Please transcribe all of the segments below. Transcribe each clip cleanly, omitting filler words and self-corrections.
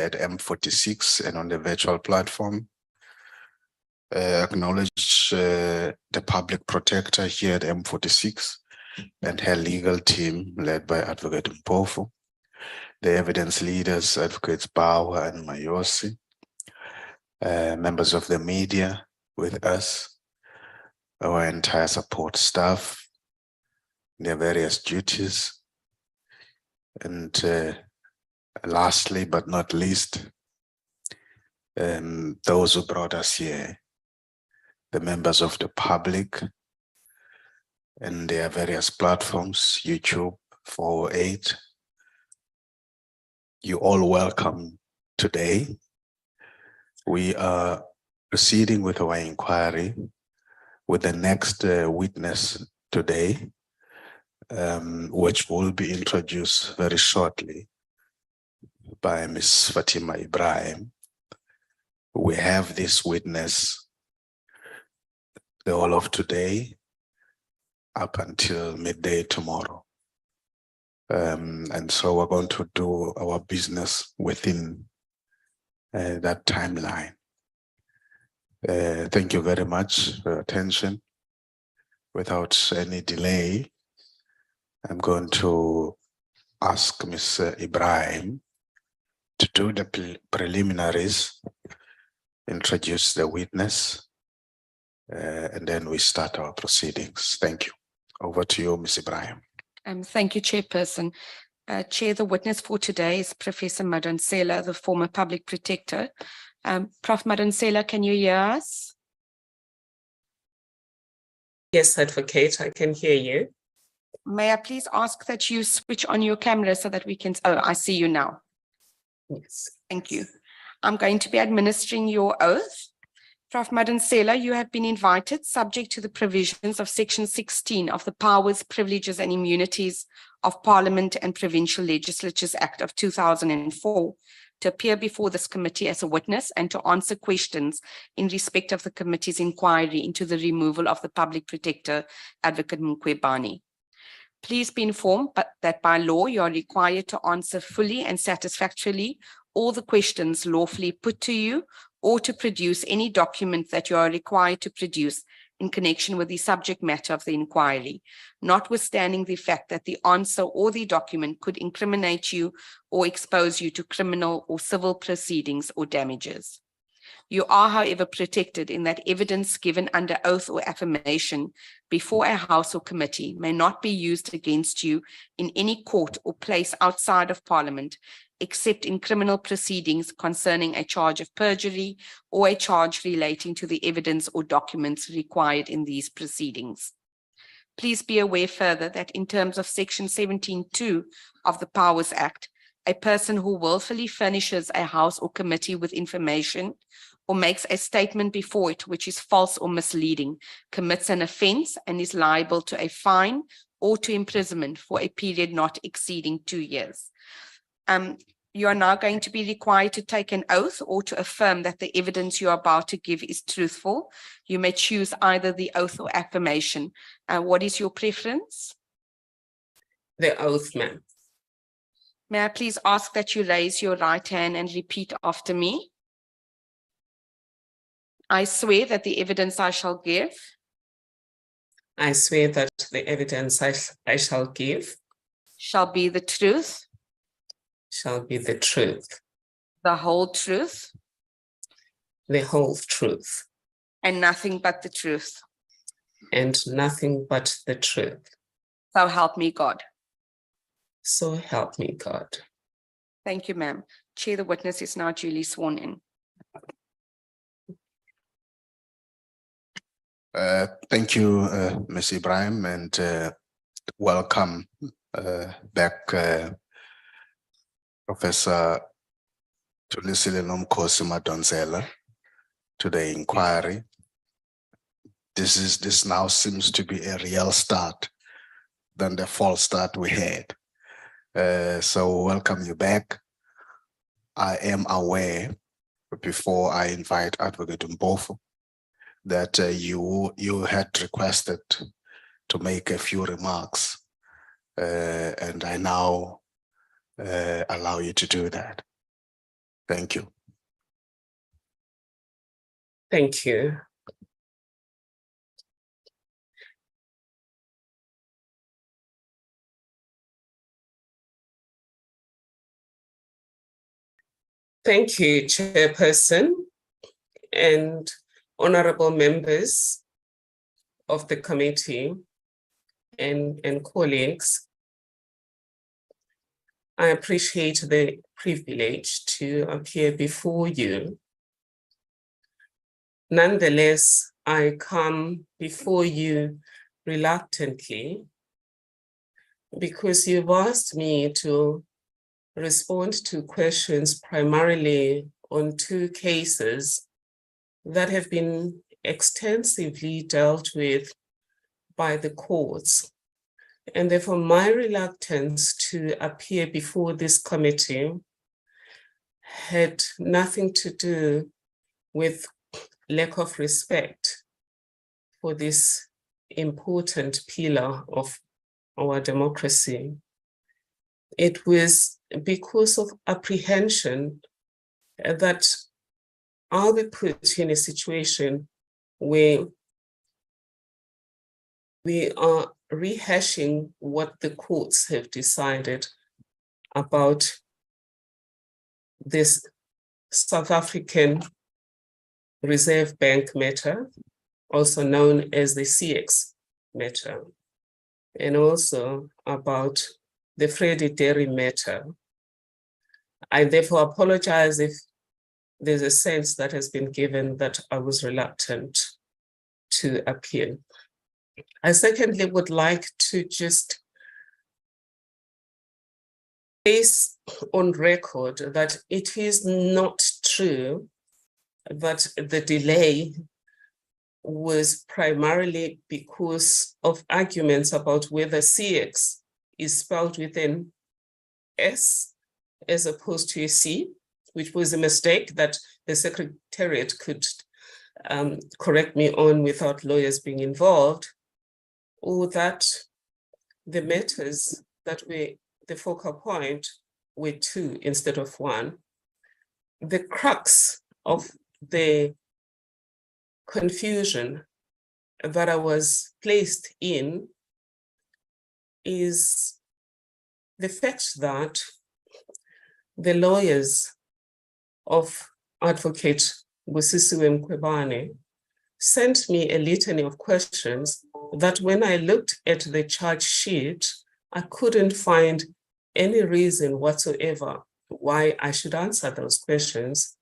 at M46 and on the virtual platform. Acknowledge the public protector here at M46 and her legal team led by Advocate Mpofu, the evidence leaders, Advocates Bauer and Mayosi, members of the media with us, our entire support staff, their various duties, and lastly but not least, those who brought us here, the members of the public and their various platforms, YouTube, 408. You all welcome today. We are proceeding with our inquiry with the next witness today, which will be introduced very shortly by Ms. Fatima Ibrahim. We have this witness the whole of today up until midday tomorrow. And so we're going to do our business within that timeline. Thank you very much for your attention. Without any delay, I'm going to ask Ms. Ibrahim to do the preliminaries, introduce the witness, and then we start our proceedings. Thank you. Over to you, Ms. Ibrahim. Thank you, Chairperson. Chair, the witness for today is Professor Madonsela, the former public protector. Prof Madonsela, can you hear us? Yes, Advocate, I can hear you. May I please ask that you switch on your camera so that we can, oh, I see you now. Yes. Thank you. I'm going to be administering your oath. Prof Madonsela, you have been invited, subject to the provisions of Section 16 of the Powers, Privileges and Immunities of Parliament and Provincial Legislatures Act of 2004, to appear before this committee as a witness and to answer questions in respect of the committee's inquiry into the removal of the public protector, Advocate Mkhwebane. Please be informed that by law you are required to answer fully and satisfactorily all the questions lawfully put to you, or to produce any document that you are required to produce in connection with the subject matter of the inquiry, notwithstanding the fact that the answer or the document could incriminate you or expose you to criminal or civil proceedings or damages. You are, however, protected in that evidence given under oath or affirmation before a House or committee may not be used against you in any court or place outside of Parliament, except in criminal proceedings concerning a charge of perjury or a charge relating to the evidence or documents required in these proceedings. Please be aware further that in terms of Section 17(2) of the Powers Act, a person who willfully furnishes a House or committee with information or makes a statement before it which is false or misleading commits an offence and is liable to a fine or to imprisonment for a period not exceeding 2 years. You are now going to be required to take an oath or to affirm that the evidence you are about to give is truthful. You may choose either the oath or affirmation. What is your preference? The oath, ma'am. May I please ask that you raise your right hand and repeat after me? I swear that the evidence I shall give. I swear that the evidence I shall give shall be the truth. Shall be the truth. The whole truth. The whole truth. And nothing but the truth. And nothing but the truth. So help me God. So help me God. Thank you, ma'am. Chair, the witness is now duly sworn in. Thank you, Ms. Ibrahim, and welcome back, Professor Thuli Madonsela, to the inquiry. This now seems to be a real start than the false start we had. So welcome you back. I am aware, before I invite Advocate Mpofu, that you had requested to make a few remarks, and I now allow you to do that. Thank you. Thank you. Thank you, Chairperson and honorable members of the committee and colleagues. I appreciate the privilege to appear before you. Nonetheless, I come before you reluctantly because you've asked me to respond to questions primarily on two cases that have been extensively dealt with by the courts. And therefore, my reluctance to appear before this committee had nothing to do with lack of respect for this important pillar of our democracy. It was because of apprehension that I'll be put in a situation where we are rehashing what the courts have decided about this South African Reserve Bank matter, also known as the CX matter, and also about the Freddie Dairy matter. I therefore apologize if there's a sense that has been given that I was reluctant to appear. I secondly would like to just place on record that it is not true that the delay was primarily because of arguments about whether CX is spelled with an S as opposed to a C, which was a mistake that the Secretariat could correct me on without lawyers being involved, or that the matters that were the focal point were two instead of one. The crux of the confusion that I was placed in is the fact that the lawyers of Advocate Busisiwe Mkhwebane sent me a litany of questions that when I looked at the charge sheet, I couldn't find any reason whatsoever why I should answer those questions.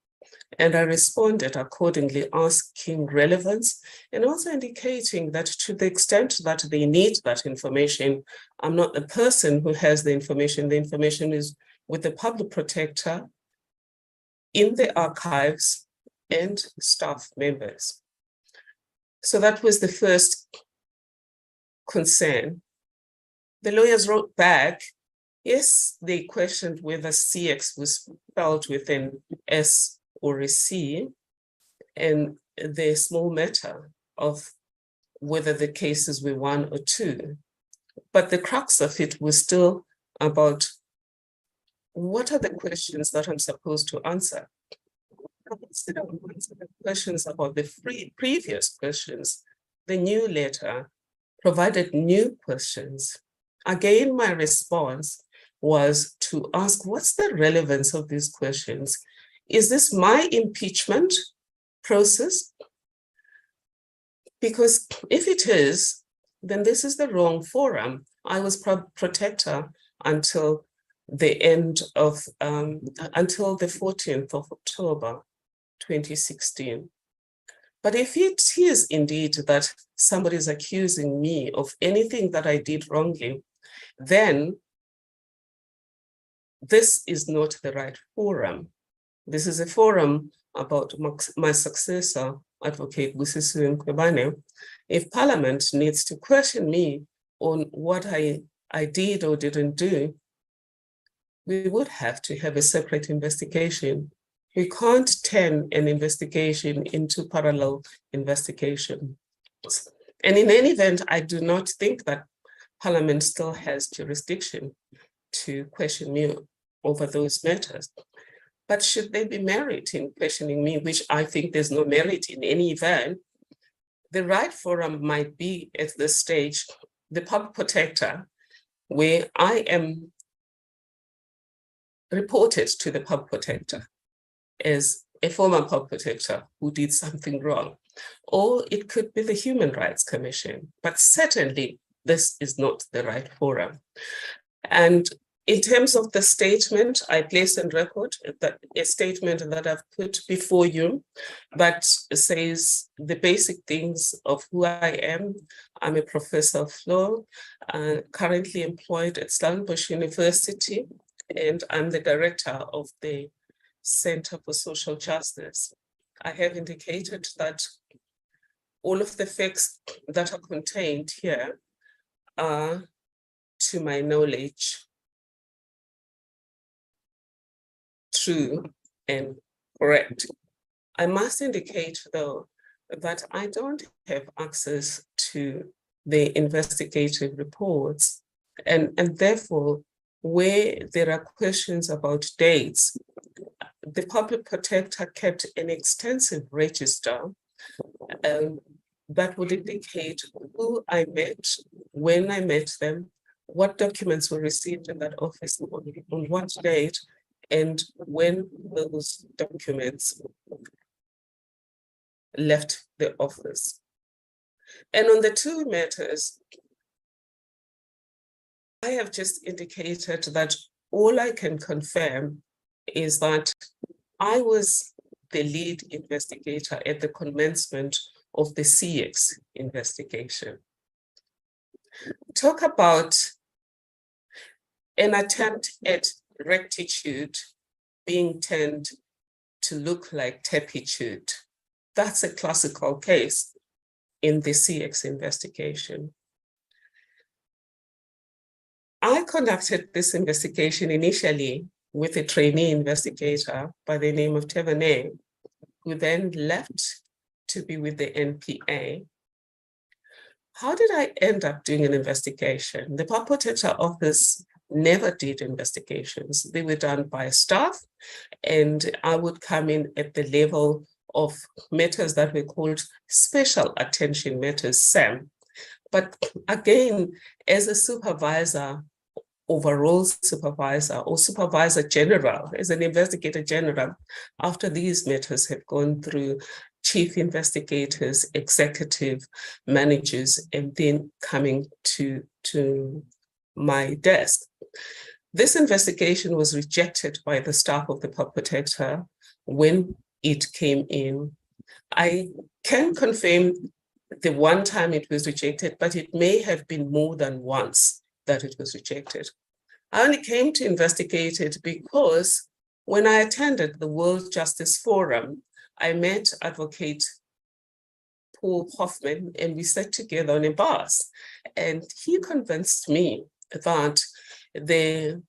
And I responded accordingly, asking relevance and also indicating that to the extent that they need that information, I'm not the person who has the information. The information is with the public protector in the archives and staff members. So that was the first concern. The lawyers wrote back, yes, they questioned whether CX was spelled with an S or a C, and the small matter of whether the cases were one or two. But the crux of it was still about what are the questions that I'm supposed to answer? Instead of answering the questions about the previous questions, the new letter provided new questions. Again, my response was to ask, what's the relevance of these questions? Is this my impeachment process? Because if it is, then this is the wrong forum. I was protector until the end of, until the 14th of October, 2016. But if it is indeed that somebody is accusing me of anything that I did wrongly, then this is not the right forum. This is a forum about my successor, Advocate Busisiwe Mkhwebane. If Parliament needs to question me on what I did or didn't do, we would have to have a separate investigation. We can't turn an investigation into parallel investigation. And in any event, I do not think that Parliament still has jurisdiction to question me over those matters. But should there be merit in questioning me, which I think there's no merit in any event, the right forum might be at this stage, the public protector, where I am reported to the public protector as a former public protector who did something wrong. Or it could be the Human Rights Commission, but certainly this is not the right forum. And in terms of the statement, I place on record that a statement that I've put before you that says the basic things of who I am. I'm a professor of law, currently employed at Stellenbosch University, and I'm the director of the Center for Social Justice. I have indicated that all of the facts that are contained here are, to my knowledge, true and correct. I must indicate, though, that I don't have access to the investigative reports, and therefore, where there are questions about dates, the public protector kept an extensive register that would indicate who I met, when I met them, what documents were received in that office, on what date, and when those documents left the office. And on the two matters, I have just indicated that all I can confirm is that I was the lead investigator at the commencement of the CX investigation. Talk about an attempt at rectitude being turned to look like turpitude. That's a classical case in the CX investigation. I conducted this investigation initially with a trainee investigator by the name of Tevane, who then left to be with the NPA. How did I end up doing an investigation? The Public Protector Office never did investigations. They were done by staff, and I would come in at the level of matters that were called special attention matters, SAM. But again, as a supervisor, overall supervisor or supervisor general, as an investigator general, after these matters have gone through chief investigators, executive managers, and then coming to my desk. This investigation was rejected by the staff of the Public Protector when it came in. I can confirm the one time it was rejected, but it may have been more than once that it was rejected. I only came to investigate it because when I attended the World Justice Forum, I met Advocate Paul Hoffman, and we sat together on a bus, and he convinced me that there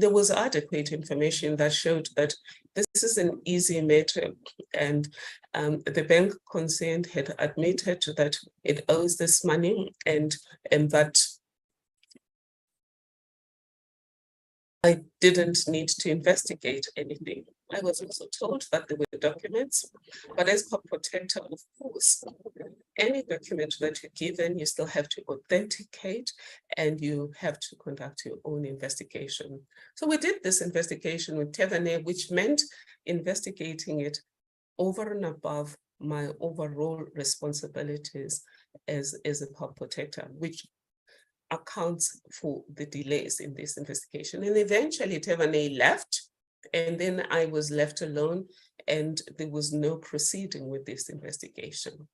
was adequate information that showed that this is an easy matter, and the bank concerned had admitted that it owes this money, and that I didn't need to investigate anything. I was also told that there were documents, but as Public Protector, of course, any document that you're given, you still have to authenticate and you have to conduct your own investigation. So we did this investigation with Tevane, which meant investigating it over and above my overall responsibilities as a Public Protector, which accounts for the delays in this investigation. And eventually Tevane left, and then I was left alone, and there was no proceeding with this investigation.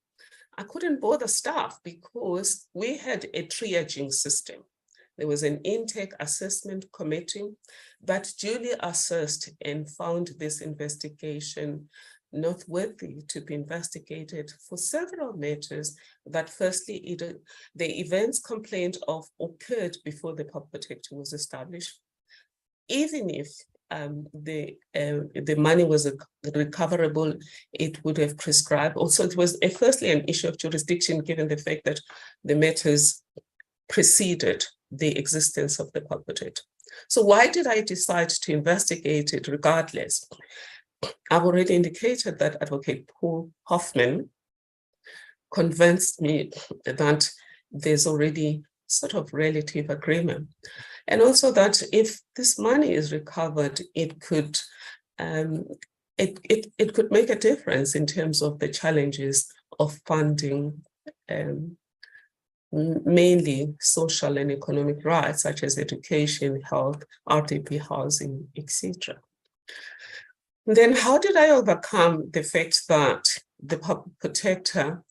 I couldn't bother staff because we had a triaging system. There was an intake assessment committee that duly assessed and found this investigation not worthy to be investigated for several matters. That firstly, the events complained of occurred before the Public Protector was established. Even if the money was recoverable, it would have prescribed. Also, it was firstly an issue of jurisdiction, given the fact that the matters preceded the existence of the Public Protector. So why did I decide to investigate it regardless? I've already indicated that Advocate Paul Hoffman convinced me that there's already sort of relative agreement. And also that if this money is recovered, it could it could make a difference in terms of the challenges of funding mainly social and economic rights such as education, health, RTP housing, etc. Then how did I overcome the fact that the public protector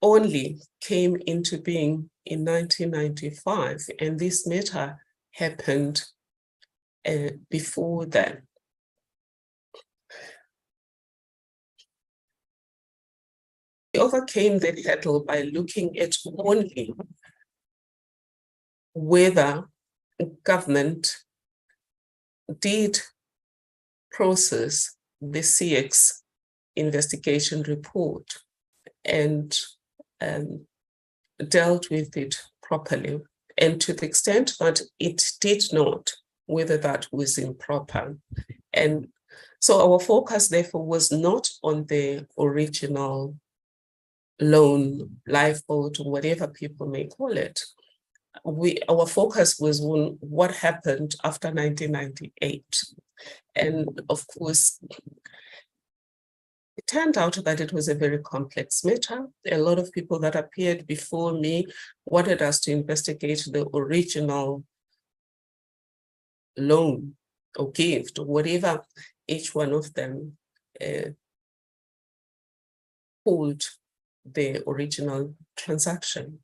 only came into being in 1995, and this matter happened before then? I overcame the hurdle by looking at only whether government did process the CX investigation report and dealt with it properly, and to the extent that it did not, whether that was improper. And so our focus therefore was not on the original loan, lifeboat, or whatever people may call it. Our focus was on what happened after 1998. And of course, it turned out that it was a very complex matter. A lot of people that appeared before me wanted us to investigate the original loan or gift, or whatever each one of them called the original transaction.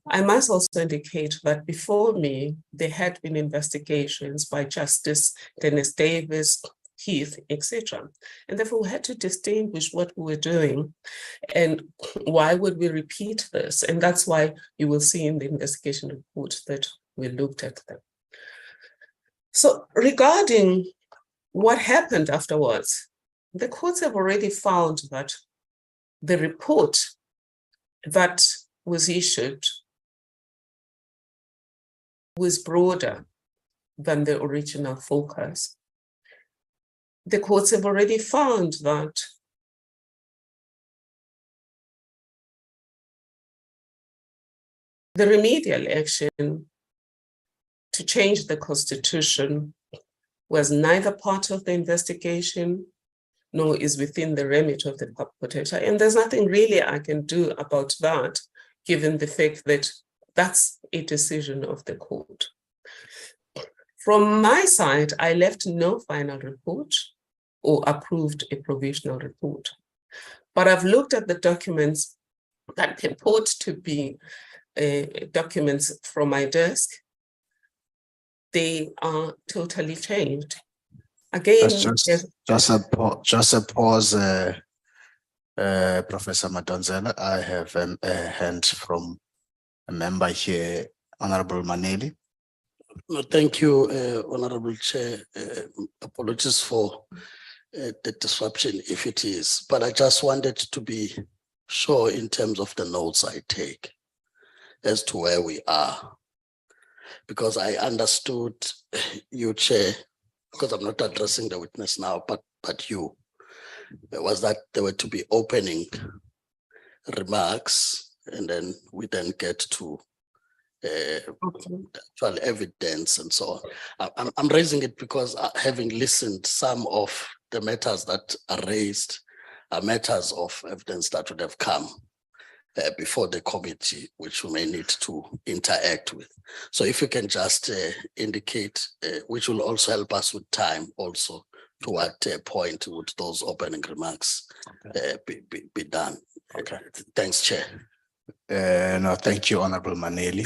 I must also indicate that before me, there had been investigations by Justice Dennis Davis, Heath, etc. And therefore we had to distinguish what we were doing and why would we repeat this? And that's why you will see in the investigation report that we looked at them. So regarding what happened afterwards, the courts have already found that the report that was issued was broader than the original focus. The courts have already found that the remedial action to change the constitution was neither part of the investigation nor is within the remit of the public protector. And there's nothing really I can do about that, given the fact that that's a decision of the court. From my side, I left no final report or approved a provisional report. But I've looked at the documents that purport to be documents from my desk. They are totally changed. Again, just a pause, Professor Madonsela. I have a hand from a member here, Honorable Maneli. No, thank you, Honorable Chair. Apologies for the disruption, if it is, but I just wanted to be sure in terms of the notes I take as to where we are, because I understood you, Chair, because I'm not addressing the witness now, but you, was that there were to be opening remarks, and then we then get to actual evidence and so on. I'm raising it because having listened, some of the matters that are raised are matters of evidence that would have come before the committee, which we may need to interact with. So if you can just indicate, which will also help us with time also, to what point would those opening remarks be done. Okay. Thanks, Chair. No, thank you, Honorable Maneli.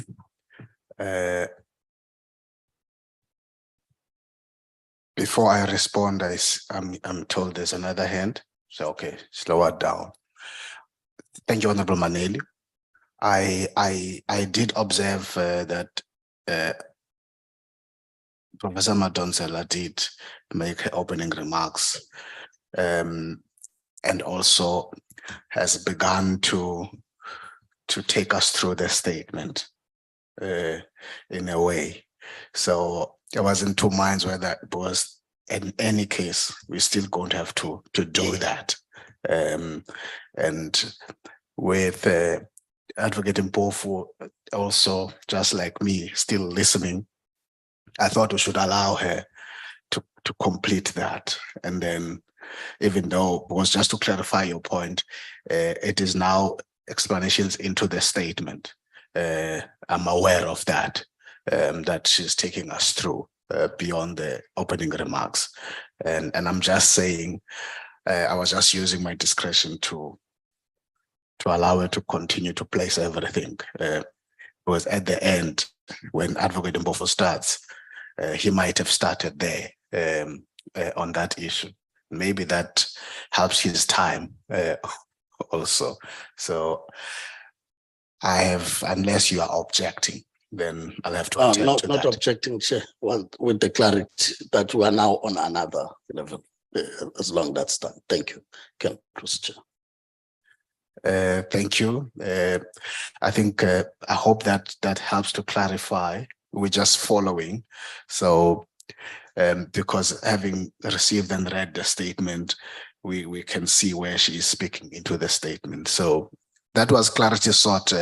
Before I respond, I'm told there's another hand. So, okay, slow it down. Thank you, Honorable Maneli. I did observe that Professor Madonsela did make her opening remarks, and also has begun to take us through the statement. in a way. So I was in two minds whether it was, in any case, we're still going to have to do that. And with Advocate Mpofu also, just like me, still listening, I thought we should allow her to complete that. And then, even though, because just to clarify your point, it is now explanations into the statement. I'm aware of that, that she's taking us through beyond the opening remarks. And I'm just saying, I was just using my discretion to allow her to continue to place everything. Because at the end, when Advocate Mpofu starts, he might have started there on that issue. Maybe that helps his time also. So I have, unless you are objecting, then I'll have to object to not that. objecting, Chair. Well, with the clarity that we are now on another level, as long that's done. Thank you. Can proceed, Chair. Thank you. I think, I hope that helps to clarify. We're just following. So, because having received and read the statement, we can see where she is speaking into the statement. So that was clarity sought,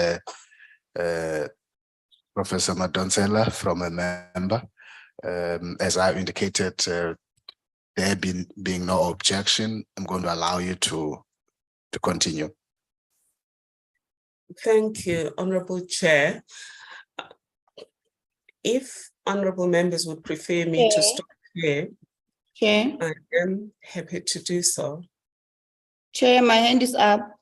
Professor Madonsela, from a member. As I indicated, there being no objection, I'm going to allow you to continue. Thank you, Honorable Chair. If honorable members would prefer me to stop here, Chair. I am happy to do so. Chair, my hand is up.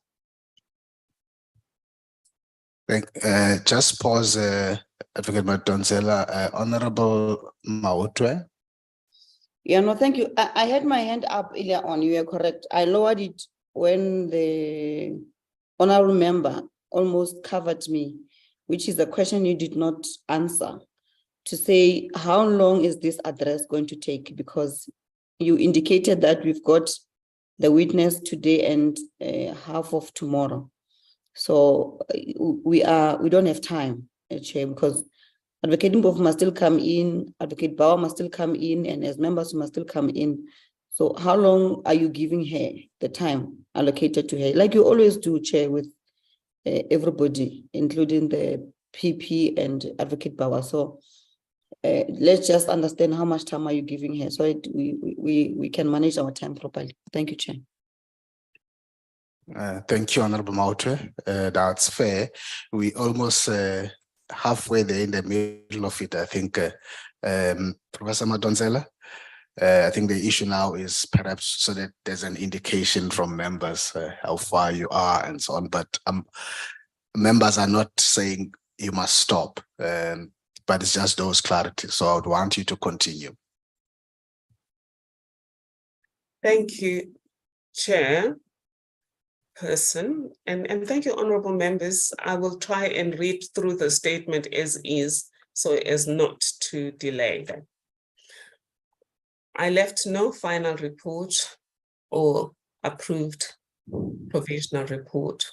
Just pause, Advocate Madonsela. Honorable Mautwe. Yeah, no, thank you. I had my hand up earlier on. You are correct. I lowered it when the honorable member almost covered me, which is a question you did not answer, to say how long is this address going to take? Because you indicated that we've got the witness today and half of tomorrow. So we don't have time, Chair, because Advocate Mpofu must still come in, Advocate Bauer must still come in, and as members must still come in. So how long are you giving her the time allocated to her? Like you always do, Chair, with everybody, including the PP and Advocate Bauer. So let's just understand how much time are you giving her so we can manage our time properly. Thank you, Chair. Thank you, Honorable Mautwe. That's fair. We almost halfway there in the middle of it, I think, Professor Madonsela. I think the issue now is perhaps so that there's an indication from members how far you are and so on, but members are not saying you must stop, but it's just those clarities. So I would want you to continue. Thank you, Chair. Person, and thank you, honorable members. I will try and read through the statement as is so as not to delay them. I left no final report or approved provisional report.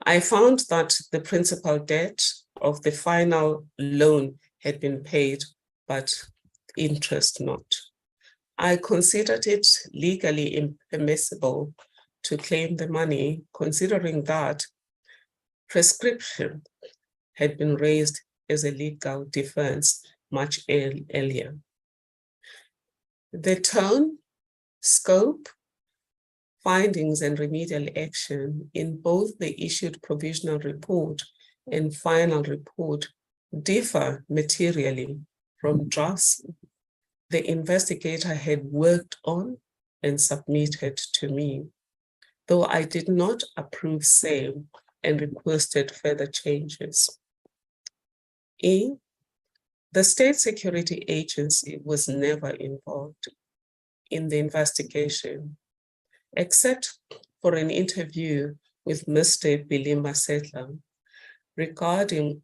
I found that the principal debt of the final loan had been paid, but interest not. I considered it legally impermissible to claim the money, considering that prescription had been raised as a legal defense much earlier. The tone, scope, findings, and remedial action in both the issued provisional report and final report differ materially from drafts the investigator had worked on and submitted to me, though I did not approve same and requested further changes. E, the State Security Agency was never involved in the investigation, except for an interview with Mr. Bilimba Settler regarding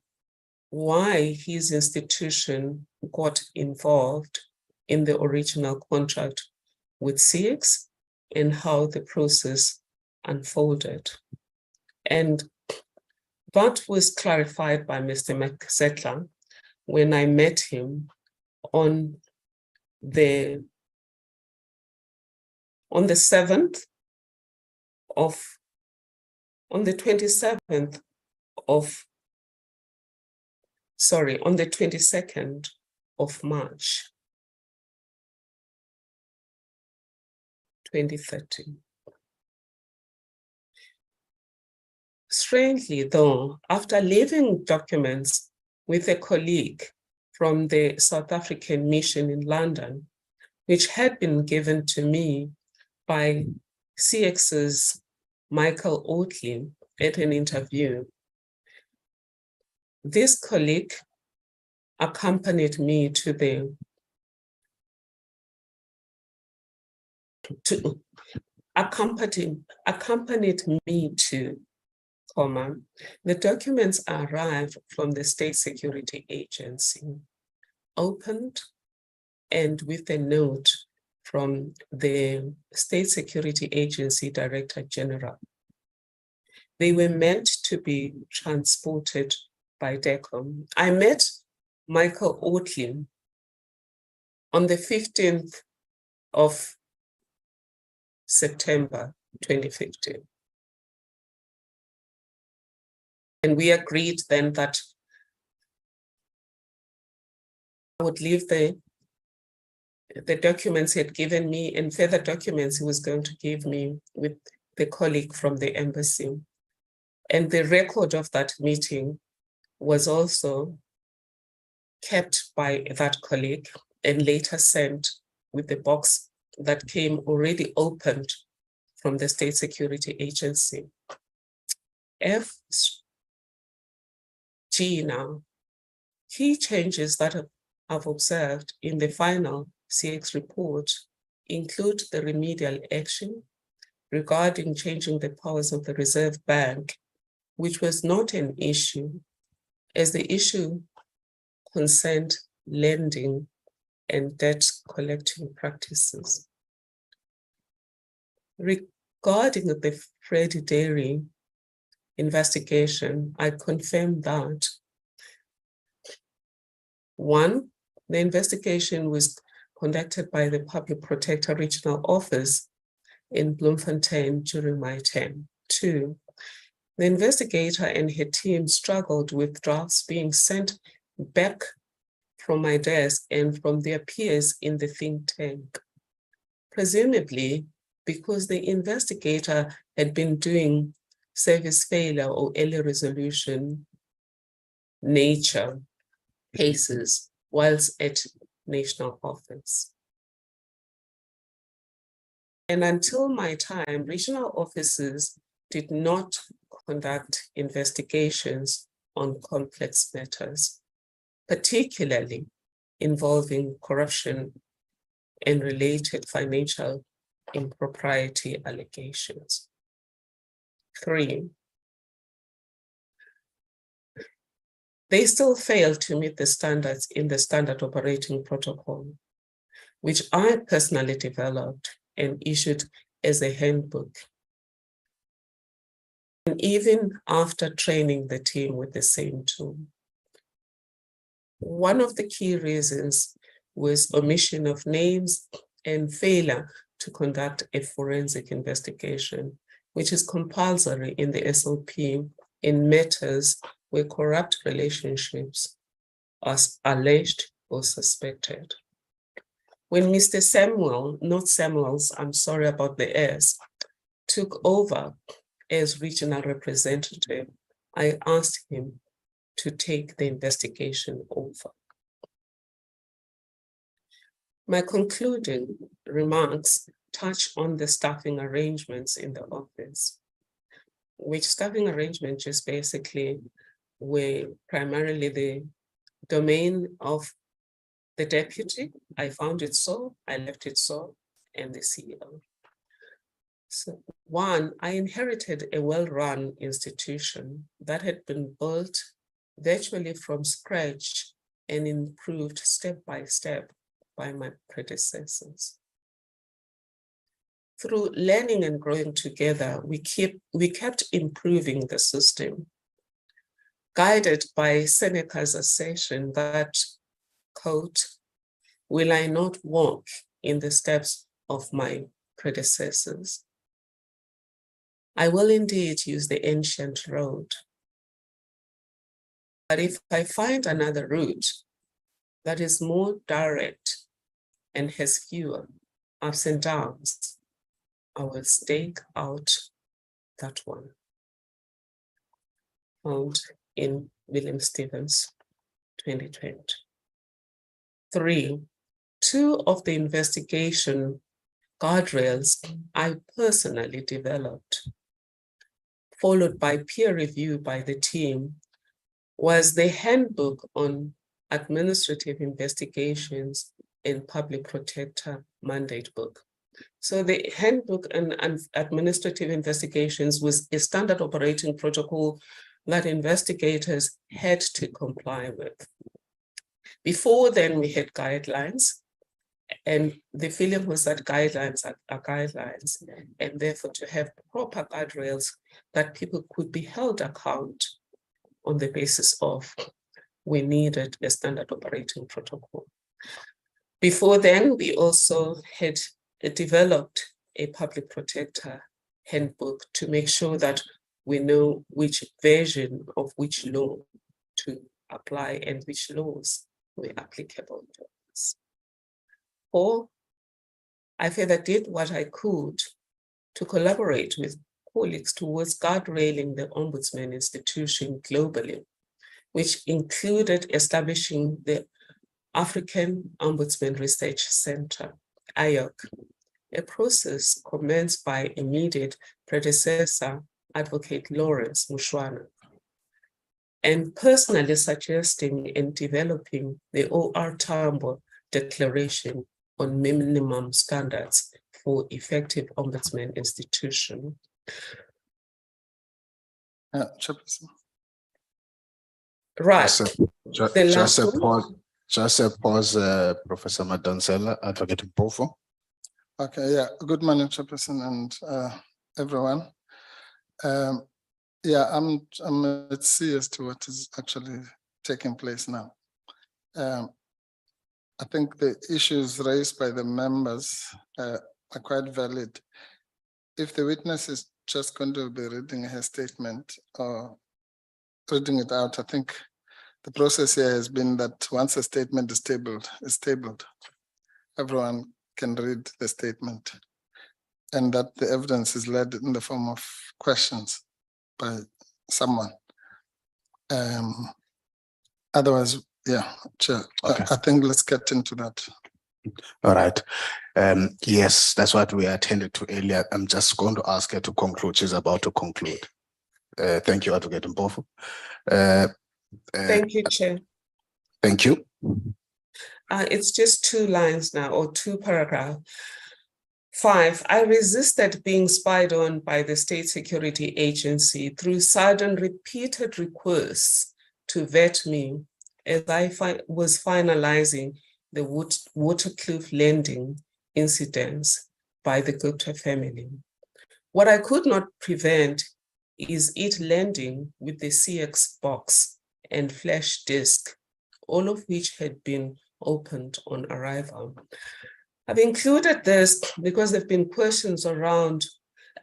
why his institution got involved in the original contract with CX and how the process unfolded. And That was clarified by Mr. Maksetla when I met him on the 7th of, on the 27th of, sorry, on the 22nd of March, 2013. Strangely though, after leaving documents with a colleague from the South African mission in London, which had been given to me by CX's Michael Oatley at an interview, this colleague accompanied me to the accompanied me to the documents arrived from the State Security Agency, opened and with a note from the State Security Agency Director General. They were meant to be transported by DECOM. I met Michael Oatley on the 15th of September 2015. And we agreed then that I would leave the documents he had given me and further documents he was going to give me with the colleague from the embassy. And the record of that meeting was also kept by that colleague and later sent with the box that came already opened from the State Security Agency. Now, key changes that I've observed in the final CX report include the remedial action regarding changing the powers of the Reserve Bank, which was not an issue, as the issue concerned lending and debt collecting practices. Regarding the Freddie Dairy investigation, I confirm that 1, the investigation was conducted by the Public Protector Regional Office in Bloemfontein during my term. 2, the investigator and her team struggled with drafts being sent back from my desk and from their peers in the think tank, presumably because the investigator had been doing service failure or early resolution nature cases whilst at national office. And until my time, regional offices did not conduct investigations on complex matters, particularly involving corruption and related financial impropriety allegations. 3, they still fail to meet the standards in the standard operating protocol, which I personally developed and issued as a handbook. And even after training the team with the same tool. One of the key reasons was omission of names and failure to conduct a forensic investigation, which is compulsory in the SOP in matters where corrupt relationships are alleged or suspected. When Mr. Samuel, not Samuels, I'm sorry about the S, took over as regional representative, I asked him to take the investigation over. My concluding remarks touch on the staffing arrangements in the office, which staffing arrangements just basically were primarily the domain of the deputy. I found it so, I left it so, and the CEO. So 1, I inherited a well-run institution that had been built virtually from scratch and improved step by step by my predecessors. Through learning and growing together, we kept improving the system guided by Seneca's assertion that, quote, "Will I not walk in the steps of my predecessors? I will indeed use the ancient road. But if I find another route that is more direct and has fewer ups and downs, I will stake out that one." Found in William Stevens, 2020. 3, 2 of the investigation guardrails I personally developed, followed by peer review by the team, was the Handbook on Administrative Investigations in Public Protector Mandate Book. So the Handbook on Administrative Investigations was a standard operating protocol that investigators had to comply with. Before then, we had guidelines, and the feeling was that guidelines are guidelines, and therefore to have proper guardrails that people could be held account on the basis of, we needed a standard operating protocol. Before then, we also had developed a public protector handbook to make sure that we know which version of which law to apply and which laws were applicable to us. 4, I further did what I could to collaborate with colleagues towards guardrailing the Ombudsman institution globally, which included establishing the African Ombudsman Research Center, AYOC, a process commenced by immediate predecessor, Advocate Lawrence Mushwana, and personally suggesting and developing the OR Tambo Declaration on Minimum Standards for Effective Ombudsman Institution. Chairperson. Right. Just a pause, Professor Madonsela, Advocate Mpofu. Okay, yeah. Good morning, Chairperson, and everyone. Yeah, I'm at sea as to what is actually taking place now. I think the issues raised by the members are quite valid. If the witness is just going to be reading her statement or reading it out, I think the process here has been that once a statement is tabled, everyone can read the statement, and that the evidence is led in the form of questions by someone. Otherwise, yeah, Chair, Okay. I think let's get into that. All right. Yes, that's what we attended to earlier. I'm just going to ask her to conclude. She's about to conclude. Thank you, Advocate Mpofu. Thank you, Chair. Thank you. It's just 2 lines now, or 2 paragraphs. 5, I resisted being spied on by the State Security Agency through sudden repeated requests to vet me as I was finalizing the Waterkloof lending incidents by the Gupta family. What I could not prevent is it lending with the CX box and flash disk, all of which had been opened on arrival. I've included this because there have been questions around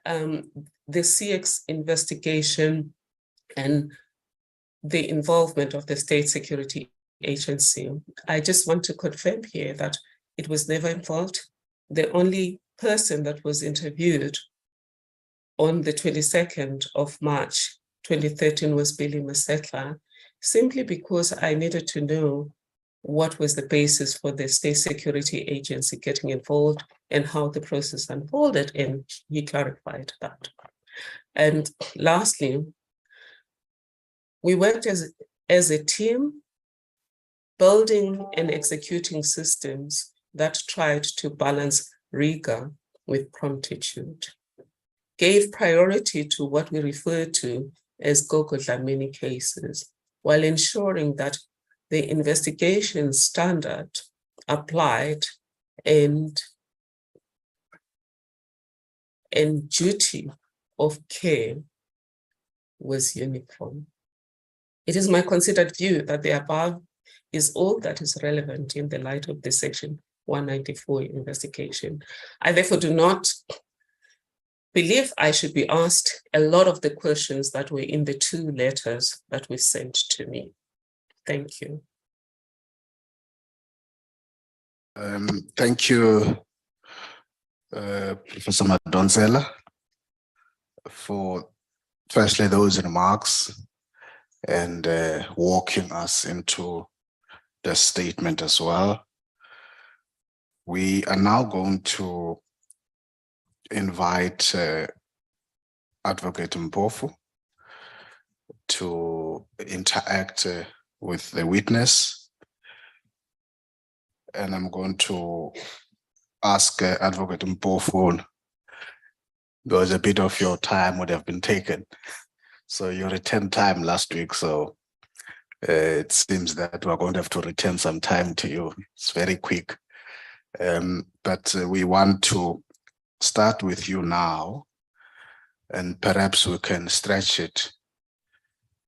the CX investigation and the involvement of the State Security Agency. I just want to confirm here that it was never involved. The only person that was interviewed on the 22nd of March 2013 was Billy Masetla, simply because I needed to know what was the basis for the State Security Agency getting involved and how the process unfolded, and he clarified that. And lastly, we worked as a team, building and executing systems that tried to balance rigor with promptitude, gave priority to what we refer to as Gogo Dlamini cases, while ensuring that the investigation standard applied and duty of care was uniform. It is my considered view that the above is all that is relevant in the light of the Section 194 investigation. I therefore do not believe I should be asked a lot of the questions that were in the 2 letters that were sent to me. Thank you. Thank you, Professor Madonsela, for firstly those remarks and walking us into the statement as well. We are now going to invite Advocate Mpofu to interact with the witness. And I'm going to ask Advocate Mpofu, because a bit of your time would have been taken. So you returned time last week, so it seems that we're going to have to return some time to you. It's very quick. But we want to start with you now, and perhaps we can stretch it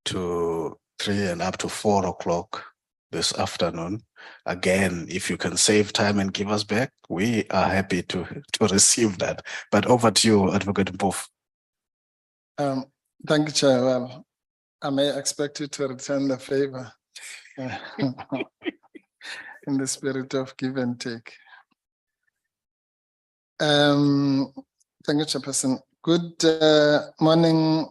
to 3 and up to 4 o'clock this afternoon. Again, if you can save time and give us back, we are happy to receive that. But over to you, Advocate Mpofu. Thank you, Chair. Well, I may expect you to return the favor in the spirit of give and take. Thank you, Chairperson. Good morning,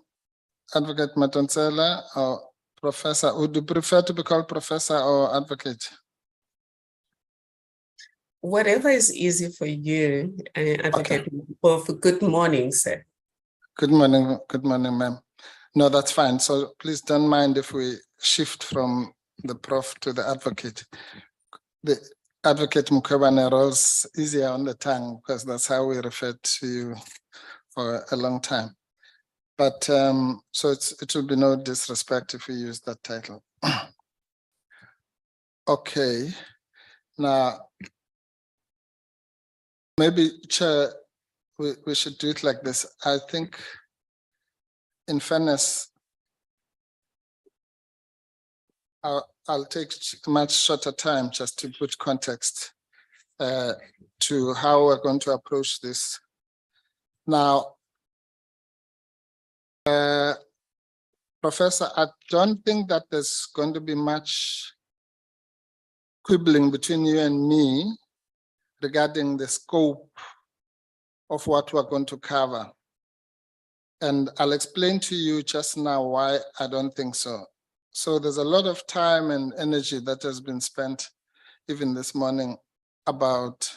Advocate Madonsela or Professor. Would you prefer to be called Professor or Advocate? Whatever is easy for you, Advocate. Okay. Good morning, sir. Good morning, ma'am. No, that's fine. So please don't mind if we shift from the prof to the advocate. The Advocate Mkhwebane rolls easier on the tongue because that's how we referred to you for a long time. But so it will be no disrespect if we use that title. Okay. Now, maybe, Chair, we should do it like this. I think, in fairness, I'll take a much shorter time just to put context to how we're going to approach this. Now, Professor, I don't think that there's going to be much quibbling between you and me regarding the scope of what we're going to cover. And I'll explain to you just now why I don't think so. So there's a lot of time and energy that has been spent even this morning about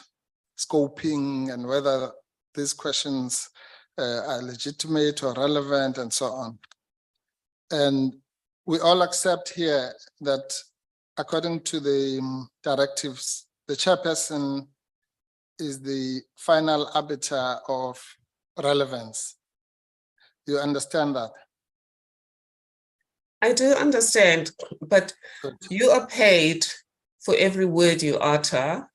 scoping and whether these questions are legitimate or relevant and so on. And we all accept here that according to the directives, the chairperson is the final arbiter of relevance. You understand that? I do understand, but you are paid for every word you utter.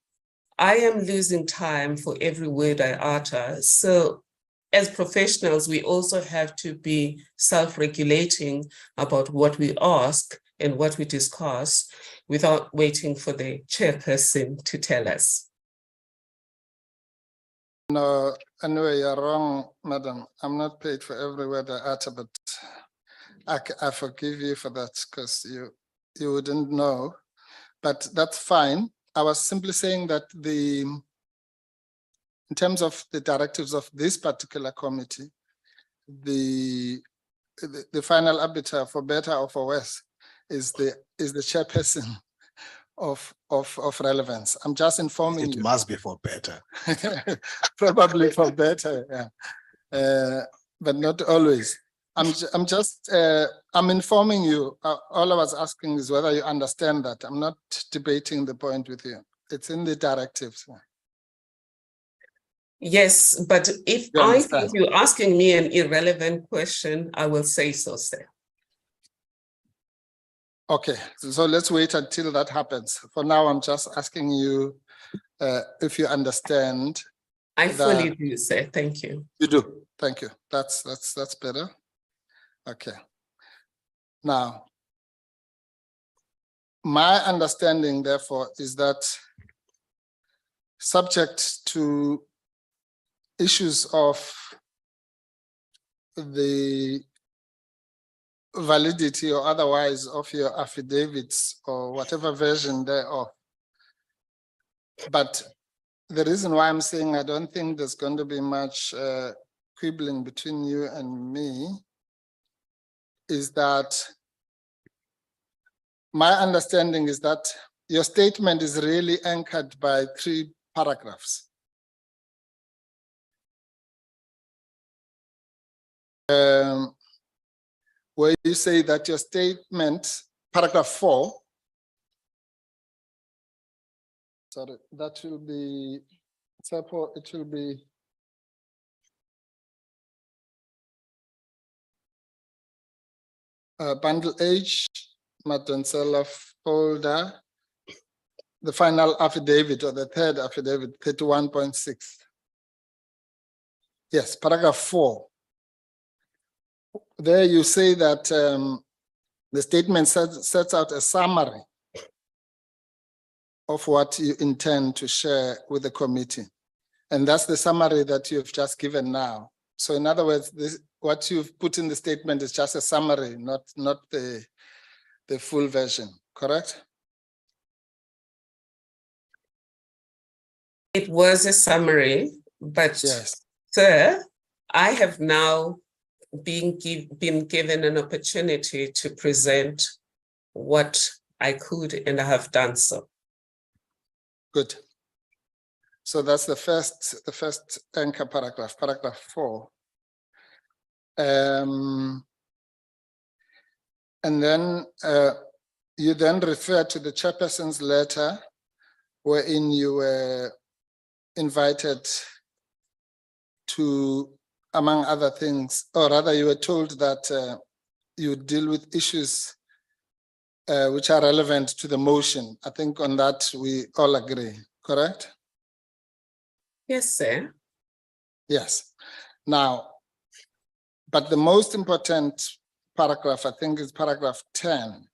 I am losing time for every word I utter. So as professionals, we also have to be self-regulating about what we ask and what we discuss without waiting for the chairperson to tell us. No, anyway, you're wrong, madam. I'm not paid for every word I utter, but I forgive you for that because you wouldn't know, but that's fine. I was simply saying that in terms of the directives of this particular committee, the final arbiter, for better or for worse, is the chairperson of relevance. I'm just informing you. It must be for better. Probably for better, yeah. But not always. I'm informing you. All I was asking is whether you understand that. I'm not debating the point with you. It's in the directives. Yes, but if I think you're asking me an irrelevant question, I will say so, sir. Okay, so let's wait until that happens. For now, I'm just asking you if you understand. I fully do, sir. Thank you. You do. Thank you. That's better. Okay. Now, my understanding, therefore, is that subject to issues of the validity or otherwise of your affidavits or whatever version thereof. But the reason why I'm saying I don't think there's going to be much quibbling between you and me is that my understanding is that your statement is really anchored by 3 paragraphs. Where you say that your statement, paragraph 4, sorry, that will be, it will be bundle H, Madonsela folder, the final affidavit or the third affidavit, 31.6. Yes, paragraph 4. There you say that the statement sets out a summary of what you intend to share with the committee. And that's the summary that you've just given now. So in other words, what you've put in the statement is just a summary, not the full version, correct? It was a summary, but yes, sir, I have now been given an opportunity to present what I could, and I have done so. Good. So that's the first anchor paragraph, paragraph 4. And then you then refer to the chairperson's letter, wherein you were invited to, among other things, or rather you were told that you deal with issues which are relevant to the motion. I think on that we all agree, correct? Yes, sir. Yes. Now, but the most important paragraph, I think, is paragraph 10,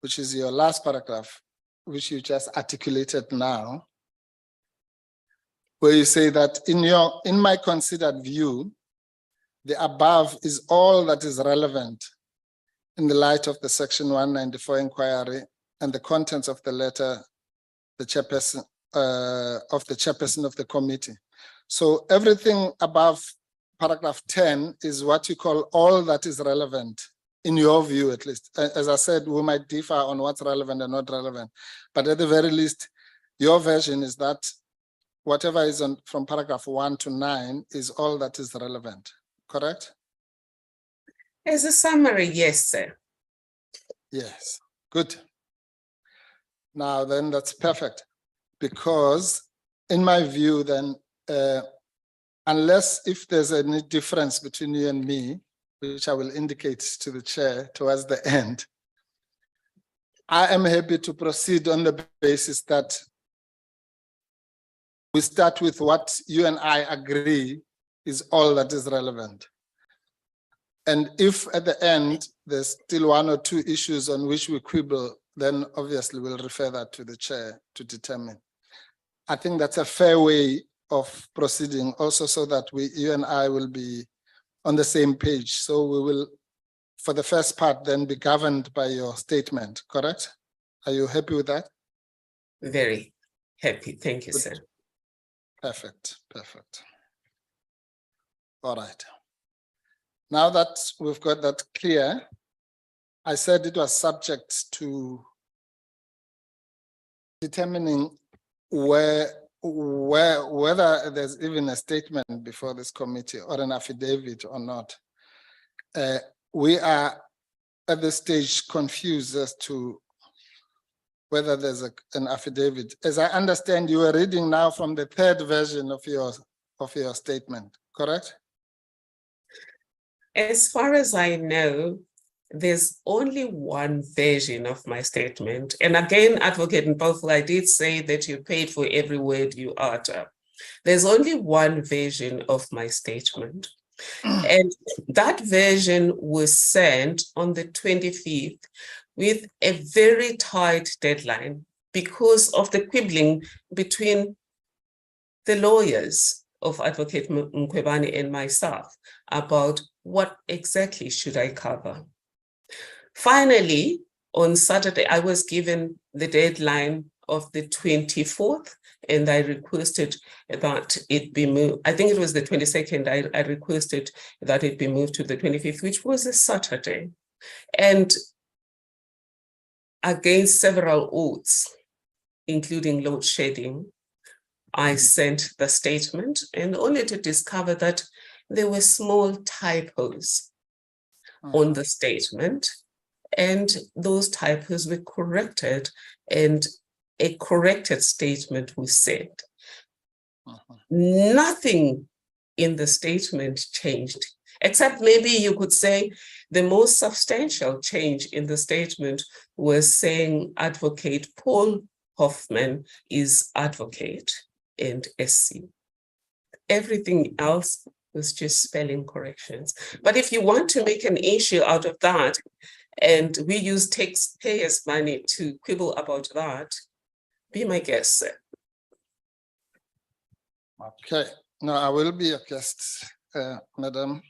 which is your last paragraph, which you just articulated now, where you say that in my considered view, the above is all that is relevant in the light of the Section 194 inquiry and the contents of the letter, the chairperson of the committee. So everything above paragraph 10 is what you call all that is relevant, in your view at least. As I said, we might differ on what's relevant and not relevant, but at the very least, your version is that whatever is on from paragraph 1 to 9 is all that is relevant, correct? As a summary, yes, sir. Yes, good. Now then, that's perfect, because in my view then, unless if there's any difference between you and me, which I will indicate to the chair towards the end, I am happy to proceed on the basis that we start with what you and I agree is all that is relevant. And if at the end, there's still 1 or 2 issues on which we quibble, then obviously we'll refer that to the chair to determine. I think that's a fair way of proceeding also, so that you and I will be on the same page. So we will, for the first part, then be governed by your statement, correct? Are you happy with that? Very happy. Thank you, Good. sir. Perfect, perfect. All right. Now that we've got that clear, I said it was subject to determining whether there's even a statement before this committee or an affidavit or not. We are at this stage confused as to whether there's an affidavit. As I understand, you are reading now from the 3rd version of your statement, correct? As far as I know, there's only one version of my statement. And again, Advocate Mpofu, I did say that you paid for every word you utter. There's only one version of my statement. And that version was sent on the 25th with a very tight deadline because of the quibbling between the lawyers of Advocate Mkhwebane and myself about what exactly should I cover. Finally, on Saturday, I was given the deadline of the 24th, and I requested that it be moved. I think it was the 22nd. I requested that it be moved to the 25th, which was a Saturday. And against several odds, including load shedding, I sent the statement, and only to discover that there were small typos on the statement, and those typos were corrected, and a corrected statement was sent. Nothing in the statement changed, except maybe you could say the most substantial change in the statement was saying Advocate Paul Hoffman is advocate and SC. Everything else was just spelling corrections. But if you want to make an issue out of that, and we use taxpayers' money to quibble about that, be my guest, sir. Okay, no, I will be a guest, madam,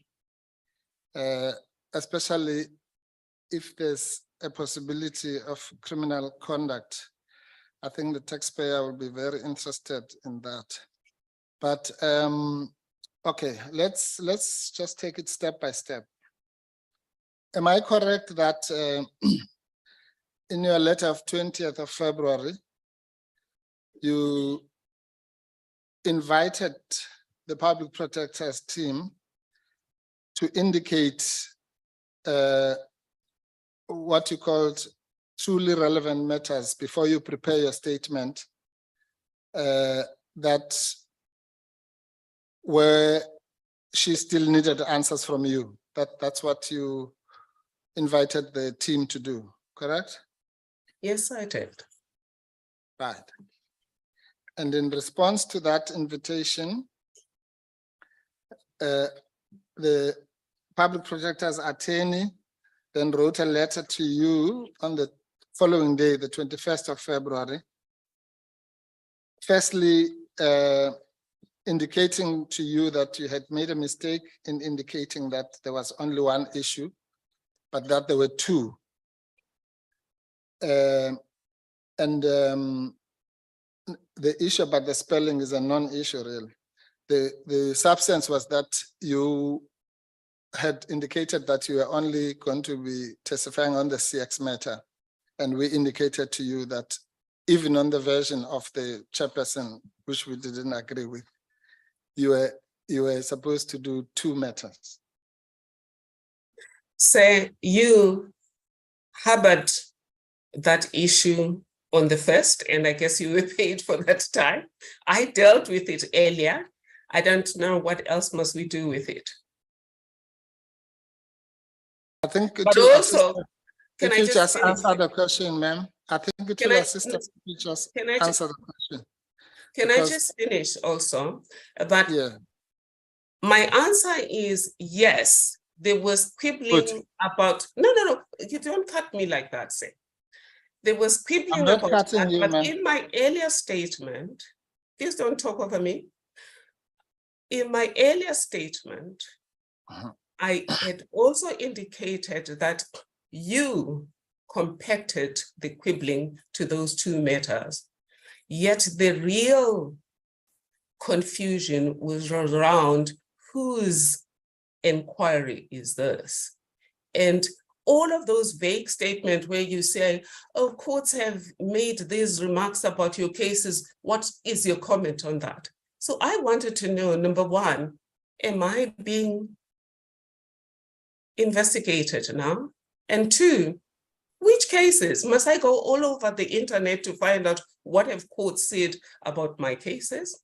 especially if there's a possibility of criminal conduct. I think the taxpayer will be very interested in that. But okay, let's just take it step by step. Am I correct that in your letter of 20th of February, you invited the public protector's team to indicate what you called truly relevant matters before you prepare your statement, that where she still needed answers from you? That's what you invited the team to do, correct? Yes, I did. Right. And in response to that invitation, the public protector's attorney then wrote a letter to you on the following day, the 21st of February, firstly indicating to you that you had made a mistake in indicating that there was only one issue, but that there were two. The issue about the spelling is a non-issue, really. The substance was that you had indicated that you were only going to be testifying on the CX matter, and we indicated to you that even on the version of the chairperson, which we didn't agree with, you were supposed to do two matters. So you harbored that issue on the 1st, and I guess you were paid for that time. I dealt with it earlier. I don't know what else must we do with it. I think But also, can I just answer the question, ma'am? I think it will assist us if you just answer the question. Can I just finish also? But yeah, my answer is yes. There was quibbling about, no, you don't cut me like that, say. There was quibbling about that, you, but in my earlier statement, please don't talk over me. In my earlier statement, I had also indicated that you compacted the quibbling to those two matters, yet the real confusion was around whose inquiry is this. And all of those vague statements where you say, oh, courts have made these remarks about your cases, what is your comment on that? So I wanted to know, number one, am I being investigated now? And two, which cases? Must I go all over the internet to find out what have courts said about my cases?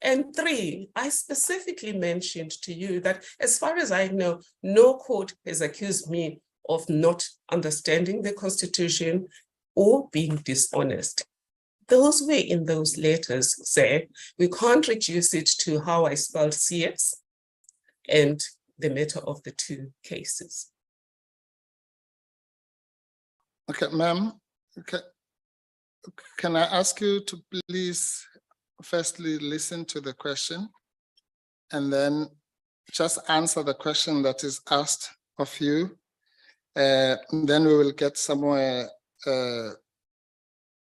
And three, I specifically mentioned to you that as far as I know, no court has accused me of not understanding the Constitution or being dishonest. Those were in those letters, say, we can't reduce it to how I spelled CS and the matter of the two cases. Okay, ma'am, can I ask you to please firstly listen to the question and then just answer the question that is asked of you. Then we will get somewhere,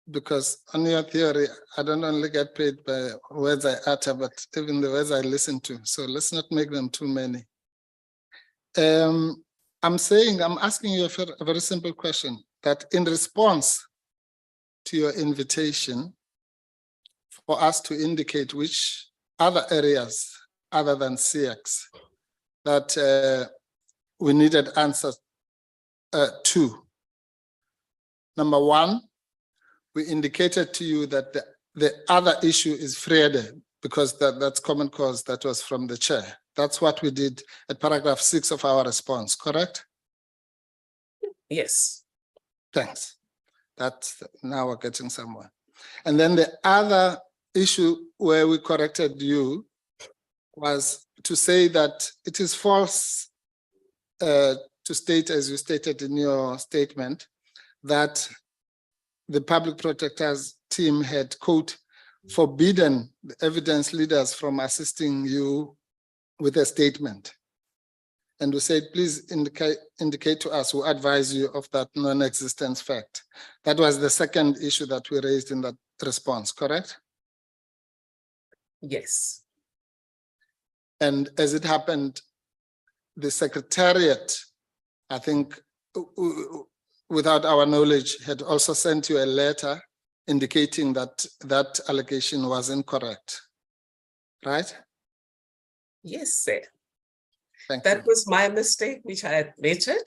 because on your theory, I don't only get paid by words I utter, but even the words I listen to. So let's not make them too many. I'm asking you a very simple question, that in response to your invitation for us to indicate which other areas other than CX that we needed answers to. Number one, we indicated to you that the other issue is Friede, because that's common cause that was from the chair. That's what we did at paragraph 6 of our response, correct? Yes. Thanks. That's now we're getting somewhere. And then the other issue where we corrected you was to say that it is false to state, as you stated in your statement, that the public protector's team had, quote, forbidden the evidence leaders from assisting you with a statement. And we said, please indicate to us who advised you of that non-existence fact. That was the second issue that we raised in that response, correct? Yes. And as it happened, the Secretariat, I think, without our knowledge, had also sent you a letter indicating that that allegation was incorrect, right? Yes, sir. Thank you. That was my mistake, which I admitted.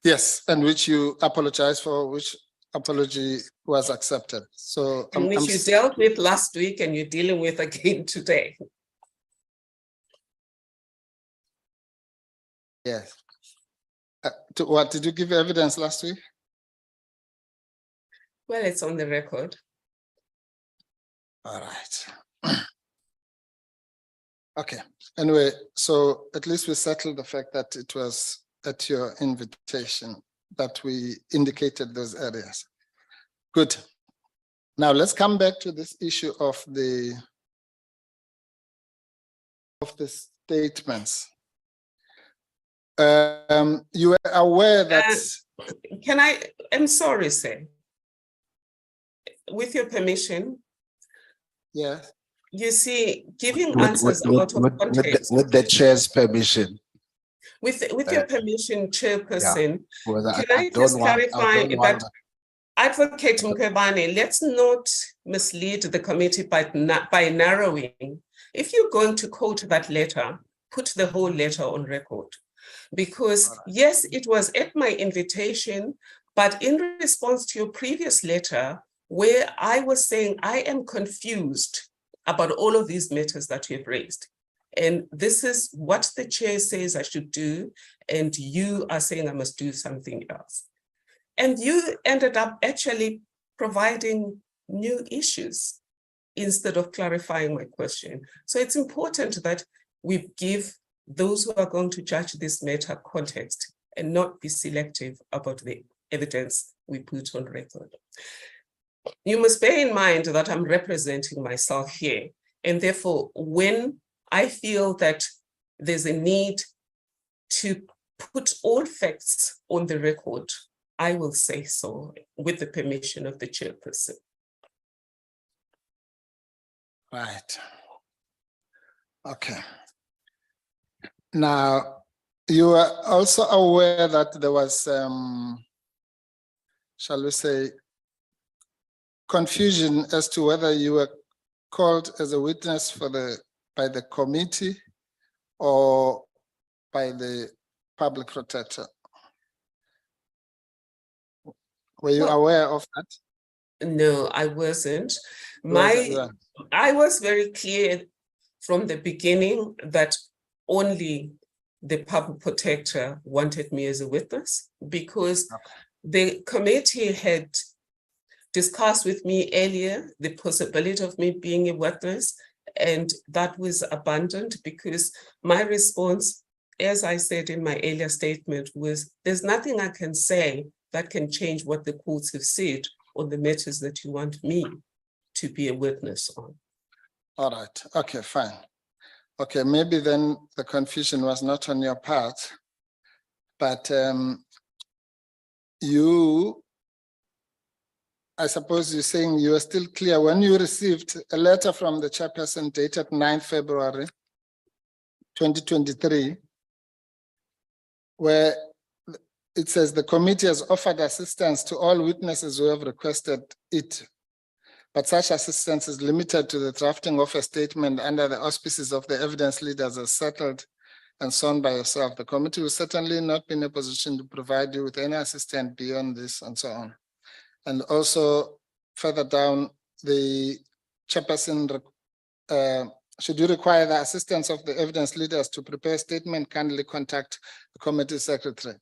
Yes, and which you apologize for, which apology was accepted. So And which you dealt with last week and you're dealing with again today. Yes. To what, did you give evidence last week? Well, it's on the record. All right. Okay. Anyway, so at least we settled the fact that it was at your invitation that we indicated those areas. Good. Now let's come back to this issue of the statements. You were aware that I'm sorry, sir. With your permission. Yes. You see, giving answers out of context. With the chair's permission. With your permission, Chairperson, Yeah. can I just clarify that Advocate Mkhwebane, let's not mislead the committee by narrowing. If you're going to quote that letter, put the whole letter on record. Because yes, it was at my invitation, but in response to your previous letter, where I was saying I am confused about all of these matters that you've raised. And this is what the chair says I should do, and you are saying I must do something else. And you ended up actually providing new issues instead of clarifying my question. So it's important that we give those who are going to judge this matter context and not be selective about the evidence we put on record. You must bear in mind that I'm representing myself here, and therefore when I feel that there's a need to put all facts on the record, I will say so with the permission of the chairperson. Right. Okay. Now, you are also aware that there was, shall we say, confusion as to whether you were called as a witness by the committee or by the public protector. Were you aware of that? No, I wasn't. Yeah. I was very clear from the beginning that only the public protector wanted me as a witness, because the committee had discussed with me earlier the possibility of me being a witness, and that was abandoned because my response, as I said in my earlier statement, was there's nothing I can say that can change what the courts have said on the matters that you want me to be a witness on. All right, okay, fine. Okay, maybe then the confusion was not on your part, but I suppose you're saying you are still clear when you received a letter from the chairperson dated 9 February 2023, where it says the committee has offered assistance to all witnesses who have requested it, but such assistance is limited to the drafting of a statement under the auspices of the evidence leaders as settled and signed by yourself. The committee will certainly not be in a position to provide you with any assistance beyond this, and so on. And also further down, the chairperson, should you require the assistance of the evidence leaders to prepare a statement, kindly contact the committee secretary.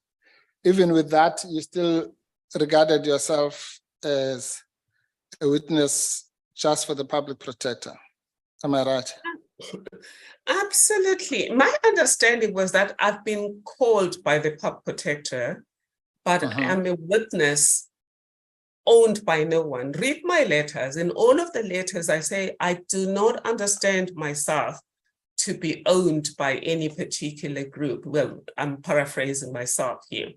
Even with that, you still regarded yourself as a witness just for the public protector. Am I right? Absolutely. My understanding was that I've been called by the public protector, but I'm a witness owned by no one. Read my letters. In all of the letters, I say, I do not understand myself to be owned by any particular group. Well, I'm paraphrasing myself here.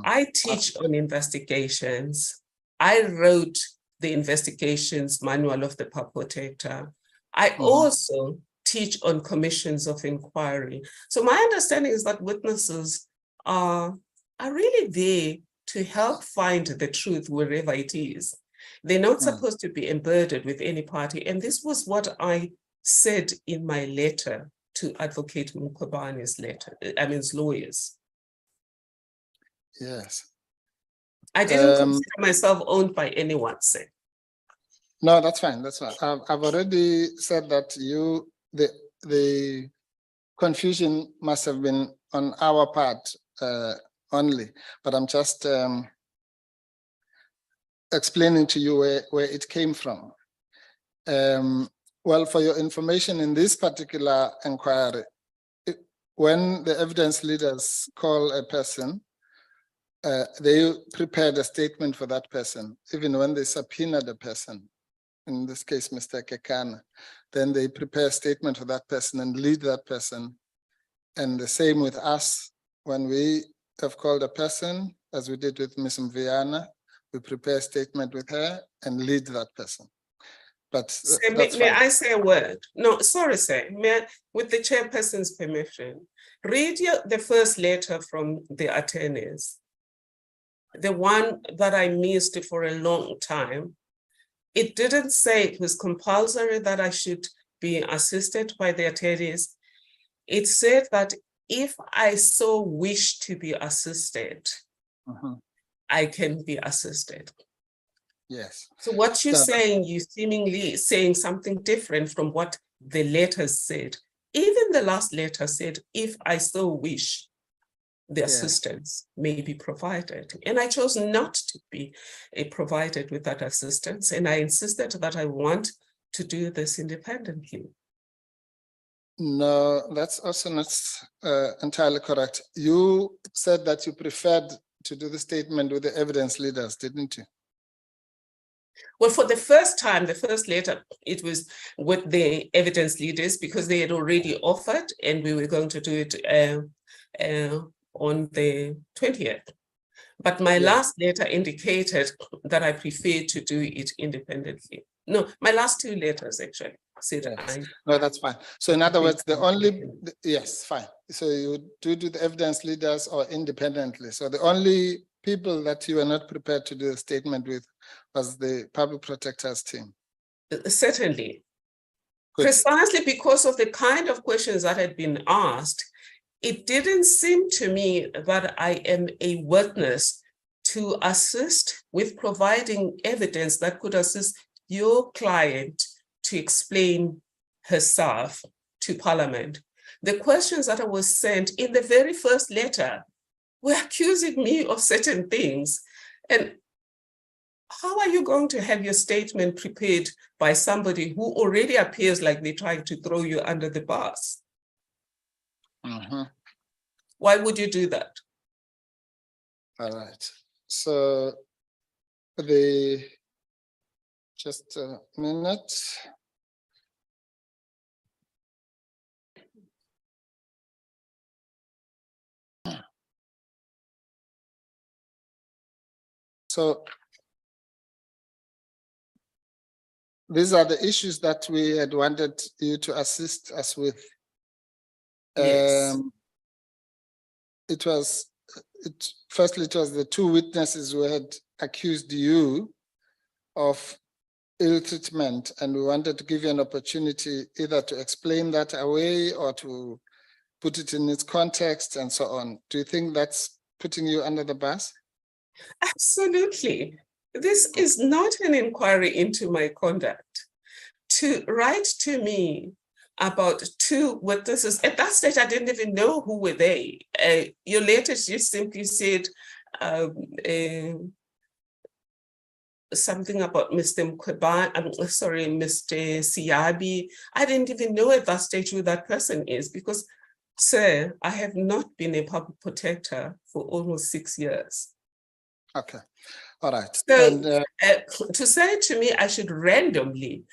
I teach on investigations. I wrote the investigations manual of the public protector. I also teach on commissions of inquiry. So my understanding is that witnesses are really there to help find the truth wherever it is. They're not supposed to be embedded with any party. And this was what I said in my letter to Advocate Mkwebane's lawyers. Yes. I didn't consider myself owned by anyone, sir. No, that's fine. That's fine. I've already said that the confusion must have been on our part only, but I'm just explaining to you where it came from. Well, for your information, in this particular inquiry, when the evidence leaders call a person, they prepared a statement for that person. Even when they subpoena the person, in this case, Mr. Kekana, then they prepare a statement for that person and lead that person. And the same with us, when we have called a person, as we did with Ms. Mviana, we prepare a statement with her and lead that person. But sir, may I say a word? No, sorry, sir. With the chairperson's permission, read the first letter from the attorneys, the one that I missed for a long time. It didn't say it was compulsory that I should be assisted by the attorneys. It said that if I so wish to be assisted, I can be assisted. Yes. So what you're saying, you seemingly saying something different from what the letters said. Even the last letter said, if I so wish, the assistance may be provided. And I chose not to be provided with that assistance. And I insisted that I want to do this independently. No, that's also not entirely correct. You said that you preferred to do the statement with the evidence leaders, didn't you? Well, for the first time, the first letter, it was with the evidence leaders because they had already offered and we were going to do it on the 20th. But my last letter indicated that I prefer to do it independently. No, my last two letters actually said no, that's fine. So in other words, the only, yes, fine. So you do the evidence leaders or independently. So the only people that you were not prepared to do a statement with was the public protector's team. Certainly. Good. Precisely because of the kind of questions that had been asked, it didn't seem to me that I am a witness to assist with providing evidence that could assist your client to explain herself to Parliament. The questions that I was sent in the very first letter were accusing me of certain things. And how are you going to have your statement prepared by somebody who already appears like they're trying to throw you under the bus? Why would you do that? All right. So just a minute. So these are the issues that we had wanted you to assist us with. Yes. Firstly, it was the two witnesses who had accused you of ill treatment, and we wanted to give you an opportunity either to explain that away or to put it in its context and so on. Do you think that's putting you under the bus? Absolutely. This is not an inquiry into my conduct. To write to me about two witnesses, at that stage, I didn't even know who were they. Your letter just simply said something about Mr. Mkhwebane, Mr. Siyabi. I didn't even know at that stage who that person is because, sir, I have not been a public protector for almost 6 years. Okay, all right. So And, to say to me, I should randomly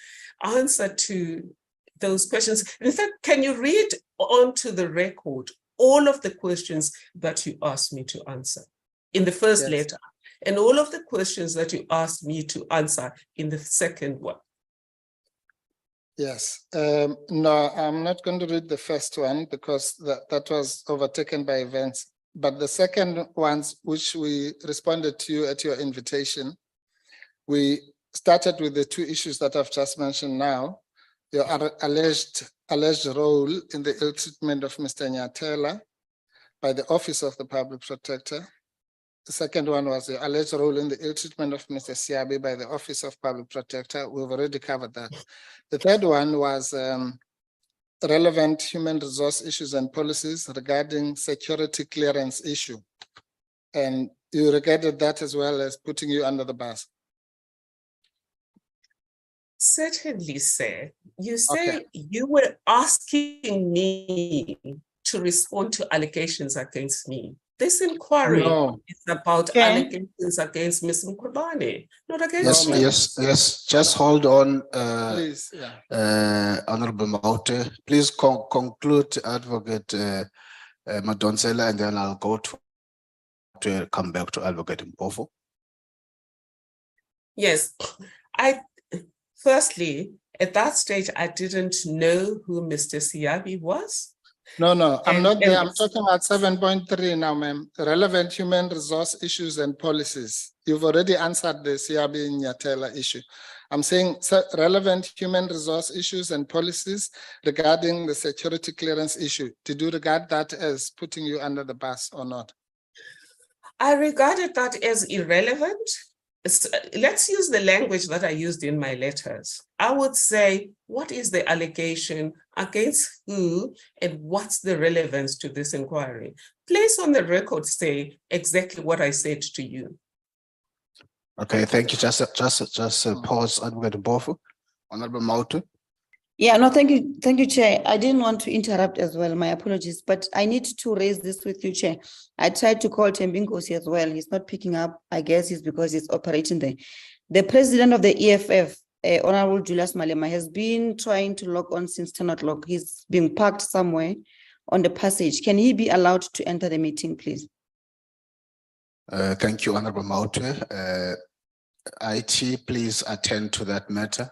answer to those questions. In fact, can you read onto the record all of the questions that you asked me to answer in the first Yes. letter, and all of the questions that you asked me to answer in the second one? yes, no, I'm not going to read the first one because that was overtaken by events. But the second ones, which we responded to you at your invitation, we started with the two issues that I've just mentioned now, your alleged role in the ill treatment of Mr. Nyatela by the Office of the Public Protector. The second one was the alleged role in the ill treatment of Mr. Siyabi by the Office of Public Protector. We've already covered that. The third one was relevant human resource issues and policies regarding security clearance issue. And you regarded that as well as putting you under the bus. Certainly, sir. You say Okay. you were asking me to respond to allegations against me. This inquiry No. is about Okay. allegations against Ms. Mkhwebane, not against No, me. Yes, just hold on, Please, yeah. Honorable Maute. Please conclude, Advocate Madonsela, and then I'll go to come back to Advocate Mpofu. Yes, firstly, at that stage, I didn't know who Mr. Siyabi was. No, I'm And- not there. and- I'm talking about 7.3 now, ma'am. Relevant human resource issues and policies. You've already answered the Siyabi Nyatela issue. I'm saying relevant human resource issues and policies regarding the security clearance issue. Did you regard that as putting you under the bus or not? I regarded that as irrelevant. Let's use the language that I used in my letters. I would say, what is the allegation, against who, and what's the relevance to this inquiry? Please on the record say exactly what I said to you. Okay, thank you. Just pause, Advocate Mpofu. Honorable Maute. Yeah, no, thank you, Chair. I didn't want to interrupt as well. My apologies, but I need to raise this with you, Chair. I tried to call Tembinkosi as well. He's not picking up. I guess it's because he's operating there. The president of the EFF, Honorable Julius Malema, has been trying to log on since 10 o'clock. He's being parked somewhere on the passage. Can he be allowed to enter the meeting, please? Thank you, Honorable Maute. IT, please attend to that matter.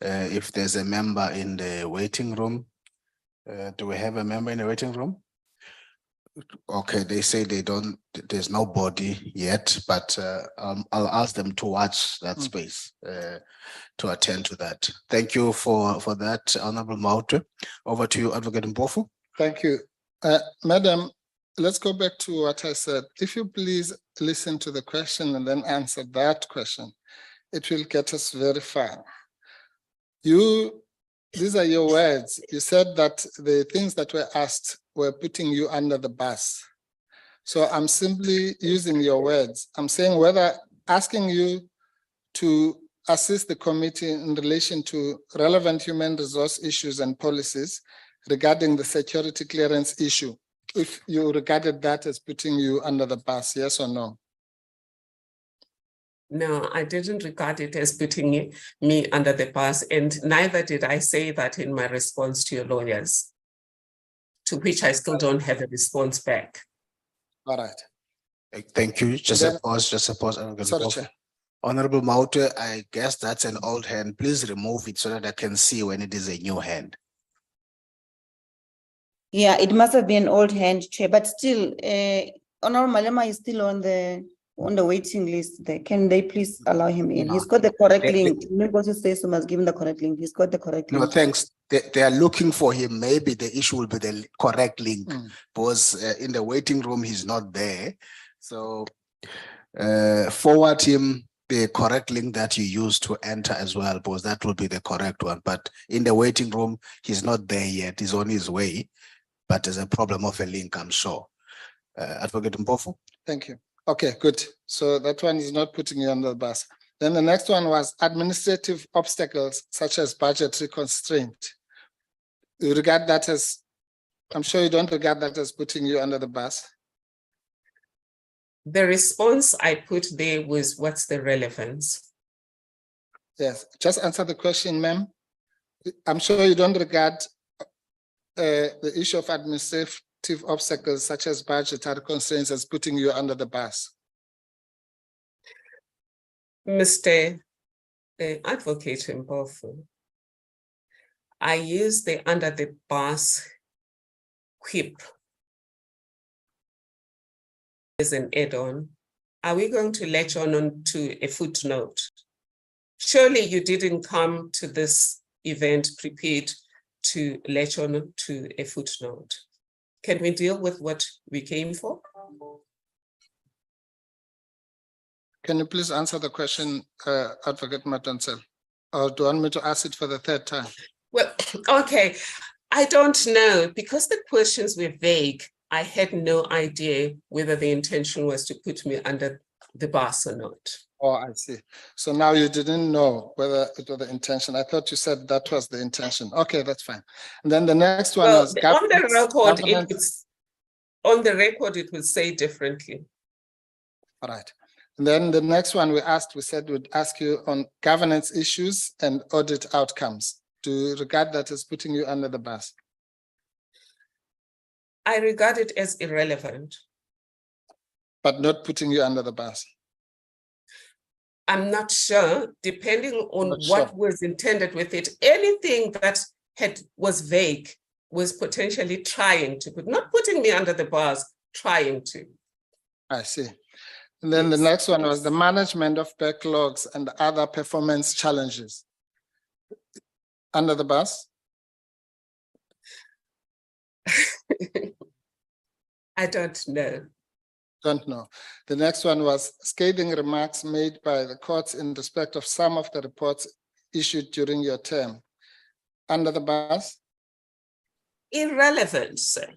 If there's a member in the waiting room, do we have a member in the waiting room? Okay, they say there's nobody yet, but I'll ask them to watch that space to attend to that. Thank you for that, Honorable Maute. Over to you, Advocate Mpofu. Thank you. Madam, let's go back to what I said. If you please listen to the question and then answer that question, it will get us very far. These are your words. You said that the things that were asked were putting you under the bus. So I'm simply using your words. I'm saying whether asking you to assist the committee in relation to relevant human resource issues and policies regarding the security clearance issue, if you regarded that as putting you under the bus, yes or no? No, I didn't regard it as putting me under the bus, and neither did I say that in my response to your lawyers, to which I still don't have a response back. All right. Thank you. Just Then- a pause, just a pause. I'm gonna Sorry, go. Chair. Honorable Maute, I guess that's an old hand. Please remove it so that I can see when it is a new hand. Yeah, it must have been an old hand, Chair, but still, Honorable Malema is still on the waiting list there. Can they please allow him in? He's got the correct link. Negotiator says you must give him the correct link. He's got the correct No, link. thanks. They are looking for him. Maybe the issue will be the correct link because in the waiting room, he's not there. So forward him the correct link that you used to enter as well, because that will be the correct one. But in the waiting room, he's not there yet. He's on his way, but there's a problem of a link, I'm sure. Advocate Mpofu. Thank you. Okay, good. So that one is not putting you under the bus. Then the next one was administrative obstacles such as budgetary constraint. You regard that as, I'm sure you don't regard that as putting you under the bus. The response I put there was, what's the relevance? Yes, just answer the question, ma'am. I'm sure you don't regard the issue of administrative obstacles such as budgetary constraints as putting you under the bus. Mr. Advocate Mpofu, I use the under the bus quip as an add-on. Are we going to latch on to a footnote? Surely you didn't come to this event prepared to latch on to a footnote. Can we deal with what we came for? Can you please answer the question, Advocate Madonsela? Or do you want me to ask it for the third time? Well, okay, I don't know, because the questions were vague. I had no idea whether the intention was to put me under the bus or not. Oh, I see. So now you didn't know whether it was the intention. I thought you said that was the intention. Okay, that's fine. And then the next one was on the record, governance. on the record, it would say differently. All right. And then the next one we said we'd ask you on governance issues and audit outcomes. Do you regard that as putting you under the bus? I regard it as irrelevant. But not putting you under the bus? I'm not sure, depending on what was intended with it. Anything that was vague was potentially trying to put, not putting me under the bus, trying to. I see. And then the next one was the management of backlogs and other performance challenges. Under the bus? I don't know. Don't know. The next one was scathing remarks made by the courts in respect of some of the reports issued during your term. Under the bus? Irrelevant, sir.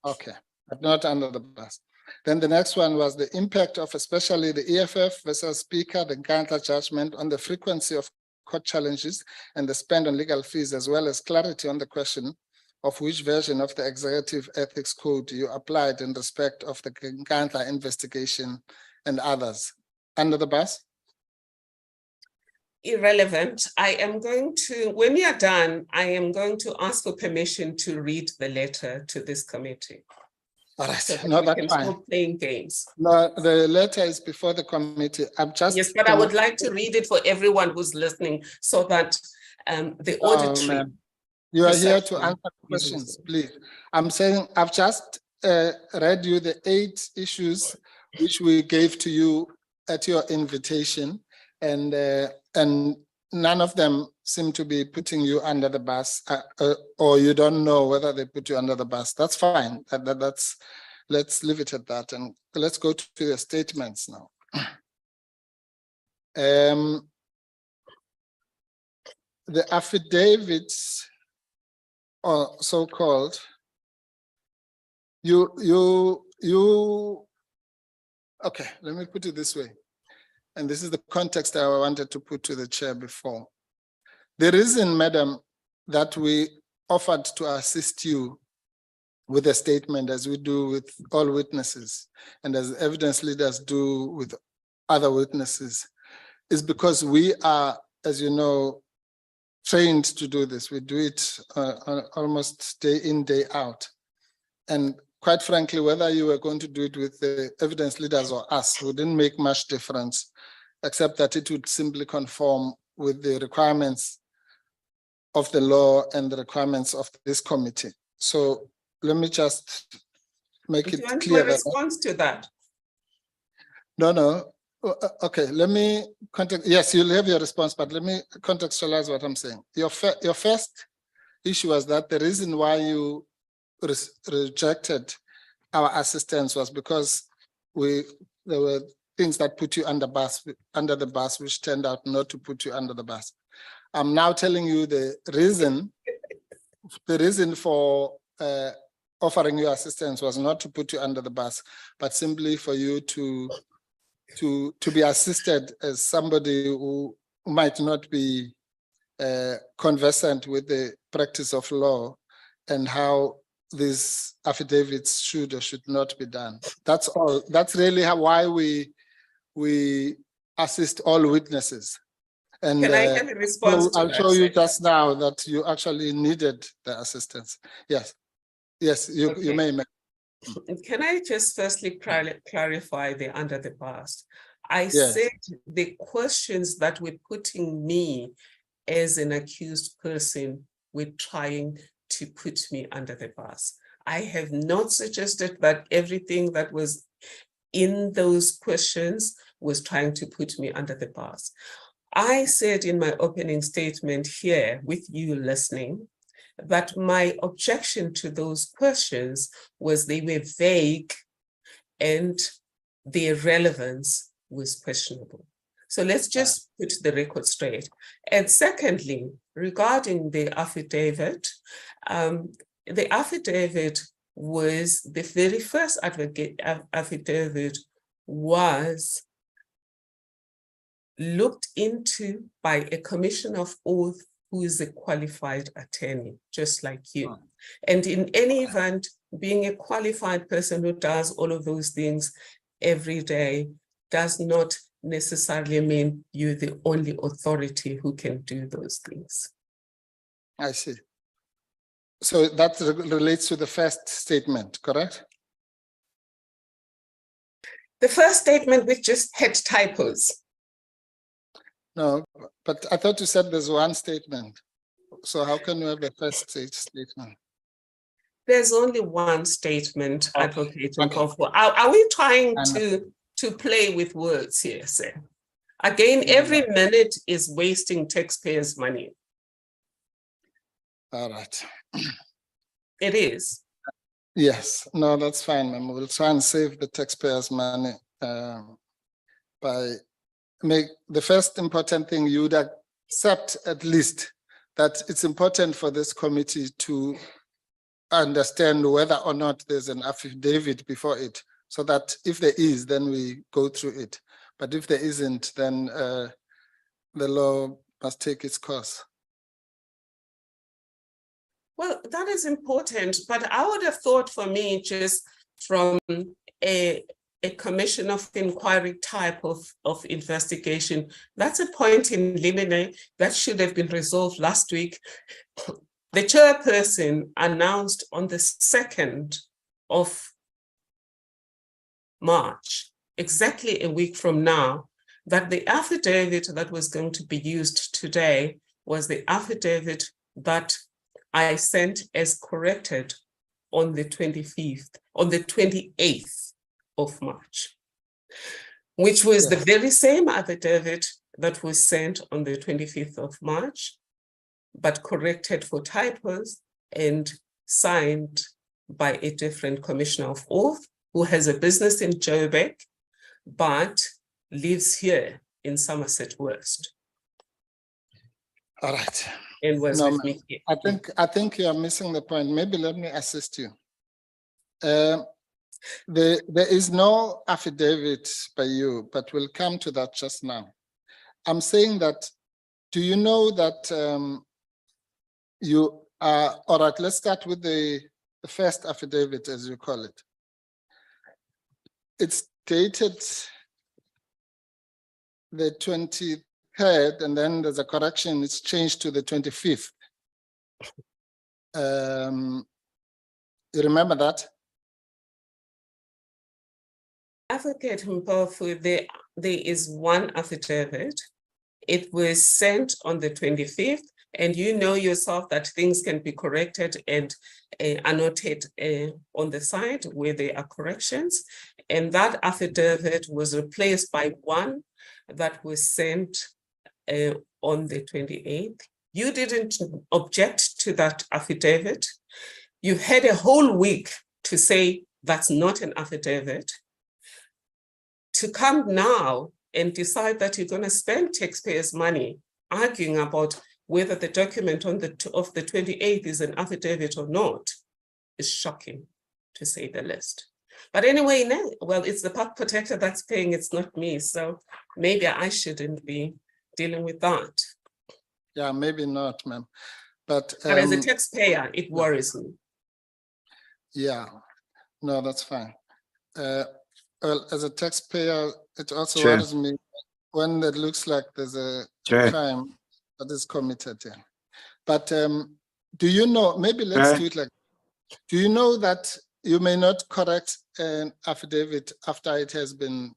Okay, but not under the bus. Then the next one was the impact of especially the EFF versus Speaker, the Nkandla judgment on the frequency of court challenges and the spend on legal fees, as well as clarity on the question of which version of the Executive Ethics Code you applied in respect of the Nkandla investigation and others. Under the bus? Irrelevant. I am going to, when we are done, I am going to ask for permission to read the letter to this committee. All right, So that no, we that's can fine. stop playing games. No, the letter is before the committee. I'm just— Yes, but I would like to read it for everyone who's listening so that the auditory— You are here to answer questions, please. I'm saying I've just read you the 8 issues which we gave to you at your invitation, and none of them seem to be putting you under the bus, or you don't know whether they put you under the bus. That's fine. Let's leave it at that, and let's go to the statements now. The affidavits, or so-called, okay, let me put it this way. And this is the context I wanted to put to the chair before. The reason, madam, that we offered to assist you with a statement, as we do with all witnesses, and as evidence leaders do with other witnesses, is because we are, as you know, trained to do this. We do it almost day in, day out. And quite frankly, whether you were going to do it with the evidence leaders or us, wouldn't make much difference, except that it would simply conform with the requirements of the law and the requirements of this committee. So let me just make it clear. A response to that? No. Okay, let me context. Yes, you'll have your response, but let me contextualize what I'm saying. Your first issue was that the reason why you rejected our assistance was because there were things that put you under the bus, which turned out not to put you under the bus. I'm now telling you the reason for offering your assistance was not to put you under the bus, but simply for you to be assisted as somebody who might not be conversant with the practice of law and how these affidavits should or should not be done. That's all. That's really why we assist all witnesses. And can I have a response to I'll that, show you sir? just now that you actually needed the assistance. Yes, you Okay. may. Can I just firstly clarify the under the bus? I Yes. said the questions that were putting me as an accused person were trying to put me under the bus. I have not suggested that everything that was in those questions was trying to put me under the bus. I said in my opening statement here, with you listening, that my objection to those questions was they were vague and their relevance was questionable. So let's just put the record straight. And secondly, regarding the affidavit was the very first affidavit was looked into by a commission of oath who is a qualified attorney, just like you. And in any event, being a qualified person who does all of those things every day does not necessarily mean you're the only authority who can do those things. I see. So that relates to the first statement, correct? The first statement, which just had typos. No, but I thought you said there's one statement. So how can you have the first statement? There's only one statement, Okay. Advocate Okay. Mpofu. Are we trying to play with words here, sir? Again, every minute is wasting taxpayers' money. All right. It is. Yes, no, that's fine, ma'am. We'll try and save the taxpayers' money by the first important thing you would accept at least that it's important for this committee to understand whether or not there's an affidavit before it, so that if there is, then we go through it. But if there isn't, then the law must take its course. Well, that is important, but I would have thought for me, just from a commission of inquiry type of investigation, that's a point in limine that should have been resolved last week. The chairperson announced on the 2nd of March, exactly a week from now, that the affidavit that was going to be used today was the affidavit that I sent as corrected on the 28th of March, which was the very same affidavit that was sent on the 25th of March, but corrected for typos and signed by a different commissioner of oath who has a business in Joburg, but lives here in Somerset West. All right. And was No, with me here. I think you are missing the point. Maybe let me assist you. There is no affidavit by you, but we'll come to that just now. I'm saying that, do you know that you are, all right, let's start with the first affidavit, as you call it. It's dated the 23rd, and then there's a correction, it's changed to the 25th. You remember that? Advocate Mpofu, there is one affidavit. It was sent on the 25th, and you know yourself that things can be corrected and annotated on the side where there are corrections. And that affidavit was replaced by one that was sent on the 28th. You didn't object to that affidavit. You had a whole week to say that's not an affidavit. To come now and decide that you're going to spend taxpayers' money arguing about whether the document on the 28th is an affidavit or not is shocking, to say the least. But anyway, well, it's the park protector that's paying, it's not me. So maybe I shouldn't be dealing with that. Yeah, maybe not, ma'am. But as a taxpayer, it worries me. Yeah, no, that's fine. Well, as a taxpayer, it also Chair. worries me when it looks like there's a Chair. crime that is committed here. But do you know, maybe let's do it like, do you know that you may not correct an affidavit after it has been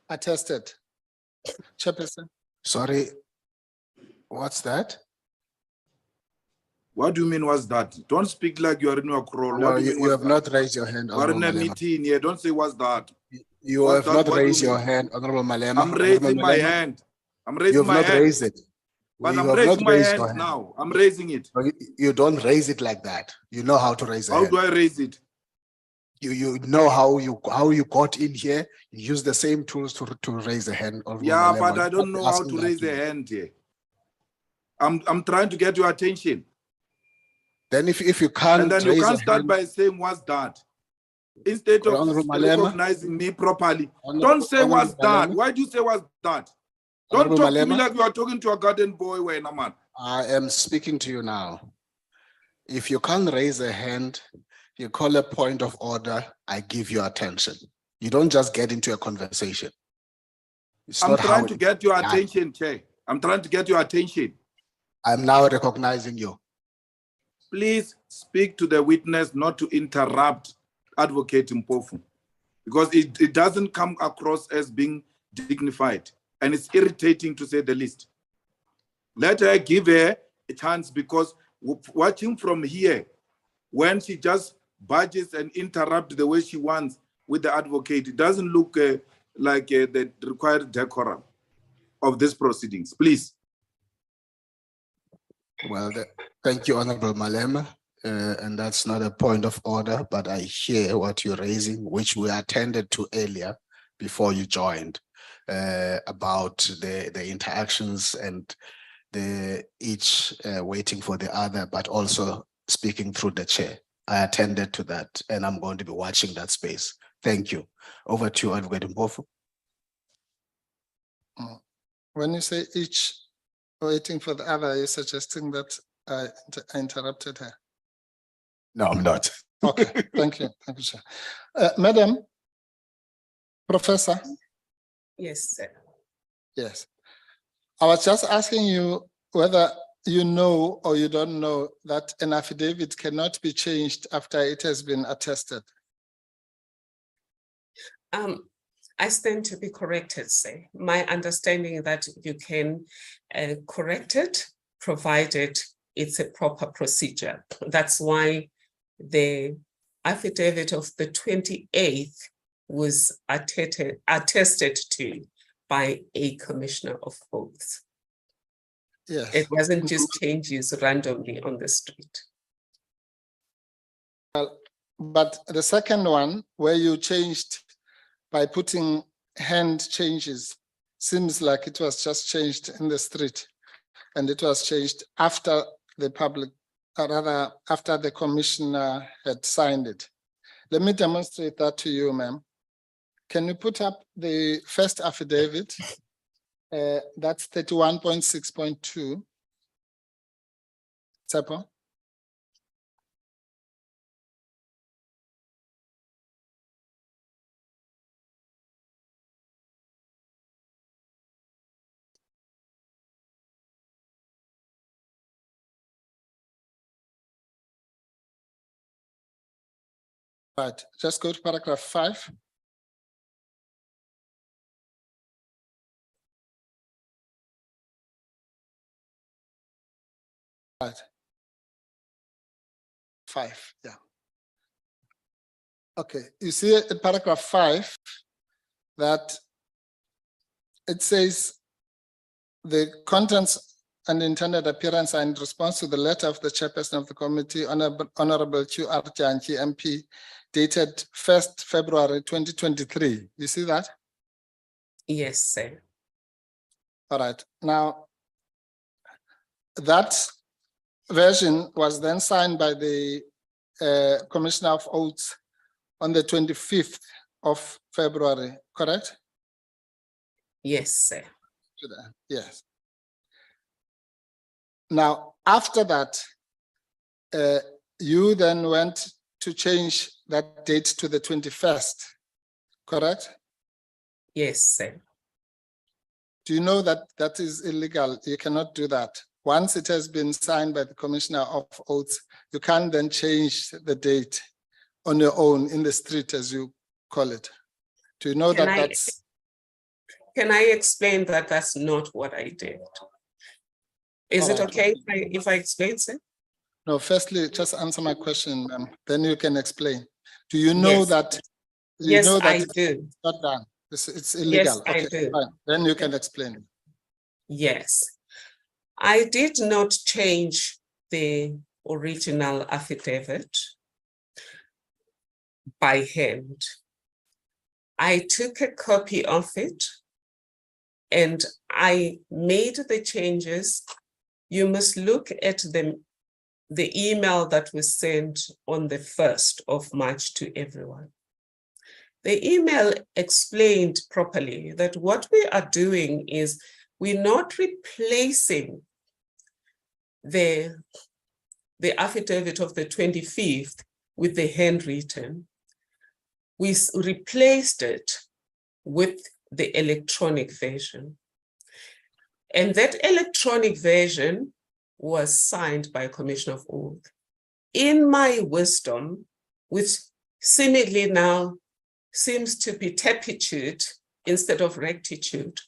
attested? Chairperson? Sorry, what's that? What do you mean, what's that? Don't speak like you're in a crawl. No, What do you mean, you have not raised your hand, We're in Honorable a Malema. meeting here. Don't say what's that. You What's have that? not What do raised you your mean? hand, Honorable Malema. I'm raising Honorable my Malema, hand. I'm You raising have my not hand. raised it. But You I'm have raising not my raised your hand hand. now. I'm raising it. No, you don't raise it like that. You know how to raise a How hand. do I raise it? You know how you got in here. You use the same tools to raise a hand. Honorable Yeah, Malema. but I don't I'm know how asking to that raise to a you. hand here. I'm trying to get your attention. Then if you can't And then you raise can't a start hand, by saying what's that. Instead of Honorable Malema, recognizing me properly. Don't say Honorable what's that. Malema, Why do you say what's that? Don't Honorable talk to me Malema, like you are talking to a garden boy when a man. I am speaking to you now. If you can't raise a hand, you call a point of order, I give you attention. You don't just get into a conversation. It's I'm not how trying to get your done. attention, Chair. I'm trying to get your attention. I'm now recognizing you. Please speak to the witness, not to interrupt Advocate Mpofu, because it doesn't come across as being dignified, and it's irritating to say the least. Let her give her a chance, because watching from here, when she just budges and interrupts the way she wants with the advocate, it doesn't look like the required decorum of these proceedings. Please. Well, thank you, Honorable Malema. And that's not a point of order, but I hear what you're raising, which we attended to earlier before you joined, about the interactions and each waiting for the other, but also speaking through the chair. I attended to that, and I'm going to be watching that space. Thank you. Over to you, Advocate Mpofu. When you say each waiting for the other, are you suggesting that I interrupted her? No, I'm not. Okay, thank you. Thank you, sir. Madam, Professor. Yes, sir. Yes. I was just asking you whether you know or you don't know that an affidavit cannot be changed after it has been attested. I stand to be corrected, sir. My understanding is that you can correct it, provided it's a proper procedure. That's why the affidavit of the 28th was attested to by a commissioner of oaths. Yes. It wasn't just changes randomly on the street. Well, but the second one, where you changed by putting hand changes, seems like it was just changed in the street, and it was changed after the public, or rather after the commissioner had signed it. Let me demonstrate that to you, ma'am. Can you put up the first affidavit? That's 31.6.2. Tsepo. Right, just go to paragraph 5. Right. 5, yeah. Okay, you see in paragraph 5 that it says the contents and intended appearance are in response to the letter of the chairperson of the committee, Honorable Q.R. Janchi, MP, dated 1st February 2023. You see that? Yes, sir. All right. Now, that version was then signed by the Commissioner of Oaths on the 25th of February, correct? Yes, sir. Yes. Now, after that, you then went to change that date to the 21st, correct? Yes, sir. Do you know that that is illegal? You cannot do that. Once it has been signed by the Commissioner of Oaths, you can't then change the date on your own in the street, as you call it. Do you know Can that I- that's... Can I explain that that's not what I did? Is it Alright. okay if I explain, sir? No, firstly, just answer my question, then you can explain. Do you know Yes. that? Yes, I it's do. not done. It's illegal. I Okay, do. fine. Then you can explain. Yes. I did not change the original affidavit by hand. I took a copy of it and I made the changes. You must look at the email that was sent on the 1st of March to everyone. The email explained properly that what we are doing is we're not replacing the affidavit of the 25th with the handwritten. We replaced it with the electronic version. And that electronic version was signed by Commissioner of Oath. In my wisdom, which seemingly now seems to be turpitude instead of rectitude,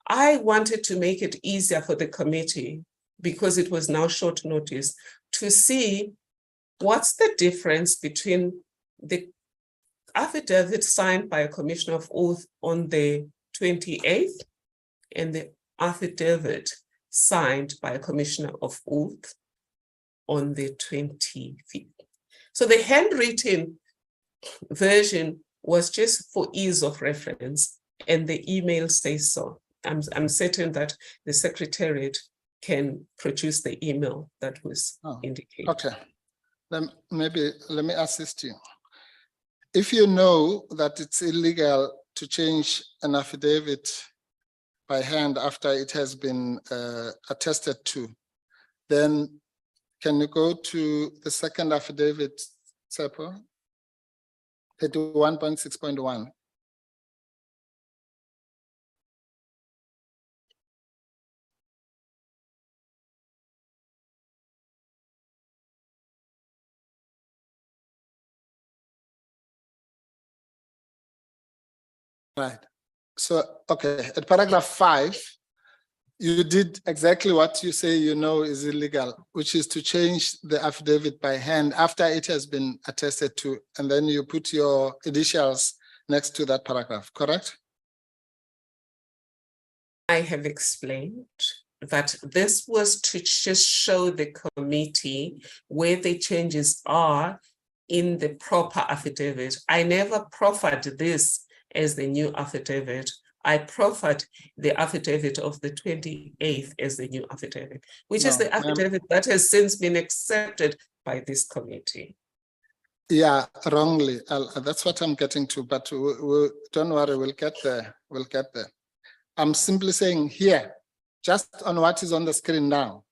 I wanted to make it easier for the committee, because it was now short notice, to see what's the difference between the affidavit signed by a Commissioner of Oath on the 28th and the affidavit signed by a Commissioner of Oath on the 25th. So the handwritten version was just for ease of reference, and the email says so. I'm certain that the Secretariat can produce the email that was indicated. Okay, then maybe let me assist you. If you know that it's illegal to change an affidavit by hand after it has been attested to, then can you go to the second affidavit, Seppo? 31.6.1. Right. So, okay, at paragraph 5, you did exactly what you say you know is illegal, which is to change the affidavit by hand after it has been attested to, and then you put your initials next to that paragraph, correct? I have explained that this was to just show the committee where the changes are in the proper affidavit. I never proffered this as the new affidavit. I proffered the affidavit of the 28th as the new affidavit, which is the affidavit that has since been accepted by this committee. Yeah, wrongly. That's what I'm getting to, but don't worry, we'll get there. We'll get there. I'm simply saying here, just on what is on the screen now,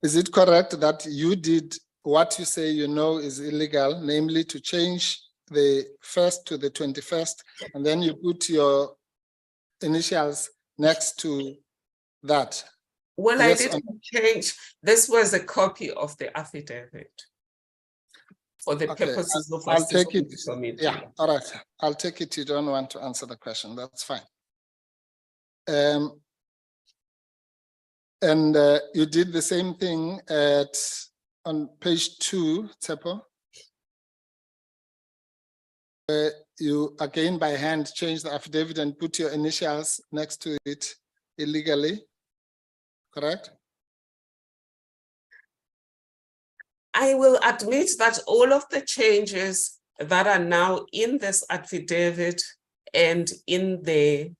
is it correct that you did what you say you know is illegal, namely to change the 1st to the 21st, and then you put your initials next to that? Well, Yes, I didn't change. This was a copy of the affidavit. for the Okay, purposes of I'll us take it. discussing the committee. Yeah, all right. I'll take it. You don't want to answer the question. That's fine. And you did the same thing on page 2, Tsepo. You again by hand change the affidavit and put your initials next to it illegally, correct? I will admit that all of the changes that are now in this affidavit and in the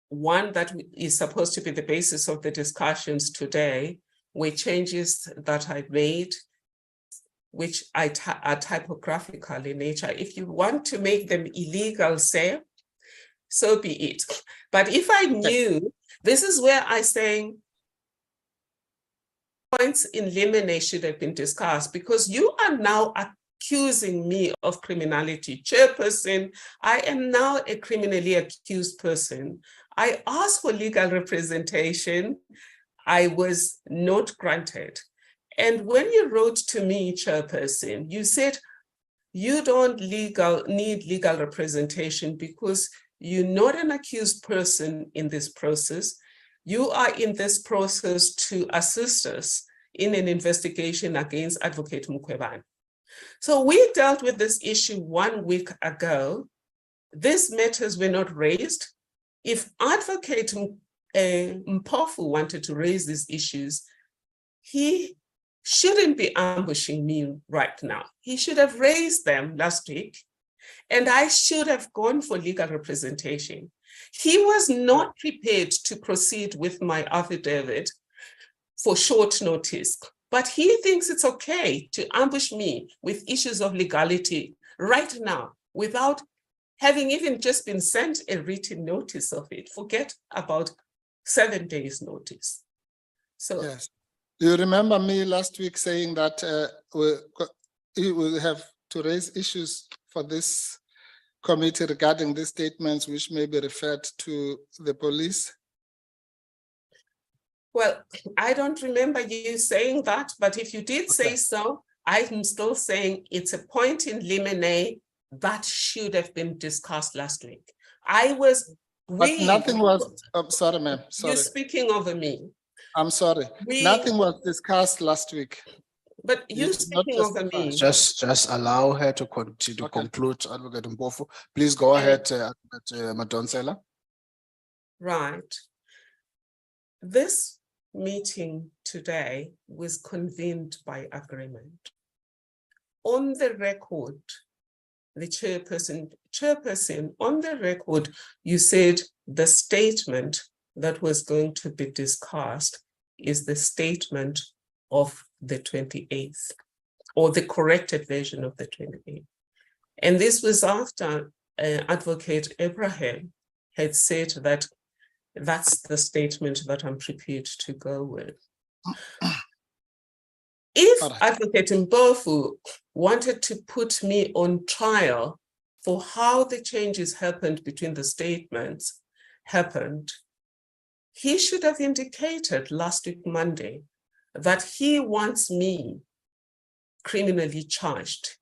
one that is supposed to be the basis of the discussions today were changes that I made, which are typographical in nature. If you want to make them illegal, say, so be it. But if I knew, this is where I say points in limine should have been discussed, because you are now accusing me of criminality. Chairperson, I am now a criminally accused person. I asked for legal representation. I was not granted. And when you wrote to me, Chairperson, you said you don't need legal representation because you're not an accused person in this process. You are in this process to assist us in an investigation against Advocate Mkhwebane. So we dealt with this issue 1 week ago. These matters were not raised. If Advocate Mpofu wanted to raise these issues, he shouldn't be ambushing me right now. He should have raised them last week, and I should have gone for legal representation. He was not prepared to proceed with my affidavit for short notice, but he thinks it's okay to ambush me with issues of legality right now without having even just been sent a written notice of it. Forget about 7 days notice. So yes. You remember me last week saying that we will have to raise issues for this committee regarding these statements which may be referred to the police? well, I don't remember you saying that, but if you did say so, I'm still saying it's a point in limine that should have been discussed last week. I was But nothing was, sorry, ma'am, sorry. You're speaking over me. I'm sorry. Nothing was discussed last week. But you're speaking over me. Just allow her to continue to conclude, Advocate Mpofu. Please go ahead, Advocate Madonsela. Right. This meeting today was convened by agreement. On the record, the chairperson, on the record, you said the statement that was going to be discussed is the statement of the 28th, or the corrected version of the 28th. And this was after Advocate Abraham had said that that's the statement that I'm prepared to go with. If Advocate Mpofu wanted to put me on trial for how the changes happened between the statements happened, he should have indicated last week, Monday, that he wants me criminally charged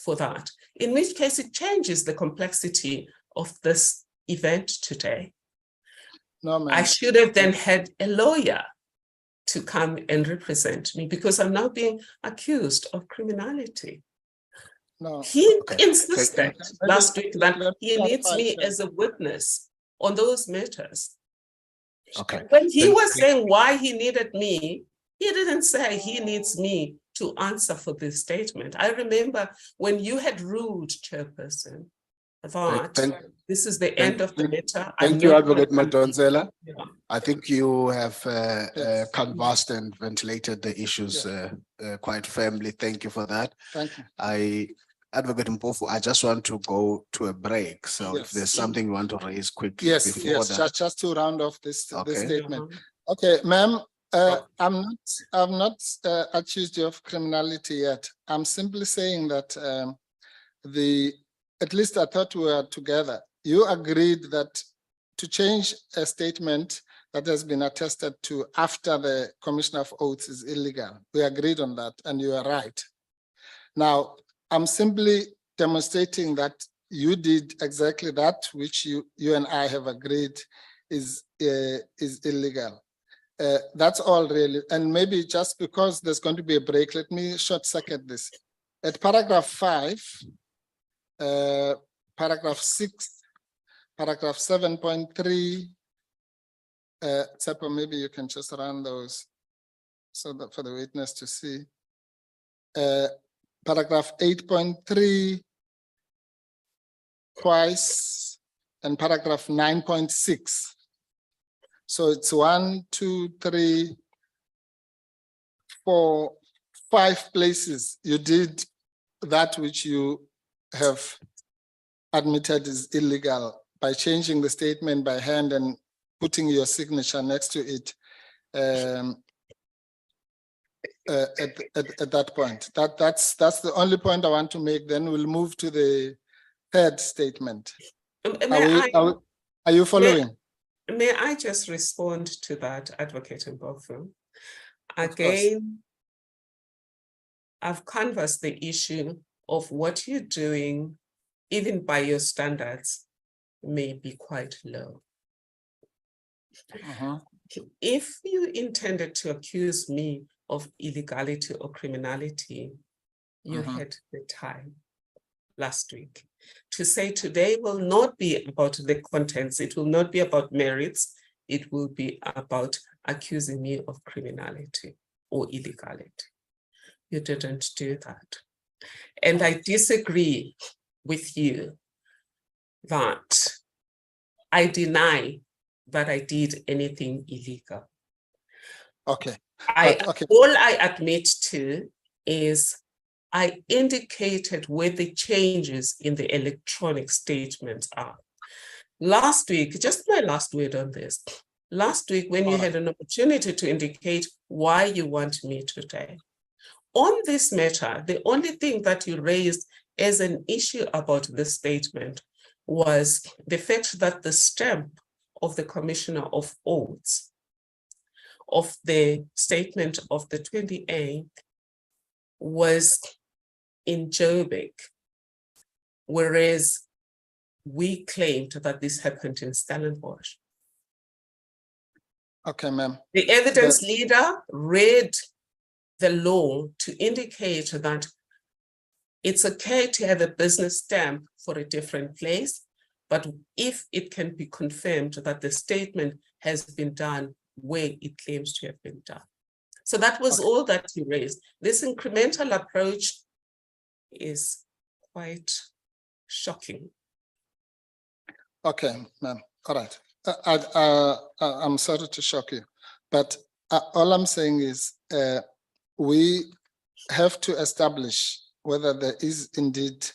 for that, in which case it changes the complexity of this event today. No, ma'am. I should have then had a lawyer to come and represent me because I'm now being accused of criminality. No. He insisted last week that he needs me clarify. as a witness on those matters. Okay. When he was saying why he needed me, he didn't say he needs me to answer for this statement. I remember when you had ruled, Chairperson, that this is the end of the matter. Thank you, Advocate Madonsela. Yeah. I think you have canvassed and ventilated the issues quite firmly. Thank you for that. Thank you. Advocate Mpofu, I just want to go to a break. So if there's something you want to raise quickly before that. Just to round off this statement. Uh-huh. Okay, ma'am, I'm not accused you of criminality yet. I'm simply saying that at least I thought we were together. You agreed that to change a statement that has been attested to after the Commissioner of Oaths is illegal. We agreed on that, and you are right. Now, I'm simply demonstrating that you did exactly that which you and I have agreed is illegal. That's all really. And maybe just because there's going to be a break, let me short circuit this. At paragraph 5, paragraph 6, paragraph 7.3, Tsepo, maybe you can just run those so that for the witness to see. Paragraph 8.3 twice, and paragraph 9.6. So it's 1, 2, 3, 4, 5 places you did that which you have admitted is illegal by changing the statement by hand and putting your signature next to it at that point. That's the only point I want to make. Then we'll move to the third statement. Are you following? May I just respond to that, Advocate Mpofu? Again, I've canvassed the issue of what you're doing, even by your standards, may be quite low. If you intended to accuse me of illegality or criminality, you had the time last week to say today will not be about the contents, it will not be about merits, it will be about accusing me of criminality or illegality. You didn't do that. And I disagree with you that I deny that I did anything illegal. Okay. All I admit to is I indicated where the changes in the electronic statements are. Last week, just my last word on this, last week when you had an opportunity to indicate why you want me today. On this matter, the only thing that you raised as an issue about this statement was the fact that the stamp of the Commissioner of Oaths of the statement of the 28th was in Joburg, whereas we claimed that this happened in Stellenbosch. Okay, ma'am. The evidence leader read the law to indicate that it's okay to have a business stamp for a different place, but if it can be confirmed that the statement has been done where it claims to have been done. So that was all that you raised. This incremental approach is quite shocking. Okay, ma'am. All right. I'm sorry to shock you, but all I'm saying is we have to establish whether there is indeed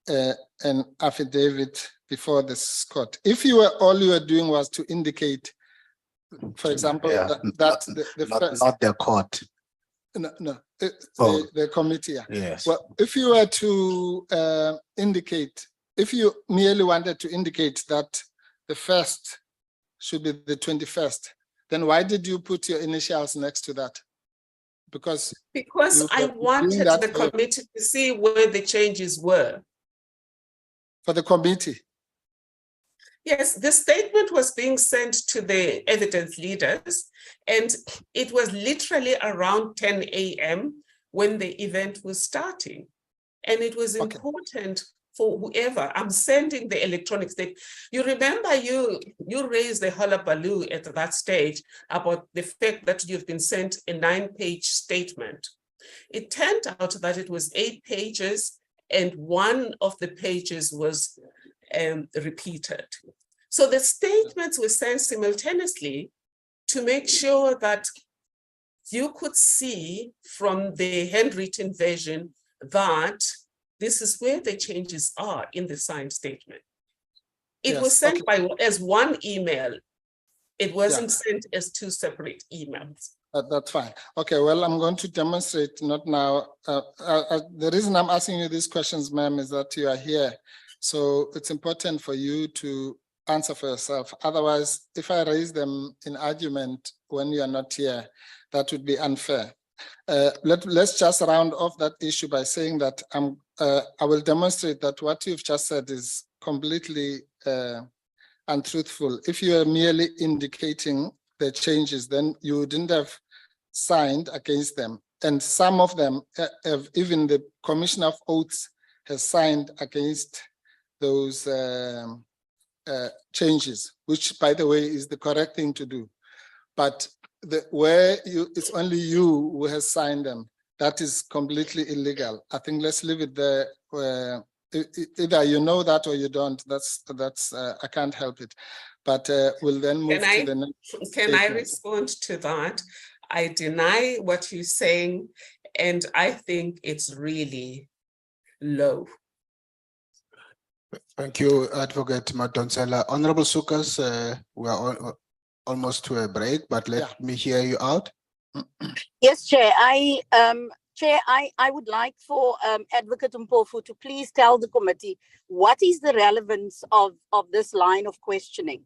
an affidavit before this court. If all you were doing was to indicate, for example, not the court. No, the committee. Yes. Well, if you were to indicate, if you merely wanted to indicate that the first should be the 21st, then why did you put your initials next to that? Because I wanted the committee to see where the changes were. For the committee? Yes, the statement was being sent to the evidence leaders, and it was literally around 10 a.m. when the event was starting. And it was important for whoever, I'm sending the electronic statement. You remember you raised the hullabaloo at that stage about the fact that you've been sent a 9-page statement. It turned out that it was 8 pages and one of the pages was repeated. So the statements were sent simultaneously to make sure that you could see from the handwritten version that this is where the changes are in the signed statement. It was sent as one email. It wasn't sent as 2 separate emails. That's fine. Okay, well, I'm going to demonstrate, not now. The reason I'm asking you these questions, ma'am, is that you are here. So it's important for you to answer for yourself. Otherwise, if I raise them in argument when you are not here, that would be unfair. Let's just round off that issue by saying that I will demonstrate that what you've just said is completely untruthful. If you are merely indicating the changes, then you wouldn't have signed against them. And some of them, have, even the Commissioner of Oaths has signed against those changes, which, by the way, is the correct thing to do. But it's only you who has signed them, that is completely illegal. I think let's leave it there. Either you know that or you don't. That's I can't help it. But we'll then move to the next. Can I respond to that? I deny what you're saying, and I think it's really low. Thank you, Advocate Madonsela. Honorable Sukas, we are almost to a break, but let me hear you out. Yes, Chair. I would like for Advocate Mpofu to please tell the committee what is the relevance of this line of questioning.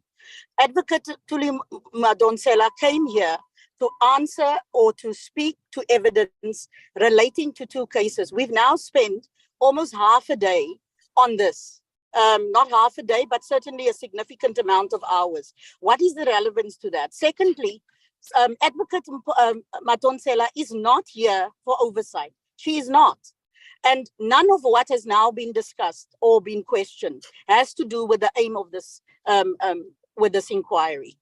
Advocate Thuli Madonsela came here to answer or to speak to evidence relating to two cases. We've now spent almost half a day on this. Not half a day, but certainly a significant amount of hours. What is the relevance to that? Secondly, Advocate Madonsela is not here for oversight. She is not. And none of what has now been discussed or been questioned has to do with the aim of this inquiry.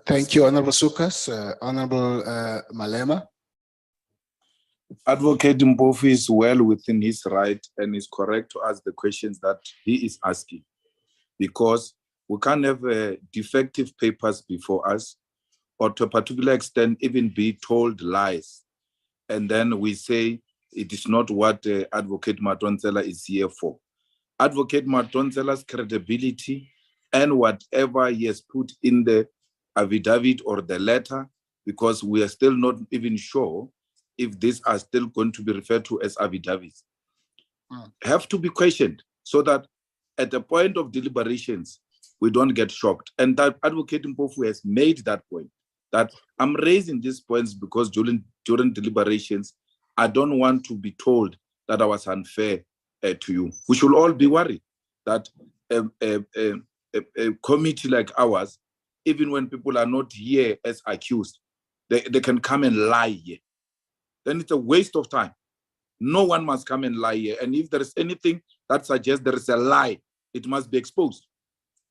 Thank you, Honorable Sukas. Honorable Malema. Advocate Mpofu is well within his right and is correct to ask the questions that he is asking, because we can't have defective papers before us, or to a particular extent even be told lies, and then we say it is not what Advocate Madonsela is here for. Advocate Madonsela's credibility and whatever he has put in the affidavit or the letter, because we are still not even sure if these are still going to be referred to as affidavits, have to be questioned so that at the point of deliberations, we don't get shocked. And that Advocate Mpofu has made that point, that I'm raising these points because during deliberations, I don't want to be told that I was unfair to you. We should all be worried that a committee like ours, even when people are not here as accused, they can come and lie here. Then it's a waste of time. No one must come and lie here. And if there is anything that suggests there is a lie, it must be exposed.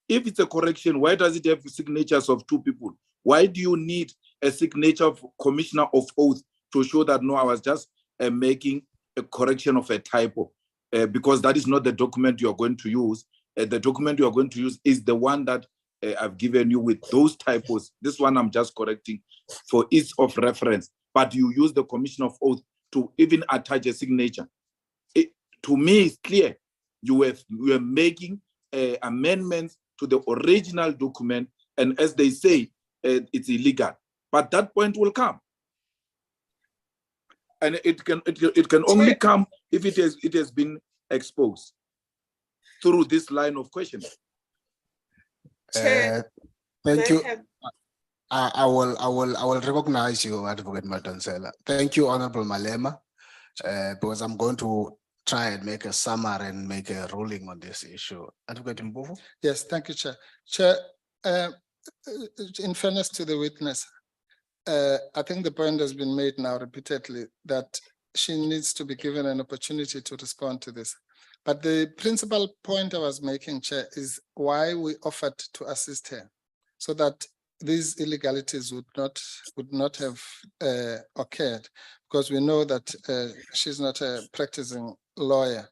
If it's a correction, why does it have signatures of two people? Why do you need a signature of Commissioner of Oath to show that, no, I was just making a correction of a typo? Because that is not the document you are going to use. The document you are going to use is the one that I've given you with those typos. This one I'm just correcting for ease of reference. But you use the Commissioner of Oath to even attach a signature. To me, it's clear. You are making amendments to the original document, and as they say, it's illegal. But that point will come, and it can only come if it has been exposed through this line of questioning. Thank you. I will recognize you, Advocate Madonsela. Thank you, Honorable Malema, because I'm going to try and make a summary and make a ruling on this issue. Advocate Mpofu? Yes, thank you, Chair. Chair, in fairness to the witness, I think the point has been made now repeatedly that she needs to be given an opportunity to respond to this. But the principal point I was making, Chair, is why we offered to assist her, so that these illegalities would not have occurred, because we know that she's not a practicing lawyer.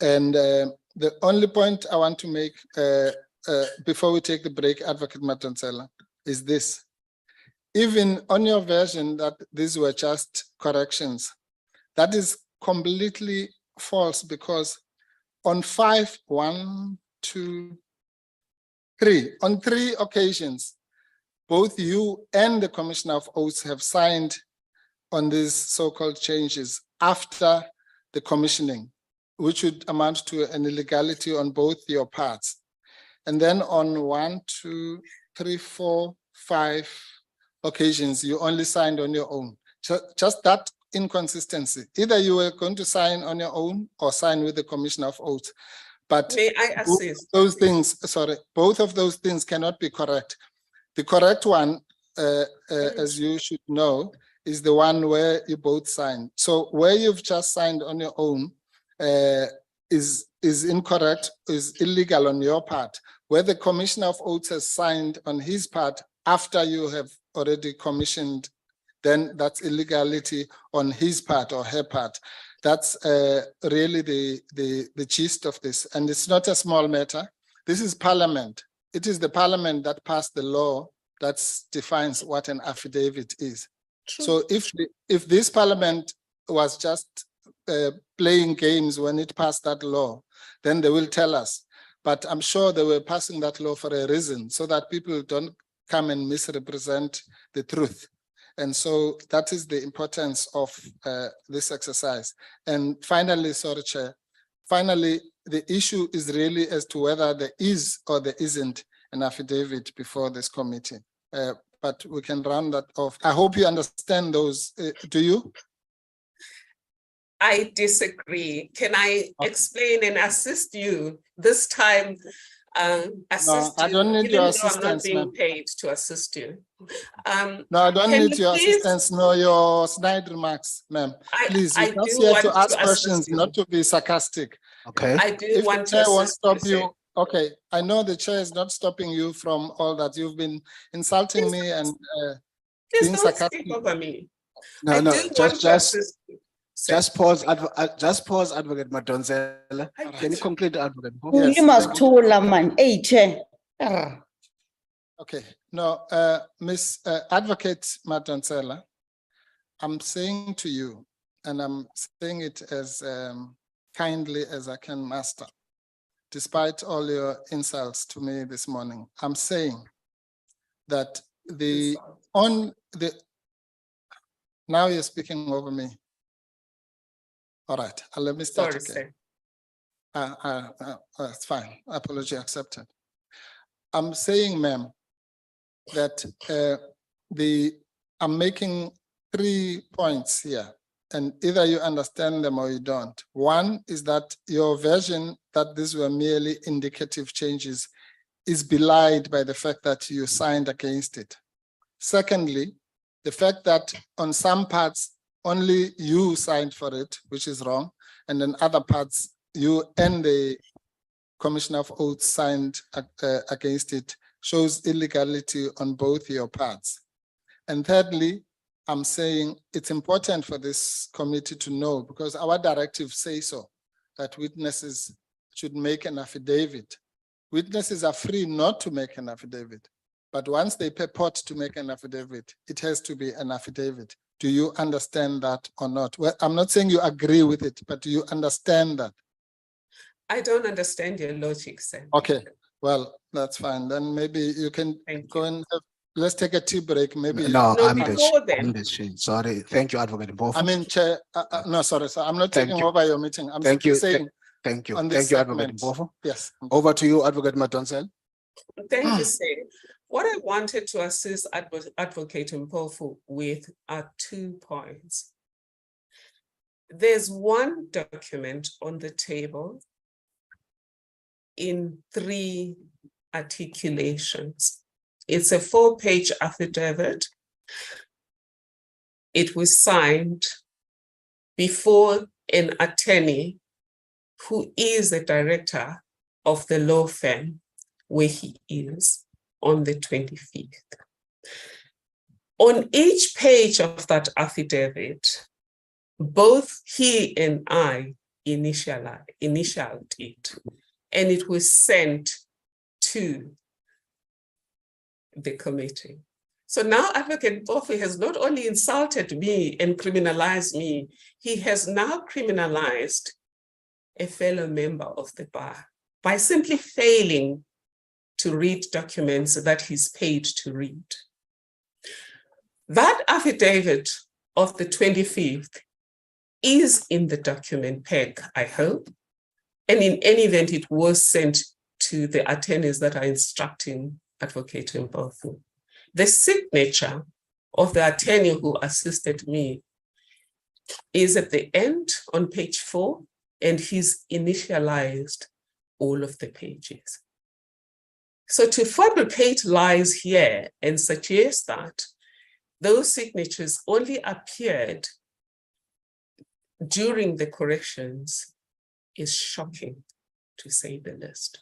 And the only point I want to make before we take the break, Advocate Madonsela, is this. Even on your version that these were just corrections, that is completely false, because on on three occasions, both you and the Commissioner of Oaths have signed on these so-called changes after the commissioning, which would amount to an illegality on both your parts. And then on 1, 2, 3, 4, 5 occasions you only signed on your own. Just that inconsistency. Either you were going to sign on your own or sign with the Commissioner of Oaths. But May I assist? those things, sorry, both of those things cannot be correct. The correct one, as you should know, is the one where you both signed. So where you've just signed on your own is incorrect, is illegal on your part. Where the Commissioner of Oaths has signed on his part after you have already commissioned, then that's illegality on his part or her part. That's really the gist of this. And it's not a small matter. This is Parliament. It is the Parliament that passed the law that defines what an affidavit is. True. So if this Parliament was just playing games when it passed that law, then they will tell us. But I'm sure they were passing that law for a reason, so that people don't come and misrepresent the truth. And so that is the importance of this exercise. And finally, sorry, Chair, finally, the issue is really as to whether there is or there isn't an affidavit before this committee. But we can round that off. I hope you understand those. Do you? I disagree. Can I explain and assist you this time? Assist I don't you, need even your though assistance, I'm not being ma'am. paid to assist you. No, I don't can need you your please- assistance, nor your snide remarks, ma'am. Please, I you're just do here want to to ask assist questions, you. not to be sarcastic. Okay. I do If the want to chair won't assist stop sir. you, okay, I know the chair is not stopping you from all that. You've been insulting me and Please being don't sarcastic. speak over me. No, I no, do want just to assist you, sir. just pause, Advocate Madonsela. Can you conclude, Advocate? Yes, You must thank tool a man. Hey, Chair. Arr. Okay, no, Miss Advocate Madonsela, I'm saying to you, and I'm saying it as kindly as I can master, despite all your insults to me this morning. I'm saying that now you're speaking over me. All right, let me start Sorry, again. sir. That's fine, apology accepted. I'm saying, ma'am, that I'm making 3 points here, and either you understand them or you don't. One is that your version that these were merely indicative changes is belied by the fact that you signed against it. Secondly, the fact that on some parts only you signed for it, which is wrong, and then other parts you and the Commissioner of Oaths signed against it, shows illegality on both your parts. And thirdly, I'm saying it's important for this committee to know, because our directives say so, that witnesses should make an affidavit. Witnesses are free not to make an affidavit, but once they purport to make an affidavit, it has to be an affidavit. Do you understand that or not? Well, I'm not saying you agree with it, but do you understand that? I don't understand your logic, sir. Okay, well, that's fine. Then maybe you can go and let's take a tea break. Maybe. No, No, I'm before then. the chair. Sorry. Thank you, Advocate Mpofu. I mean, Chair, no, sorry, sir. I'm not Thank taking you. over your meeting. I'm Thank you. saying Thank you. on this Thank you, Advocate segment. Mpofu. Yes. Over to you, Advocate Madonsela. Thank you, sir. What I wanted to assist Advocate Mpofu with are 2 points. There's one document on the table in 3 articulations. It's a 4-page affidavit. It was signed before an attorney who is the director of the law firm where he is on the 25th. On each page of that affidavit, both he and I initialed it, and it was sent to the committee. So now Advocate Mpofu has not only insulted me and criminalized me, he has now criminalized a fellow member of the bar by simply failing to read documents that he's paid to read. That affidavit of the 25th is in the document pack, I hope. And in any event, it was sent to the attorneys that are instructing Advocate Mpofu. The signature of the attorney who assisted me is at the end on page 4, and he's initialized all of the pages. So to fabricate lies here and suggest that those signatures only appeared during the corrections is shocking, to say the least.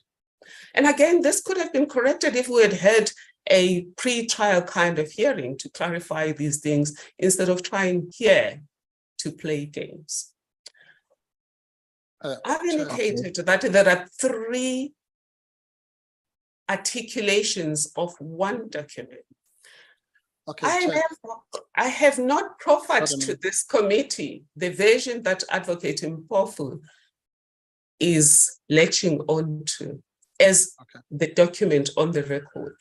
And again, this could have been corrected if we had had a pre-trial kind of hearing to clarify these things instead of trying here to play games. I've indicated that there are 3 articulations of one document. Okay, I have not proffered to this committee the version that Advocate Mpofu is latching on to as the document on the record.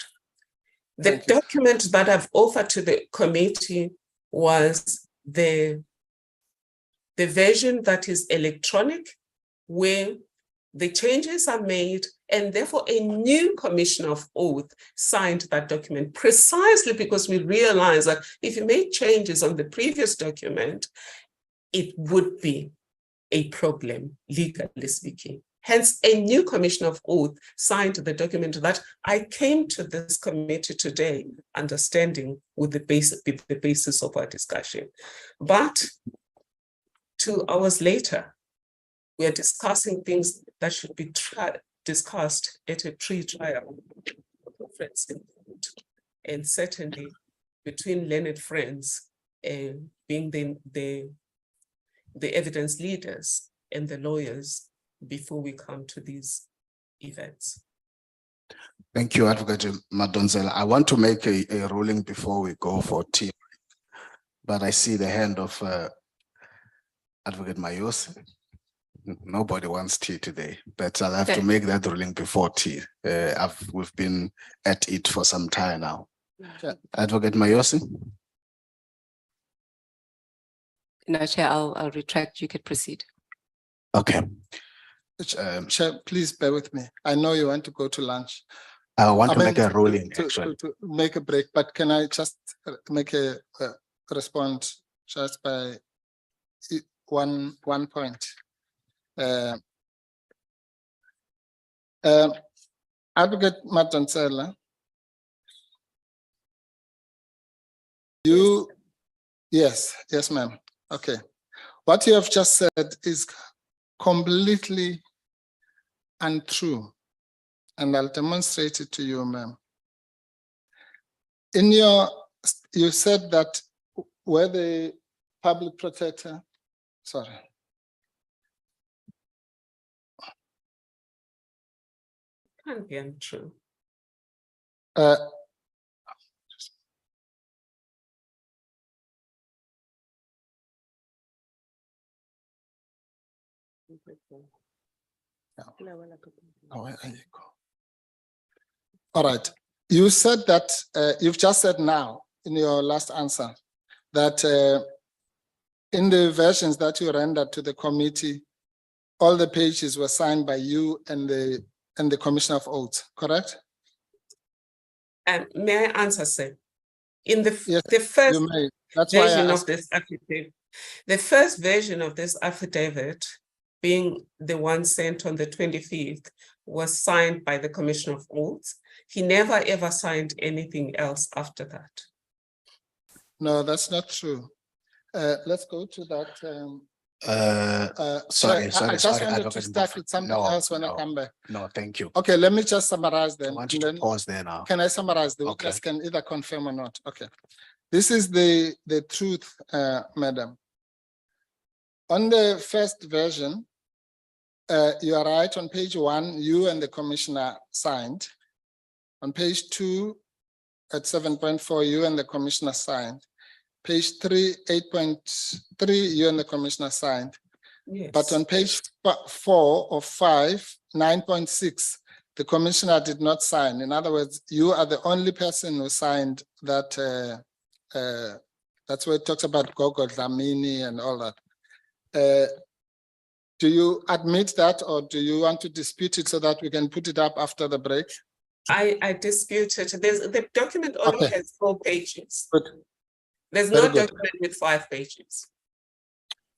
The document that I've offered to the committee was the version that is electronic, where the changes are made, and therefore a new commissioner of oath signed that document, precisely because we realize that if you made changes on the previous document, it would be a problem, legally speaking. Hence, a new commissioner of oath signed the document that I came to this committee today understanding with the basis of our discussion. But 2 hours later, we are discussing things that should be discussed at a pre-trial conference, and certainly between learned friends, being the evidence leaders and the lawyers before we come to these events. Thank you, Advocate Madonsela. I want to make a ruling before we go for tea, but I see the hand of Advocate Mayos. Nobody wants tea today, but I'll have to make that ruling before tea. We've been at it for some time now. Advocate Mayosi. No, Chair, I'll retract. You could proceed. Okay. Chair, please bear with me. I know you want to go to lunch. I want to make a ruling, to make a break, but can I just make a response just by one point? Advocate Madonsela, yes, ma'am. Okay. What you have just said is completely untrue, and I'll demonstrate it to you, ma'am. You said that where the public protector, sorry. Can't be untrue. All right. You said that you've just said now in your last answer that in the versions that you rendered to the committee, all the pages were signed by you and the Commissioner of Oaths, correct? May I answer, sir? In the Yes, first version of this affidavit, the first version of this affidavit, being the one sent on the 25th, was signed by the Commissioner of Oaths. He never ever signed anything else after that. No, that's not true. Let's go to that. Sorry. I just wanted to start with something else when I come back. No, thank you. Okay, let me just summarize then. I want you to pause there now. Can I summarize? The witness can either confirm or not. Okay. This is the truth, madam. On the first version, you are right. On page 1, you and the commissioner signed. On page 2, at 7.4, you and the commissioner signed. Page 3, 8.3, you and the commissioner signed. Yes. But on page 4 of 5, 9.6, the commissioner did not sign. In other words, you are the only person who signed that. That's where it talks about Gogo, Dlamini and all that. Do you admit that, or do you want to dispute it so that we can put it up after the break? I dispute it. The document only has 4 pages. Good. There's Very no good. document with 5 pages.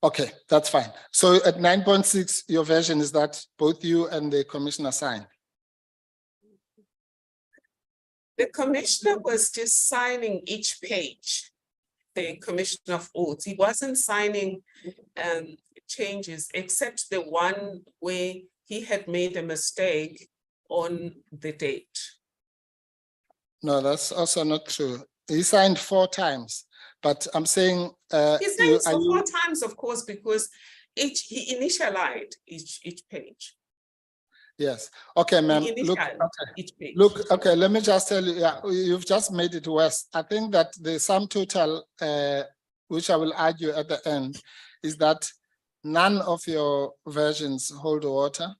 Okay, that's fine. So at 9.6, your version is that both you and the commissioner signed. The commissioner was just signing each page. The commissioner of oaths, he wasn't signing changes except the one where he had made a mistake on the date. No, that's also not true. He signed 4 times, but I'm saying, He signed so 4 times, of course, because he initialized each page. yes. Okay, ma'am. He Look, initialized okay. each page. Look, okay, let me just tell you, yeah, you've just made it worse. I think that the sum total, which I will argue at the end, is that none of your versions hold water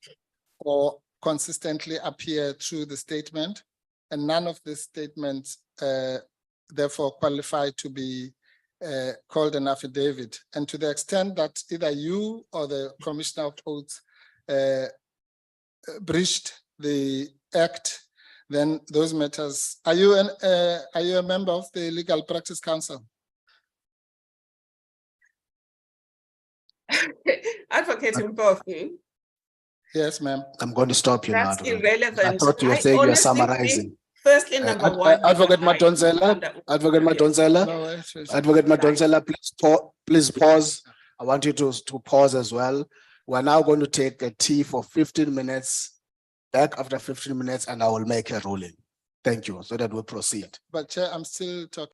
or consistently appear through the statement, and none of the statements therefore qualify to be called an affidavit. And to the extent that either you or the Commissioner of Oaths breached the act, then those matters. Are you a member of the Legal Practice Council? Advocate Mpofu. Yes, ma'am. I'm going to stop you now. That's irrelevant. I thought you were saying you were honestly summarizing. think, firstly, number one. Advocate Madonsela, Advocate Madonsela, No, wait. Advocate Madonsela, please pause. I want you to pause as well. We're now going to take a tea for 15 minutes, back after 15 minutes, and I will make a ruling. Thank you, so that we proceed. But Chair, I'm still talking.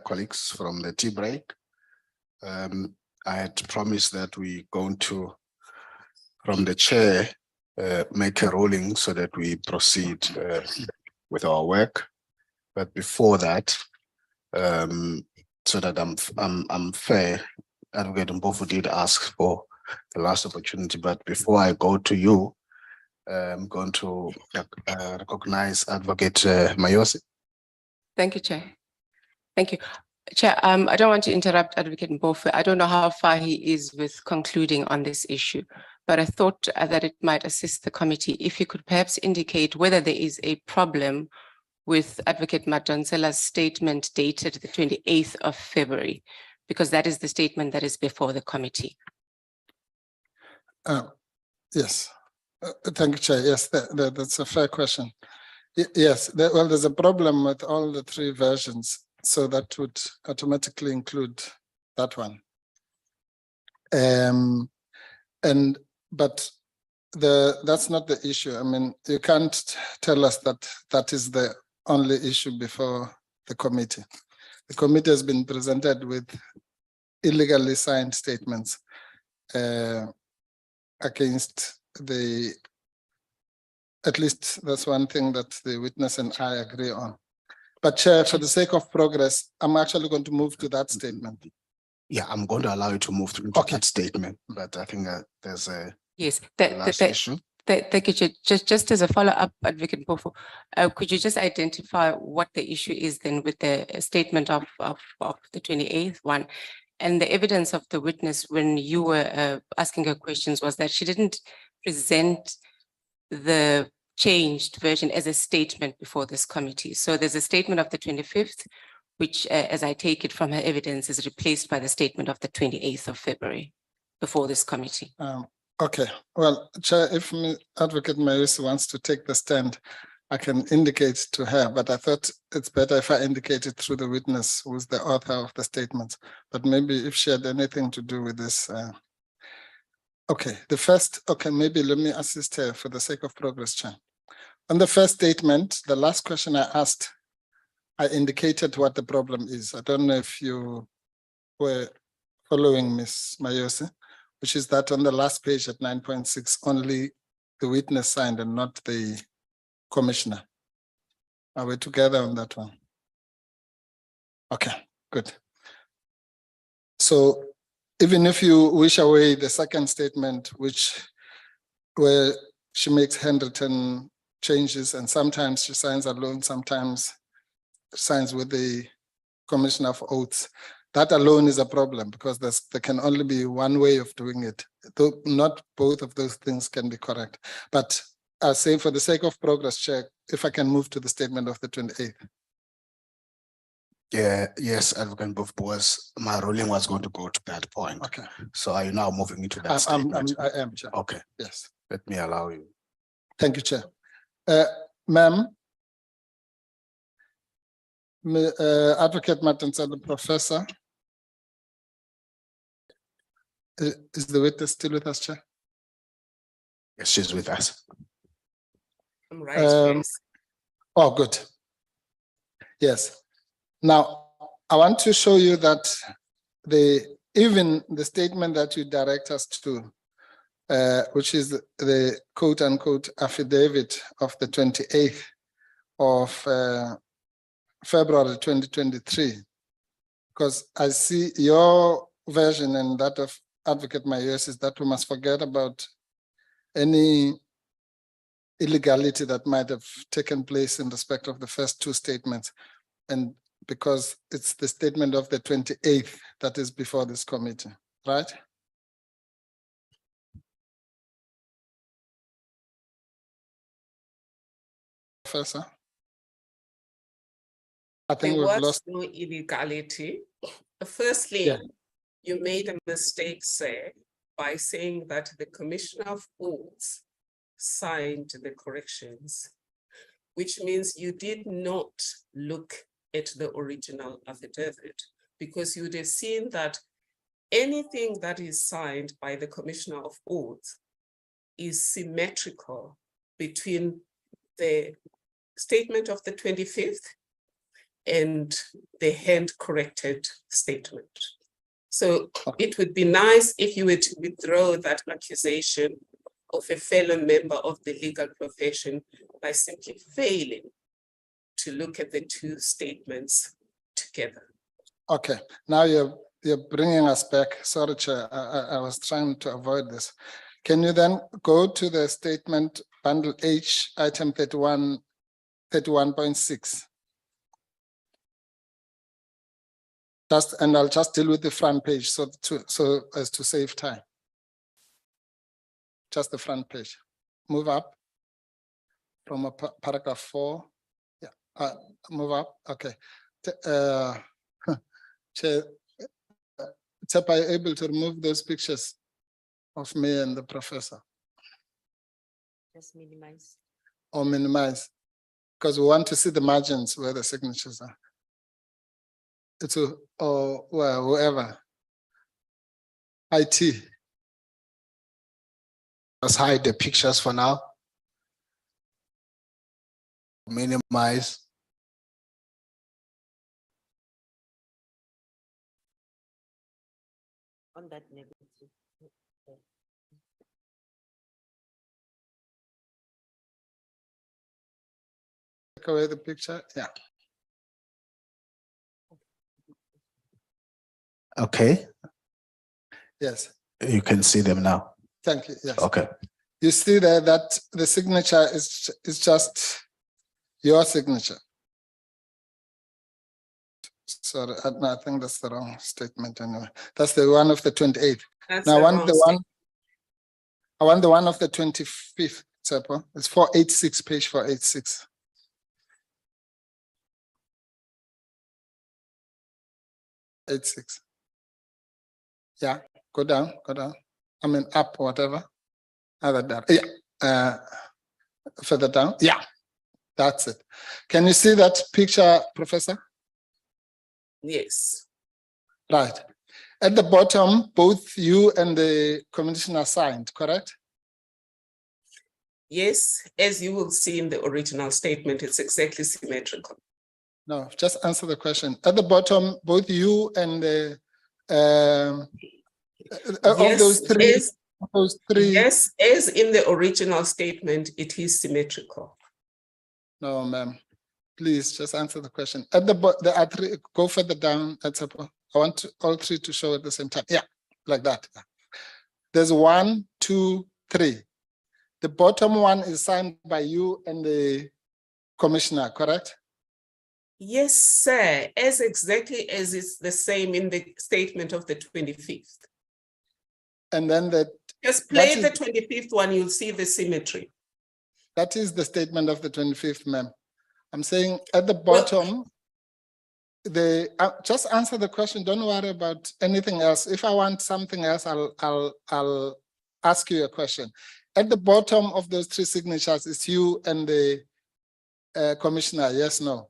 colleagues from the tea break. I had promised that we're going to, from the chair, make a ruling so that we proceed with our work. But before that, so that I'm fair, Advocate Mpofu did ask for the last opportunity. But before I go to you, I'm going to recognize Advocate Mayosi. Thank you, Chair. Thank you. Chair, I don't want to interrupt Advocate Mpofu. I don't know how far he is with concluding on this issue, but I thought that it might assist the committee if you could perhaps indicate whether there is a problem with Advocate Madonsela's statement dated the 28th of February, because that is the statement that is before the committee. Yes, thank you, Chair. Yes, that's a fair question. Yes, well, there's a problem with all the three versions, so that would automatically include that one. But that's not the issue. I mean, you can't tell us that that is the only issue before the committee. The committee has been presented with illegally signed statements against the, at least that's one thing that the witness and I agree on. But Chair, for the sake of progress, I'm actually going to move to that statement. Yeah, I'm going to allow you to move to that statement, but I think there's a yes, last issue. Thank you, Chair. Just as a follow-up, Advocate Mpofu, could you just identify what the issue is then with the statement of the 28th one? And the evidence of the witness when you were asking her questions was that she didn't present the changed version as a statement before this committee. So there's a statement of the 25th, which as I take it from her evidence is replaced by the statement of the 28th of February before this committee. Okay, well, Chair, if Advocate Mayosi wants to take the stand, I can indicate to her, but I thought it's better if I indicate it through the witness who's the author of the statement. But maybe if she had anything to do with this. Okay, maybe let me assist her for the sake of progress, Chair. On the first statement, the last question I asked, I indicated what the problem is. I don't know if you were following Ms. Mayosi, which is that on the last page at 9.6, only the witness signed and not the commissioner. Are we together on that one? Okay, good. So even if you wish away the second statement, where she makes handwritten changes and sometimes she signs alone, sometimes signs with the Commissioner of Oaths, that alone is a problem because there can only be one way of doing it. Though not both of those things can be correct. But I'll say for the sake of progress, Chair, if I can move to the statement of the 28th. Yeah, yes, Advocate Mpofu, my ruling was going to go to that point. Okay. So are you now moving into that statement? I am, Chair. Okay. Yes. Let me allow you. Thank you, Chair. Ma'am, Advocate Madonsela, Professor. Is the witness still with us, Chair? Yes, she's with us. I'm right, yes. Oh, good. Yes. Now, I want to show you that even the statement that you direct us to, which is the quote unquote affidavit of the 28th of February 2023, because I see your version and that of Advocate Mayosi is that we must forget about any illegality that might have taken place in respect of the first two statements. And because it's the statement of the 28th that is before this committee, right? Professor? I think There we've was lost. no illegality. Firstly, Yeah. you made a mistake, sir, by saying that the Commissioner of Oaths signed the corrections, which means you did not look at the original affidavit, because you would have seen that anything that is signed by the Commissioner of Oaths is symmetrical between the statement of the 25th and the hand-corrected statement. So it would be nice if you were to withdraw that accusation of a fellow member of the legal profession by simply failing to look at the two statements together. Okay, now you're bringing us back. Sorry, Chair, I was trying to avoid this. Can you then go to the statement bundle H, item 31.6? And I'll just deal with the front page so as to save time. Just the front page. Move up from paragraph 4. Yeah, move up. Okay. Chair, are you able to remove those pictures of me and the professor? Just minimize. Or minimize, because we want to see the margins where the signatures are. It's or well, whoever. IT. Let's hide the pictures for now. Minimize. On that negative. Take away the picture. Yeah. Okay, Yes. you can see them now. Thank you. Yes. Okay. You see there that the signature is just your signature. Sorry, I think that's the wrong statement anyway. That's the one of the 28th. That's Now the I want wrong the one. I want the one of the 25th. It's 486, page 486. Yeah, go down. I mean up, whatever. Other down. Yeah. Further down. Yeah, that's it. Can you see that picture, Professor? Yes. Right. At the bottom, both you and the commissioner signed, correct? Yes, as you will see in the original statement, it's exactly symmetrical. No, just answer the question. At the bottom, both you and the of those three. Yes, as in the original statement, it is symmetrical. No, ma'am. Please just answer the question. At there are three. Go further down. I want all three to show at the same time. Yeah, like that. There's 1, 2, 3. The bottom one is signed by you and the commissioner, correct? Yes, sir, as exactly as it's the same in the statement of the 25th. And then just play the 25th one, you'll see the symmetry. That is the statement of the 25th, ma'am. I'm saying at the bottom, just answer the question. Don't worry about anything else. If I want something else, I'll ask you a question. At the bottom of those three signatures is you and the commissioner. Yes, no?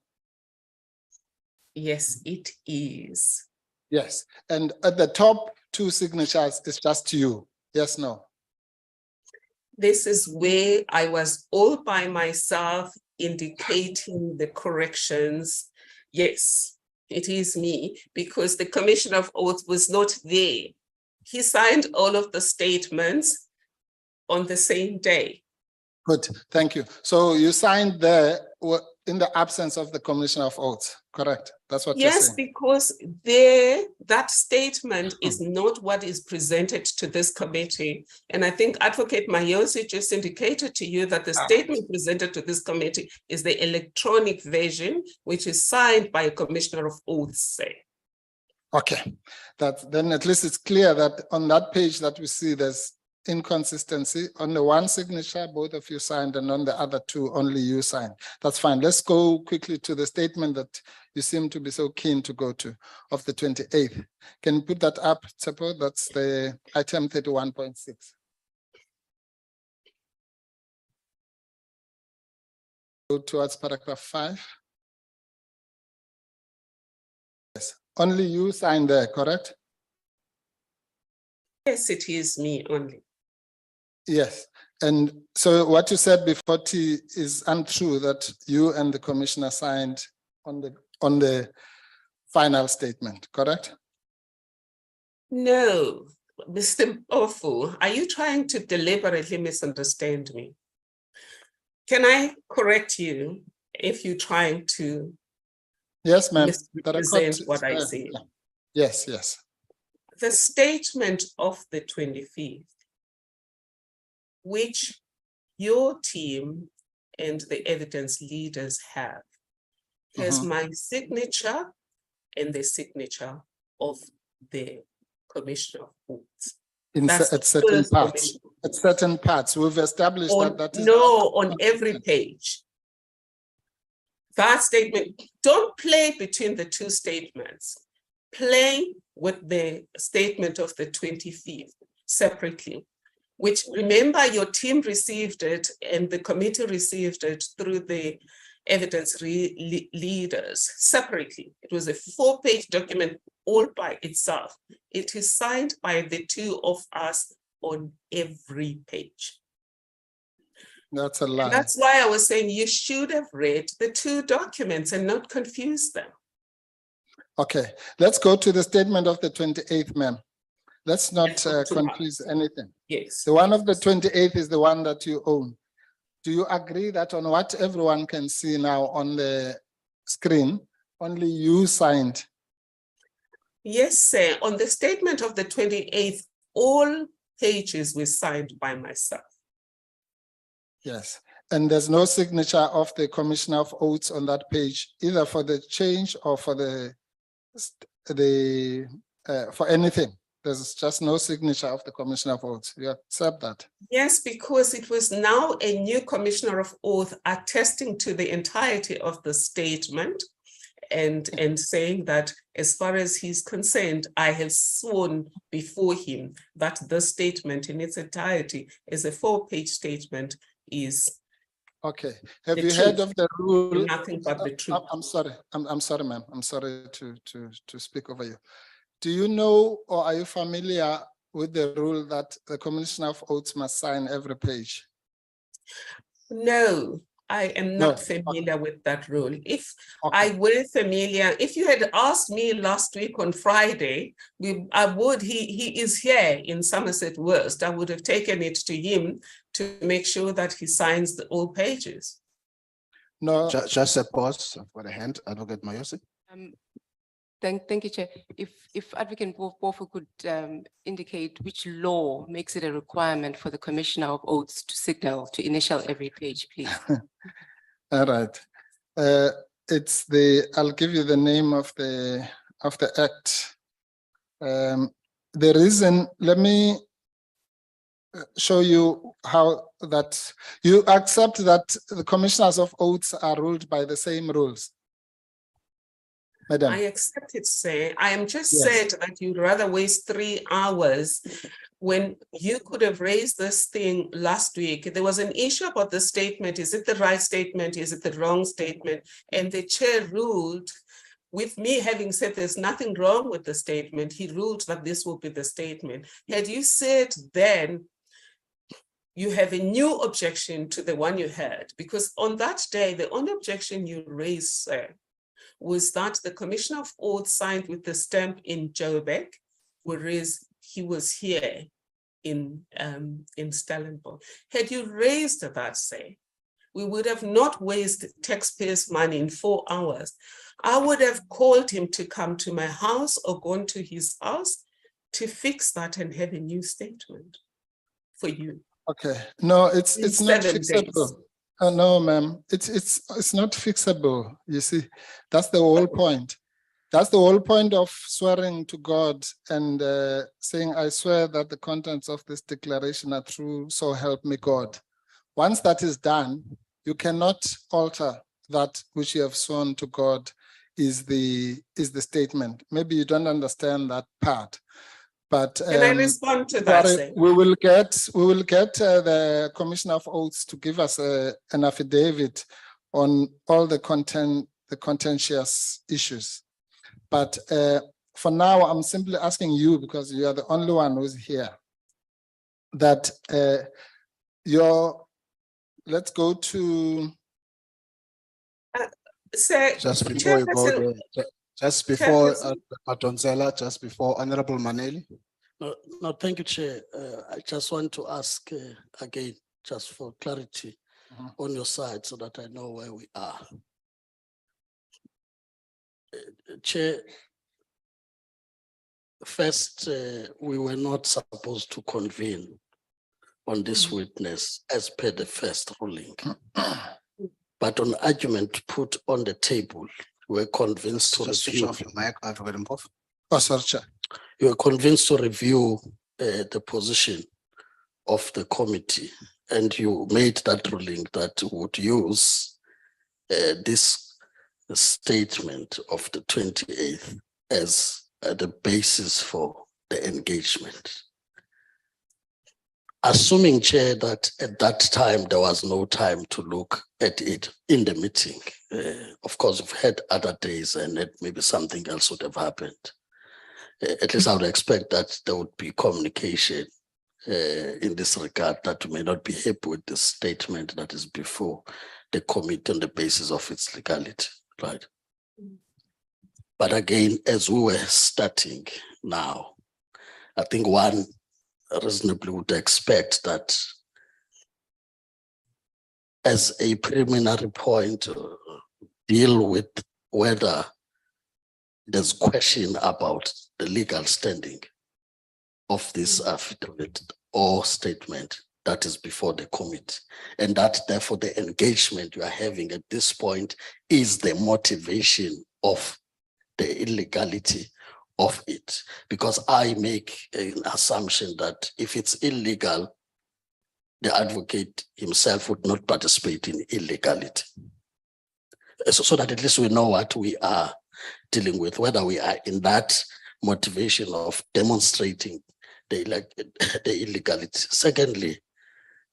Yes, it is. Yes. And at the top two signatures is just you. Yes, no? This is where I was all by myself indicating the corrections. Yes, it is me, because the Commissioner of Oaths was not there. He signed all of the statements on the same day. Good, thank you. So you signed there in the absence of the Commissioner of Oaths, correct? That's what you're saying. Yes, because that statement is not what is presented to this committee. And I think Advocate Mayosi just indicated to you that the statement presented to this committee is the electronic version, which is signed by a Commissioner of Oaths. Okay, then at least it's clear that on that page that we see there's inconsistency. On the one signature, both of you signed, and on the other two, only you signed. That's fine. Let's go quickly to the statement that you seem to be so keen to go to, of the 28th. Can you put that up, Tsepo? That's the item 31.6. Go towards paragraph 5. Yes, only you signed there, correct? Yes, it is me only. Yes, and so what you said before T is untrue, that you and the commissioner signed on the on the final statement, correct? No, Mr. Ofu, are you trying to deliberately misunderstand me? Can I correct you if you're trying to Yes, ma'am. The record misrepresent what I says- say? yeah. Yes, yes. The statement of the 25th, which your team and the evidence leaders have, has Mhm. my signature and the signature of the Commissioner of Courts. That's At the certain first parts, Commissioner. at certain parts, we've established On, that is. no, on every page. That statement, don't play between the two statements. Play with the statement of the 25th separately, which remember your team received it and the committee received it through the evidence leaders separately. It was a 4-page document all by itself. It is signed by the two of us on every page. That's a And lie. that's why I was saying you should have read the two documents and not confuse them. Okay, let's go to the statement of the 28th, ma'am. Let's not Let's go to confuse anything. Yes. The one of the 28th is the one that you own. Do you agree that on what everyone can see now on the screen, only you signed? Yes, sir. On the statement of the 28th, all pages were signed by myself. Yes, and there's no signature of the Commissioner of Oaths on that page, either for the change or for for anything. There's just no signature of the Commissioner of Oaths. You accept that? Yes, because it was now a new Commissioner of Oath attesting to the entirety of the statement and saying that as far as he's concerned, I have sworn before him that the statement in its entirety is a 4-page statement is Okay. Have the you heard truth, of the rule? nothing but the truth. I'm sorry. I'm sorry, ma'am. I'm sorry to speak over you. Do you know or are you familiar with the rule that the Commissioner of Oaths must sign every page? No, I am No, not familiar with that rule. If Okay. I were familiar, if you had asked me last week on Friday, he is here in Somerset West. I would have taken it to him to make sure that he signs all pages. No, Just a pause for the hand, Advocate Mayosi. Thank you, Chair. If Advocate Mpofu could indicate which law makes it a requirement for the Commissioner of Oaths to signal, to initial every page, please. all right. It's I'll give you the name of the act. The reason, let me show you how that you accept that the Commissioners of Oaths are ruled by the same rules. Madam. I accept it, sir. I am just Yes. sad that you'd rather waste 3 hours when you could have raised this thing last week. There was an issue about the statement. Is it the right statement? Is it the wrong statement? And the chair ruled, with me having said there's nothing wrong with the statement, he ruled that this will be the statement. Had you said then, you have a new objection to the one you had, because on that day, the only objection you raised, sir, was that the Commissioner of Oaths signed with the stamp in Joburg, whereas he was here in Stellenbosch. Had you raised that, say, we would have not wasted taxpayers' money in 4 hours. I would have called him to come to my house or gone to his house to fix that and have a new statement for you. Okay, no, it's not 7 fixable. days. Oh, no, ma'am, it's not fixable. You see, that's the whole point. That's the whole point of swearing to God and saying, I swear that the contents of this declaration are true, so help me God. Once that is done, you cannot alter that which you have sworn to God is the statement. Maybe you don't understand that part. But Can I respond to that, sorry, sir? we will get the Commissioner of Oaths to give us an affidavit on all the contentious issues. But for now, I'm simply asking you, because you are the only one who's here, that let's go to. Say, Just before you go Chairperson, there, just before Chairperson. Madonsela, just before Honorable Maneli. No, thank you, Chair. I just want to ask again, just for clarity on your side so that I know where we are. Chair, first, we were not supposed to convene on this witness as per the first ruling. But on argument put on the table, we were convinced to Just switch review. off your mic, Advocate Mpofu. Oh, sorry, Chair. You were convinced to review the position of the committee, and you made that ruling that would use this statement of the 28th as the basis for the engagement. Assuming, Chair, that at that time there was no time to look at it in the meeting. Of course, we've had other days and that maybe something else would have happened. At least I would expect that there would be communication in this regard, that we may not be happy with the statement that is before the committee on the basis of its legality, right? But again, as we were starting now, I think one reasonably would expect that as a preliminary point, deal with whether there's question about the legal standing of this affidavit or statement that is before the committee. And that therefore the engagement you are having at this point is the motivation of the illegality of it. Because I make an assumption that if it's illegal, the advocate himself would not participate in illegality. So that at least we know what we are dealing with, whether we are in that motivation of demonstrating the illegality. Secondly,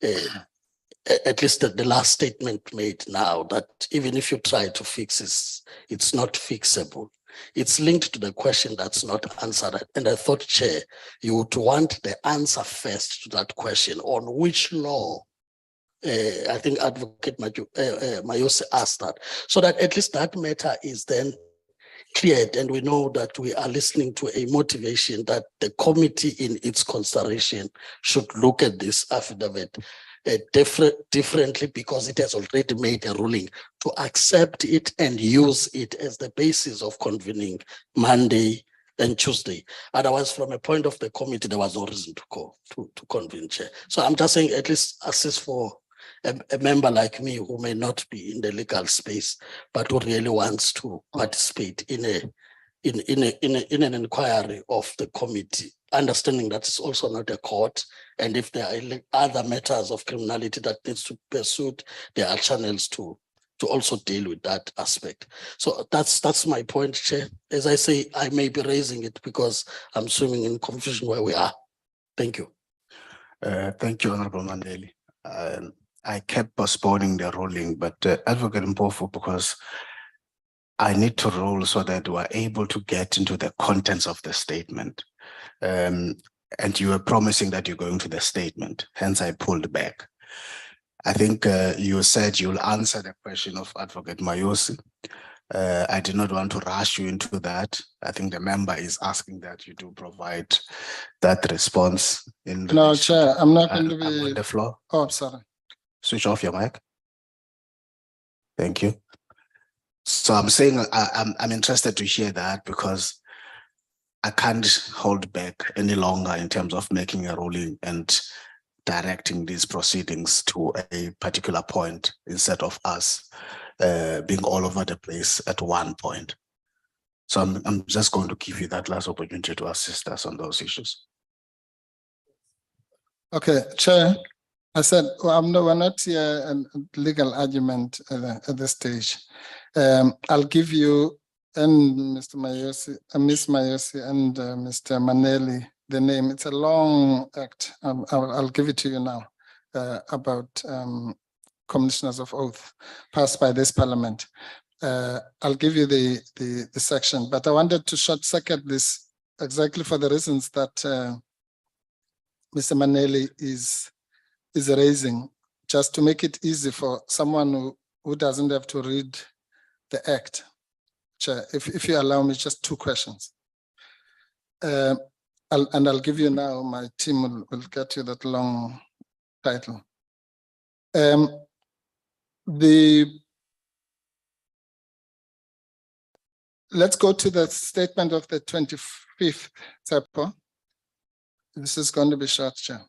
at least the last statement made now, that even if you try to fix this, it's not fixable. It's linked to the question that's not answered. And I thought, Chair, you would want the answer first to that question on which law. I think Advocate Mayose asked that, so that at least that matter is then cleared and we know that we are listening to a motivation that the committee in its consideration should look at this affidavit differently, because it has already made a ruling to accept it and use it as the basis of convening Monday and Tuesday. Otherwise, from a point of the committee, there was no reason to go to convene, Chair. So I'm just saying, at least assist for a member like me who may not be in the legal space, but who really wants to participate in an inquiry of the committee, understanding that it's also not a court, and if there are other matters of criminality that needs to be pursued, there are channels to also deal with that aspect. So that's my point, Chair. As I say, I may be raising it because I'm swimming in confusion where we are. Thank you. Thank you, Honorable Mandeli. I kept postponing the ruling, but Advocate Mpofu, because I need to rule so that we're able to get into the contents of the statement. And you were promising that you're going to the statement, hence I pulled back. I think you said you'll answer the question of Advocate Mayose. I did not want to rush you into that. I think the member is asking that you do provide that response. No, Chair, I'm not going to be on the floor. Oh, sorry. Switch off your mic. Thank you. So I'm saying I'm interested to hear that, because I can't hold back any longer in terms of making a ruling and directing these proceedings to a particular point instead of us being all over the place at one point. So I'm just going to give you that last opportunity to assist us on those issues. Okay, Chair. I said, well, we're not here a legal argument at this stage. I'll give you and Mr. Mayose, Ms. Mayose and Mr. Maneli the name. It's a long act. I'll give it to you now about commissioners of oath passed by this parliament. I'll give you the section, but I wanted to short circuit this exactly for the reasons that Mr. Maneli is raising, just to make it easy for someone who doesn't have to read the Act. Chair, if you allow me, just 2 questions. I'll give you now, my team will get you that long title. Let's go to the statement of the 25th, Tsepo. This is going to be short, Chair.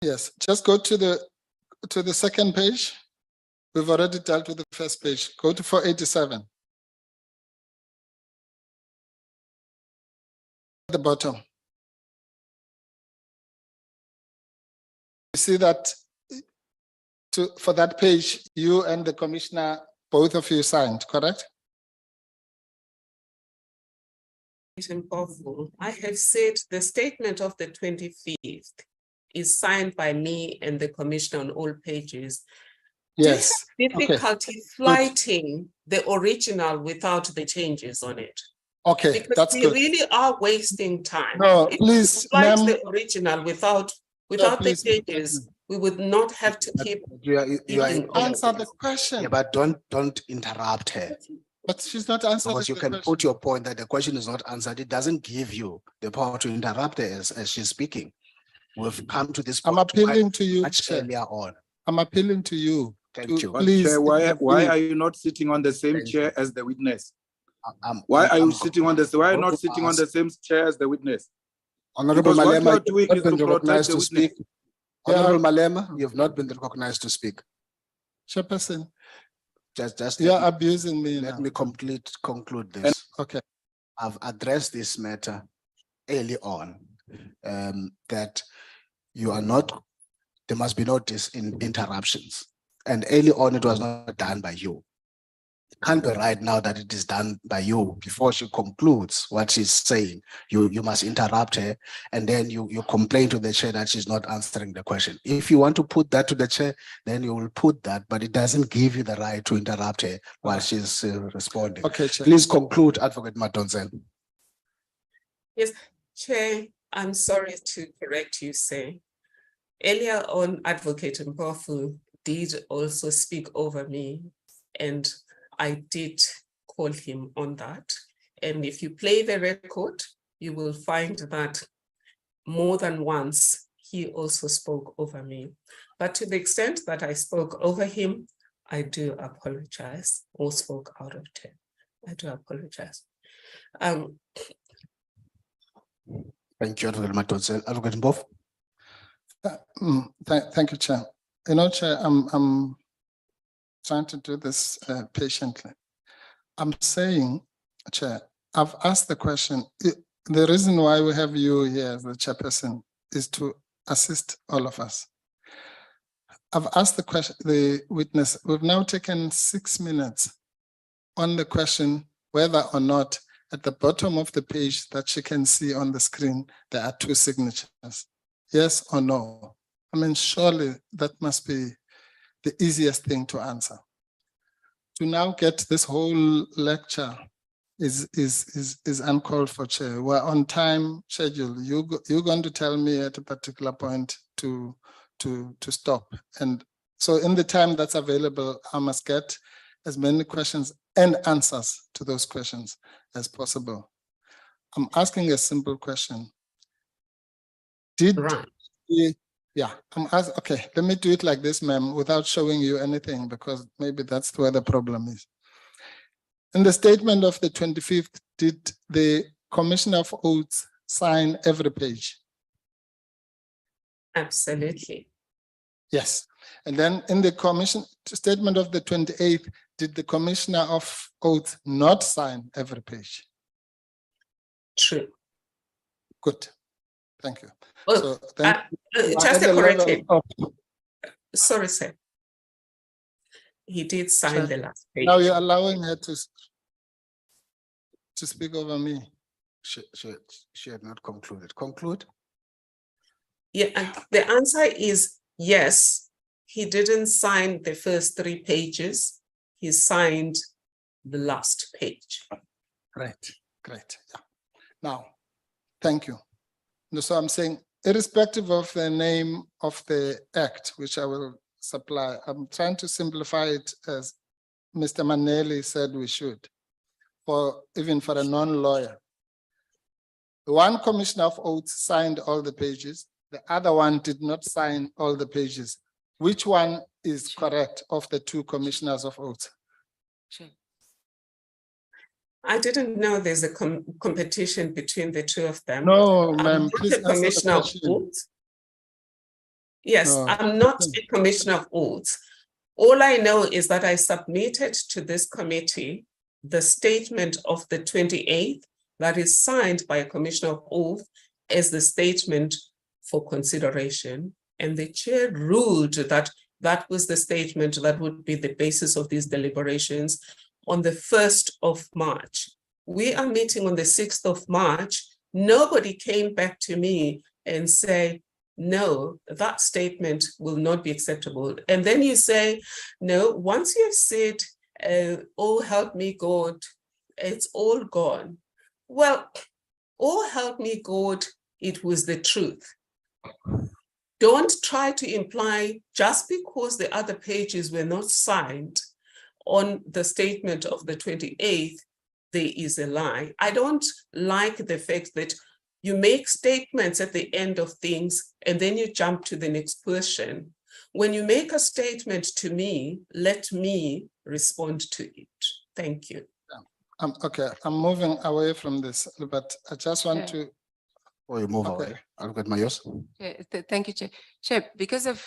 Yes, just go to the second page. We've already dealt with the first page. Go to 487. At the bottom. You see that for that page, you and the commissioner, both of you signed, correct? I have said the statement of the 25th is signed by me and the commissioner on all pages. Yes. Do you have difficulty flighting the original without the changes on it? Okay, Because that's we good. really are wasting time. No, If please, we flight ma'am. the original without the please, changes, we would not have to keep. You are Answer the question. yeah, but don't interrupt her. But she's not answering Because you the can question. put your point that the question is not answered. It doesn't give you the power to interrupt her as she's speaking. We've come to this I'm point appealing to you, much Chair. earlier on. I'm appealing to you. Thank you. But Please, Chair, why please. are you not sitting on the same Thank chair as the witness? I'm- Why are you I'm- sitting on this? Why are you not sitting on the same chair as the witness? Honorable Because what you Malema, are doing you've is not to been protect recognized the to speak. witness. Honorable Malema, you have not been recognized to speak. Chairperson, Just you're abusing me let now. me conclude this. Okay. I've addressed this matter early on, that you are not, there must be no interruptions. And early on, it was not done by you. It can't be right now that it is done by you before she concludes what she's saying. You must interrupt her, and then you complain to the chair that she's not answering the question. If you want to put that to the chair, then you will put that, but it doesn't give you the right to interrupt her while she's responding. Okay, Chair. Please conclude, Advocate Madonsela. Yes, Chair, I'm sorry to correct you, sir. Earlier on, Advocate Mpofu did also speak over me, and I did call him on that. And if you play the record, you will find that more than once, he also spoke over me. But to the extent that I spoke over him, I do apologize, or spoke out of turn. I do apologize. Thank you, Advocate Madonsela. Advocate Mpofu. Thank you, Chair. You know, Chair, I'm trying to do this patiently. I'm saying, Chair, I've asked the question. The reason why we have you here as the chairperson is to assist all of us. I've asked the question, the witness, we've now taken 6 minutes on the question whether or not at the bottom of the page that she can see on the screen, there are 2 signatures. Yes or no? I mean, surely that must be the easiest thing to answer. To now get this whole lecture is uncalled for, Chair. We're on time schedule. You're going to tell me at a particular point to stop. And so in the time that's available, I must get as many questions and answers to those questions as possible. I'm asking a simple question. Yeah, I'm asking, okay, let me do it like this, ma'am, without showing you anything, because maybe that's where the problem is. In the statement of the 25th, did the Commissioner of Oaths sign every page? Absolutely. Yes. And then in the commission statement of the 28th, did the Commissioner of Oaths not sign every page? True. Good. Thank you. Oh, so then, just a correction. Sorry, sir. He did sign the last page. Now you're allowing her to. to speak over me? She had not concluded. Conclude. Yeah, and the answer is yes. He didn't sign the first 3 pages. He signed the last page. Great, great. Yeah. Now, thank you. No, so I'm saying, irrespective of the name of the act, which I will supply, I'm trying to simplify it as Mr. Maneli said we should, even for a non-lawyer. One commissioner of oaths signed all the pages. The other one did not sign all the pages. Which one is correct of the 2 commissioners of oaths? Sure. I didn't know there's a competition between the 2 of them. No, I'm ma'am, not please a answer the commissioner of question. oaths. Yes, No. I'm not a commissioner of oaths. All I know is that I submitted to this committee the statement of the 28th that is signed by a commissioner of oath as the statement for consideration. And the chair ruled that that was the statement that would be the basis of these deliberations on the 1st of March. We are meeting on the 6th of March. Nobody came back to me and said, no, that statement will not be acceptable. And then you say, no, once you have said, oh, help me God, it's all gone. Well, oh, help me God, it was the truth. Don't try to imply just because the other pages were not signed on the statement of the 28th, there is a lie. I don't like the fact that you make statements at the end of things and then you jump to the next question. When you make a statement to me, let me respond to it. Thank you. Okay, I'm moving away from this, but I just want to. Or you move Okay. away. Advocate Mayos. Thank you, Chair. Chair, because of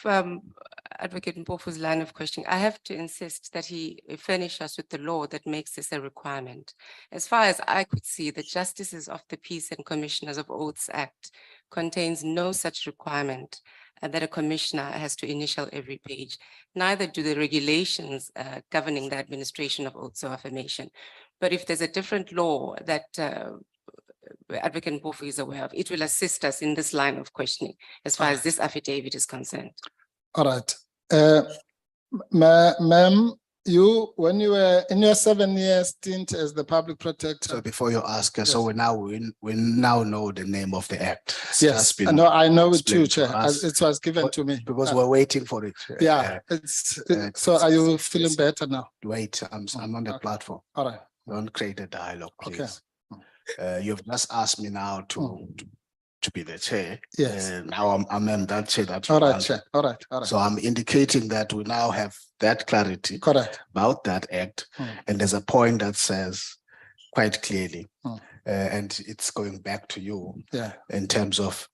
Advocate Mpofu's line of questioning, I have to insist that he furnish us with the law that makes this a requirement. As far as I could see, the Justices of the Peace and Commissioners of Oaths Act contains no such requirement that a commissioner has to initial every page. Neither do the regulations governing the administration of oaths of affirmation. But if there's a different law that Advocate Mpofu is aware of, it will assist us in this line of questioning as far as this affidavit is concerned. All right. Ma'am, when you were in your 7-year stint as the public protector. So before you ask, Yes. so we now know the name of the act. It's Yes, just been I know it too, explained to Chair. us. It was given to me. Because we're waiting for it. Yeah, so are you feeling better now? Wait, I'm on the platform. All right. Don't create a dialogue, Okay. please. You've just asked me now to be the chair. Yes. Now I'm in that chair that you All right, want. Chair. All right. All right. So I'm indicating that we now have that clarity Correct. about that act. And there's a point that says quite clearly, and it's going back to you in terms of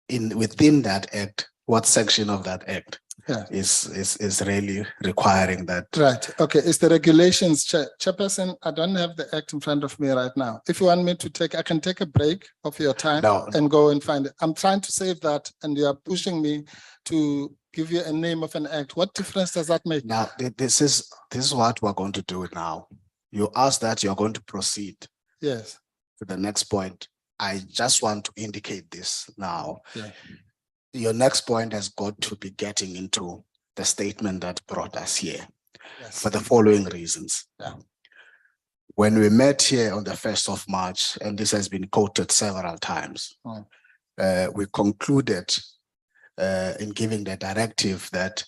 within that act, what section of that act is really requiring that. Right. Okay. It's the regulations, Chairperson. I don't have the act in front of me right now. If you want me to I can take a break of your time and go and find it. I'm trying to save that, and you are pushing me to give you a name of an act. What difference does that make? Now, this is what we're going to do now. You asked that you're going to proceed. Yes. To the next point. I just want to indicate this now. Yeah. Your next point has got to be getting into the statement that brought us here for the following reasons. Yeah. When we met here on the 1st of March, and this has been quoted several times, we concluded in giving the directive that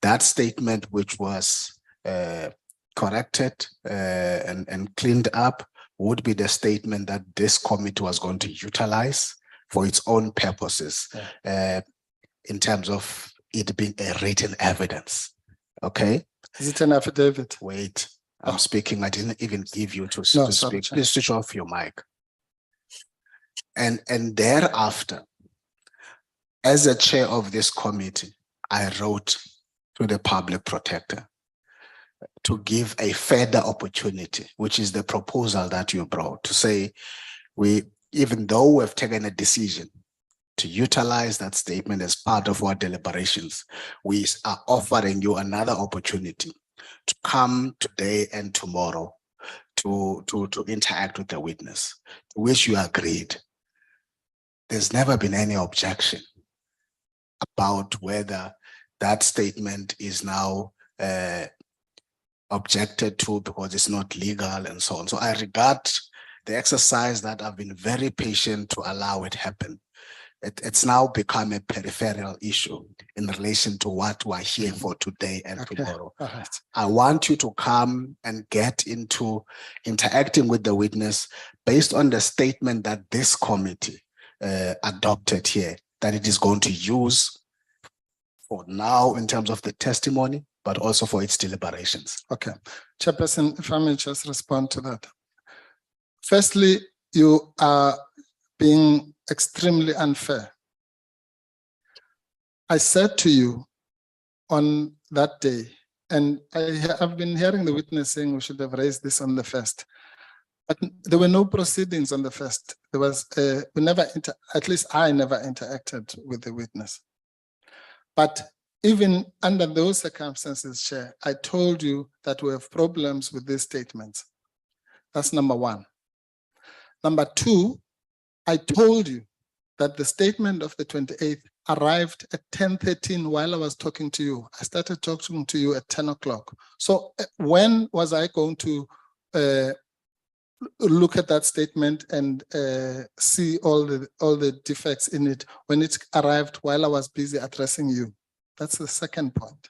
that statement which was corrected and cleaned up would be the statement that this committee was going to utilize for its own purposes, in terms of it being a written evidence. Okay. Is it an affidavit? Wait, I'm speaking. I didn't even give you to sorry, speak. Chair. Please switch off your mic. And thereafter, as a chair of this committee, I wrote to the public protector to give a further opportunity, which is the proposal that you brought, to say, even though we've taken a decision to utilize that statement as part of our deliberations, we are offering you another opportunity to come today and tomorrow to interact with the witness, to which you agreed. There's never been any objection about whether that statement is now objected to because it's not legal and so on. So I regard the exercise that I've been very patient to allow it happen. It's now become a peripheral issue in relation to what we're here for today and tomorrow. All right. I want you to come and get into interacting with the witness based on the statement that this committee adopted here, that it is going to use for now in terms of the testimony, but also for its deliberations. Okay. Chairperson, if I may just respond to that. Firstly, you are being extremely unfair. I said to you on that day, and I've been hearing the witness saying we should have raised this on the first, but there were no proceedings on the first. There was, at least I never interacted with the witness. But even under those circumstances, Chair, I told you that we have problems with these statements. That's number one. Number two, I told you that the statement of the 28th arrived at 10:13 while I was talking to you. I started talking to you at 10 o'clock. So when was I going to look at that statement and see all the defects in it when it arrived while I was busy addressing you? That's the second point.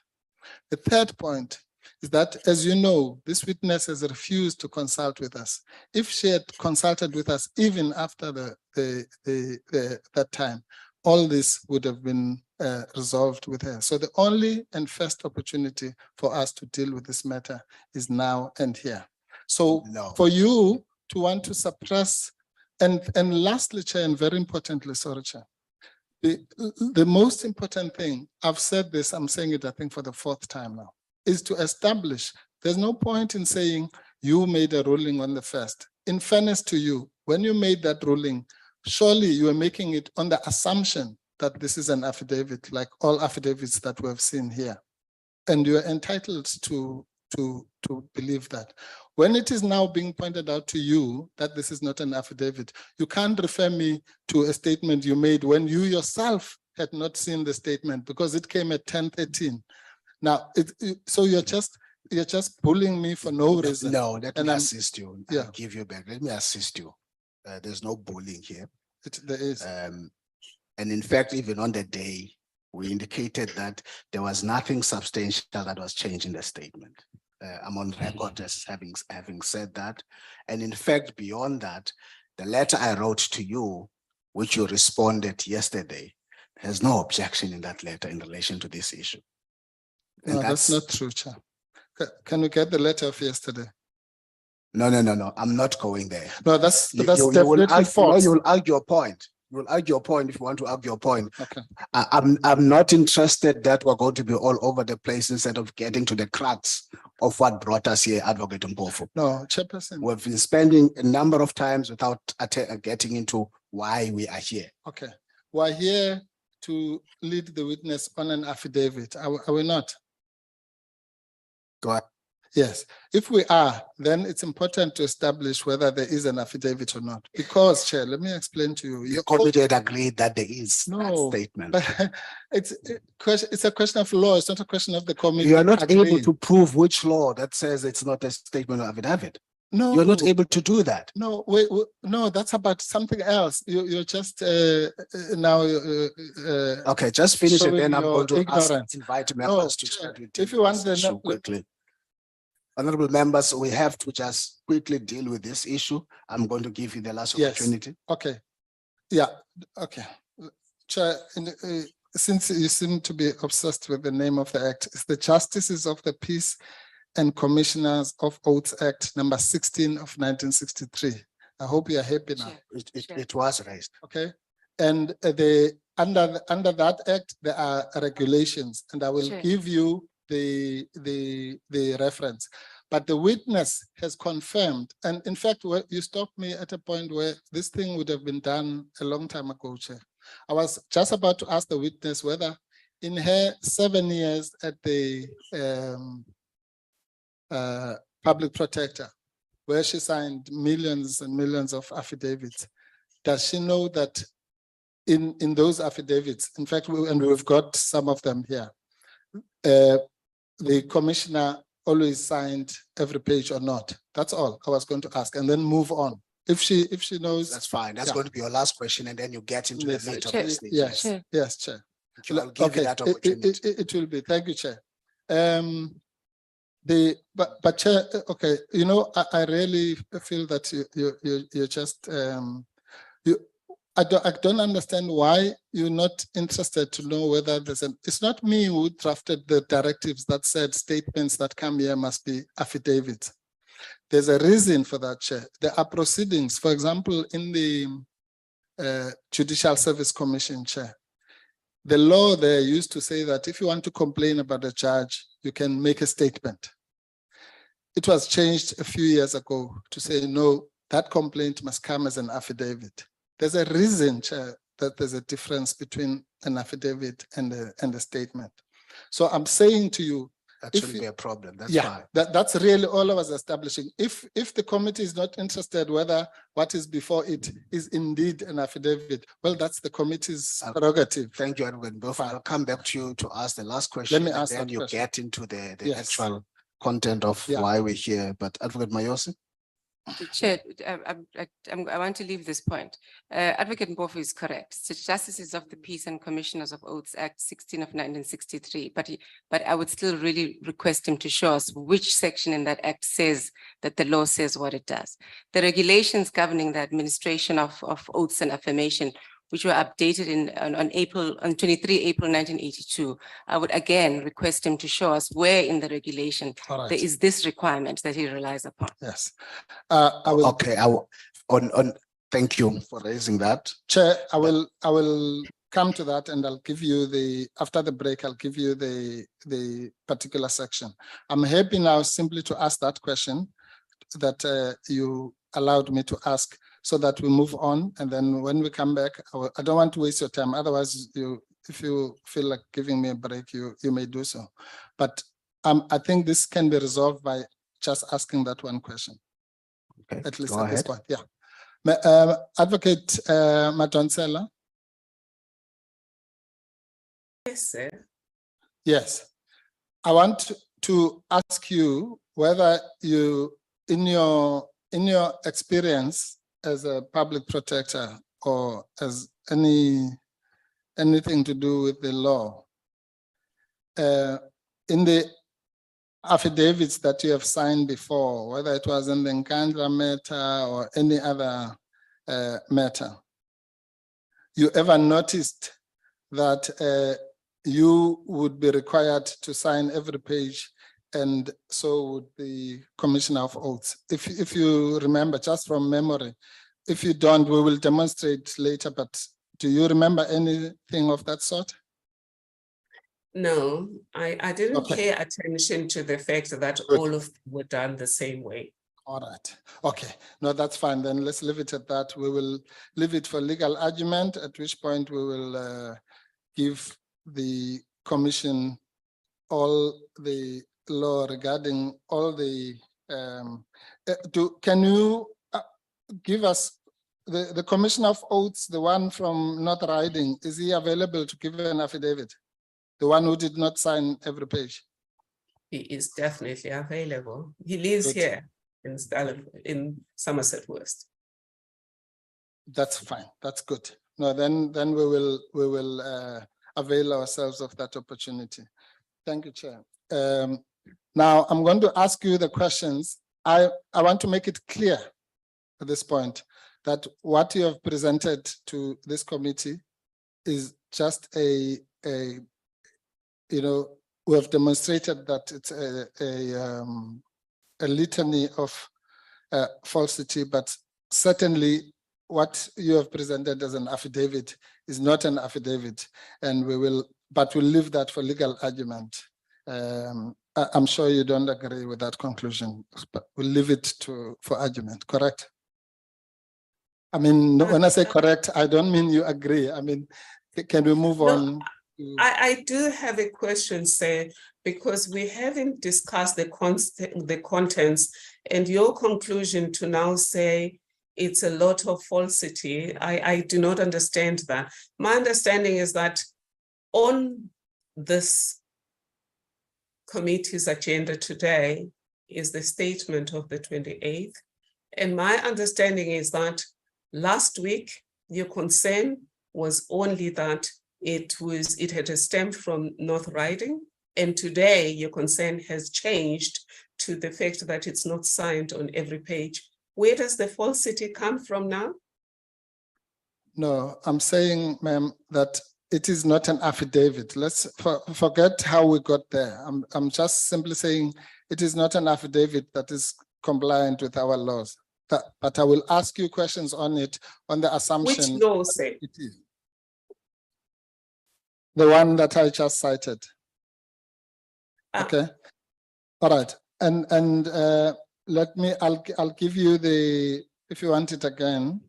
The third point is that, as you know, this witness has refused to consult with us. If she had consulted with us even after that time, all this would have been resolved with her. So the only and first opportunity for us to deal with this matter is now and here. So for you to want to suppress, and lastly, Chair, and very importantly, sorry, Chair, the most important thing, I've said this, I'm saying it, I think, for the fourth time now, is to establish, there's no point in saying you made a ruling on the first. In fairness to you, when you made that ruling, surely you are making it on the assumption that this is an affidavit, like all affidavits that we have seen here. And you are entitled to believe that. When it is now being pointed out to you that this is not an affidavit, you can't refer me to a statement you made when you yourself had not seen the statement because it came at 10:13. Now, so you're just bullying me for no reason. No, let me assist you. Yeah. I'll give you back. Let me assist you. There's no bullying here. There is. And in fact, even on the day, we indicated that there was nothing substantial that was changed in the statement. I'm on record as having said that. And in fact, beyond that, the letter I wrote to you, which you responded yesterday, has no objection in that letter in relation to this issue. And No, that's not true, Chair. Can we get the letter of yesterday? No. I'm not going there. No, that's You definitely false. you will argue your point. You will argue your point if you want to argue your point. Okay. I'm not interested that we're going to be all over the place instead of getting to the crux of what brought us here, Advocate Mpofu. No, Chairperson. We've been spending a number of times without getting into why we are here. Okay. We're here to lead the witness on an affidavit. Are we not? Go ahead. Yes. If we are, then it's important to establish whether there is an affidavit or not. Because, Chair, let me explain to you. Your committee had agreed that there is that statement. But it's a question of law. It's not a question of the committee. You are not able to prove which law that says it's not a statement of affidavit. No, you're not able to do that. No, wait, no, that's about something else. You're just now. Okay, just finish it. Then I'm going to invite members to Chair, start with if you want this the issue quickly. Honorable members, we have to just quickly deal with this issue. I'm going to give you the last opportunity. Okay. Yeah. Okay. Chair, since you seem to be obsessed with the name of the act, it's the Justices of the Peace and Commissioners of Oaths Act number 16 of 1963. I hope you are happy now. It was raised. Okay. And under that act, there are regulations, and I will give you the reference. But the witness has confirmed, and in fact, you stopped me at a point where this thing would have been done a long time ago, Chair. I was just about to ask the witness whether in her 7 years at the public protector, where she signed millions and millions of affidavits, does she know that in those affidavits, in fact, and we've got some of them here, the commissioner always signed every page or not? That's all I was going to ask, and then move on. If she knows, That's fine. That's Yeah. going to be your last question, and then you get into Yes, the meat of Chair. the stage. yes, Chair. yes, Chair. Thank you. I'll give you that opportunity. It will be. Thank you, Chair. But Chair, okay, you know, I really feel that you just I don't understand why you're not interested to know whether there's it's not me who drafted the directives that said statements that come here must be affidavits. There's a reason for that, Chair. There are proceedings, for example, in the Judicial Service Commission, Chair. The law there used to say that if you want to complain about a judge, you can make a statement. It was changed a few years ago to say, no, that complaint must come as an affidavit. There's a reason, Chair, that there's a difference between an affidavit and a statement. So I'm saying to you, That shouldn't be a problem. That's yeah, fine. that's really all I was establishing. If the committee is not interested whether what is before it is indeed an affidavit, well, that's the committee's prerogative. Thank you, Advocate Mpofu. I'll come back to you to ask the last question. Let me and ask then that you question. get into the Yes. actual content of Yeah. why we're here. But Advocate Mayosi? Chair, I want to leave this point. Advocate Mpofu is correct. So Justices of the Peace and Commissioners of Oaths Act 16 of 1963, but I would still really request him to show us which section in that act says that the law says what it does. The regulations governing the administration of oaths and affirmation, which were updated on 23 April 1982. I would again request him to show us where in the regulation All right. there is this requirement that he relies upon. Yes. I will, Okay, thank you for raising that. Chair, I will come to that, and I'll give you after the break, I'll give you the particular section. I'm happy now simply to ask that question that you allowed me to ask, so that we move on, and then when we come back, I don't want to waste your time. Otherwise, if you feel like giving me a break, you may do so. But I think this can be resolved by just asking that one question. Okay, At least go at this ahead. point, yeah. Advocate Madonsela. Yes, sir. Yes, I want to ask you whether you, in your experience as a public protector or as anything to do with the law, in the affidavits that you have signed before, whether it was in the Nkandla matter or any other matter, you ever noticed that you would be required to sign every page, and so would the Commissioner of Oaths? If you remember, just from memory. If you don't, we will demonstrate later, but do you remember anything of that sort? No, I didn't Okay. pay attention to the fact that Good. all of them were done the same way. All right. Okay. No, that's fine. Then let's leave it at that. We will leave it for legal argument, at which point we will give the commission all the law regarding all the can you give us the Commissioner of Oaths, the one from North Riding, is he available to give an affidavit? The one who did not sign every page? He is definitely available. He lives Good. here in Somerset West. That's fine. That's good. No, then we will avail ourselves of that opportunity. Thank you, Chair. Now I'm going to ask you the questions. I want to make it clear at this point that what you have presented to this committee is just we have demonstrated that it's a litany of falsity, but certainly what you have presented as an affidavit is not an affidavit, and we'll leave that for legal argument. I'm sure you don't agree with that conclusion, but we'll leave it for argument, correct? I mean, when I say correct, I don't mean you agree. I mean, can we move on? I do have a question, sir, because we haven't discussed the contents, and your conclusion to now say it's a lot of falsity. I do not understand that. My understanding is that on this committee's agenda today is the statement of the 28th. And my understanding is that last week, your concern was only that it had stemmed from North Riding. And today your concern has changed to the fact that it's not signed on every page. Where does the falsity come from now? No, I'm saying, ma'am, that it is not an affidavit. Let's forget how we got there. I'm just simply saying it is not an affidavit that is compliant with our laws. But I will ask you questions on it on the assumption. Which law, say? It is the one that I just cited. Okay. All right. And I'll give you if you want it again.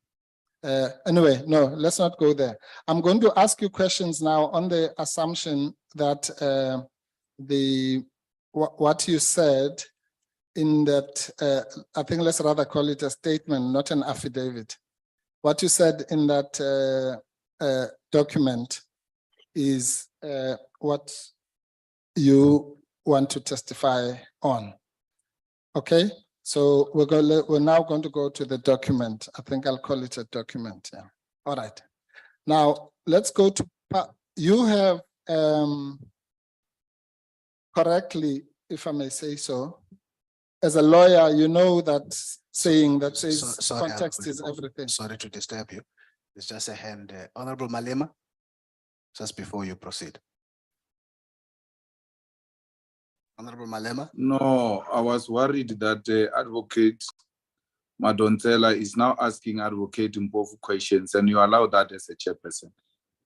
Anyway, no, let's not go there. I'm going to ask you questions now on the assumption that what you said in that, I think let's rather call it a statement, not an affidavit. What you said in that document is what you want to testify on. Okay, so we're now going to go to the document. I think I'll call it a document. Yeah. All right. Now let's go to, you have correctly, if I may say so, as a lawyer, you know that saying that says Sorry, context is everything. Sorry to disturb you. It's just a hand. Honorable Malema, just before you proceed. Honorable Malema. No, I was worried that Advocate Madonsela is now asking Advocate Mpofu questions, and you allow that as a chairperson.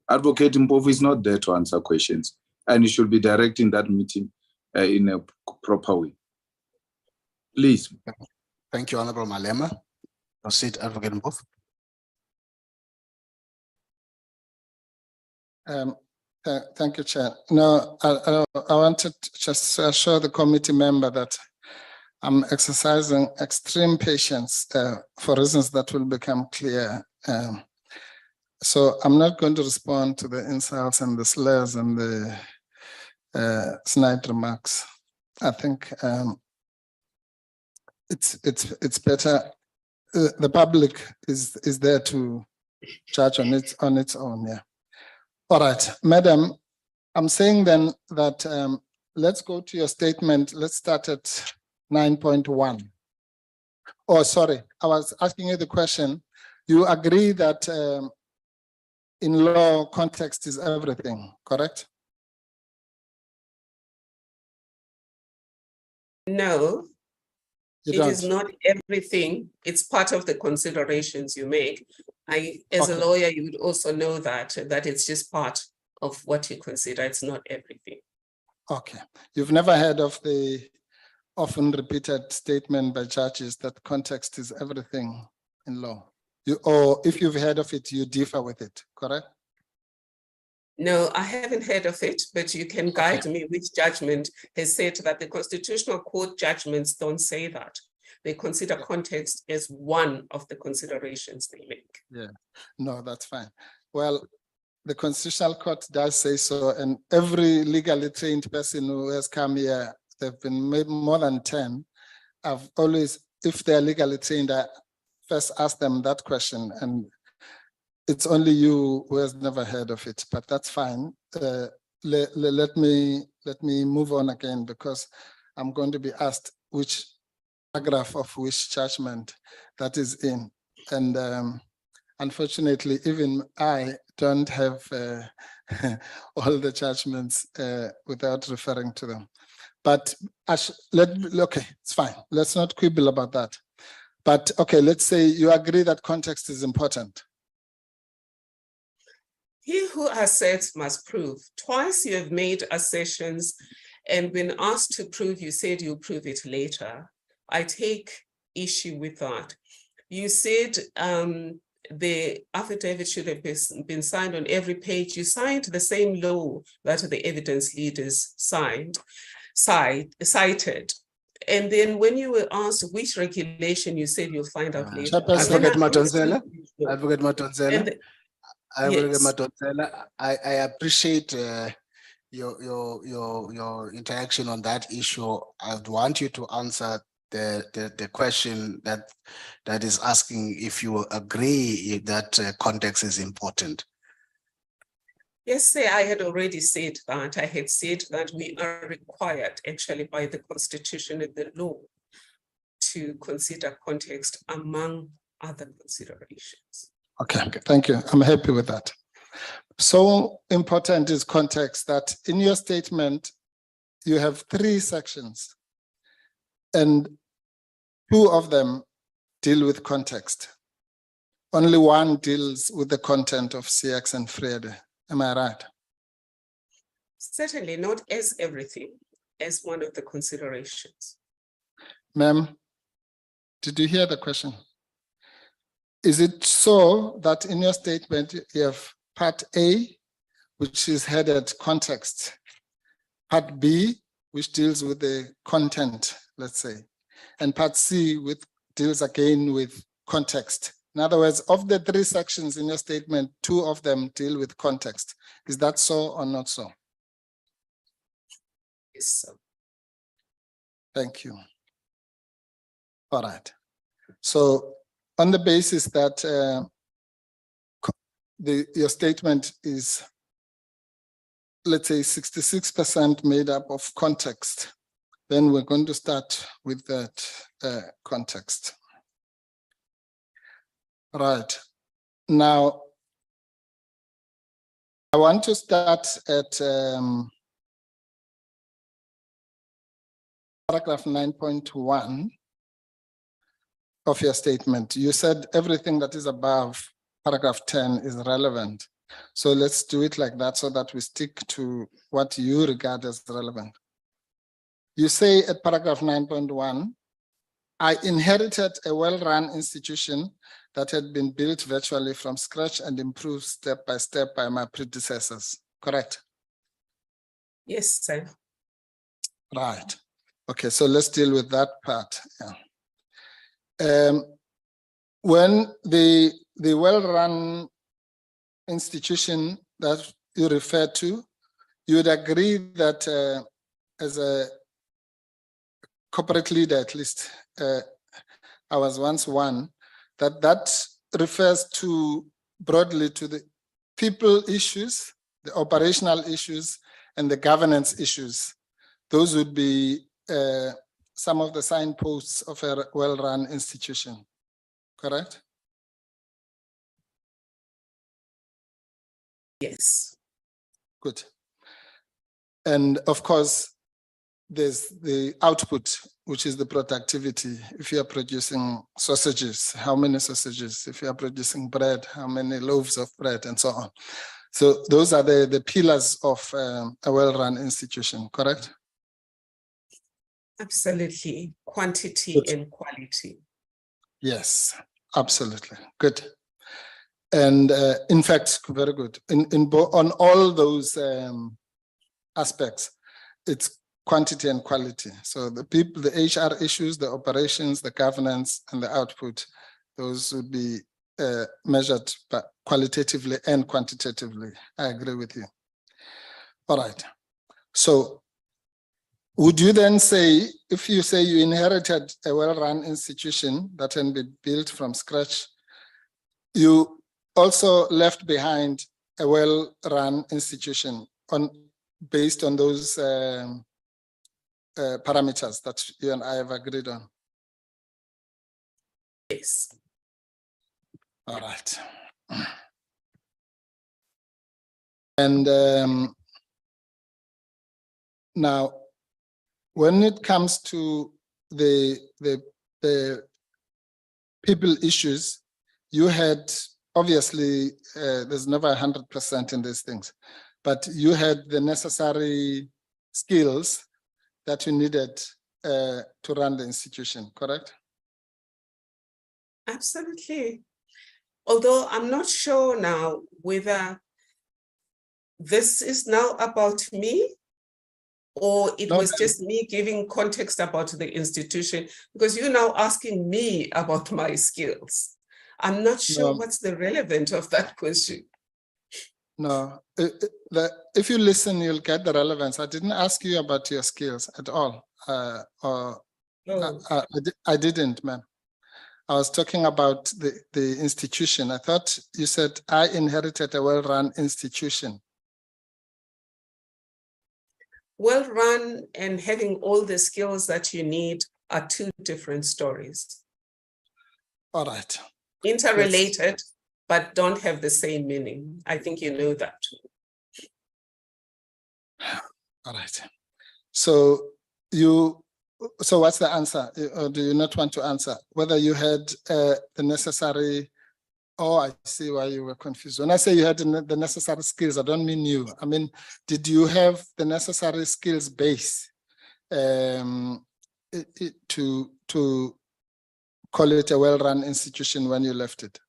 Advocate Mpofu is not there to answer questions, and you should be directing that meeting in a proper way. Please. Thank you, Honorable Malema. Proceed, Advocate Mpofu. Thank you, Chair. No, I wanted just to assure the committee member that I'm exercising extreme patience for reasons that will become clear. So I'm not going to respond to the insults and the slurs and the snide remarks. I think it's better. The public is there to judge on its own. Yeah. All right, Madam, I'm saying then that let's go to your statement. Let's start at 9.1. Oh, sorry, I was asking you the question. You agree that in law, context is everything, correct? No, You it don't. is not everything. It's part of the considerations you make. As a Okay. lawyer, you would also know that it's just part of what you consider. It's not everything. Okay. You've never heard of the often repeated statement by judges that context is everything in law. Or if you've heard of it, you differ with it, correct? No, I haven't heard of it, but you can guide me which judgment has said that. The Constitutional Court judgments don't say that. They consider context as one of the considerations they make. Yeah, no, that's fine. Well, the Constitutional Court does say so, and every legally trained person who has come here, there have been maybe more than 10. I've always, if they're legally trained, I first ask them that question, and it's only you who has never heard of it, but that's fine. Let me move on again, because I'm going to be asked which paragraph of which judgment that is in. And unfortunately, even I don't have all the judgments without referring to them. But okay, it's fine. Let's not quibble about that. But okay, let's say you agree that context is important. He who asserts must prove. Twice you have made assertions, and when asked to prove, you said you'll prove it later. I take issue with that. You said the affidavit should have been signed on every page. You signed the same law that the evidence leaders cited. And then when you were asked which regulation, you said you'll find out later. Advocate And then I asked Madonsela, you- Advocate Madonsela, and the- Advocate yes. Madonsela, I appreciate your interaction on that issue. I'd want you to answer the question that is asking if you agree that context is important. Yes, sir, I had already said that. I had said that we are required actually by the Constitution and the law to consider context among other considerations. Okay, thank you. I'm happy with that. So important is context that in your statement, you have 3 sections and 2 of them deal with context. Only 1 deals with the content of CX and Friede. Am I right? Certainly not as everything, as one of the considerations. Ma'am, did you hear the question? Is it so that in your statement you have part A, which is headed context, part B, which deals with the content, let's say, and part C, which deals again with context? In other words, of the 3 sections in your statement, 2 of them deal with context. Is that so or not so? Yes, sir. Thank you. All right. So on the basis that your statement is, let's say, 66% made up of context, then we're going to start with that context. Right. Now, I want to start at paragraph 9.1 of your statement. You said everything that is above paragraph 10 is relevant. So let's do it like that so that we stick to what you regard as relevant. You say at paragraph 9.1, I inherited a well-run institution that had been built virtually from scratch and improved step by step by my predecessors, correct? Yes, sir. Right. Okay, so let's deal with that part. Yeah. When the well-run institution that you refer to, you would agree that as a corporate leader, at least I was once one, that refers to broadly to the people issues, the operational issues, and the governance issues. Those would be some of the signposts of a well-run institution, correct? Yes. Good. And of course, there's the output, which is the productivity. If you are producing sausages, how many sausages? If you are producing bread, how many loaves of bread, and so on. So those are the pillars of a well-run institution, correct? Absolutely. Quantity Good. and quality. Yes, absolutely. Good. And in fact, very good. On all those aspects, it's quantity and quality. So the people, the HR issues, the operations, the governance, and the output, those would be measured qualitatively and quantitatively. I agree with you. All right. So would you then say, if you say you inherited a well-run institution that can be built from scratch, you also left behind a well-run institution based on those parameters that you and I have agreed on? Yes. All right. And now, when it comes to the people issues, you had, obviously, there's never 100% in these things, but you had the necessary skills that you needed to run the institution, correct? Absolutely. Although I'm not sure now whether this is now about me or it No, was ma'am. just me giving context about the institution, because you're now asking me about my skills. I'm not sure No. what's the relevance of that question. No, if you listen, you'll get the relevance. I didn't ask you about your skills at all. Oh. I didn't, ma'am. I was talking about the institution. I thought you said I inherited a well-run institution. Well-run and having all the skills that you need are two different stories. All right. Interrelated, but don't have the same meaning. I think you know that. All right. So what's the answer? Or do you not want to answer? Whether you had the necessary, oh, I see why you were confused. When I say you had the necessary skills, I don't mean you. I mean, did you have the necessary skills base to call it a well-run institution when you left it?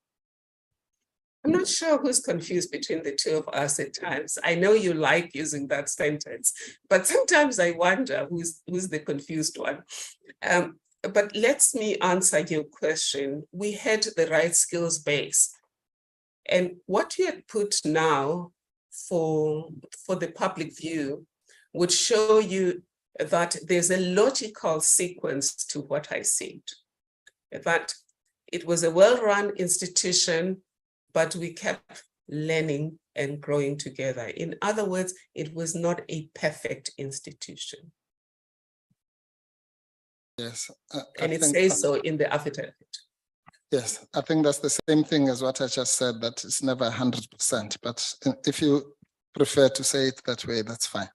I'm not sure who's confused between the two of us at times. I know you like using that sentence, but sometimes I wonder who's the confused one. But let me answer your question. We had the right skills base. And what you had put now for the public view would show you that there's a logical sequence to what I said. That it was a well-run institution, but we kept learning and growing together. In other words, it was not a perfect institution. Yes. And it says so in the affidavit. Yes, I think that's the same thing as what I just said, that it's never 100%, but if you prefer to say it that way, that's fine.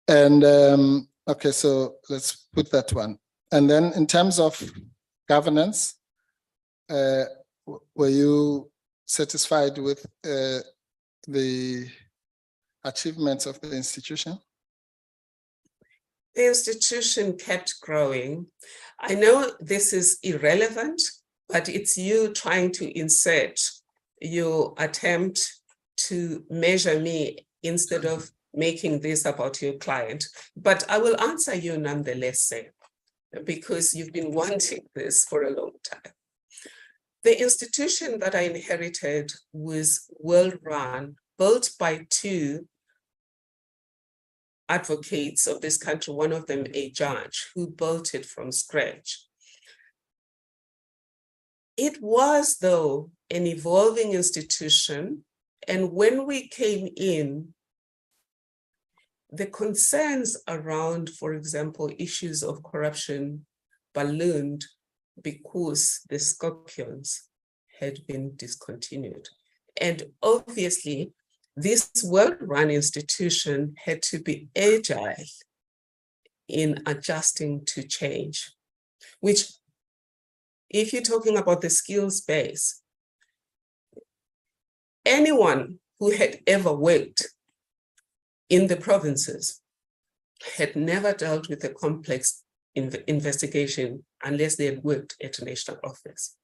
And okay, so let's put that one. And then in terms of governance, were you satisfied with the achievements of the institution? The institution kept growing. I know this is irrelevant, but it's you trying to insert your attempt to measure me instead of making this about your client. But I will answer you nonetheless, Sam, because you've been wanting this for a long time. The institution that I inherited was well run, built by two advocates of this country, one of them a judge who built it from scratch. It was, though, an evolving institution. And when we came in, the concerns around, for example, issues of corruption ballooned because the Scorpions had been discontinued. And obviously, this well-run institution had to be agile in adjusting to change, which, if you're talking about the skills base, anyone who had ever worked in the provinces had never dealt with a complex investigation unless they had worked at a national office.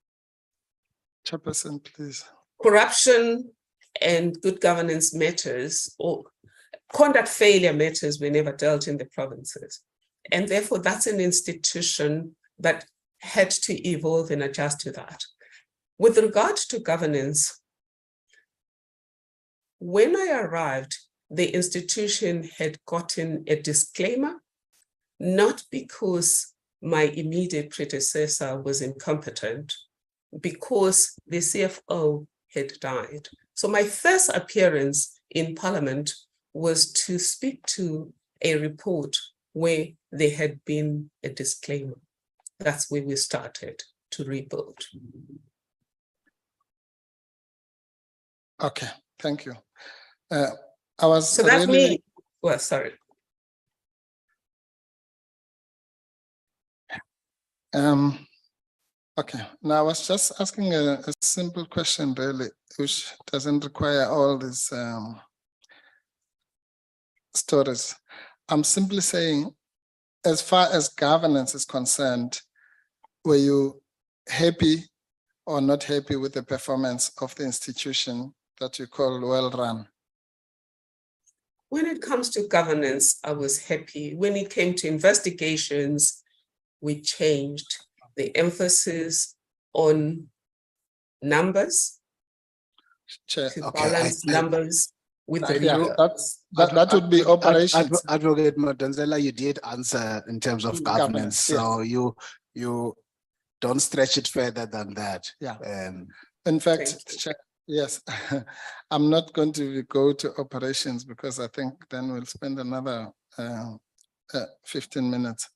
Chairperson, please. Corruption and good governance matters, or conduct failure matters, were never dealt in the provinces. And therefore, that's an institution that had to evolve and adjust to that. With regard to governance, when I arrived, the institution had gotten a disclaimer, not because my immediate predecessor was incompetent, because the CFO had died. So my first appearance in Parliament was to speak to a report where there had been a disclaimer. That's where we started to rebuild. Okay, thank you. I was so that really... means, well, sorry. Okay, now I was just asking a simple question, really, which doesn't require all these stories. I'm simply saying, as far as governance is concerned, were you happy or not happy with the performance of the institution that you call well run? When it comes to governance, I was happy. When it came to investigations, we changed the emphasis on numbers Chair, to Okay, balance numbers with the yeah, rigor. that would be operations. Advocate Madonsela, you did answer in terms of governance, so you don't stretch it further than that. Yeah. Um, In fact, Chair, yes, I'm not going to go to operations because I think then we'll spend another 15 minutes.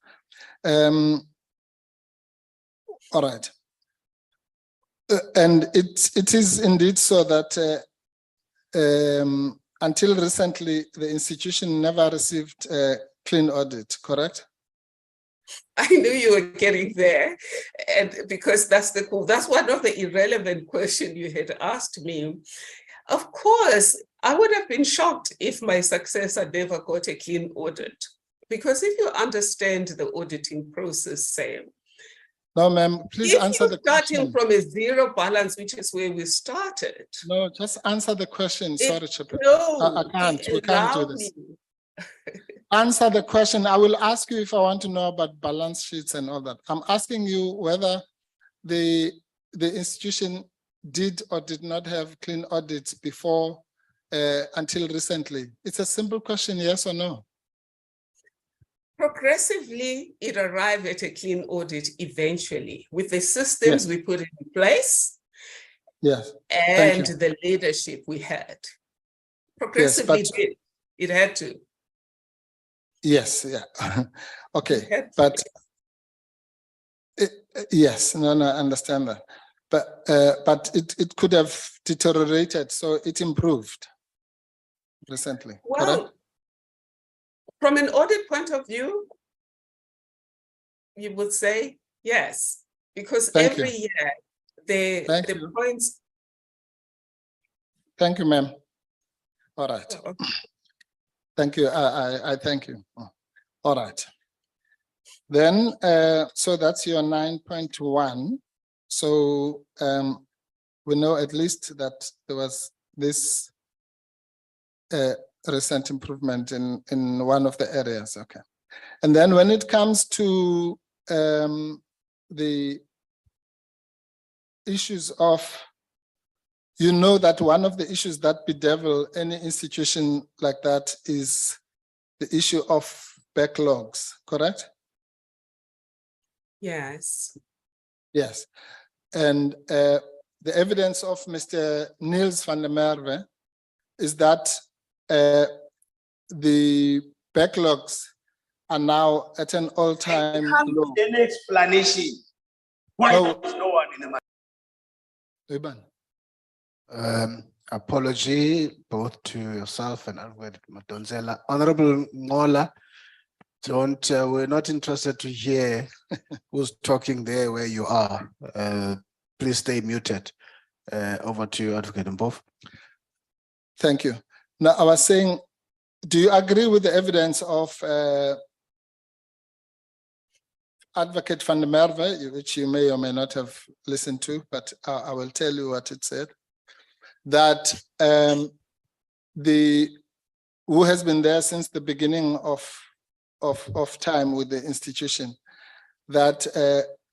All right. And it is indeed so that until recently, the institution never received a clean audit, correct? I knew you were getting there, and because that's one of the irrelevant questions you had asked me. Of course, I would have been shocked if my successor never got a clean audit, because if you understand the auditing process, Sam, No, ma'am, please answer the question. Starting from a zero balance, which is where we started. No, just answer the question. Sorry, Chairperson. No, I can't. We can't do allow this. me. Answer the question. I will ask you if I want to know about balance sheets and all that. I'm asking you whether the institution did or did not have clean audits before until recently. It's a simple question, yes or no? Progressively, it arrived at a clean audit eventually with the systems we put in place. Yes. And the leadership we had. Progressively, it had to. Yes, yeah. Okay, but yes, no, I understand that. But it could have deteriorated, so it improved recently, correct? Well, from an audit point of view, you would say yes, because every year the points. Thank you, ma'am. All right. Oh, okay. Thank you. I thank you. All right. Then, so that's your 9.1. So we know at least that there was this recent improvement in one of the areas. Okay. And then when it comes to the issues of, you know that one of the issues that bedevil any institution like that is the issue of backlogs, correct? Yes. Yes. And the evidence of Mr. Niels van der Merwe is that the backlogs are now at an all-time low. An explanation. Why No. there's no one in the apology both to yourself and Advocate Madonsela. Honorable Ngola, we're not interested to hear who's talking there where you are. Please stay muted. Over to you, Advocate Mpofu. Thank you. Now, I was saying, do you agree with the evidence of Advocate van der Merwe, which you may or may not have listened to, but I will tell you what it said, that who has been there since the beginning of time with the institution, that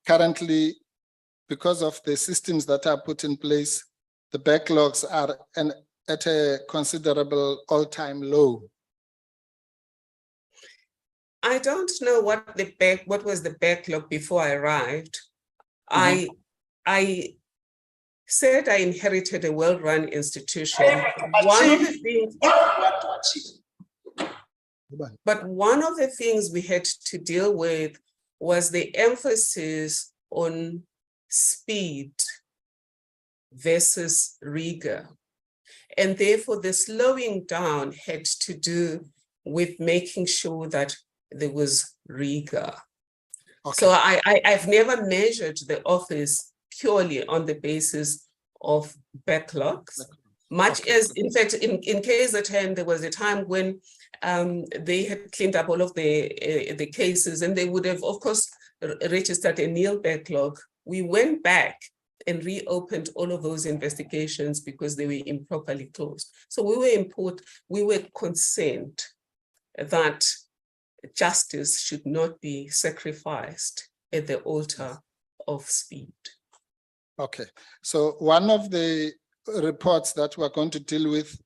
currently, because of the systems that are put in place, the backlogs are at a considerable all-time low. I don't know what was the backlog before I arrived. I said I inherited a well-run institution. But one of the things we had to deal with was the emphasis on speed versus rigor. And therefore the slowing down had to do with making sure that there was rigor. Okay. So I've never measured the office purely on the basis of backlogs, much as, in fact, in KZN, there was a time when they had cleaned up all of the cases and they would have, of course, registered a nil backlog. We went back and reopened all of those investigations because they were improperly closed. So we were concerned that justice should not be sacrificed at the altar of speed. Okay, so one of the reports that we're going to deal with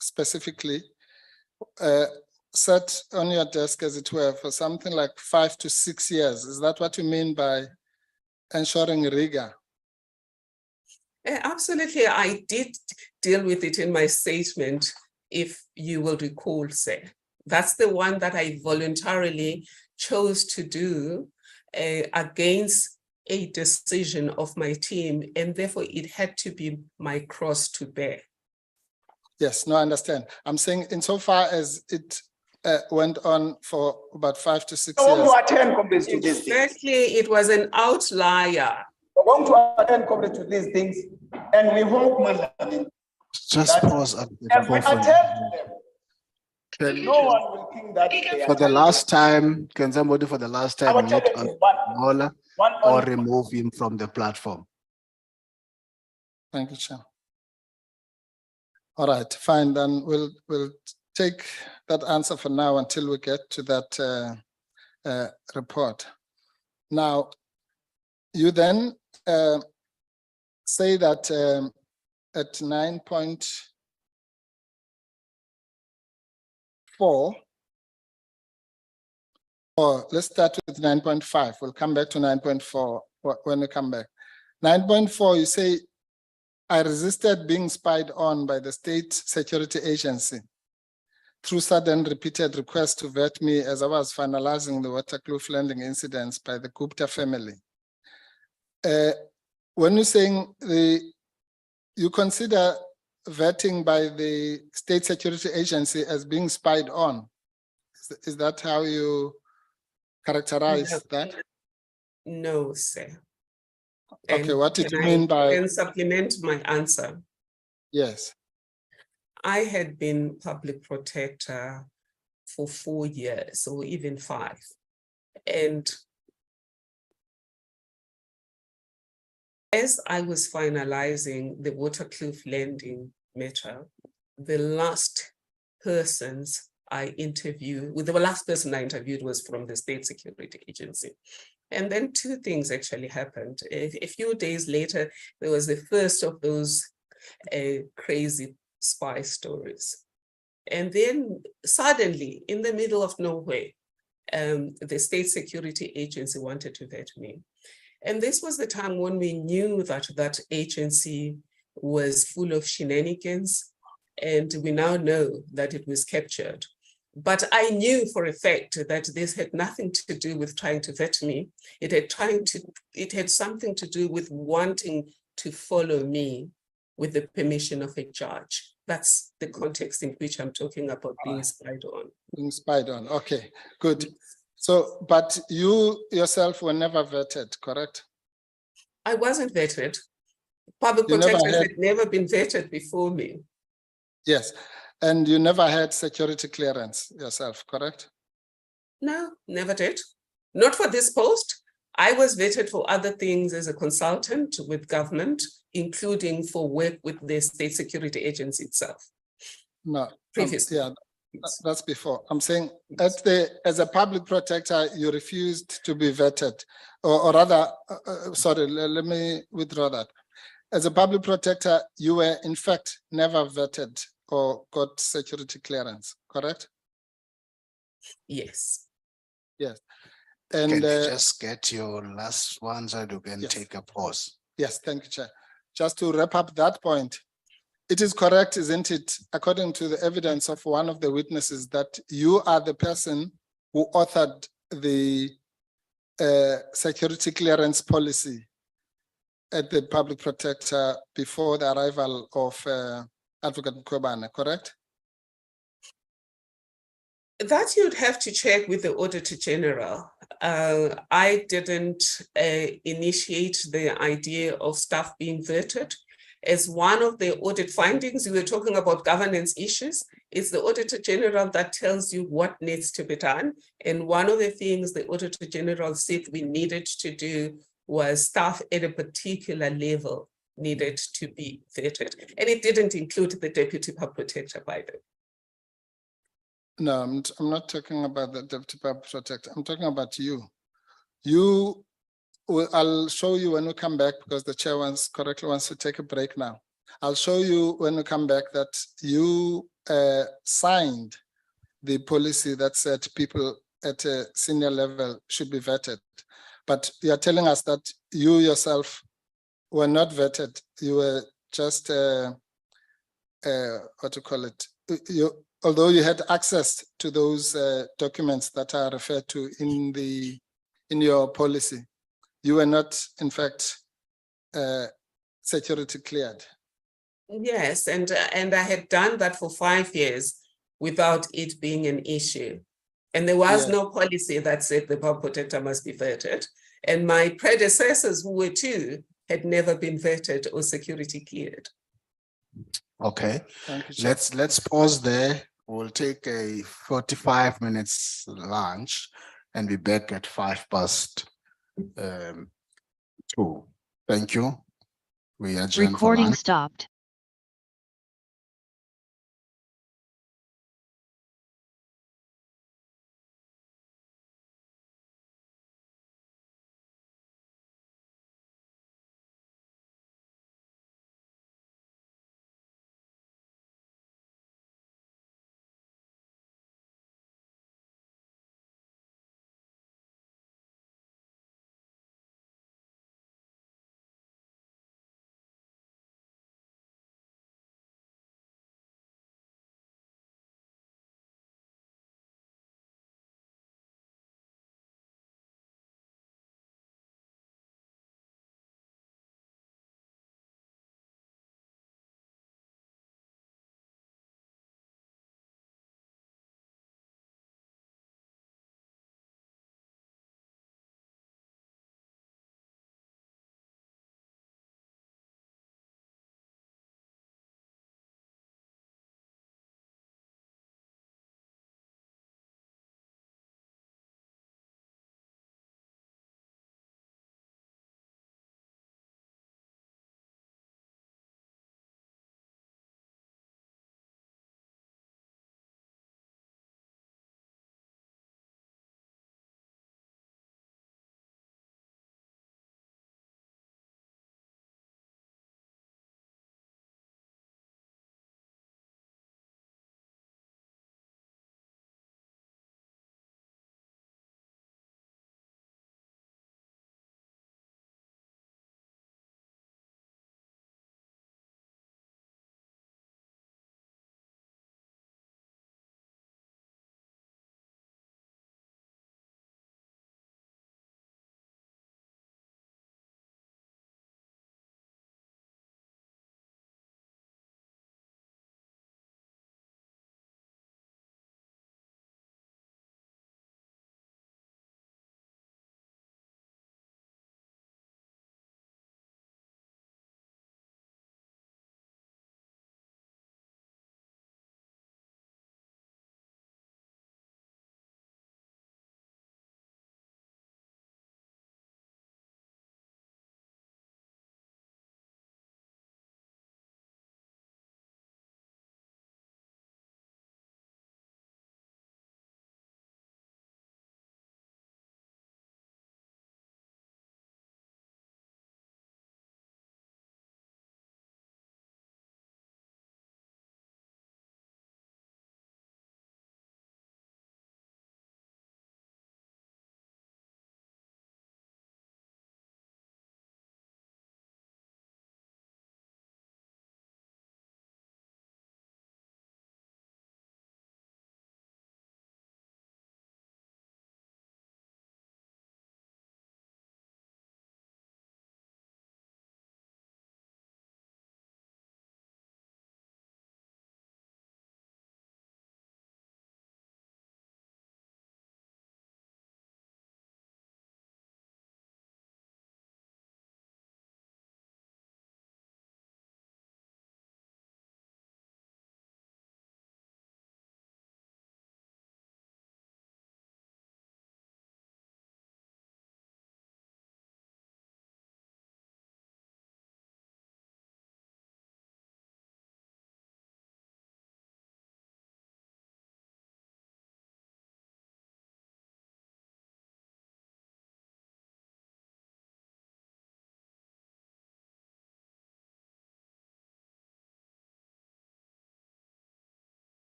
specifically sat on your desk, as it were, for something like 5 to 6 years. Is that what you mean by ensuring rigor? Absolutely, I did deal with it in my statement, if you will recall, sir. That's the one that I voluntarily chose to do against a decision of my team, and therefore it had to be my cross to bear. Yes, no, I understand. I'm saying insofar as it went on for about 5 to 6 We're going years. to attend comrades to these things. Exactly, it was an outlier. We're going to attend comrades to these things, and we hope, Madam, Just that pause. as we attend to them, no one will think that they For are the last time, can somebody for the last Our time mute target is one. Mola One or on- remove him from the platform? Thank you, Chair. All right, fine, then we'll take that answer for now until we get to that report. Now, you then say that at 9.4, or let's start with 9.5. We'll come back to 9.4 when we come back. 9.4, you say, I resisted being spied on by the state security agency through sudden repeated requests to vet me as I was finalizing the Waterkloof landing incidents by the Gupta family. When you're saying you consider vetting by the state security agency as being spied on, is that how you characterize that? No, sir. Okay, And what did can you mean by? And supplement my answer. Yes. I had been public protector for 4 years or even 5. And as I was finalizing the Waterkloof landing matter, the last persons I interviewed, the last person I interviewed was from the state security agency. And then 2 things actually happened. A few days later, there was the first of those crazy spy stories. And then suddenly, in the middle of nowhere, the state security agency wanted to vet me. And this was the time when we knew that that agency was full of shenanigans, and we now know that it was captured. But I knew for a fact that this had nothing to do with trying to vet me. It had something to do with wanting to follow me with the permission of a judge. That's the context in which I'm talking about being spied on. Being spied on, okay, good. So, but you yourself were never vetted, correct? I wasn't vetted. Public protectors had never been vetted before me. Yes, and you never had security clearance yourself, correct? No, never did. Not for this post. I was vetted for other things as a consultant with government, including for work with the state security agency itself. No, previously. Yeah, that's before. I'm saying as a public protector, you refused to be vetted, or rather, sorry, let me withdraw that. As a public protector, you were in fact never vetted or got security clearance, correct? Yes. Yes. Can And you just get your last one so you can yes. take a pause? Yes, thank you, Chair. Just to wrap up that point, it is correct, isn't it, according to the evidence of one of the witnesses, that you are the person who authored the security clearance policy at the public protector before the arrival of Advocate Mkhwebane, correct? That you'd have to check with the Auditor General. I didn't initiate the idea of staff being vetted. As one of the audit findings, we were talking about governance issues. It's the Auditor General that tells you what needs to be done. And one of the things the Auditor General said we needed to do was staff at a particular level needed to be vetted. And it didn't include the deputy pub protector, by the way. No, I'm not talking about the deputy pub protector. I'm talking about you. I'll show you when we come back, because the chair wants to take a break now. I'll show you when we come back that you signed the policy that said people at a senior level should be vetted. But you are telling us that you yourself were not vetted. You were just, what to call it? Although you had access to those documents that are referred to in your policy, you were not, in fact, security cleared. Yes, and I had done that for 5 years without it being an issue. And there was no policy that said the pub protector must be vetted. And my predecessors, who were two, had never been vetted or security cleared. Okay, Thank you, Chair. let's pause there. We'll take a 45 minutes lunch and be back at 2:05. Thank you. We adjourn for Recording lunch. stopped.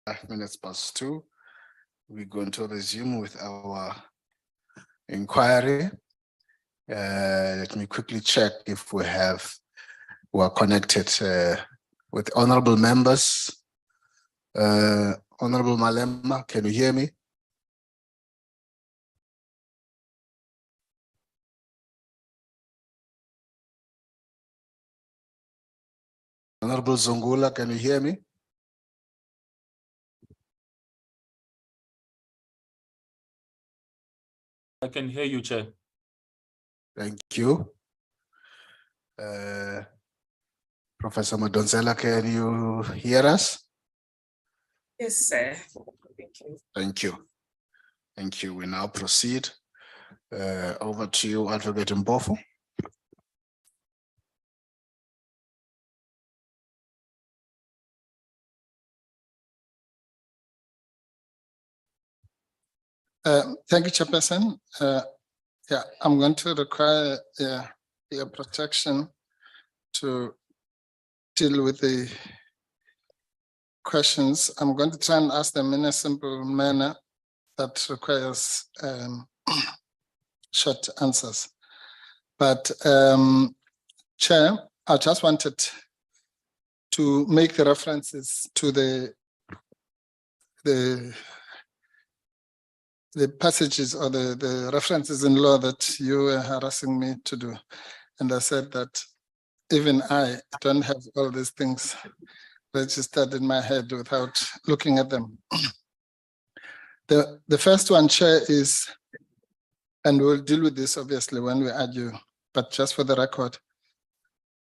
2:05. We're going to resume with our inquiry. Let me quickly check if we are connected with honorable members. Honorable Malema, can you hear me? Honorable Zungula, can you hear me? I can hear you, Chair. Thank you. Professor Madonsela, can you hear us? Yes, sir. Thank you. Thank you. Thank you. We now proceed. Over to you, Advocate Mpofu. Thank you, Chairperson. Yeah, I'm going to require your protection to deal with the questions. I'm going to try and ask them in a simple manner that requires short answers. But Chair, I just wanted to make the references to the passages or the references in law that you were harassing me to do. And I said that even I don't have all these things registered in my head without looking at them. The first one, Chair, is, and we'll deal with this obviously when we argue, but just for the record,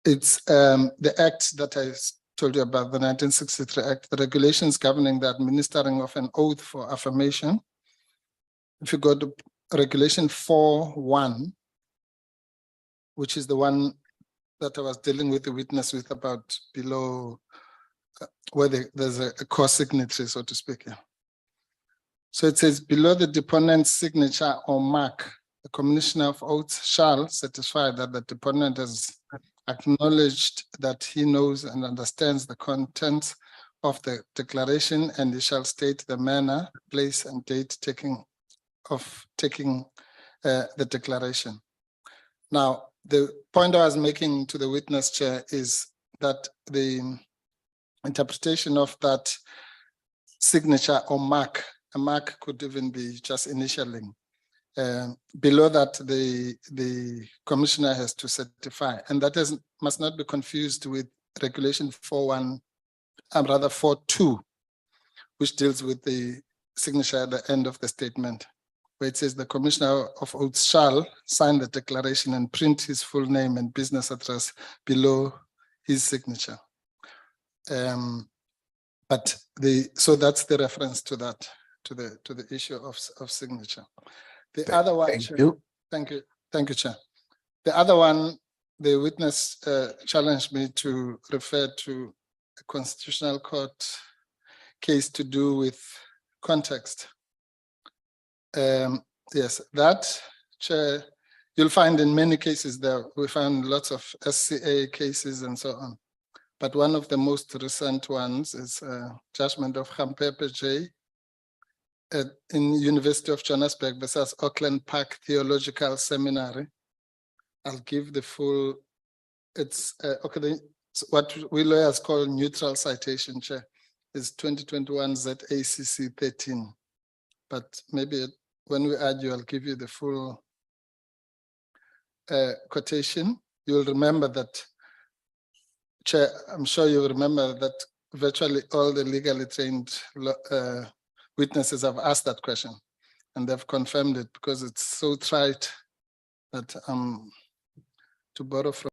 it's the act that I told you about, the 1963 Act, the regulations governing the administering of an oath for affirmation. If you go to regulation 4.1, which is the one that I was dealing with the witness with about below, where there's a co-signatory, so to speak. Yeah. So it says, below the deponent's signature or mark, the commissioner of oaths shall certify that the deponent has acknowledged that he knows and understands the contents of the declaration, and he shall state the manner, place, and date taking the declaration. Now, the point I was making to the witness, Chair, is that the interpretation of that signature or mark, a mark could even be just initialing. Below that, the commissioner has to certify, and that must not be confused with regulation 4.1, rather 4.2, which deals with the signature at the end of the statement, where it says the commissioner of oaths shall sign the declaration and print his full name and business address below his signature. So that's the reference to that, to the issue of signature. The other one, Thank you. Thank you, Chair. The other one, the witness challenged me to refer to a constitutional court case to do with context. Yes, that, Chair, you'll find in many cases there, we found lots of SCA cases and so on. But one of the most recent ones is judgment of Gampepe J in University of Johannesburg versus Auckland Park Theological Seminary. I'll give the full, it's what we lawyers call neutral citation, Chair, is 2021 ZACC 13. But maybe when we argue, I'll give you the full quotation. You'll remember that, Chair, I'm sure you'll remember that virtually all the legally trained witnesses have asked that question, and they've confirmed it because it's so trite that to borrow from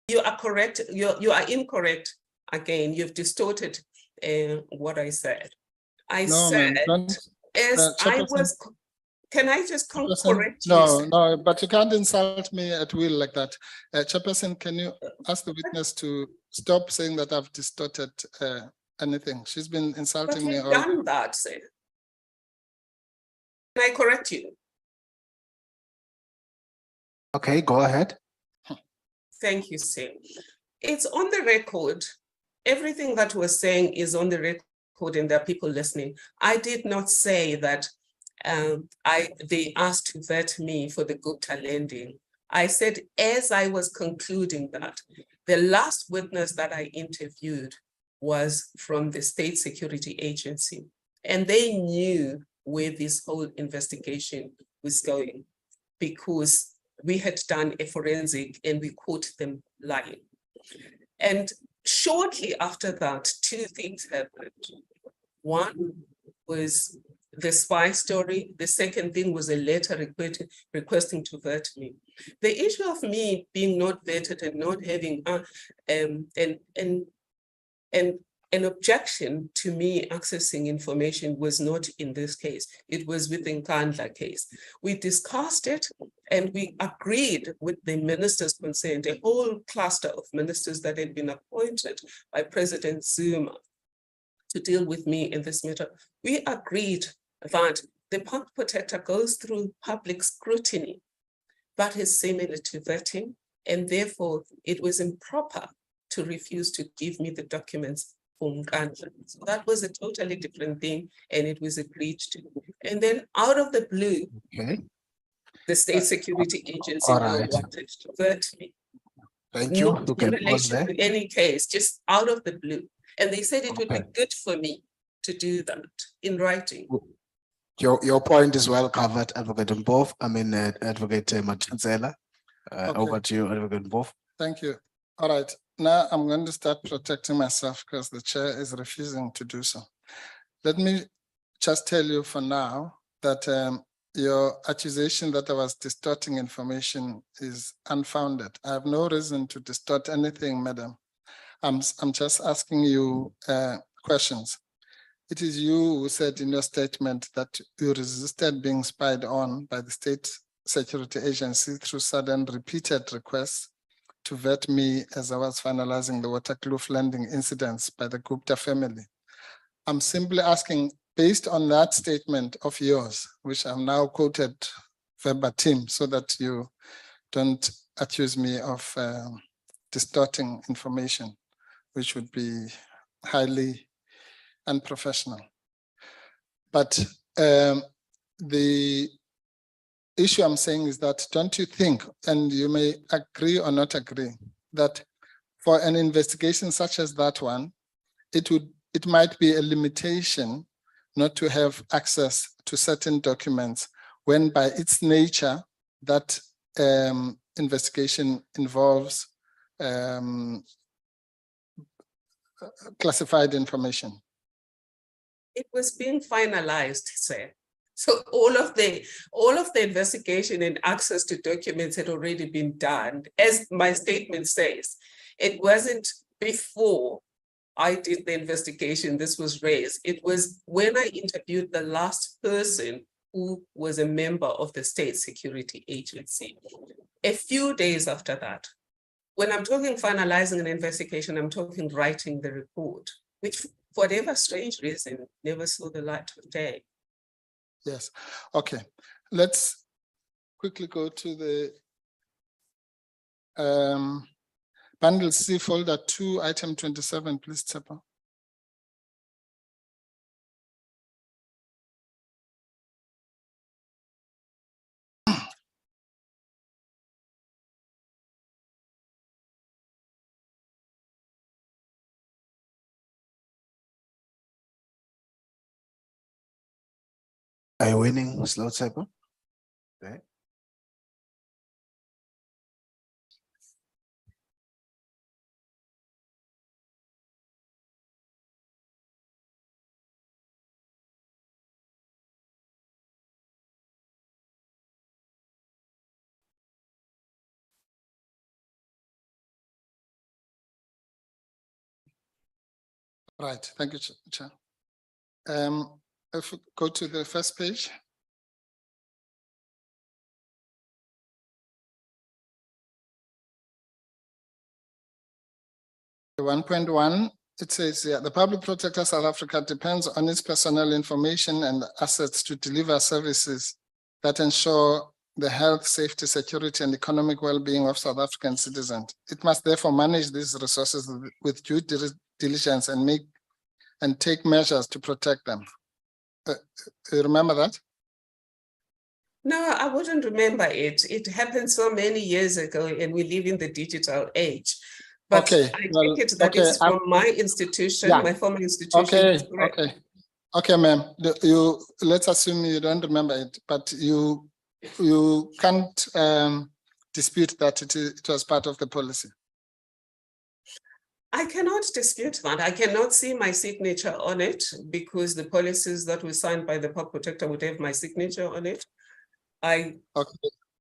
You are correct. You are incorrect. Again, you've distorted what I said. I No, ma'am, said, don't. as I Chairperson, was, can I just Chairperson, correct you? no, sir? no, but you can't insult me at will like that. Chairperson, can you ask the witness to stop saying that I've distorted anything? She's been But insulting me you've all. done that, sir. Can I correct you? Okay, go ahead. Thank you, sir. It's on the record. Everything that we're saying is on the record and there are people listening. I did not say that they asked to vet me for the Gupta lending. I said, as I was concluding that, the last witness that I interviewed was from the State Security Agency, and they knew where this whole investigation was going because we had done a forensic and we caught them lying. And shortly after that, two things happened. One was the spy story. The second thing was a letter requesting to vet me. The issue of me being not vetted and not having an objection to me accessing information was not in this case. It was with the Nkandla case. We discussed it and we agreed with the ministers concerned, a whole cluster of ministers that had been appointed by President Zuma to deal with me in this matter. We agreed that the public protector goes through public scrutiny that is similar to vetting, and therefore it was improper to refuse to give me the documents from Nkandla. So that was a totally different thing, and it was agreed to. And then out of the blue, Okay, the State Security Agency all now right. wanted to vet me. Thank you. Not You in can pause relation there. to any case, just out of the blue. And they said it would be Okay. good for me to do that in writing. Your point is well covered, Advocate Mpofu. Advocate Madonsela. Okay. Over to you, Advocate Mpofu. Thank you. All right, now I'm going to start protecting myself because the chair is refusing to do so. Let me just tell you for now that your accusation that I was distorting information is unfounded. I have no reason to distort anything, madam. I'm just asking you questions. It is you who said in your statement that you resisted being spied on by the State Security Agency through sudden repeated requests to vet me as I was finalizing the Waterkloof landing incidents by the Gupta family. I'm simply asking, based on that statement of yours, which I'm now quoted verbatim so that you don't accuse me of distorting information, which would be highly unprofessional. But the issue I'm saying is that, don't you think, and you may agree or not agree, that for an investigation such as that one, it might be a limitation not to have access to certain documents when by its nature that investigation involves classified information? It was being finalized, sir. So all of the investigation and access to documents had already been done. As my statement says, it wasn't before I did the investigation, this was raised. It was when I interviewed the last person who was a member of the State Security Agency. A few days after that, when I'm talking finalizing an investigation, I'm talking writing the report, which for whatever strange reason, never saw the light of day. Yes, okay. Let's quickly go to the bundle C folder 2, item 27, please, Tsepa. Are you winning, Slow Tsepa? Okay. Right, thank you, Chair. If we go to the first page. The 1.1, it says here, the Public Protector South Africa depends on its personnel information and assets to deliver services that ensure the health, safety, security, and economic well-being of South African citizens. It must therefore manage these resources with due diligence and take measures to protect them. You remember that? No, I wouldn't remember it. It happened so many years ago and we live in the digital age. But Okay, I well, take it that okay, is from my institution, yeah. my former institution. Okay, ma'am. Let's assume you don't remember it, but you can't dispute that it was part of the policy. I cannot dispute that. I cannot see my signature on it because the policies that were signed by the Public Protector would have my signature on it. I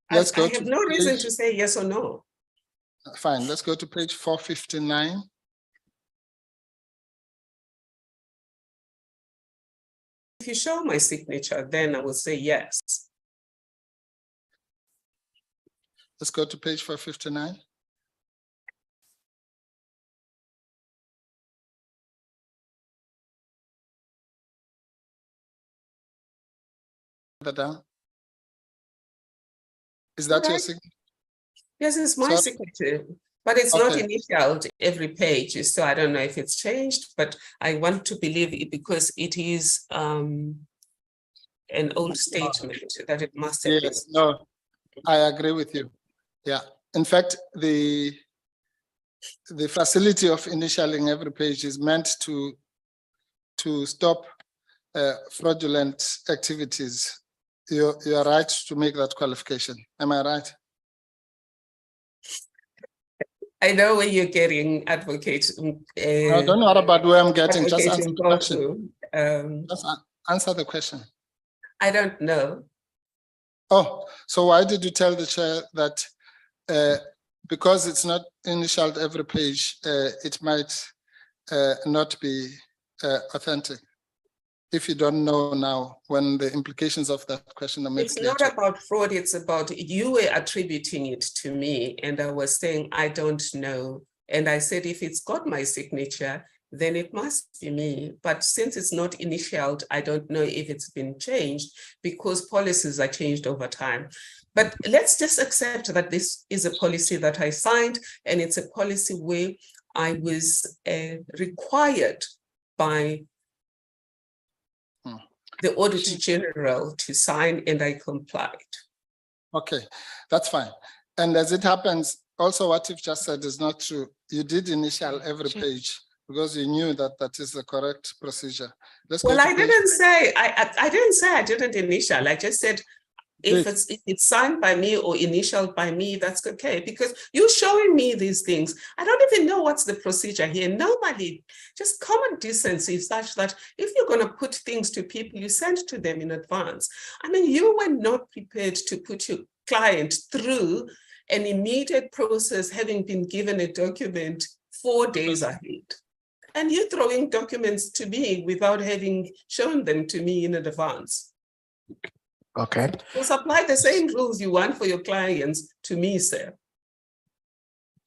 have no reason to say yes or no. Fine, let's go to page 459. If you show my signature, then I will say yes. Let's go to page 459. Down. Is that your signature? Yes, it's my signature, but it's not initialed every page. So I don't know if it's changed, but I want to believe it because it is an old statement that it must have been. No, I agree with you. Yeah, in fact, the facility of initialing every page is meant to stop fraudulent activities. You are right to make that qualification. Am I right? I know where you're getting, advocate. No, don't worry about where I'm getting. Just answer the question. Just answer the question. I don't know. Oh, so why did you tell the chair that because it's not initialed every page, it might not be authentic? If you don't know now, when the implications of that question are made clear. It's not about fraud, it's about you were attributing it to me and I was saying, I don't know. And I said, if it's got my signature, then it must be me. But since it's not initialed, I don't know if it's been changed because policies are changed over time. But let's just accept that this is a policy that I signed and it's a policy where I was required by the Auditor General to sign and I complied. Okay, that's fine. And as it happens, also what you've just said is not true. You did initial every page because you knew that that is the correct procedure. Well, I didn't say I didn't initial. I just said if it's signed by me or initialed by me, that's okay. Because you're showing me these things. I don't even know what's the procedure here. Normally, just common decency is such that if you're going to put things to people, you send to them in advance. I mean, you were not prepared to put your client through an immediate process, having been given a document 4 days ahead. And you're throwing documents to me without having shown them to me in advance. Okay. You supply the same rules you want for your clients to me, sir.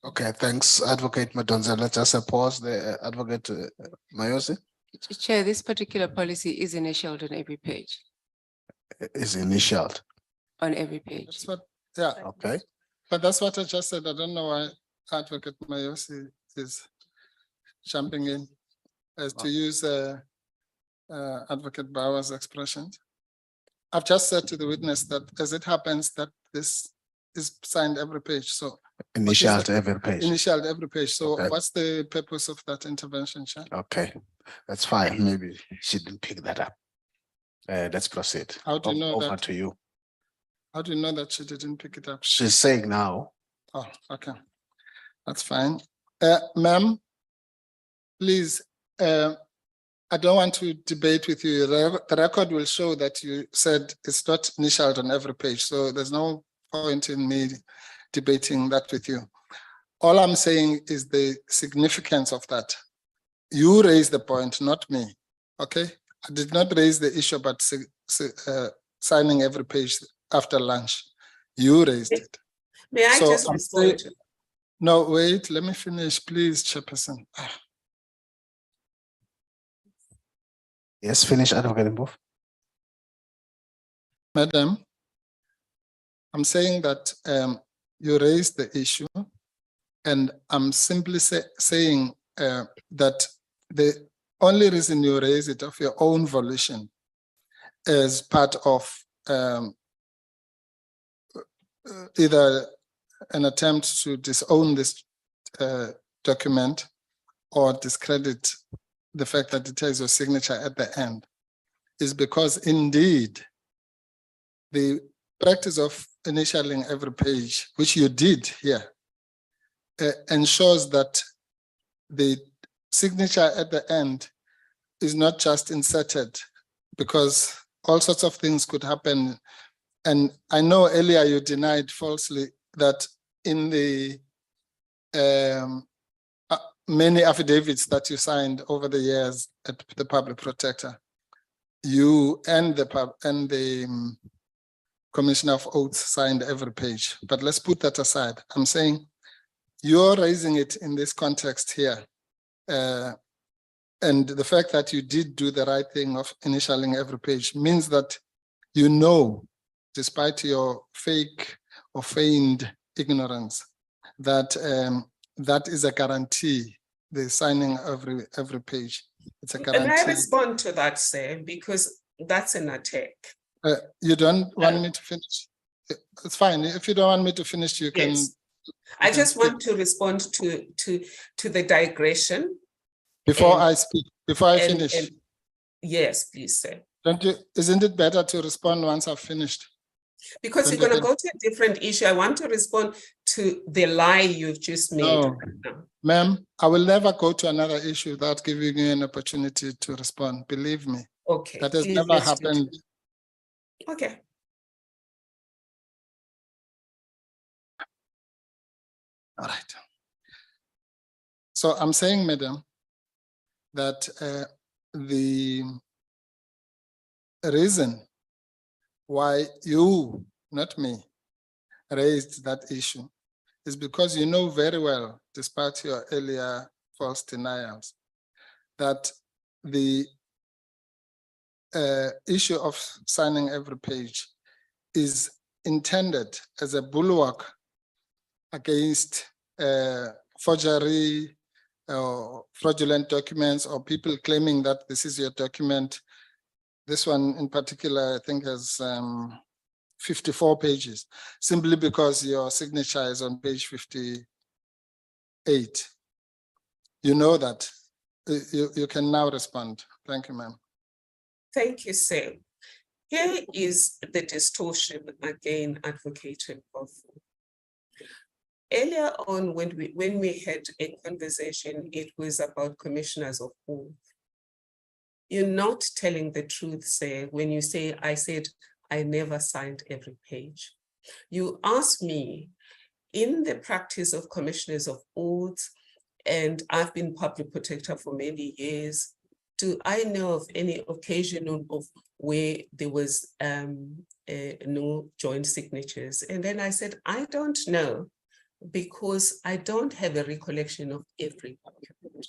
Okay, thanks, Advocate Madonsela. Let's just pause there, Advocate Mayosi. Chair, this particular policy is initialed on every page. Is initialed On every page. That's what, yeah. Okay. But that's what I just said. I don't know why Advocate Mayosi is jumping in as to use Advocate Bauer's expression. I've just said to the witness that as it happens that this is signed every page. So initialed every page. Initialed every page. So Okay. what's the purpose of that intervention, Chair? Okay, that's fine. Maybe she didn't pick that up. Let's proceed. How do you know Over that? to you. How do you know that she didn't pick it up? She's saying now. Oh, okay. That's fine. Ma'am, please, I don't want to debate with you. The record will show that you said it's not initialed on every page. So there's no point in me debating that with you. All I'm saying is the significance of that. You raised the point, not me. Okay, I did not raise the issue about signing every page after lunch. You raised it. May I So just I'm respond saying- to? No, wait, let me finish, please, Chairperson. Yes, finish, Advocate Mpofu. Madam, I'm saying that you raised the issue, and I'm simply saying that the only reason you raise it of your own volition is part of either an attempt to disown this document or discredit the fact that it has your signature at the end, is because indeed the practice of initialing every page, which you did here, ensures that the signature at the end is not just inserted, because all sorts of things could happen. And I know earlier you denied falsely that in the many affidavits that you signed over the years at the public protector, you and the Commissioner of Oaths signed every page. But let's put that aside. I'm saying you're raising it in this context here. And the fact that you did do the right thing of initialing every page means that you know, despite your fake or feigned ignorance, that that is a guarantee, the signing every page. It's a guarantee. And I respond to that, sir, because that's an attack. You don't want me to finish? It's fine. If you don't want me to finish, you can. Yes. I just want to respond to the digression. Before I speak, before I finish. Yes, please, sir. Don't you, isn't it better to respond once I've finished? Because you're going to go to a different issue. I want to respond to the lie you've just made. No, ma'am, I will never go to another issue without giving you an opportunity to respond. Believe me. Okay. That has never happened. Okay. All right. So I'm saying, madam, that the reason why you, not me, raised that issue is because you know very well, despite your earlier false denials, that the issue of signing every page is intended as a bulwark against forgery or fraudulent documents, or people claiming that this is your document. This one in particular, I think, has 54 pages, simply because your signature is on page 58. You know that. You can now respond. Thank you, ma'am. Thank you, sir. Here is the distortion again advocated of. Earlier on, when we had a conversation, it was about commissioners of oath. You're not telling the truth, sir, when you say, I said, I never signed every page. You asked me, in the practice of commissioners of oath, and I've been public protector for many years, do I know of any occasion of where there was no joint signatures? And then I said, I don't know, because I don't have a recollection of every document.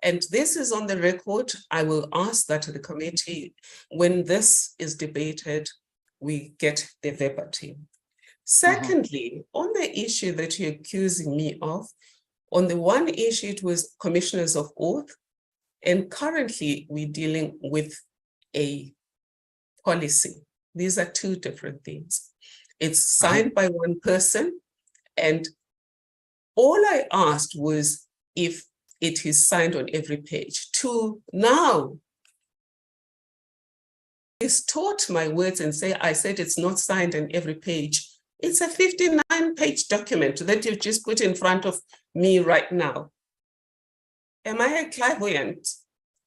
And this is on the record. I will ask that the committee, when this is debated, we get the verbatim. Secondly, on the issue that you're accusing me of, on the one issue, it was commissioners of oath, and currently we're dealing with a policy. These are two different things. It's signed by one person, and all I asked was if it is signed on every page. To now distort my words and say, I said it's not signed on every page. It's a 59-page document that you've just put in front of me right now. Am I a clairvoyant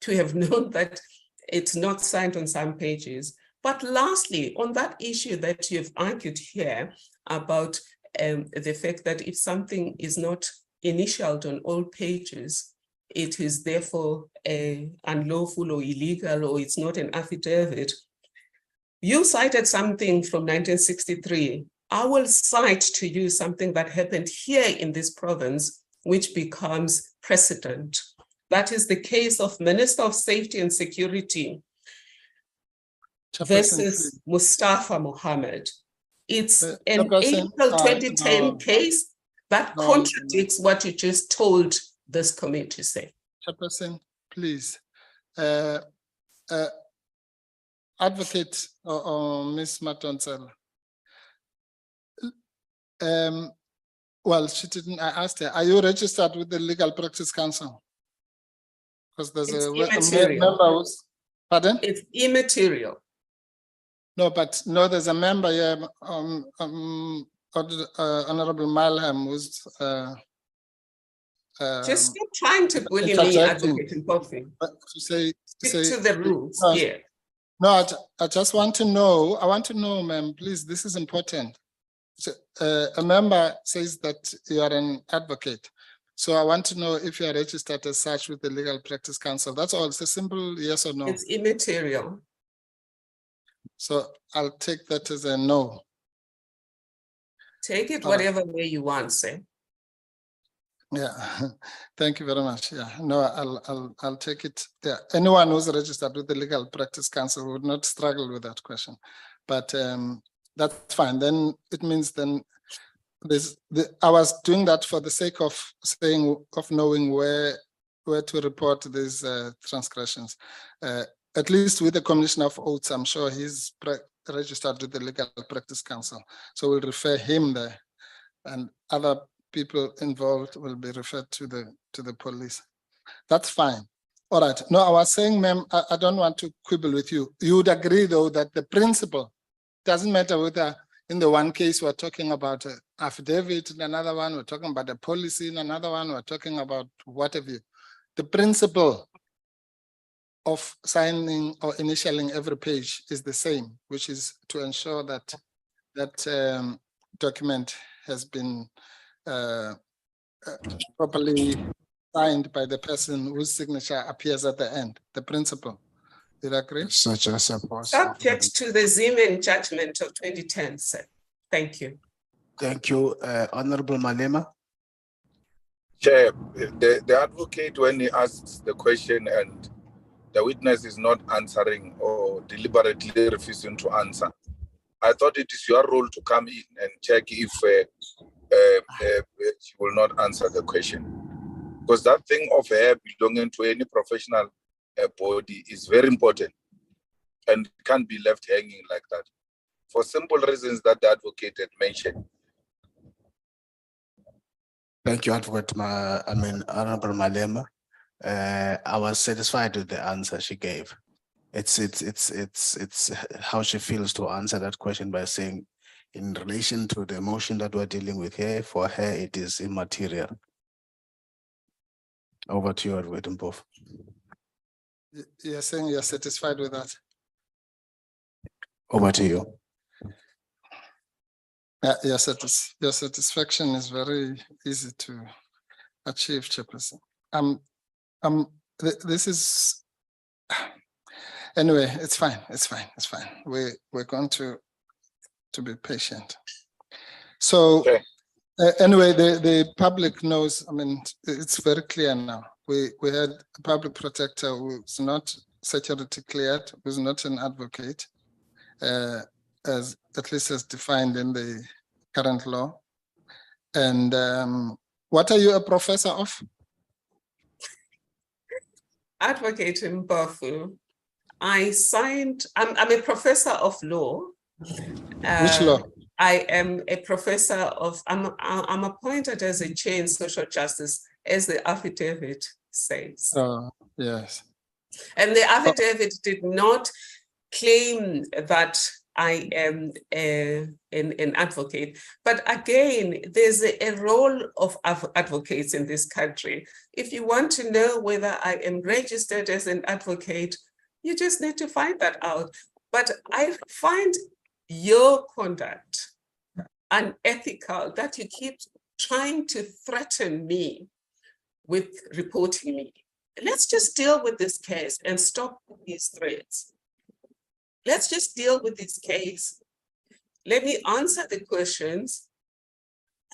to have known that it's not signed on some pages? But lastly, on that issue that you've argued here about the fact that if something is not initialed on all pages, it is therefore unlawful or illegal, or it's not an affidavit. You cited something from 1963. I will cite to you something that happened here in this province, which becomes precedent. That is the case of Minister of Safety and Security versus Mustafa Mohammed. It's an April 2010 case that contradicts what you just told this committee, say. Chairperson, please. Advocate or Ms. Madonsela. Well, she didn't, I asked her, are you registered with the Legal Practice Council? Because there's a member who's, pardon? It's immaterial. No, but no, there's a member here, Honorable Malham, who's just stop trying to bully me, Advocate Mpofu. Stick to the rules here. No, I just want to know, ma'am, please, this is important. So, a member says that you are an advocate. So I want to know if you are registered as such with the Legal Practice Council. That's all. It's a simple yes or no. It's immaterial. So I'll take that as a no. Take it whatever way you want, say. Yeah, thank you very much. Yeah, no, I'll take it. Yeah, anyone who's registered with the Legal Practice Council would not struggle with that question, but that's fine. Then it means then I was doing that for the sake of knowing where to report these transgressions. At least with the Commissioner of Oaths, I'm sure he's registered with the Legal Practice Council, so we'll refer him there, and other people involved will be referred to the police. That's fine. All right. No, I was saying, ma'am, I don't want to quibble with you. You would agree, though, that the principle doesn't matter whether in the one case we're talking about an affidavit, in another one we're talking about a policy, in another one we're talking about whatever. The principle of signing or initialing every page is the same, which is to ensure that that document has been properly signed by the person whose signature appears at the end, the principle. Did I agree? Such as a Subject to the Zeman judgment of 2010, sir. Thank you. Thank you, Honorable Malema. Chair, the advocate, when he asks the question and the witness is not answering or deliberately refusing to answer, I thought it is your role to come in and check if she will not answer the question. Because that thing of her belonging to any professional body is very important and can't be left hanging like that for simple reasons that the advocate had mentioned. Thank you, Advocate. Honorable Malema. I was satisfied with the answer she gave. It's how she feels to answer that question by saying, in relation to the motion that we're dealing with here, for her it is immaterial. Over to you, Advocate Mpofu. You're saying you're satisfied with that? Over to you. Your satisfaction is very easy to achieve, Chairperson. This is, anyway, it's fine. We're going to be patient. So okay. Anyway, the public knows, it's very clear now. We had a public protector who's not security cleared, who's not an advocate, as at least as defined in the current law. And what are you a professor of? Advocate Mpofu. I'm a professor of law. Which law? I am a professor of, I'm appointed as a chair in social justice, as the affidavit says. Oh, yes. And the affidavit did not claim that I am an advocate. But again, there's a role of advocates in this country. If you want to know whether I am registered as an advocate, you just need to find that out. But I find your conduct unethical, that you keep trying to threaten me with reporting me. Let's just deal with this case and stop these threats. Let's just deal with this case. Let me answer the questions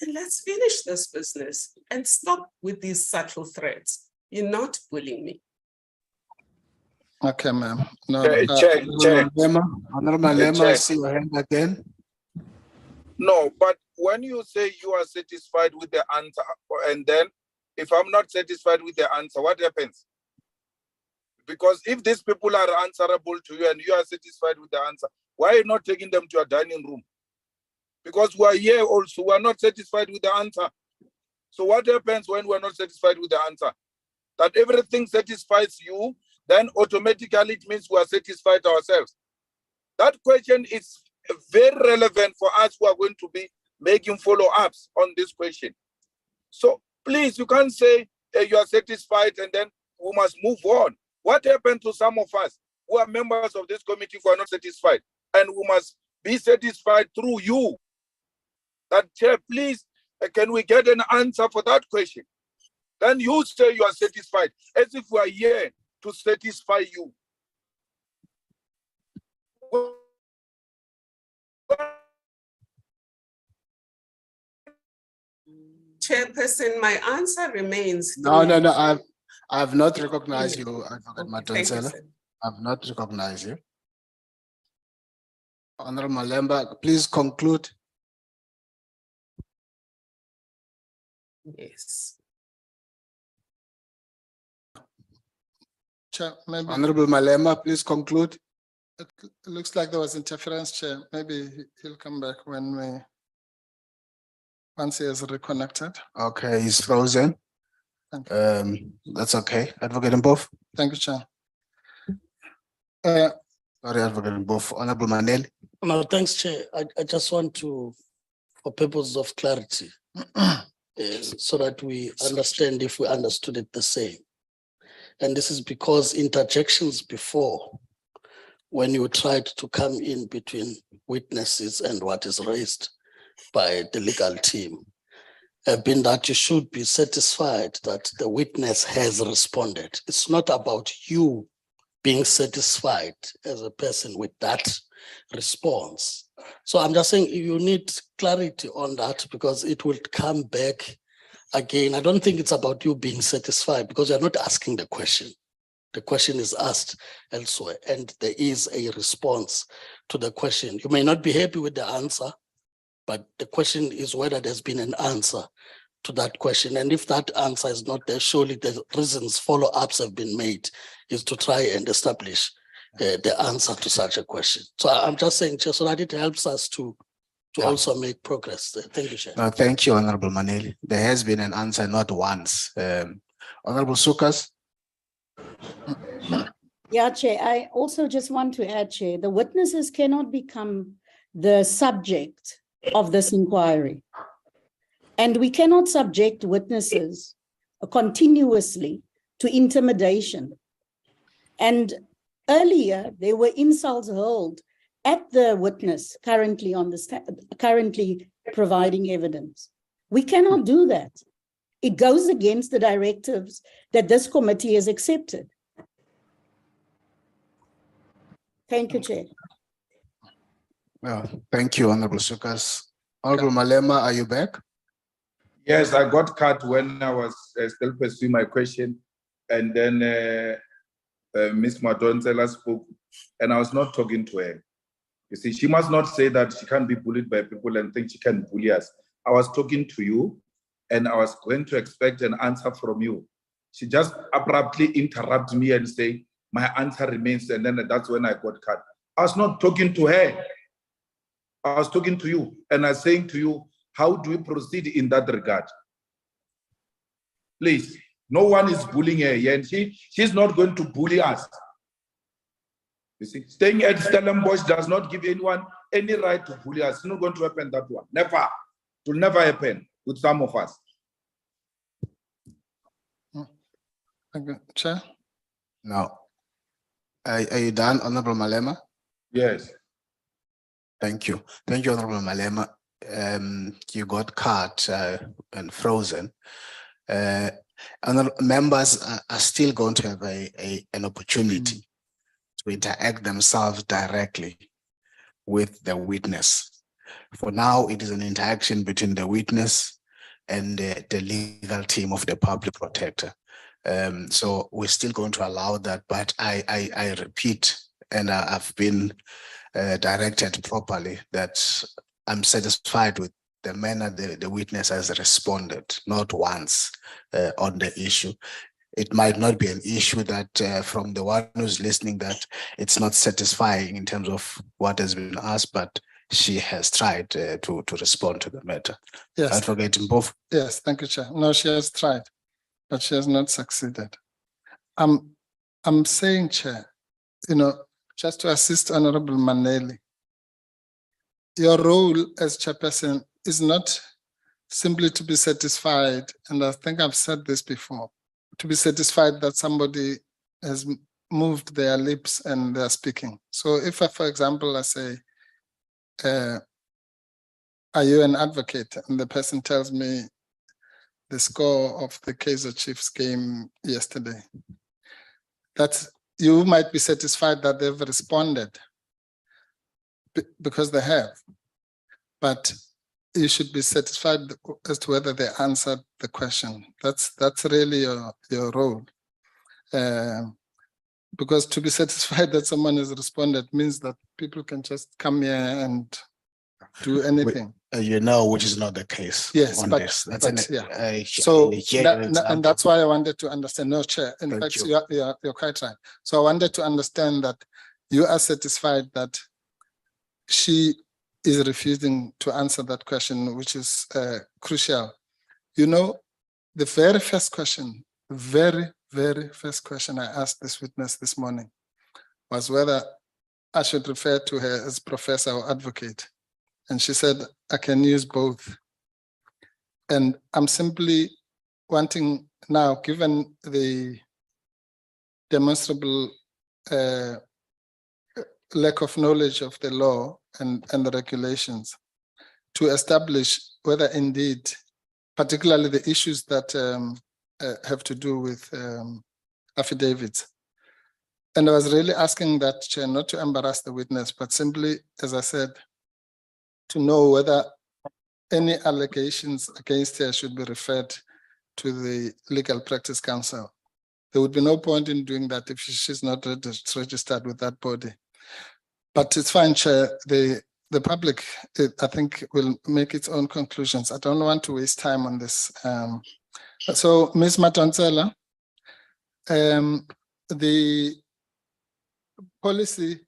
and let's finish this business and stop with these subtle threats. You're not bullying me. Okay, ma'am. No, Chair, Honorable Malema, I Chair. see your hand again. No, but when you say you are satisfied with the answer, and then if I'm not satisfied with the answer, what happens? Because if these people are answerable to you and you are satisfied with the answer, why are you not taking them to your dining room? Because we are here also, we are not satisfied with the answer. So what happens when we're not satisfied with the answer? That everything satisfies you, then automatically it means we are satisfied ourselves. That question is very relevant for us who are going to be making follow-ups on this question. So please, you can't say you are satisfied and then we must move on. What happened to some of us who are members of this committee who are not satisfied? And we must be satisfied through you. That, Chair, please, can we get an answer for that question? Then you say you are satisfied, as if we are here to satisfy you. Chairperson, my answer remains. No, I've not recognized you, Advocate Okay, thank you, Madonsela. sir. I've not recognized you. Honorable Malemba, please conclude. Yes. Chair, maybe Honorable Malema, please conclude. it looks like there was interference, Chair. Maybe he'll come back once he has reconnected. Okay, he's frozen. Thank That's okay. Advocate Mbofu. Thank you, Chair. Sorry, Advocate Mbofu. Honorable Manel. No, thanks, Chair. I just want to, for purposes of clarity, so that we understand if we understood it the same. And this is because interjections before, when you tried to come in between witnesses and what is raised by the legal team, have been that you should be satisfied that the witness has responded. It's not about you being satisfied as a person with that response. So I'm just saying you need clarity on that because it will come back again. I don't think it's about you being satisfied because you're not asking the question. The question is asked elsewhere and there is a response to the question. You may not be happy with the answer, but the question is whether there's been an answer to that question. And if that answer is not there, surely the reasons follow-ups have been made is to try and establish the answer to such a question. So I'm just saying, Chair, so that it helps us to also make progress. Thank you, Chair. No, thank you, Honorable Maneli. There has been an answer, not once. Honorable Sukas. Yeah, Chair, I also just want to add, Chair, the witnesses cannot become the subject of this inquiry. And we cannot subject witnesses continuously to intimidation. And earlier, there were insults hurled at the witness currently on the currently providing evidence. We cannot do that. It goes against the directives that this committee has accepted. Thank you, Chair. Well, thank you, Honorable Sukas. Honorable Malema, are you back? Yes, I got cut when I was still pursuing my question. And then Ms. Madonsela spoke and I was not talking to her. You see, she must not say that she can't be bullied by people and think she can bully us. I was talking to you and I was going to expect an answer from you. She just abruptly interrupted me and say, my answer remains, and then that's when I got cut. I was not talking to her. I was talking to you and I was saying to you, how do we proceed in that regard? Please, no one is bullying her here and she's not going to bully us. You see, staying at Stellenbosch does not give anyone any right to bully us. It's not going to happen that one. Never. It will never happen with some of us. Thank you, Chair. No. Are you done, Honorable Malema? Yes. Thank you. Thank you, Honorable Malema. You got cut and frozen. And members are still going to have an opportunity to interact themselves directly with the witness. For now, it is an interaction between the witness and the legal team of the public protector. So we're still going to allow that, but I repeat, and I've been directed properly that I'm satisfied with the manner the witness has responded, not once on the issue. It might not be an issue that from the one who's listening that it's not satisfying in terms of what has been asked, but she has tried to respond to the matter. Yes. Advocate Mpofu. Yes, thank you, Chair. No, she has tried, but she has not succeeded. I'm saying, Chair, just to assist Honorable Maneli, your role as chairperson is not simply to be satisfied, and I think I've said this before, to be satisfied that somebody has moved their lips and they're speaking. So if I, for example, I say, are you an advocate? And the person tells me the score of the Kaizer Chiefs game yesterday, that you might be satisfied that they've responded because they have, but you should be satisfied as to whether they answered the question. That's really your role. Because to be satisfied that someone has responded means that people can just come here and do anything. Which is not the case. Yes, on but, this. That's but an, yeah. So and that's why I wanted to understand. No, Chair. In Thank fact, you. you're quite right. So I wanted to understand that you are satisfied that she is refusing to answer that question, which is crucial. The very first question, very first question I asked this witness this morning was whether I should refer to her as professor or advocate. And she said, I can use both. And I'm simply wanting now, given the demonstrable lack of knowledge of the law and the regulations, to establish whether indeed, particularly the issues that have to do with affidavits. And I was really asking that, Chair, not to embarrass the witness, but simply, as I said, to know whether any allegations against her should be referred to the Legal Practice Council. There would be no point in doing that if she's not registered with that body. But it's fine, Chair. The public, I think, will make its own conclusions. I don't want to waste time on this. So, Ms. Madonsela, the policy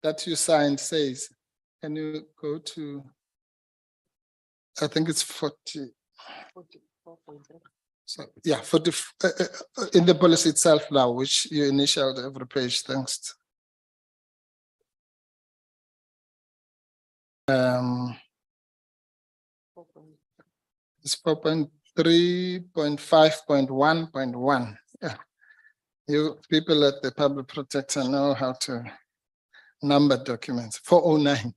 that you signed says, can you go to, I think it's 40. So, yeah, in the policy itself now, which you initialed every page, thanks. It's 4.3.5.1.1. Yeah. You people at the Public Protector know how to number documents. 409.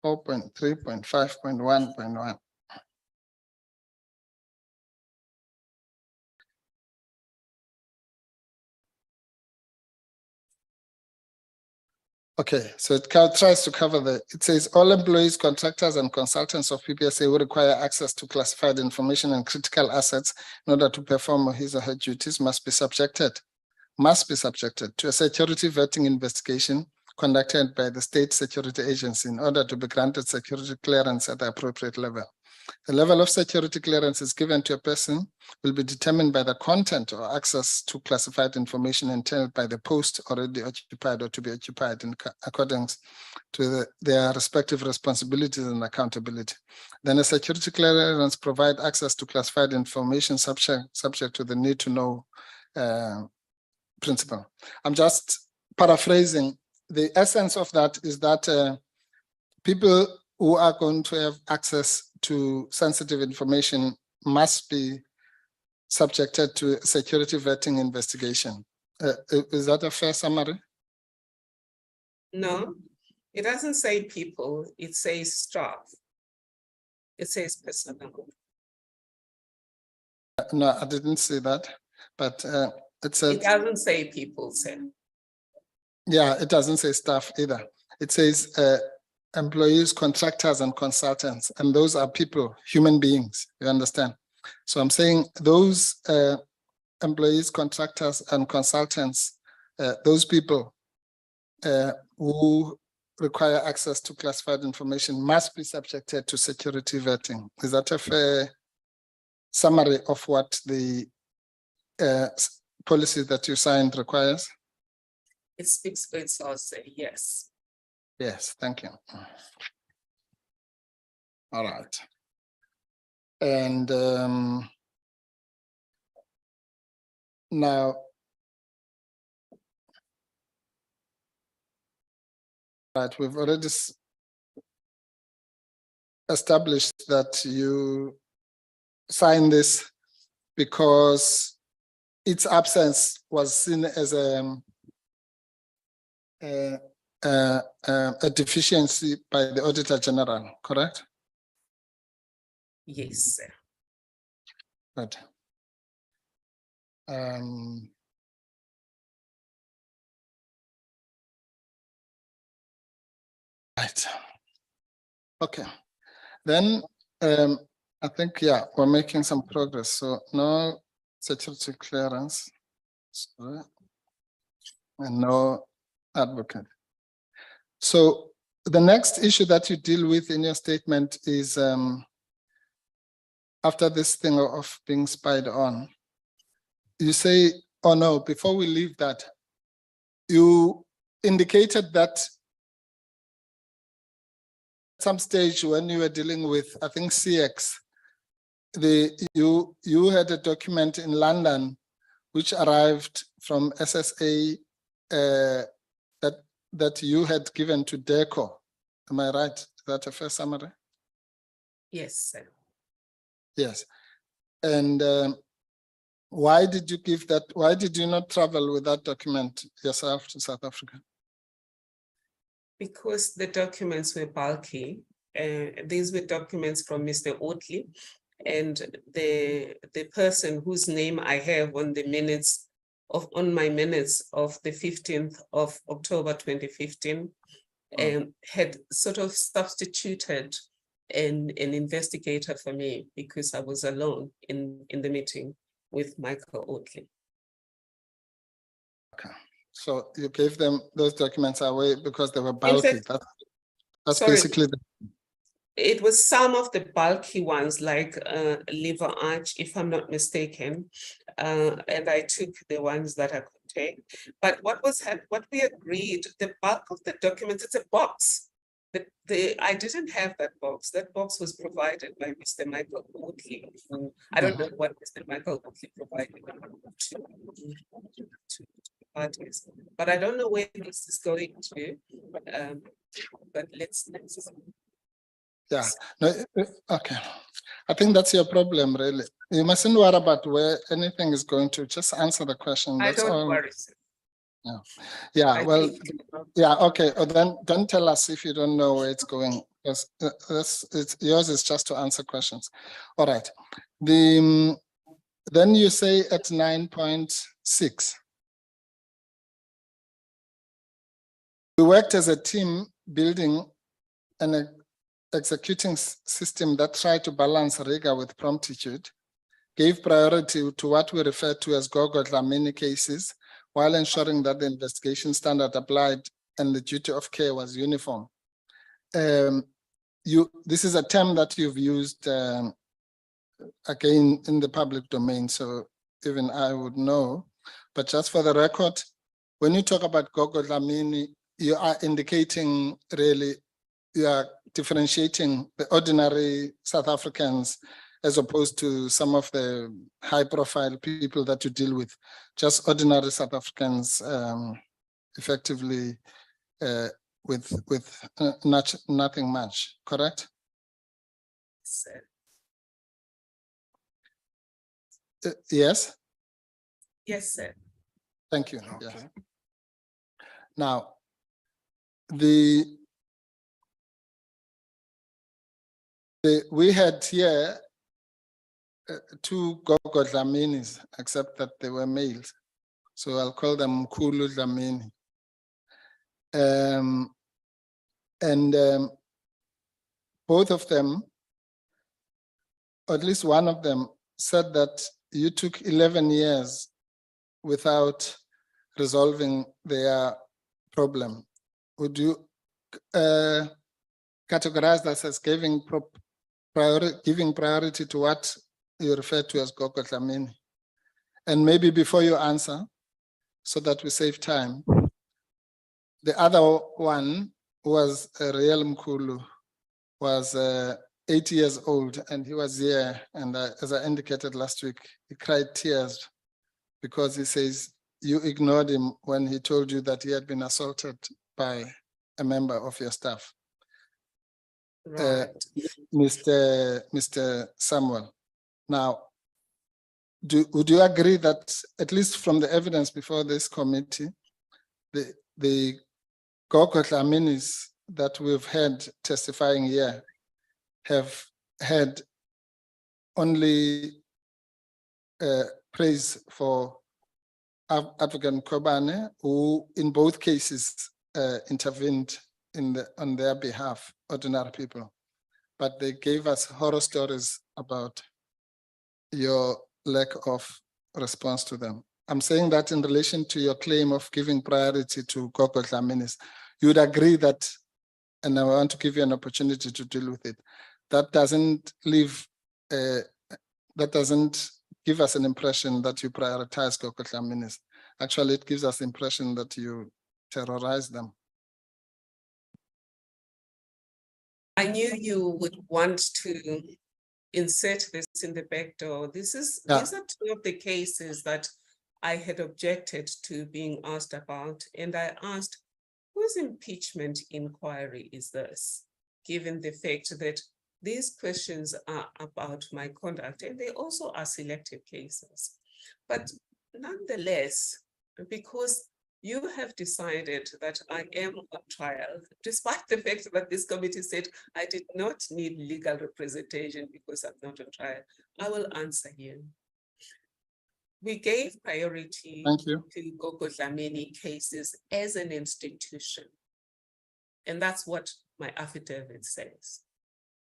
4.3.5.1.1. Okay, so it tries to cover it says all employees, contractors, and consultants of PPSA who require access to classified information and critical assets in order to perform his or her duties must be subjected to a security vetting investigation conducted by the state security agency in order to be granted security clearance at the appropriate level. The level of security clearance is given to a person will be determined by the content or access to classified information entailed by the post already occupied or to be occupied in accordance to their respective responsibilities and accountability. Then a security clearance provide access to classified information subject to the need to know principle. I'm just paraphrasing. The essence of that is that people who are going to have access to sensitive information must be subjected to security vetting investigation. Is that a fair summary? No, it doesn't say people, it says staff. It says personnel. No, I didn't see that, but it says, It doesn't say people, sir. yeah, it doesn't say staff either. It says employees, contractors, and consultants, and those are people, human beings, you understand? So I'm saying those employees, contractors, and consultants, those people who require access to classified information must be subjected to security vetting. Is that a fair summary of what the policy that you signed requires? It speaks for itself, sir. Yes. Yes, thank you. All right. And now, right, we've already established that you signed this because its absence was seen as a deficiency by the Auditor General, correct? Yes, sir. Good. Right. Okay. Then I think, yeah, we're making some progress. So no security clearance. Sorry. And no advocate. So the next issue that you deal with in your statement is after this thing of being spied on, you say, oh no, before we leave that, you indicated that at some stage when you were dealing with, I think, CX, you had a document in London which arrived from SSA that you had given to DECO. Am I right? Is that a fair summary? Yes, sir. Yes. And why did you give that? Why did you not travel with that document yourself to South Africa? Because the documents were bulky. These were documents from Mr. Otley, and the person whose name I have on the minutes on my minutes of the 15th of October 2015 had sort of substituted an investigator for me because I was alone in the meeting with Michael Otley. Okay. So you gave them those documents away because they were bulky. That's sorry, basically it was some of the bulky ones like liver arch, if I'm not mistaken, and I took the ones that I could take. But what we agreed, the bulk of the documents, it's a box. I didn't have that box. That box was provided by Mr. Michael Otley. I don't know what Mr. Michael Otley provided to parties, but I don't know where this is going to. But let's yeah. No, okay. I think that's your problem, really. You mustn't worry about where anything is going to. Just answer the question. That's I don't all. worry, sir. Yeah. Yeah. Well. Yeah. Okay. Then don't tell us if you don't know where it's going. Because yours is just to answer questions. All right. Then you say at 9.6. We worked as a team building an executing system that tried to balance rigor with promptitude, gave priority to what we refer to as Gogo Dlamini cases, while ensuring that the investigation standard applied and the duty of care was uniform. This is a term that you've used again in the public domain, so even I would know. But just for the record, when you talk about Gogo Dlamini, you are indicating really, you are differentiating the ordinary South Africans as opposed to some of the high profile people that you deal with, just ordinary South Africans effectively with nothing much, correct? Yes? Yes, sir. Thank you. Okay. Yes. Now, the We had here two Gogo Dlaminis, except that they were males. So I'll call them Mkhulu Dlamini. Both of them, or at least one of them, said that you took 11 years without resolving their problem. Would you categorize that as giving priority to what you refer to as Gogo Dlamini? And maybe before you answer, so that we save time, the other one was Real Mkhulu, was 80 years old, and he was here, and as I indicated last week, he cried tears because he says you ignored him when he told you that he had been assaulted by a member of your staff. Right. Mr. Samuel, now, would you agree that, at least from the evidence before this committee, the Gogo Dlaminis that we've had testifying here have had only praise for Advocate Kobane, who in both cases intervened on their behalf, ordinary people, but they gave us horror stories about your lack of response to them. I'm saying that in relation to your claim of giving priority to Gogo Dlaminis. You would agree that, and I want to give you an opportunity to deal with it, that doesn't leave, that doesn't give us an impression that you prioritize Gogo Dlaminis. Actually, it gives us the impression that you terrorize them. I knew you would want to insert this in the back door. These are two of the cases that I had objected to being asked about, and I asked, whose impeachment inquiry is this, given the fact that these questions are about my conduct, and they also are selective cases. But nonetheless, because you have decided that I am on trial, despite the fact that this committee said I did not need legal representation because I'm not on trial, I will answer you. We gave priority to Gogo Dlamini cases as an institution. And that's what my affidavit says.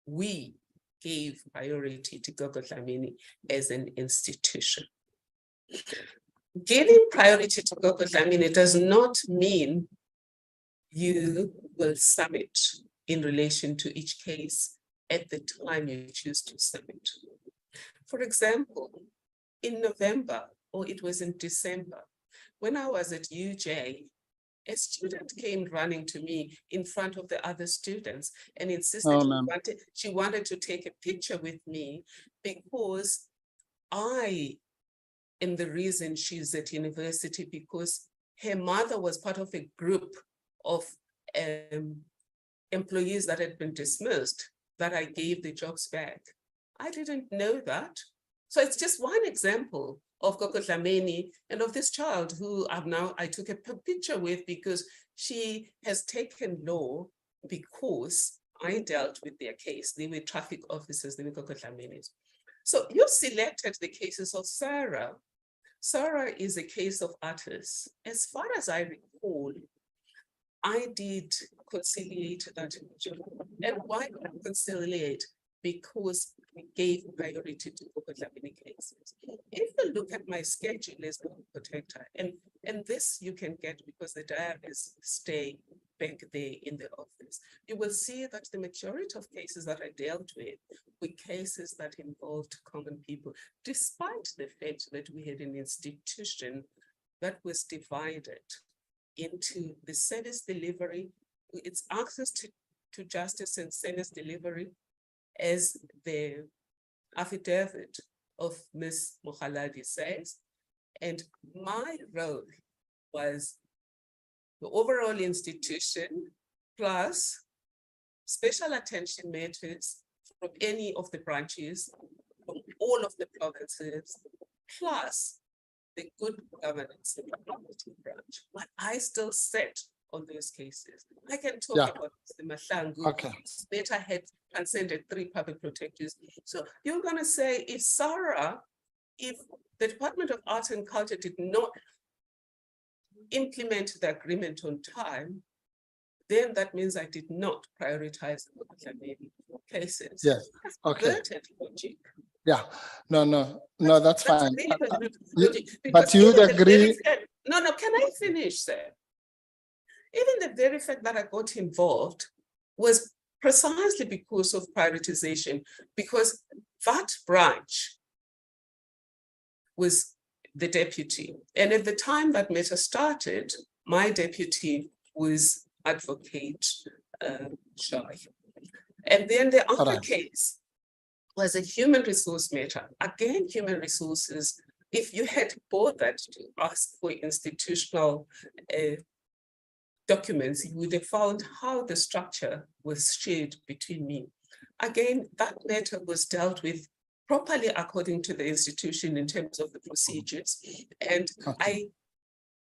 We gave priority to Gogo Dlamini as an institution. Giving priority to Gogo Dlamini does not mean you will submit in relation to each case at the time you choose to submit. For example, in November, or it was in December, when I was at UJ, a student came running to me in front of the other students and insisted she wanted to take a picture with me because I am the reason she's at university, because her mother was part of a group of employees that had been dismissed, that I gave the jobs back. I didn't know that. So it's just one example of Gogo Dlamini and of this child who I took a picture with because she has taken law because I dealt with their case. They were traffic officers, they were Gogo Dlaminis. So you selected the cases of Sarah. Sarah is a case of artists. As far as I recall, I did conciliate that. And why conciliate? Because we gave priority to Gogo Dlamini cases. If you look at my schedule as a protector, and this you can get because the diaries stay back there in the office, you will see that the majority of cases that I dealt with were cases that involved common people, despite the fact that we had an institution that was divided into the service delivery, its access to justice and service delivery, as the affidavit of Ms. Mokhaladi says, and my role was the overall institution plus special attention matters from any of the branches, from all of the provinces, plus the good governance in the property branch. But I still sat on those cases. I can talk Yeah. about the Mahlangu. Okay. This matter had transcended 3 public protectors. So you're going to say if the Department of Arts and Culture did not implement the agreement on time, then that means I did not prioritize the cases. Yes. That's Okay. perverted logic. Yeah, no, that's fine. Really perverted you- logic, but because you'd even the very agree- fact- No, can I finish, sir? Even the very fact that I got involved was precisely because of prioritization, because that branch was the deputy. And at the time that matter started, my deputy was Advocate Shai. And then the other Alright. case was a human resource matter. Again, human resources, if you had bothered to ask for institutional documents, you would have found how the structure was shared between me. Again, that matter was dealt with properly according to the institution in terms of the procedures. And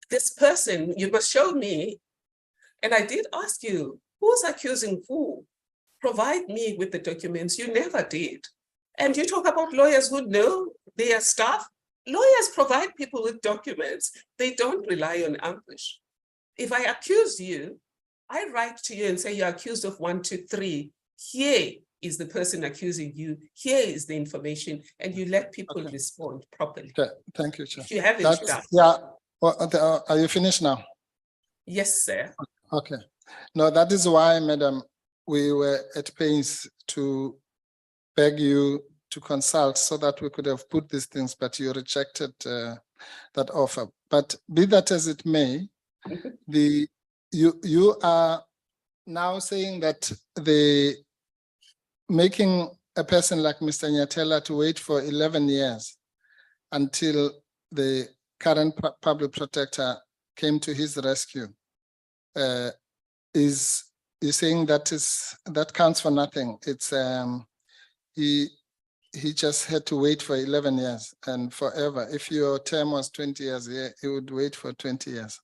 this person, you must show me, and I did ask you, who's accusing who? Provide me with the documents. You never did. And you talk about lawyers who know their stuff. Lawyers provide people with documents. They don't rely on ambush. If I accuse you, I write to you and say you're accused of 1, 2, 3. Here is the person accusing you. Here is the information, and you let people respond properly. Okay, thank you, Chair. If you haven't That's, done. yeah, well, are you finished now? Yes, sir. Okay. No, that is why, Madam, we were at pains to beg you to consult so that we could have put these things, but you rejected that offer. But be that as it may, you are now saying that making a person like Mr. Nyatela to wait for 11 years until the current public protector came to his rescue is you're saying that counts for nothing. It's he just had to wait for 11 years and forever. If your term was 20 years, he would wait for 20 years.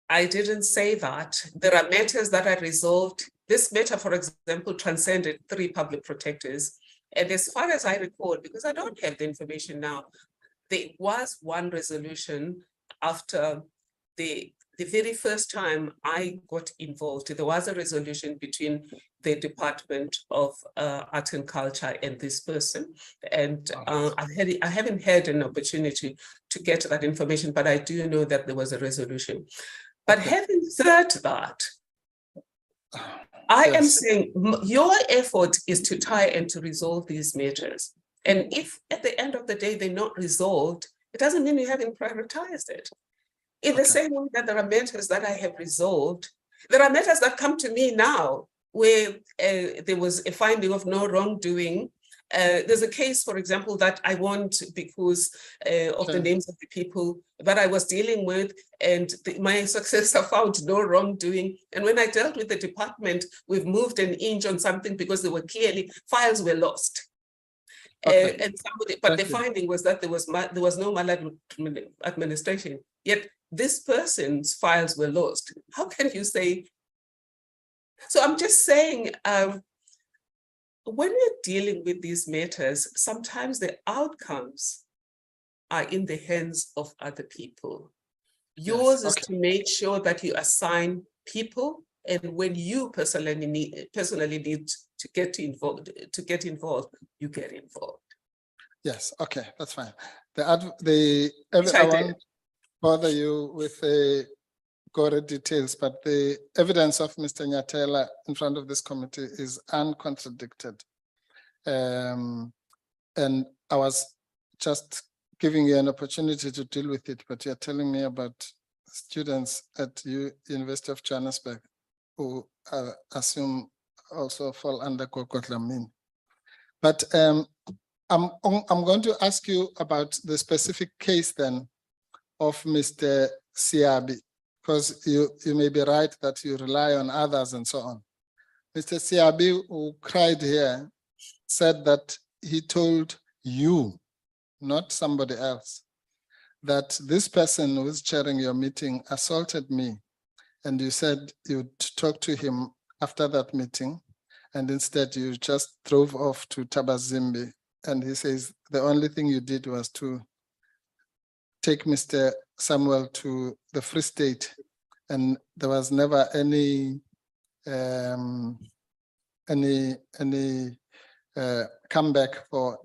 I didn't say that. There are matters that are resolved. This matter, for example, transcended 3 public protectors. And as far as I recall, because I don't have the information now, there was one resolution after the very first time I got involved. There was a resolution between the Department of Art and Culture and this person. And I haven't had an opportunity to get that information, but I do know that there was a resolution. But having said that, I am saying your effort is to try and to resolve these matters. And if at the end of the day they're not resolved, it doesn't mean you haven't prioritized it. In the same way that there are matters that I have resolved, there are matters that come to me now where there was a finding of no wrongdoing. There's a case, for example, that I want because of the names of the people that I was dealing with, and my successor found no wrongdoing. And when I dealt with the department, we've moved an inch on something because there were clearly files were lost. And somebody, but the finding was that there was no maladministration. Yet this person's files were lost. How can you say? So I'm just saying, when we're dealing with these matters, sometimes the outcomes are in the hands of other people. Yours is to make sure that you assign people, and when you personally need to get involved, you get involved. Yes, okay, that's fine. I won't bother you with the gory details, but the evidence of Mr. Nyatela in front of this committee is uncontradicted. And I was just giving you an opportunity to deal with it, but you're telling me about students at University of Johannesburg who I assume also fall under Kokotlamin. But I'm going to ask you about the specific case then of Mr. Siabi, because you may be right that you rely on others and so on. Mr. Siabi, who cried here, said that he told you, not somebody else, that this person who is chairing your meeting assaulted me, and you said you'd talk to him after that meeting, and instead you just drove off to Tabazimbi, and he says the only thing you did was to take Mr. Samuel to the Free State, and there was never any comeback for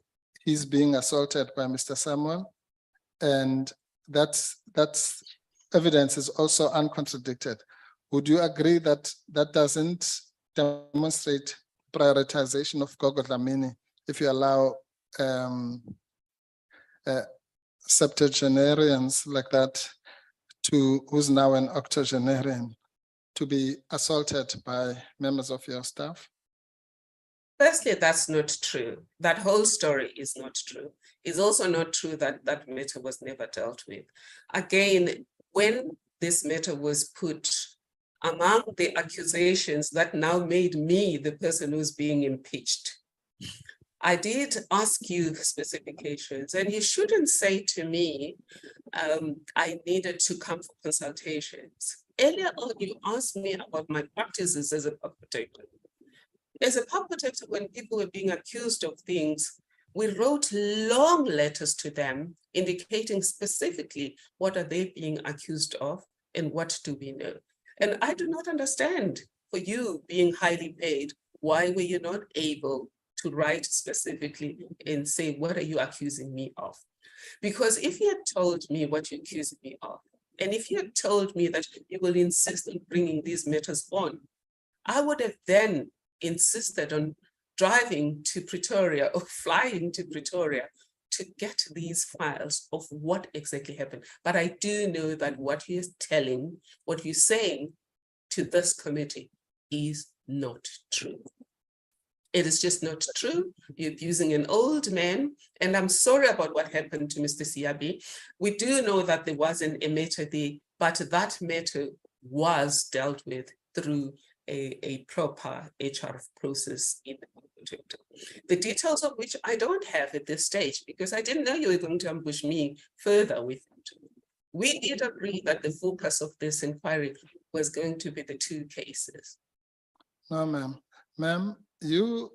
his being assaulted by Mr. Samuel, and that's evidence is also uncontradicted. Would you agree that that doesn't demonstrate prioritization of Gogo Dlamini if you allow septuagenarians like that who's now an octogenarian to be assaulted by members of your staff? Firstly, that's not true. That whole story is not true. It's also not true that that matter was never dealt with. Again, when this matter was put among the accusations that now made me the person who's being impeached, I did ask you specifications, and you shouldn't say to me, I needed to come for consultations. Earlier on, you asked me about my practices as a pub protector. As a pub protector, when people were being accused of things, we wrote long letters to them indicating specifically what are they being accused of and what do we know. And I do not understand, for you being highly paid, why were you not able to write specifically and say, what are you accusing me of? Because if you had told me what you're accusing me of, and if you had told me that you will insist on bringing these matters on, I would have then insisted on driving to Pretoria or flying to Pretoria to get these files of what exactly happened. But I do know that what you're saying to this committee is not true. It is just not true. You're abusing an old man, and I'm sorry about what happened to Mr. Siabi. We do know that there wasn't a matter there, but that matter was dealt with through a proper HR process in the protector. The details of which I don't have at this stage, because I didn't know you were going to ambush me further with it. We did agree that the focus of this inquiry was going to be the two cases. No, ma'am. Ma'am, your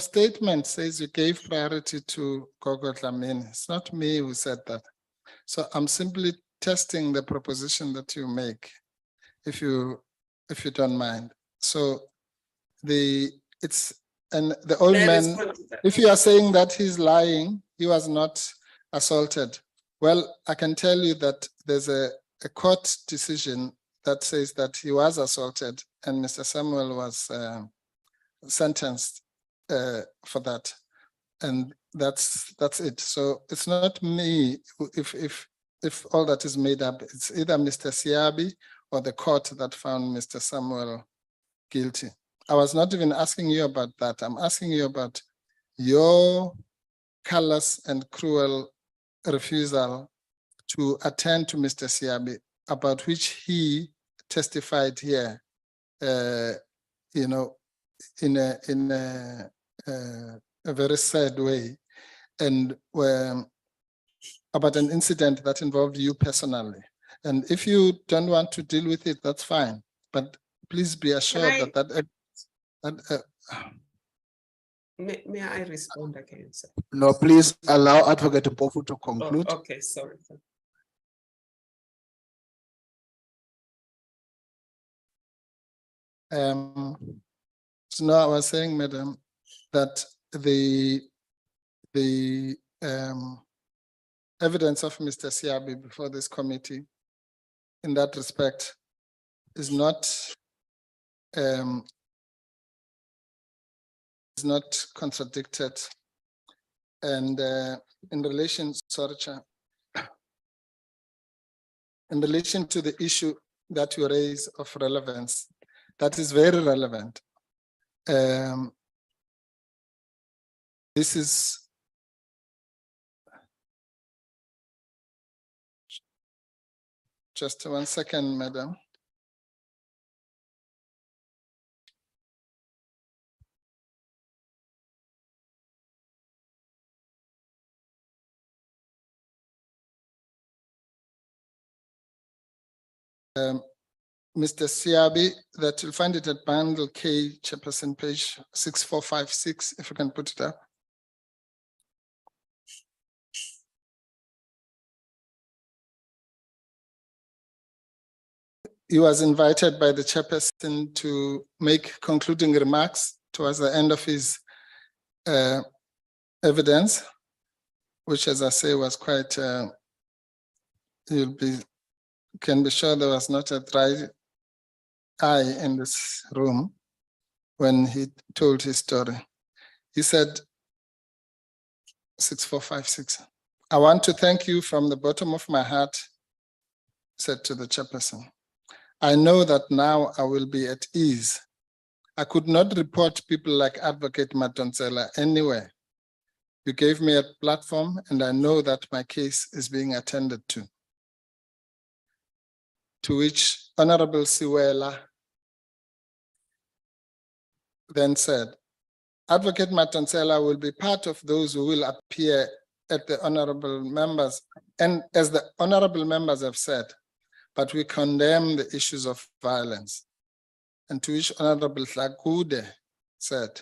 statement says you gave priority to Gogo Dlamini. It's not me who said that. So I'm simply testing the proposition that you make, if you don't mind. So the old man, if you are saying that he's lying, he was not assaulted. Well, I can tell you that there's a court decision that says that he was assaulted and Mr. Samuel was sentenced for that. And that's it. So it's not me if all that is made up. It's either Mr. Siabi or the court that found Mr. Samuel guilty. I was not even asking you about that. I'm asking you about your callous and cruel refusal to attend to Mr. Siabi, about which he testified here, you know, in a very sad way, and about an incident that involved you personally. And if you don't want to deal with it, that's fine. But please be assured May I respond again, sir? No, please allow Advocate Mpofu to conclude. Oh, okay, sorry. So now I was saying, Madam, that the evidence of Mr. Siabi before this committee in that respect is not contradicted. And in relation, sorry, Chair, in relation to the issue that you raise of relevance, that is very relevant. This is just 1 second, Madam. Mr. Siabi, that you'll find it at bundle K, Chairperson, page 6456, if you can put it up. He was invited by the chairperson to make concluding remarks towards the end of his evidence, which, as I say, was quite, can be sure there was not a dry eye in this room when he told his story. He said, 6456, I want to thank you from the bottom of my heart, said to the chairperson. I know that now I will be at ease. I could not report people like Advocate Madonsela anywhere. You gave me a platform and I know that my case is being attended to. To which Honorable Siwela then said, Advocate Madonsela will be part of those who will appear at the honorable members. And as the honorable members have said, but we condemn the issues of violence. And to which Honorable Tlakude said,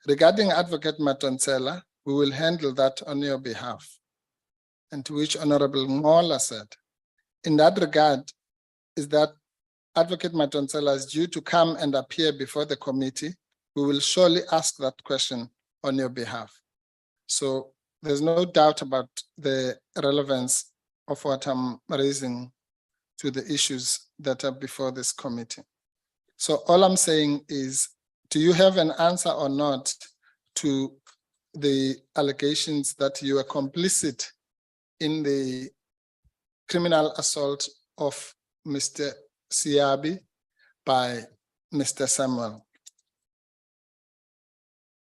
regarding Advocate Madonsela, we will handle that on your behalf. And to which Honorable Ngola said, in that regard, is that Advocate Madonsela is due to come and appear before the committee. We will surely ask that question on your behalf. So there's no doubt about the relevance of what I'm raising to the issues that are before this committee. So all I'm saying is, do you have an answer or not to the allegations that you are complicit in the criminal assault of Mr. Siabi by Mr. Samuel?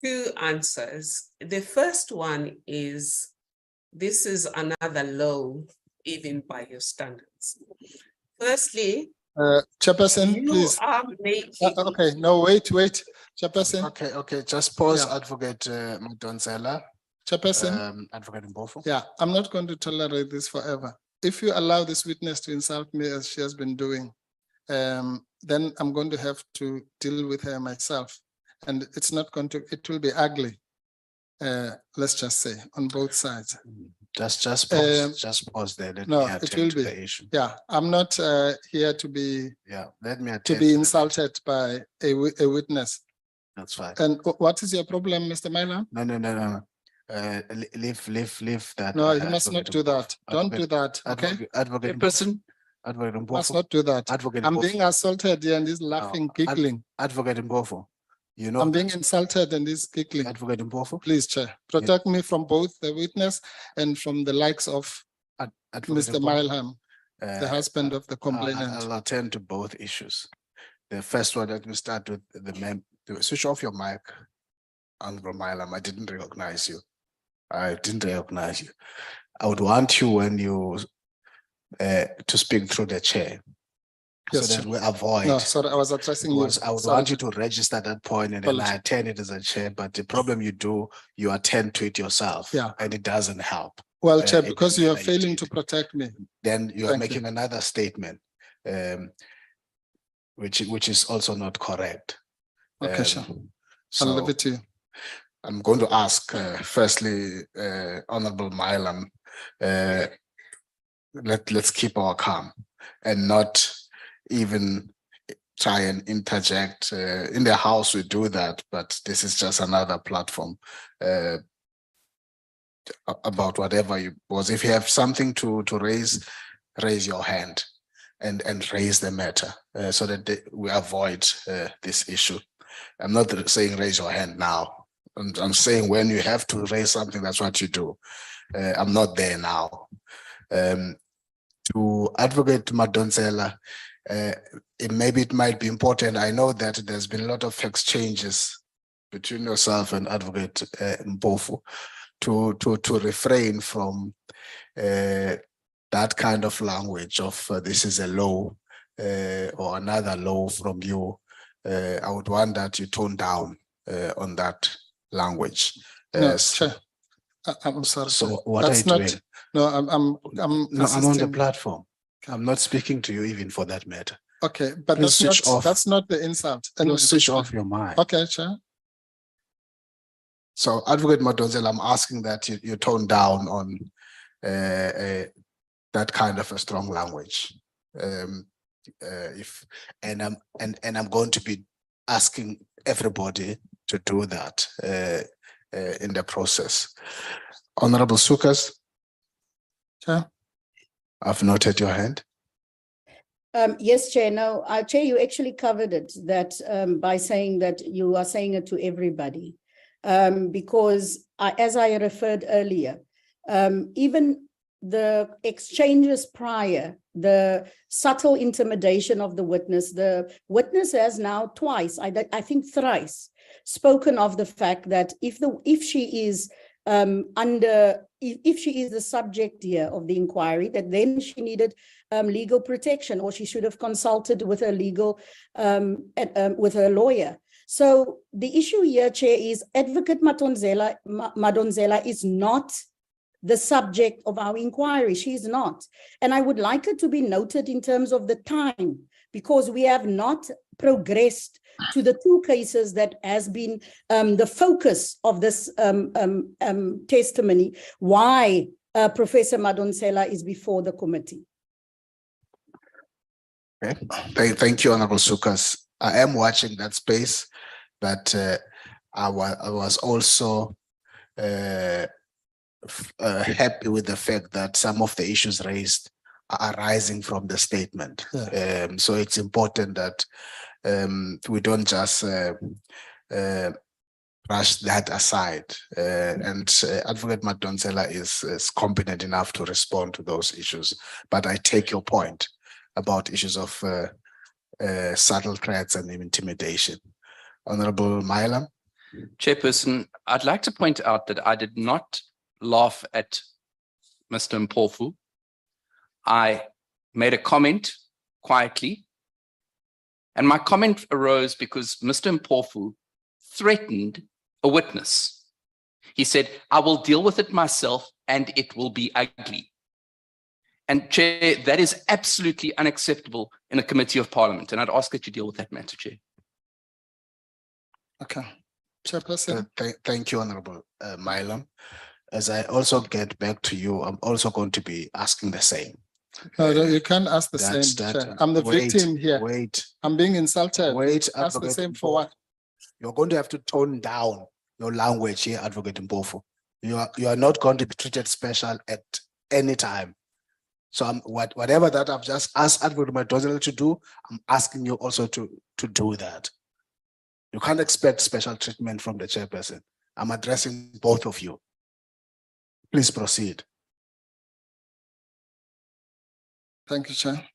Two answers. The first one is, this is another low, even by your standards. Firstly, Chairperson, you please. are making. Okay, no, wait, Chairperson. Okay, just pause, Yeah. Advocate Madonsela. Chairperson. Advocate Mpofu. Yeah, I'm not going to tolerate this forever. If you allow this witness to insult me as she has been doing, then I'm going to have to deal with her myself. And it's not going to, it will be ugly. Let's just say, on both sides. Just pause there. Let no, me it attend will to be. the issue. Yeah, I'm not here to be. Yeah, let me attend to be insulted by a witness. That's fine. And what is your problem, Mr. Mylan? No. Leave that. No, you must not do that. Don't do that. Okay. Advocate person. Advocate Mpofu. Must not do that. Advocate I'm Mpofu. being assaulted here and he's laughing, giggling. Advocate Mpofu. You know, I'm being insulted and he's giggling. Advocate Mpofu. Please, Chair, protect me from both the witness and from the likes of Mr. Milham, the husband of the complainant. I'll attend to both issues. The first one, let me start with the switch off your mic, Honorable Milham. I didn't recognize you. I would want you when you to speak through the chair. Yes, so that we avoid. No, sorry, I was addressing you. I would want you to register that point and then I attend it as a chair. But the problem you attend to it yourself. Yeah. And it doesn't help. Well, Chair, because you are failing to protect me. Then you are making another statement, which is also not correct. Okay, sure. I'll leave it to you. I'm going to ask, firstly, Honorable Milham, let's keep our calm and not even try and interject. In the House, we do that, but this is just another platform about whatever was. If you have something to raise your hand and raise the matter so that we avoid this issue. I'm not saying raise your hand now. I'm saying when you have to raise something, that's what you do. I'm not there now. To Advocate Madonsela, maybe it might be important. I know that there's been a lot of exchanges between yourself and Advocate Mpofu to refrain from that kind of language of this is a law or another law from you. I would want that you tone down on that language. No, sure. I'm sorry. So what are you doing? No, I'm on the platform. I'm not speaking to you even for that matter. Okay, but Please switch off. that's not the insult. Anyway, Switch off your mind. Okay, Chair. So Advocate Madonsela, I'm asking that you tone down on that kind of a strong language. I'm going to be asking everybody to do that in the process. Honorable Sukas. Chair. I've noted your hand. Yes, Chair. No, Chair, you actually covered it that by saying that you are saying it to everybody. Because as I referred earlier, even the exchanges prior, the subtle intimidation of the witness has now twice, I think thrice, spoken of the fact that if she is if she is the subject here of the inquiry, that then she needed legal protection, or she should have consulted with her legal with her lawyer. So the issue here, Chair, is Advocate Madonsela is not the subject of our inquiry. She's not. And I would like it to be noted in terms of the time, because we have not progressed to the two cases that has been the focus of this testimony, why Professor Madonsela is before the committee. Okay. Thank you, Honorable Sukas. I am watching that space, but I was also happy with the fact that some of the issues raised are arising from the statement. Yeah. So it's important that we don't just brush that aside. And Advocate Madonsela is competent enough to respond to those issues. But I take your point about issues of subtle threats and intimidation. Honorable Mailam. Chairperson, I'd like to point out that I did not laugh at Mr. Mpofu. I made a comment quietly, and my comment arose because Mr. Mpofu threatened a witness. He said, "I will deal with it myself and it will be ugly." And Chair, that is absolutely unacceptable in a committee of Parliament, and I'd ask that you deal with that matter, Chair. Okay. Chairperson. Thank you, Honorable Mailam. As I also get back to you, I'm also going to be asking the same. No, you can't ask the same, Chair. I'm the victim here. Wait. I'm being insulted. Wait. Ask the same for what? You're going to have to tone down your language here, Advocate Mpofu. You are not going to be treated special at any time. So whatever that I've just asked Advocate Madonsela to do, I'm asking you also to do that. You can't expect special treatment from the chairperson. I'm addressing both of you. Please proceed. Thank you, Chair.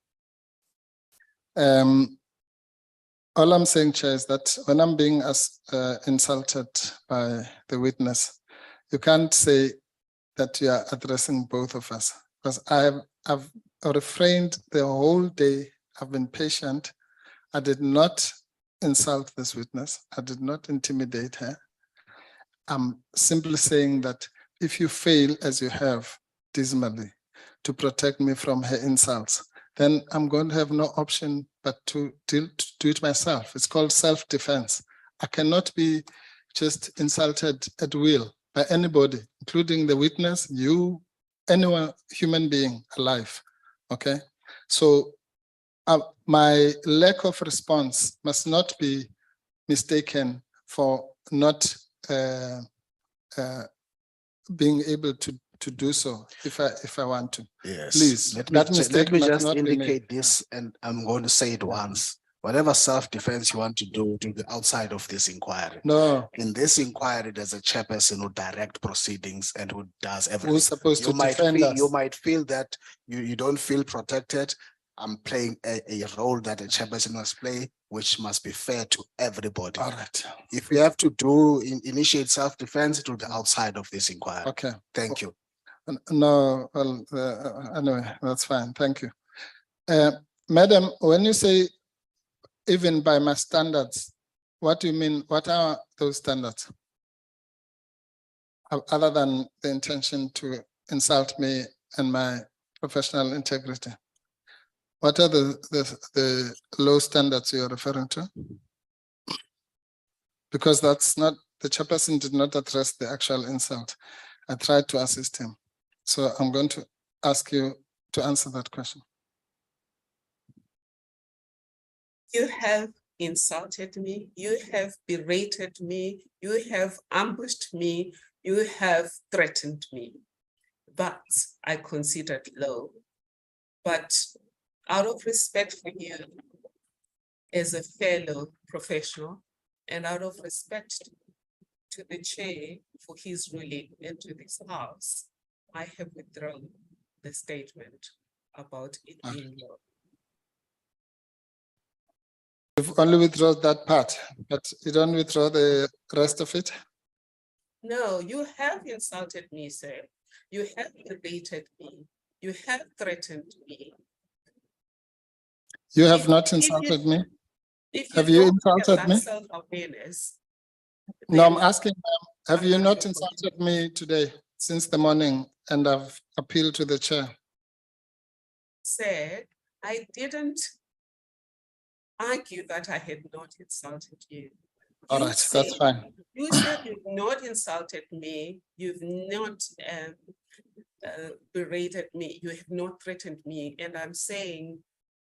All I'm saying, Chair, is that when I'm being insulted by the witness, you can't say that you are addressing both of us, because I've refrained the whole day. I've been patient. I did not insult this witness. I did not intimidate her. I'm simply saying that if you fail, as you have dismally, to protect me from her insults, then I'm going to have no option but to do it myself. It's called self-defense. I cannot be just insulted at will by anybody, including the witness, you, anyone, human being alive, okay? So my lack of response must not be mistaken for not being able to do so if I want to. Yes. Please, Let that me mistake must just not be indicate made. this, and I'm going to say it once. Whatever self-defense you want to do the outside of this inquiry. No. In this inquiry, there's a chairperson who directs proceedings and who does everything. Who's supposed to defend us? You might feel that you don't feel protected. I'm playing a role that a chairperson must play, which must be fair to everybody. All right. If we have to initiate self-defense, it will be outside of this inquiry. Okay. Thank you. No, well, anyway, that's fine. Thank you. Madam, when you say even by my standards, what do you mean? What are those standards? Other than the intention to insult me and my professional integrity? What are the low standards you're referring to? Because that's not, the chairperson did not address the actual insult. I tried to assist him. So I'm going to ask you to answer that question. You have insulted me, you have berated me, you have ambushed me, you have threatened me. That I considered low. But out of respect for you as a fellow professional and out of respect to the chair for his ruling into this house, I have withdrawn the statement about it being low. You've only withdrawn that part, but you don't withdraw the rest of it? No, you have insulted me, sir. You have berated me. You have threatened me. You have If- not if you- insulted me? If Have you don't insulted have me? that self-awareness, No, I'm then asking, have I'm you not not your insulted me today since the morning and I've appealed to the chair? said, I didn't argue that I had not insulted you. All You right, said- that's fine. You said you've not insulted me, you've not berated me, you have not threatened me, and I'm saying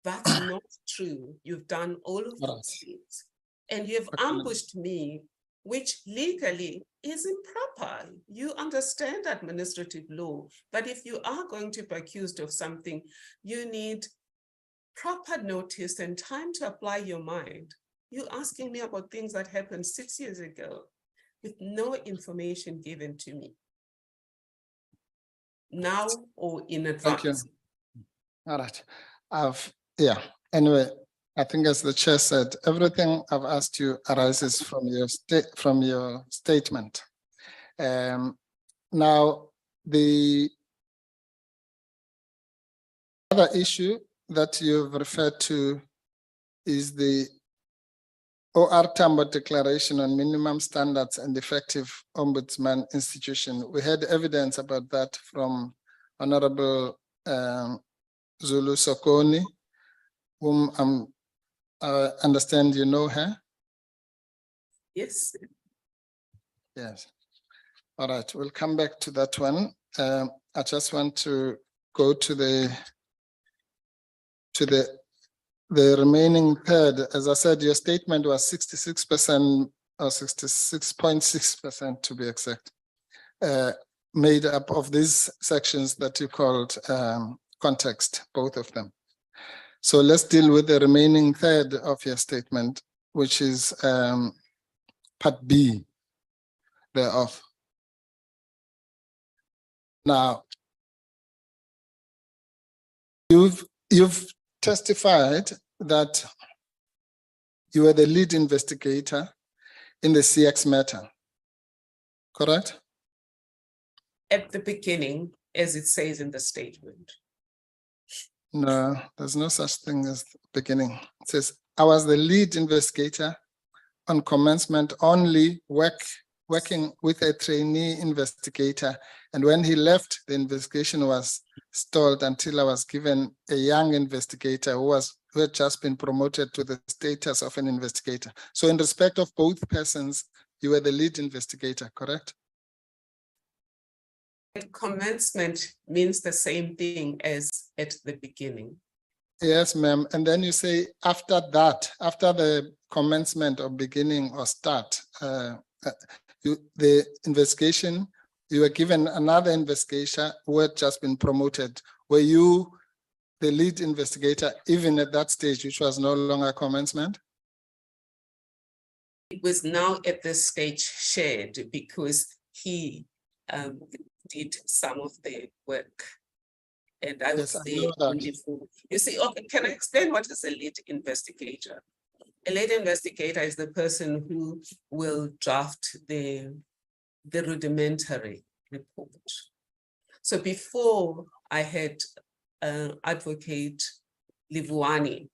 that's not true. You've done all of All those things, and you've Okay. ambushed me, which legally is improper. You understand administrative law, but if you are going to be accused of something, you need proper notice and time to apply your mind. You're asking me about things that happened 6 years ago with no information given to me. Now or in Thank you. advance. All right. Yeah, anyway, I think as the chair said, everything I've asked you arises from your statement. Now, the other issue that you've referred to is the OR Tambo Declaration on Minimum Standards and Effective Ombudsman Institution. We had evidence about that from Honorable Zulu Sokoni, whom I understand you know her. Yes. Yes. All right, we'll come back to that one. I just want to go to the remaining third. As I said, your statement was 66% or 66.6% to be exact, made up of these sections that you called context, both of them. So let's deal with the remaining third of your statement, which is part B thereof. Now, you've testified that you were the lead investigator in the CX matter, correct? At the beginning, as it says in the statement. No, there's no such thing as beginning. It says, I was the lead investigator on commencement only, working with a trainee investigator. And when he left, the investigation was stalled until I was given a young investigator who had just been promoted to the status of an investigator. So in respect of both persons, you were the lead investigator, correct? Commencement means the same thing as at the beginning. Yes, ma'am. And then you say after that, after the commencement or beginning or start, the investigation, you were given another investigator who had just been promoted. Were you the lead investigator even at that stage, which was no longer commencement? It was now at this stage shared because he did some of the work. And I was there only for, you see, okay, can I explain what is a lead investigator? A lead investigator is the person who will draft the rudimentary report. So before I had Advocate Livuani,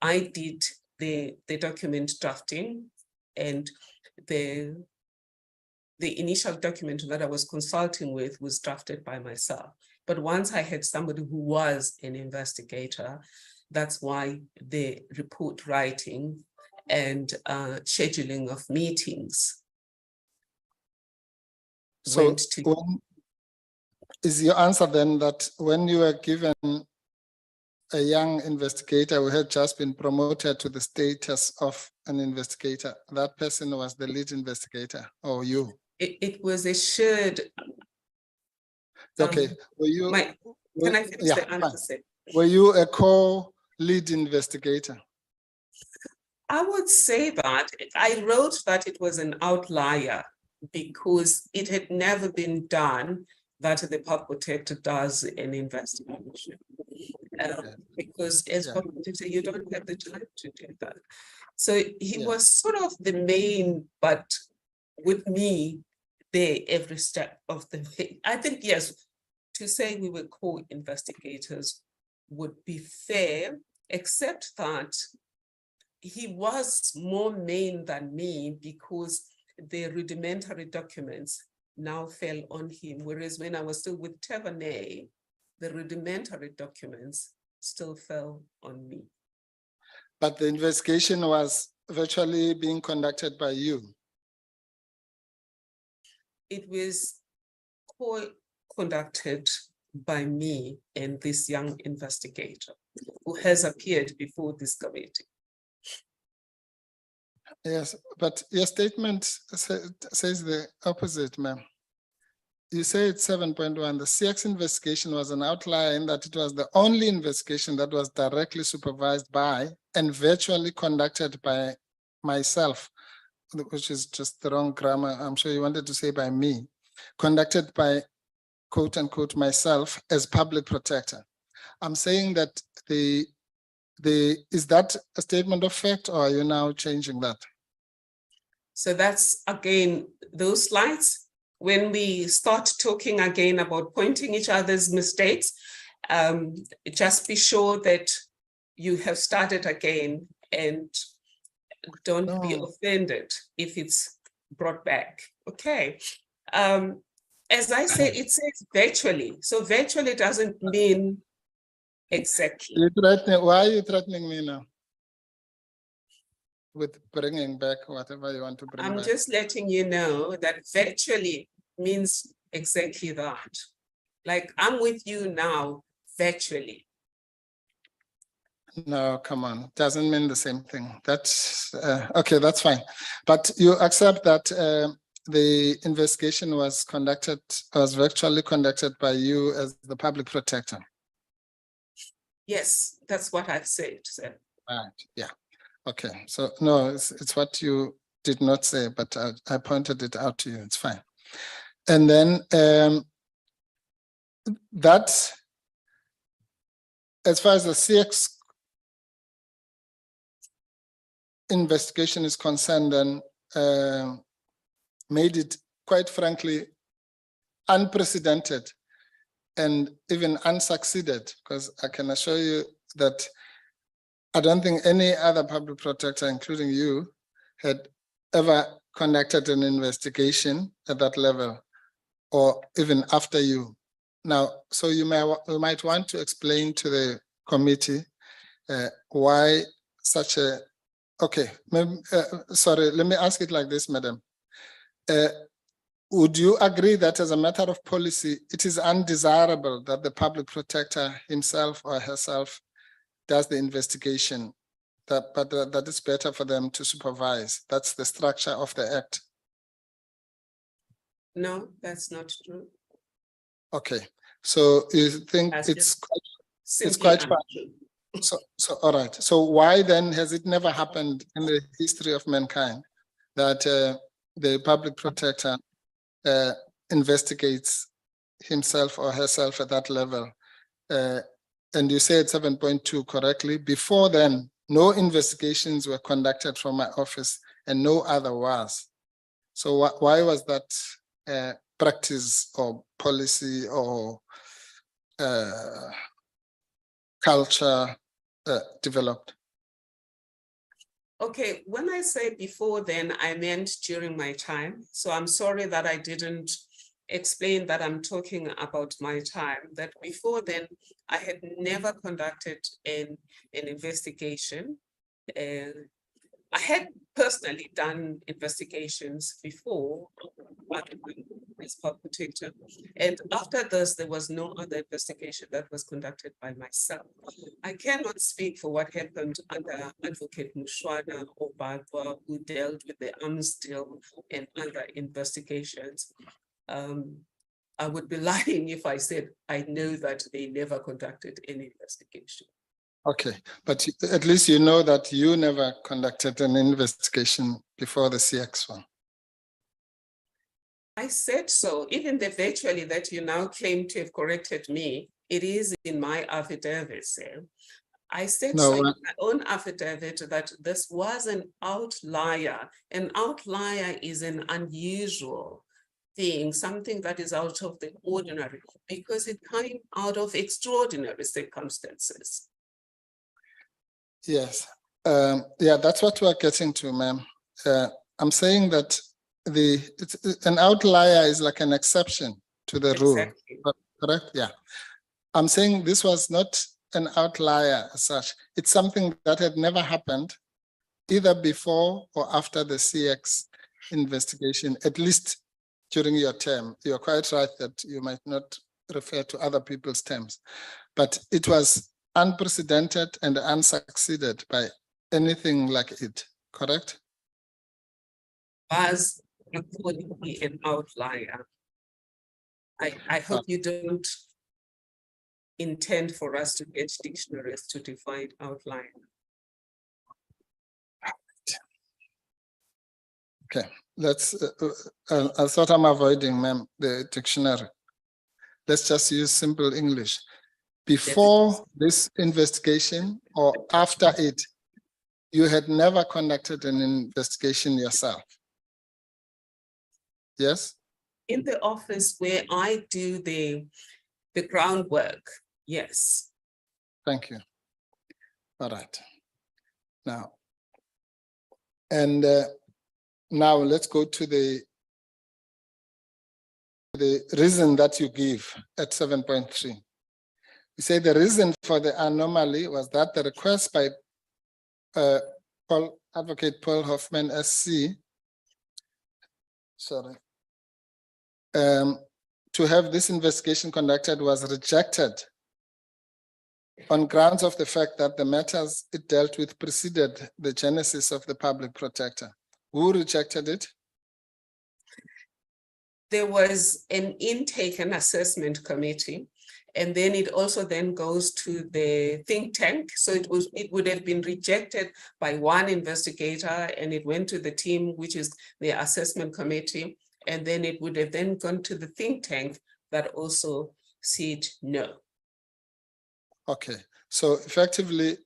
I did the document drafting, and the initial document that I was consulting with was drafted by myself. But once I had somebody who was an investigator, that's why the report writing and scheduling of meetings So went to. is your answer then that when you were given a young investigator who had just been promoted to the status of an investigator, that person was the lead investigator, or you? It was a shared. Okay, were you? Can I finish the fine. answer? Were you a co-lead investigator? I would say that I wrote that it was an outlier because it had never been done that the public protector does an investigation. Because as public protector, you don't have the time to do that. So he was sort of the main, but with me there every step of the way. I think, yes, to say we were co-investigators would be fair, except that he was more main than me because the rudimentary documents now fell on him. Whereas when I was still with Tavernet, the rudimentary documents still fell on me. But the investigation was virtually being conducted by you. It was conducted by me and this young investigator who has appeared before this committee. Yes, but your statement says the opposite, ma'am. You say it's 7.1. The CX investigation was an outlier in that it was the only investigation that was directly supervised by and virtually conducted by myself, which is just the wrong grammar. I'm sure you wanted to say by me, conducted by quote unquote myself as public protector. I'm saying that is that a statement of fact, or are you now changing that? So that's again, those slides, when we start talking again about pointing each other's mistakes, just be sure that you have started again and don't be offended if it's brought back. Okay. As I said, it says virtually. So virtually doesn't mean exactly. Why are you threatening me now? With bringing back whatever you want to bring back. I'm just letting you know that virtually means exactly that. Like I'm with you now, virtually. No, come on, doesn't mean the same thing. That's okay, that's fine. But you accept that the investigation was virtually conducted by you as the public protector? Yes, that's what I've said, sir. Right, yeah. Okay, so no, it's what you did not say, but I pointed it out to you, it's fine. And then that, as far as the CX investigation is concerned, then made it, quite frankly, unprecedented and even unsucceeded, because I can assure you that I don't think any other public protector, including you, had ever conducted an investigation at that level, or even after you. Now, so you might want to explain to the committee why such a, okay, sorry, let me ask it like this, madam. Would you agree that as a matter of policy, it is undesirable that the public protector himself or herself does the investigation, but that it's better for them to supervise? That's the structure of the act. No, that's not true. Okay, so you think it's quite far. So all right. So why then has it never happened in the history of mankind that the public protector investigates himself or herself at that level? And you said 7.2 correctly. Before then, no investigations were conducted from my office and no other was. So why was that practice or policy or culture developed? Okay, when I say before then, I meant during my time. So I'm sorry that I didn't explain that I'm talking about my time, that before then, I had never conducted an investigation. I had personally done investigations before as public protector. And after this, there was no other investigation that was conducted by myself. I cannot speak for what happened under Advocate Mushwana or Bagwa, who dealt with the arms deal and other investigations. I would be lying if I said I know that they never conducted any investigation. Okay, but at least you know that you never conducted an investigation before the CX one. I said so. Even the virtually that you now claim to have corrected me, it is in my affidavit, sir. I said No, so in my own affidavit that this was an outlier. An outlier is an unusual thing, something that is out of the ordinary, because it came out of extraordinary circumstances. Yes, yeah, that's what we're getting to, ma'am. I'm saying that an outlier is like an exception to the rule, correct? Yeah. I'm saying this was not an outlier as such. It's something that had never happened either before or after the CX investigation, at least during your term. You're quite right that you might not refer to other people's terms, but it was unprecedented and unsucceeded by anything like it, correct? Was accordingly an outlier. I hope you don't intend for us to get dictionaries to define outlier. Okay, that's I thought I'm avoiding, ma'am, the dictionary. Let's just use simple English. Before this investigation or after it, you had never conducted an investigation yourself. Yes? In the office where I do the groundwork, yes. Thank you. All right. Now, and now let's go to the reason that you give at 7.3. You say the reason for the anomaly was that the request by Advocate Paul Hoffman SC, sorry, to have this investigation conducted was rejected on grounds of the fact that the matters it dealt with preceded the genesis of the public protector. Who rejected it? There was an intake and assessment committee, and then it also then goes to the think tank. So it would have been rejected by one investigator, and it went to the team, which is the assessment committee, and then it would have then gone to the think tank that also said no. Okay, so effectively,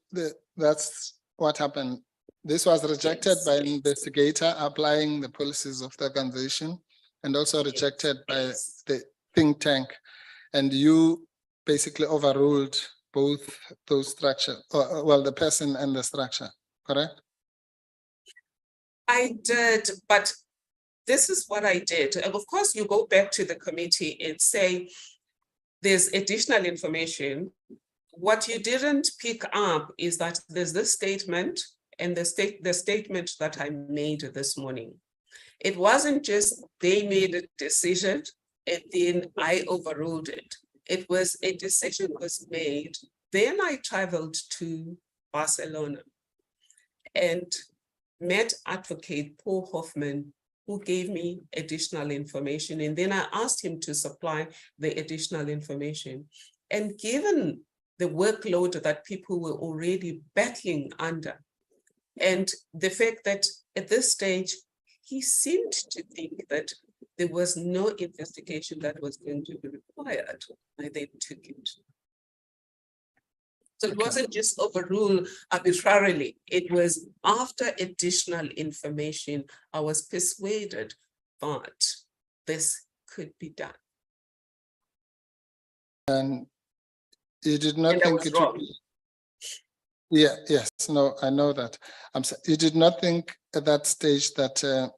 that's what happened. This was rejected by an investigator applying the policies of the organization, and also rejected by the think tank. And you basically overruled both those structures, well, the person and the structure, correct? I did, but this is what I did. And of course, you go back to the committee and say, there's additional information. What you didn't pick up is that there's this statement and the statement that I made this morning. It wasn't just they made a decision and then I overruled it. It was a decision was made. Then I traveled to Barcelona and met Advocate Paul Hoffman, who gave me additional information. And then I asked him to supply the additional information. And given the workload that people were already battling under, and the fact that at this stage, he seemed to think that there was no investigation that was going to be required, I then took it. So it wasn't just overruled arbitrarily. It was after additional information, I was persuaded that this could be done. And you did not think it would be. Yeah, yes, no, I know that. You did not think at that stage that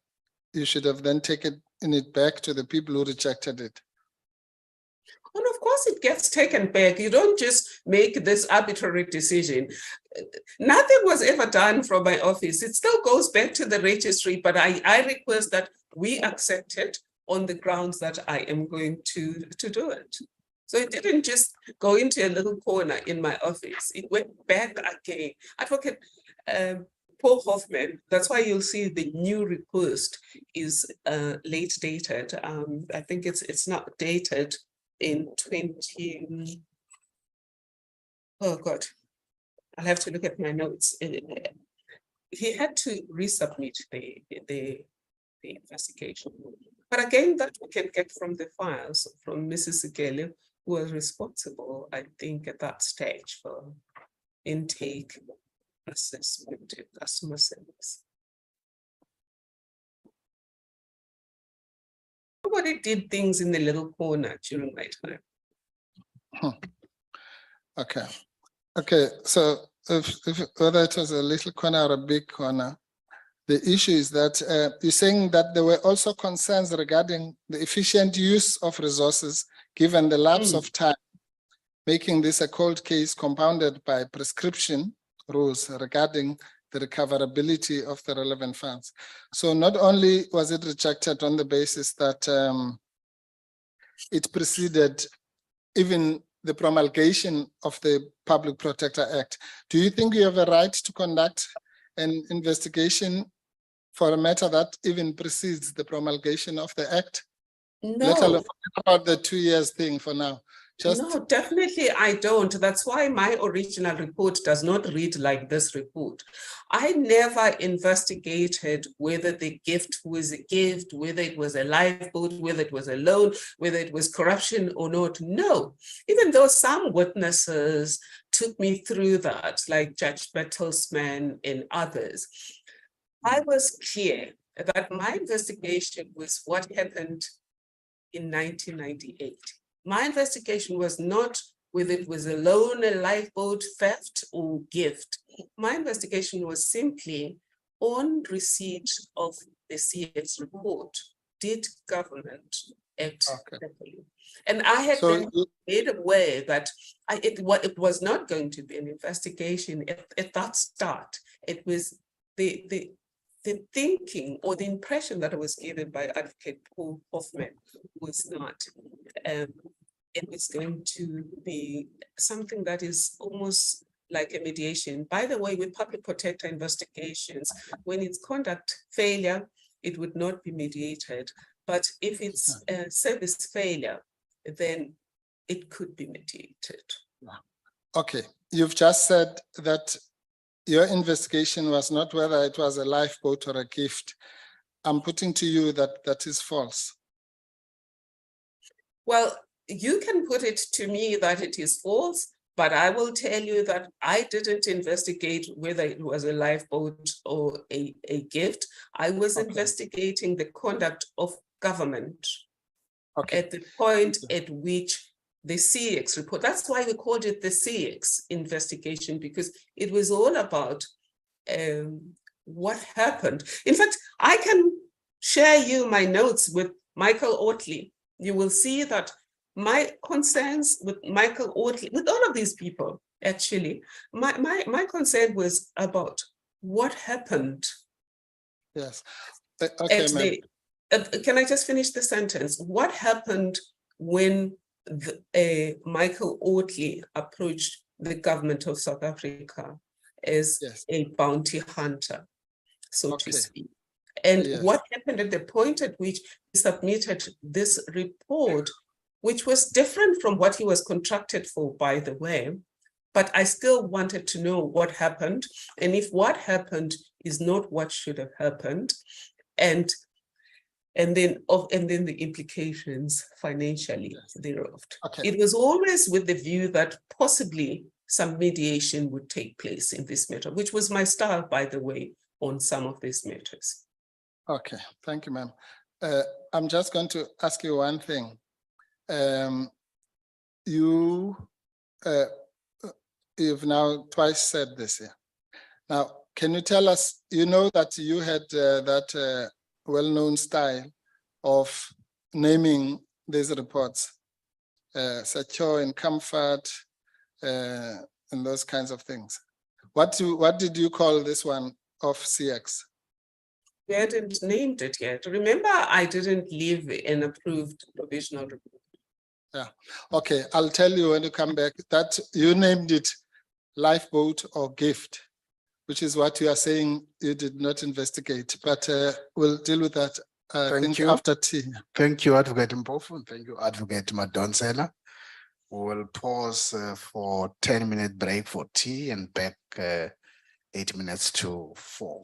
you should have then taken it back to the people who rejected it? And of course, it gets taken back. You don't just make this arbitrary decision. Nothing was ever done from my office. It still goes back to the registry, but I request that we accept it on the grounds that I am going to do it. So it didn't just go into a little corner in my office. It went back again. Advocate Paul Hoffman, that's why you'll see the new request is late dated. I think it's not dated in 20, oh God, I'll have to look at my notes. He had to resubmit the investigation. But again, that we can get from the files from Mrs. Sigele, who was responsible, I think, at that stage for intake assessment and customer service. Nobody did things in the little corner during my time. Okay, so if whether it was a little corner or a big corner, the issue is that you're saying that there were also concerns regarding the efficient use of resources given the lapse of time, making this a cold case compounded by prescription rules regarding the recoverability of the relevant funds. So not only was it rejected on the basis that it preceded even the promulgation of the Public Protector Act, do you think you have a right to conduct an investigation for a matter that even precedes the promulgation of the Act? No. Let alone about the 2 years thing for now. No, definitely I don't. That's why my original report does not read like this report. I never investigated whether the gift was a gift, whether it was a lifeboat, whether it was a loan, whether it was corruption or not. No, even though some witnesses took me through that, like Judge Bertelsmann and others, I was clear that my investigation was what happened in 1998. My investigation was not whether it was a loan, a lifeboat, theft, or gift. My investigation was simply on receipt of the CX report. Did government act properly? And I had been made aware that it was not going to be an investigation at that start. It was the thinking or the impression that was given by Advocate Paul Hoffman was not. It was going to be something that is almost like a mediation. By the way, with public protector investigations, when it's conduct failure, it would not be mediated. But if it's a service failure, then it could be mediated. Okay, you've just said that your investigation was not whether it was a lifeboat or a gift. I'm putting to you that that is false. Well, you can put it to me that it is false, but I will tell you that I didn't investigate whether it was a lifeboat or a gift. I was investigating the conduct of government at the point at which the CX report, that's why we called it the CX investigation, because it was all about what happened. In fact, I can share you my notes with Michael Oatley. You will see that my concerns with Michael Oatley, with all of these people, actually, my concern was about what happened. Yes. Okay, can I just finish the sentence? What happened when Michael Oatley approached the government of South Africa as a bounty hunter, so to speak? And what happened at the point at which he submitted this report, which was different from what he was contracted for, by the way, but I still wanted to know what happened, and if what happened is not what should have happened, and then the implications financially thereof. It was always with the view that possibly some mediation would take place in this matter, which was my style, by the way, on some of these matters. Okay, thank you, ma'am. I'm just going to ask you one thing. You've now twice said this here. Now, can you tell us, you know that you had that well-known style of naming these reports, secure and comfort, and those kinds of things. What did you call this one of CX? We hadn't named it yet. Remember, I didn't leave an approved provisional report. Yeah, okay, I'll tell you when you come back that you named it lifeboat or gift, which is what you are saying you did not investigate, but we'll deal with that I Thank think you. after tea. Thank you, Advocate Mpofu, and thank you, Advocate Madonsela. We will pause for 10-minute break for tea and back 8 minutes to 4.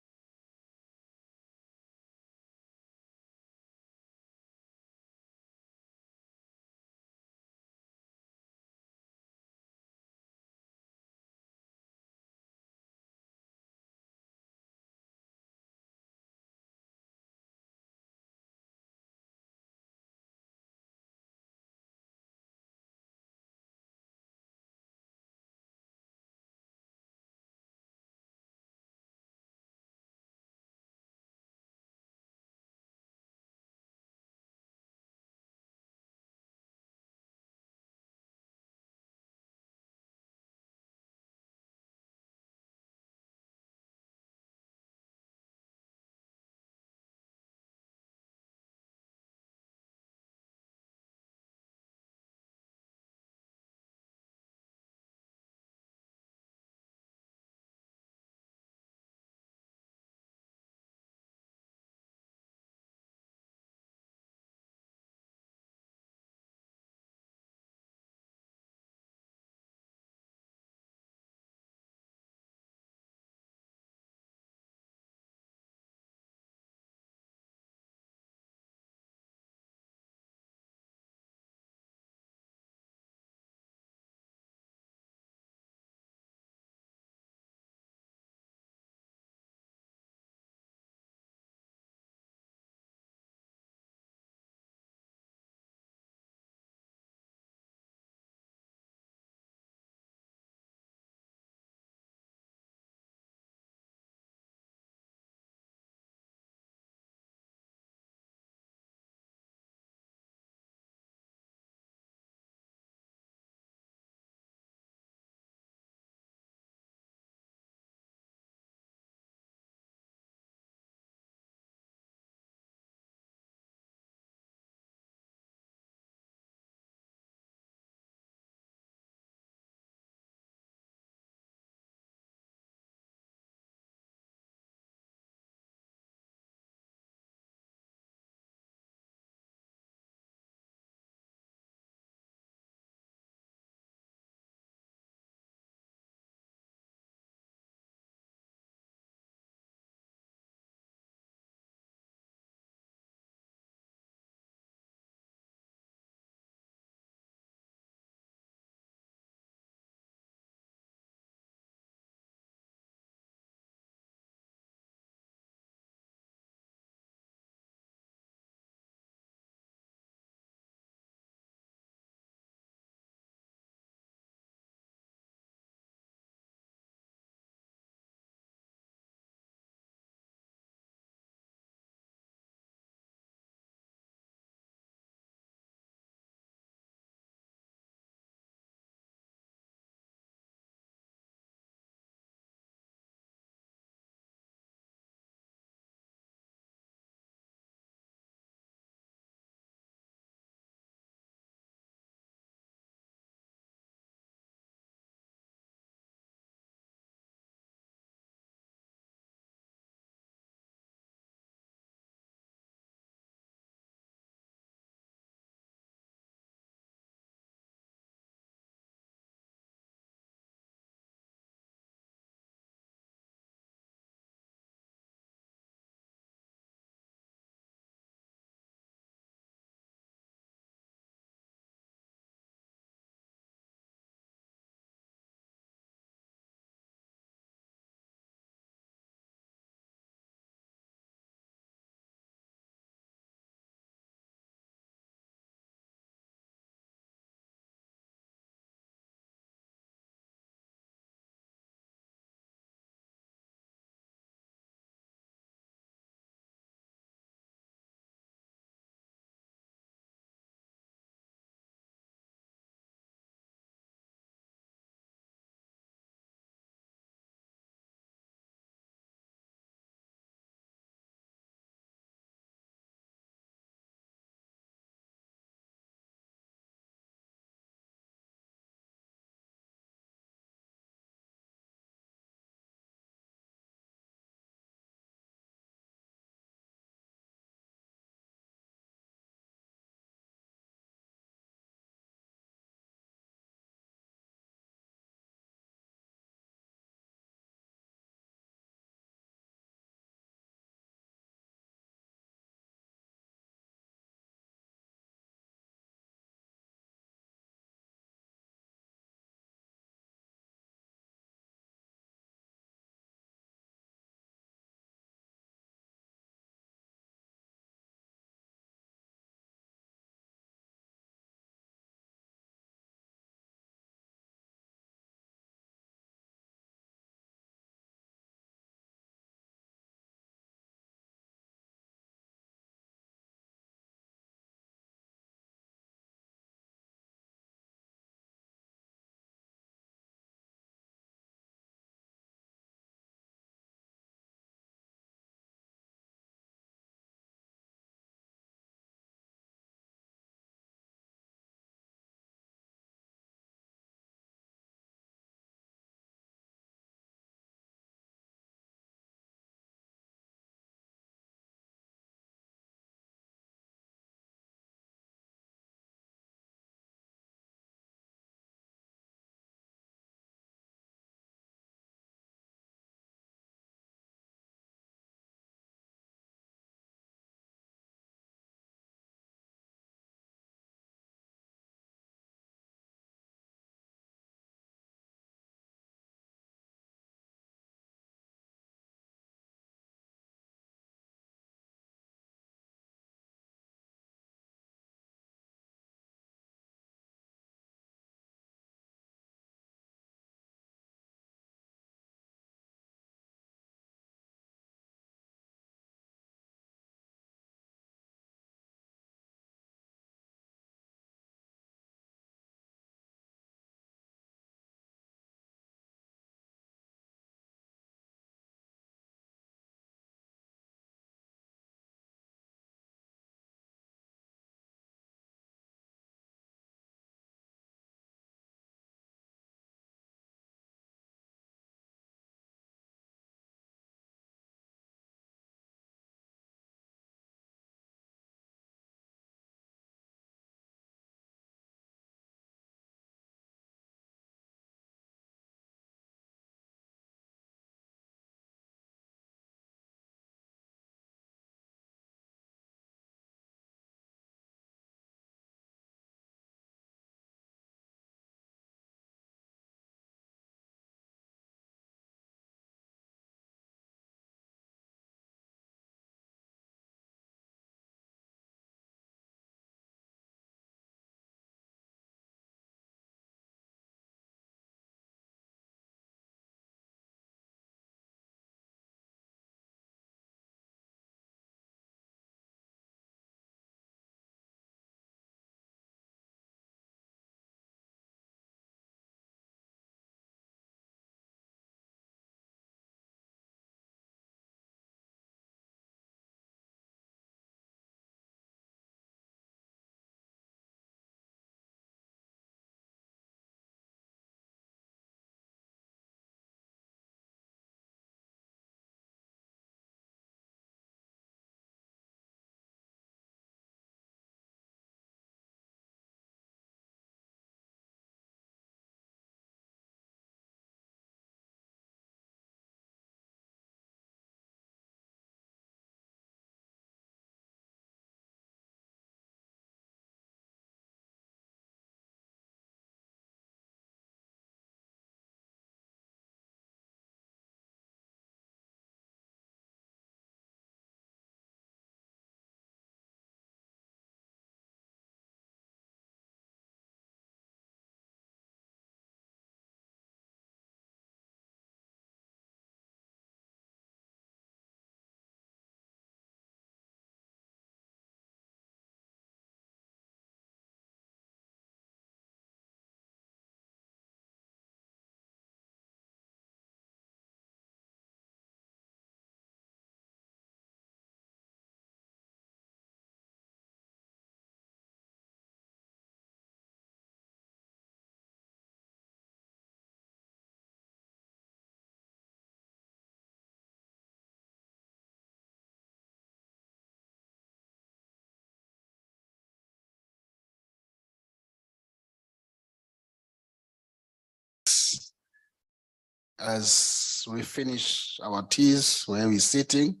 as we finish our teas where we're sitting,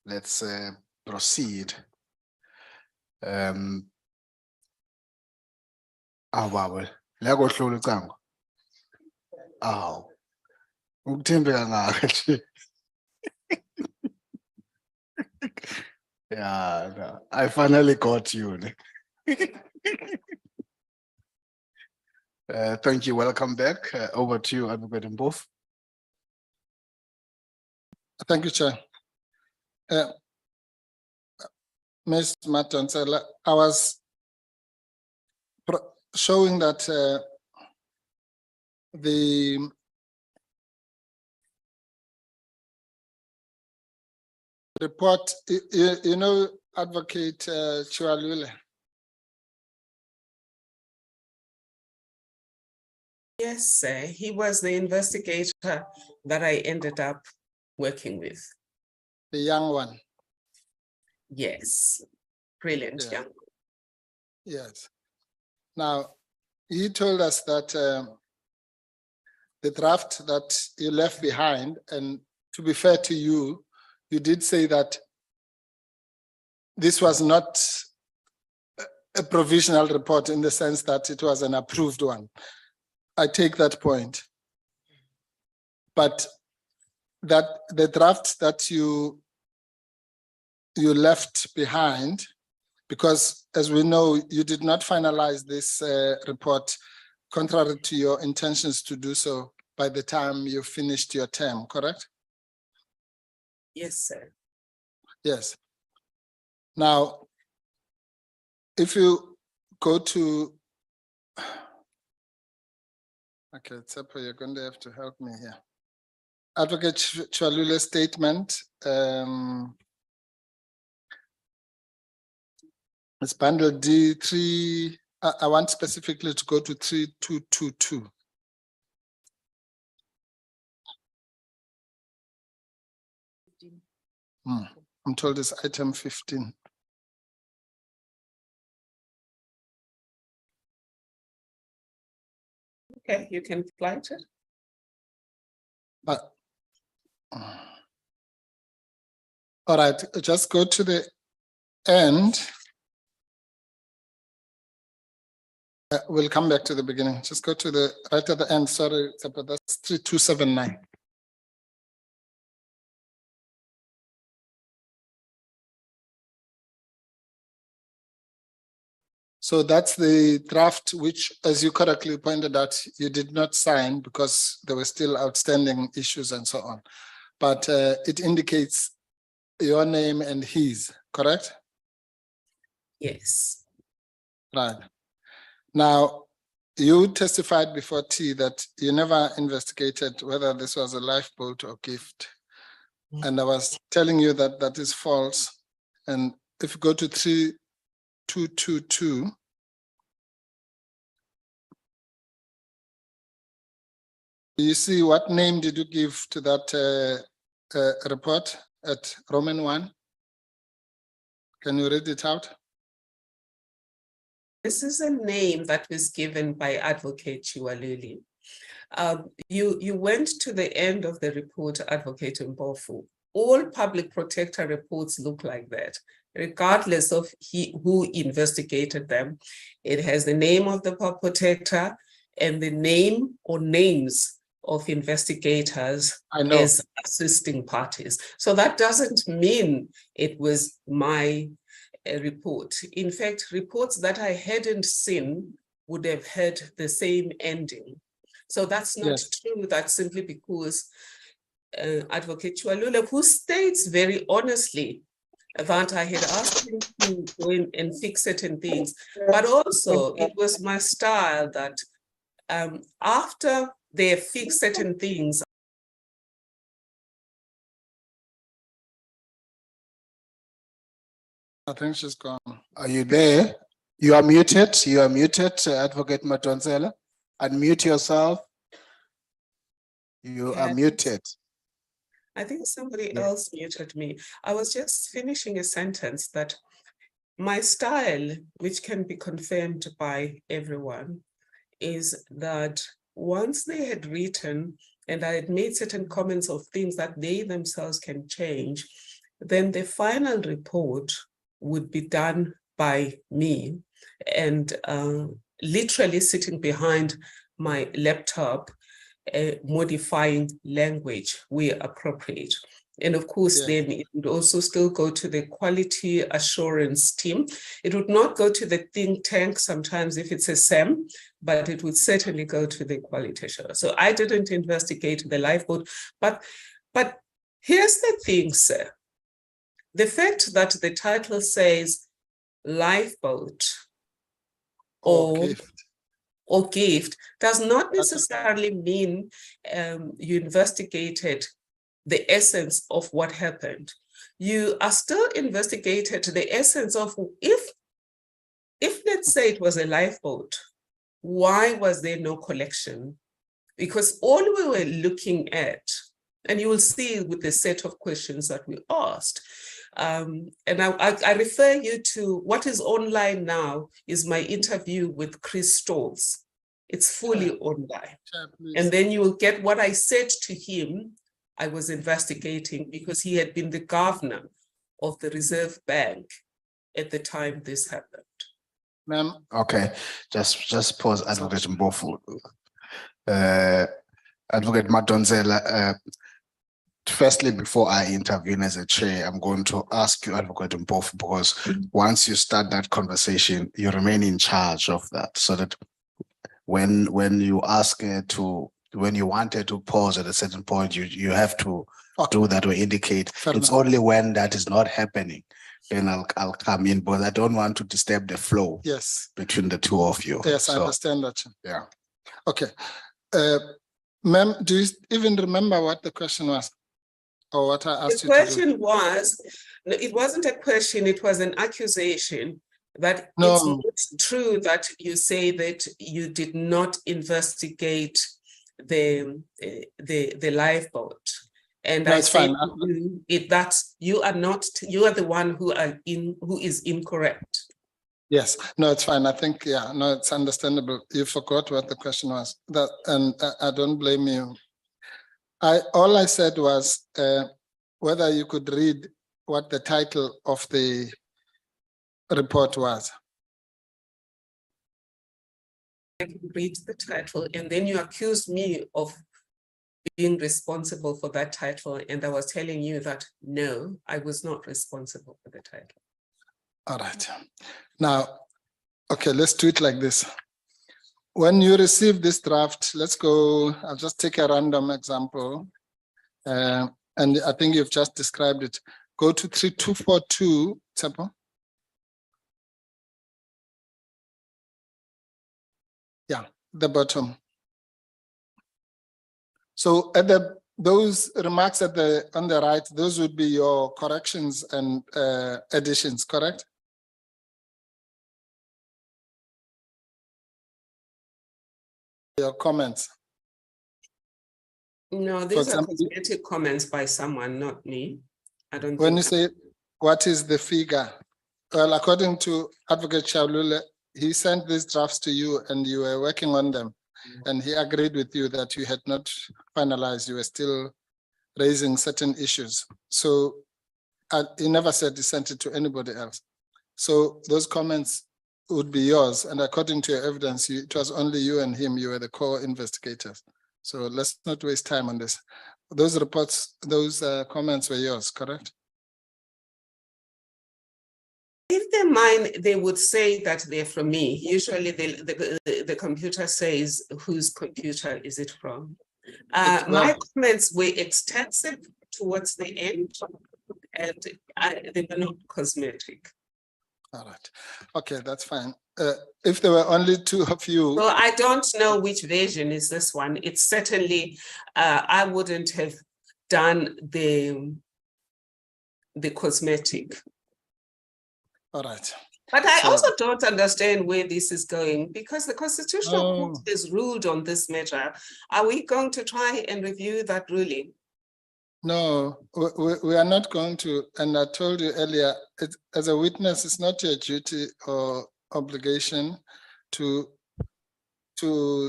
let's proceed. Wow, lego hlula icango. Aw. Ukuthembeka ngakhe. Yeah, no, I finally got you. Thank you. Welcome back. Over to you, Advocate Mpofu. Thank you, Chair. Ms. Madonsela, I was showing that the report, you know, Advocate Chiwalule. Yes, sir. He was the investigator that I ended up working with. The young one. Yes. Brilliant Yeah. young. Yes. Now, he told us that the draft that you left behind, and to be fair to you, you did say that this was not a provisional report in the sense that it was an approved one. I take that point. But that the draft that you left behind, because as we know, you did not finalize this report contrary to your intentions to do so by the time you finished your term, correct? Yes, sir. Yes. Now, if you go to, okay, Tsepo, you're going to have to help me here. Advocate Chiwalule's statement, it's bundle D3. I want specifically to go to 3222. I'm told it's item 15. Okay, you can flight it. But all right, just go to the end. We'll come back to the beginning. Just go to the right at the end. Sorry, but that's 3279. So that's the draft, which, as you correctly pointed out, you did not sign because there were still outstanding issues and so on. But it indicates your name and his, correct? Yes. Right. Now, you testified before T that you never investigated whether this was a lifeboat or gift. And I was telling you that that is false. And if you go to 3222, you see what name did you give to that report at Roman 1? Can you read it out? This is a name that was given by Advocate Chiwalule. You went to the end of the report, Advocate Mpofu. All public protector reports look like that, regardless of who investigated them. It has the name of the public protector and the name or names of investigators as assisting parties. So that doesn't mean it was my report. In fact, reports that I hadn't seen would have had the same ending. So that's not true. That's simply because Advocate Chiwalule, who states very honestly that I had asked him to go in and fix certain things, but also it was my style that after they fix certain things. I think she's gone. Are you there? You are muted. You are muted, Advocate Madonsela. Unmute yourself. You are muted. I think somebody else muted me. I was just finishing a sentence that my style, which can be confirmed by everyone, is that once they had written and I had made certain comments of things that they themselves can change, then the final report would be done by me, and literally sitting behind my laptop, modifying language where appropriate. And of course, Yeah. then it would also still go to the quality assurance team. It would not go to the think tank sometimes if it's a SAM, but it would certainly go to the quality assurance. So I didn't investigate the lifeboat, but here's the thing, sir. The fact that the title says lifeboat or gift does not necessarily mean you investigated the essence of what happened. You are still investigated the essence of if let's say it was a lifeboat, why was there no collection? Because all we were looking at, and you will see with the set of questions that we asked, and I refer you to what is online now is my interview with Chris Stolz. It's fully online. And then you will get what I said to him. I was investigating because he had been the governor of the Reserve Bank at the time this happened. Ma'am. Okay, just pause, Advocate Mpofu. Advocate Madonsela, firstly, before I intervene as a chair, I'm going to ask you, Advocate Mpofu, because once you start that conversation, you remain in charge of that, so that when you ask when you wanted to pause at a certain point, you have to do that or indicate. It's only when that is not happening, then I'll come in, but I don't want to disturb the flow. Yes. Between the two of you. Yes, I understand that. Yeah. Okay. Ma'am, do you even remember what the question was? Or what I asked you to do? The question was, no, it wasn't a question, it was an accusation that it's not true that you say that you did not investigate the lifeboat. And I say that you are the one who is incorrect. Yes, no, it's fine. I think, yeah, no, it's understandable. You forgot what the question was. And I don't blame you. All I said was whether you could read what the title of the report was. I can read the title, and then you accused me of being responsible for that title, and I was telling you that no, I was not responsible for the title. All right. Now, okay, let's do it like this. When you receive this draft, let's go, I'll just take a random example. And I think you've just described it. Go to 3242, Tsepo. Yeah, the bottom. So at those remarks on the right, those would be your corrections and additions, correct? Your comments. No, these are cosmetic comments by someone, not me. I don't. When you say what is the figure? Well, according to Advocate Shaulule, he sent these drafts to you and you were working on them. And he agreed with you that you had not finalized, you were still raising certain issues. So he never said he sent it to anybody else. So those comments would be yours. And according to your evidence, it was only you and him, you were the co-investigators. So let's not waste time on this. Those reports, those comments were yours, correct? If they're mine, they would say that they're from me. Usually the computer says whose computer is it from. My comments were extensive towards the end, and they were not cosmetic. All right. Okay, that's fine. If there were only two of you. So I don't know which version is this one. It's certainly, I wouldn't have done the cosmetic. All right. But I also don't understand where this is going, because the Constitutional Court has ruled on this matter. Are we going to try and review that ruling? No, we are not going to. And I told you earlier, as a witness, it's not your duty or obligation to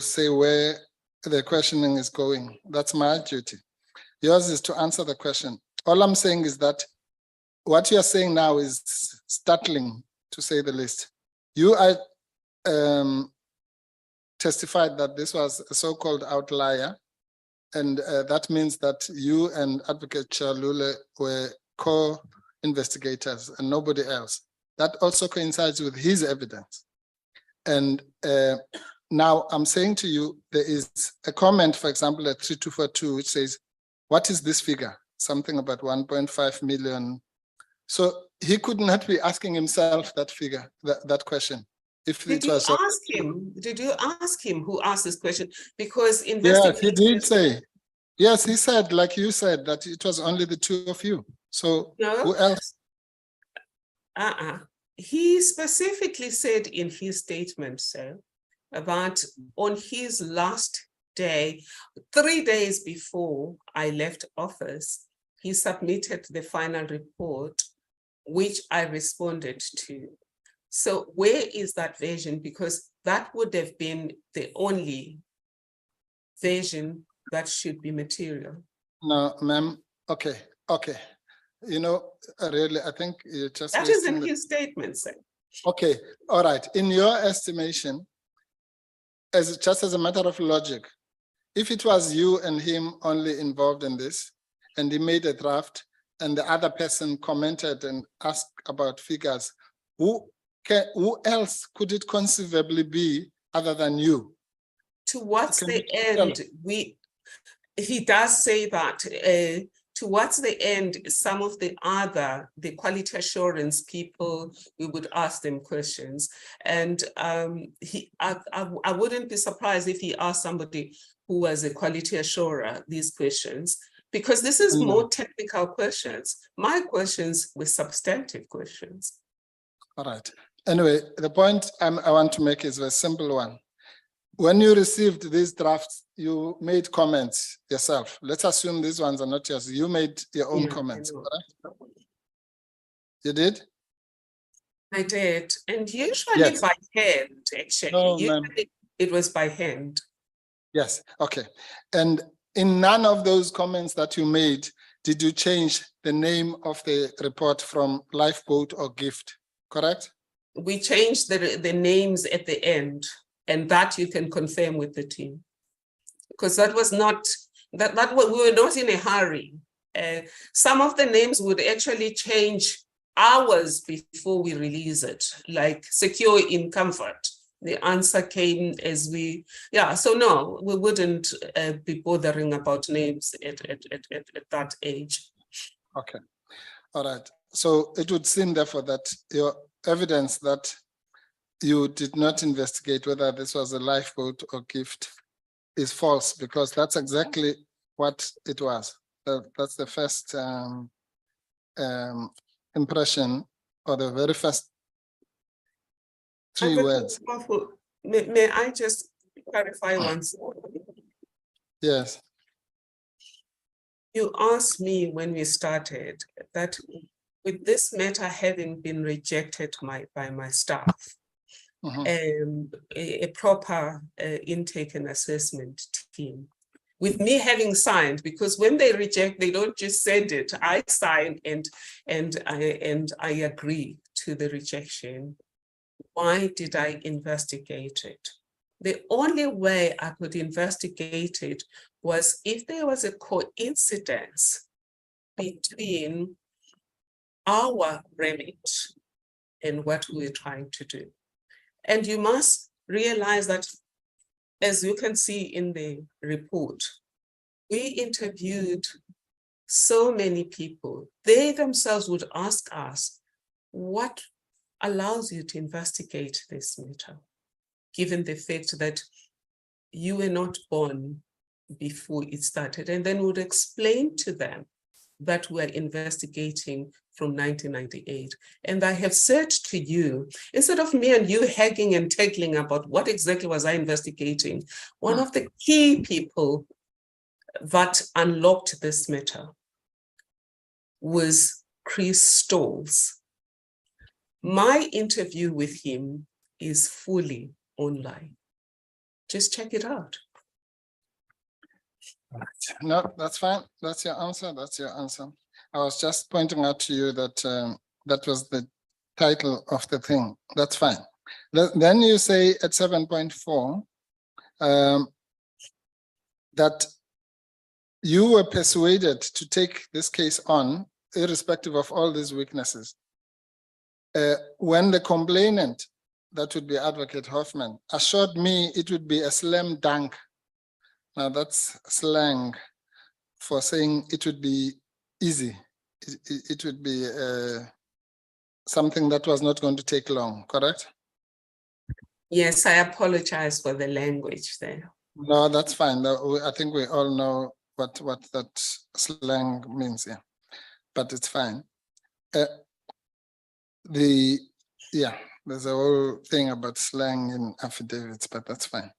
say where the questioning is going. That's my duty. Yours is to answer the question. All I'm saying is that what you are saying now is startling, to say the least. You testified that this was a so-called outlier, and that means that you and Advocate Chalule were co-investigators and nobody else. That also coincides with his evidence. And now I'm saying to you, there is a comment, for example, at 3242, which says, what is this figure? Something about 1.5 million. So he could not be asking himself that figure, that question. If Did it you was ask him? Did you ask him who asked this question? Because yes, he did say. Yes, he said, like you said, that it was only the two of you. So no. who else? He specifically said in his statement, sir, about on his last day, 3 days before I left office, he submitted the final report, which I responded to. So where is that version? Because that would have been the only version that should be material. No, ma'am. Okay. You know, really, I think you're just That is in his statement, sir. Okay, all right. In your estimation, just as a matter of logic, if it was you and him only involved in this, and he made a draft, and the other person commented and asked about figures, who else could it conceivably be other than you? Towards the end, he does say that towards the end, some of the quality assurance people, we would ask them questions. And I wouldn't be surprised if he asked somebody who was a quality assurer these questions, because this is more technical questions. My questions were substantive questions. All right. Anyway, the point I want to make is a simple one. When you received these drafts, you made comments yourself. Let's assume these ones are not yours. You made your own comments, correct? You did? I did, and usually by hand, actually. No, usually it was by hand. Yes, okay. And in none of those comments that you made, did you change the name of the report from lifeboat or gift, correct? We changed the names at the end, and that you can confirm with the team. Because that was not, we were not in a hurry. Some of the names would actually change hours before we release it, like secure in comfort. The answer came as so no, we wouldn't be bothering about names at that age. Okay, all right. So it would seem therefore that your evidence that you did not investigate whether this was a lifeboat or gift is false, because that's exactly what it was. That's the first impression, or the very first three words. May I just clarify once more? Yes. You asked me when we started that with this matter having been rejected by my staff, a proper intake and assessment team, with me having signed, because when they reject, they don't just send it. I sign and I agree to the rejection. Why did I investigate it? The only way I could investigate it was if there was a coincidence between our remit and what we were trying to do. And you must realize that, as you can see in the report, we interviewed so many people. They themselves would ask us, what allows you to investigate this matter, given the fact that you were not born before it started? And then would explain to them that we're investigating from 1998. And I have said to you, instead of me and you hagging and tackling about what exactly was I investigating, one of the key people that unlocked this matter was Chris Stolz. My interview with him is fully online. Just check it out. No, that's fine. That's your answer. That's your answer. I was just pointing out to you that that was the title of the thing. That's fine. Then you say at 7.4 that you were persuaded to take this case on, irrespective of all these weaknesses. When the complainant, that would be Advocate Hoffman, assured me it would be a slam dunk. Now that's slang for saying it would be easy. It would be something that was not going to take long, correct? Yes, I apologize for the language there. No, that's fine. I think we all know what that slang means, yeah, but it's fine. There's a whole thing about slang in affidavits, but that's fine.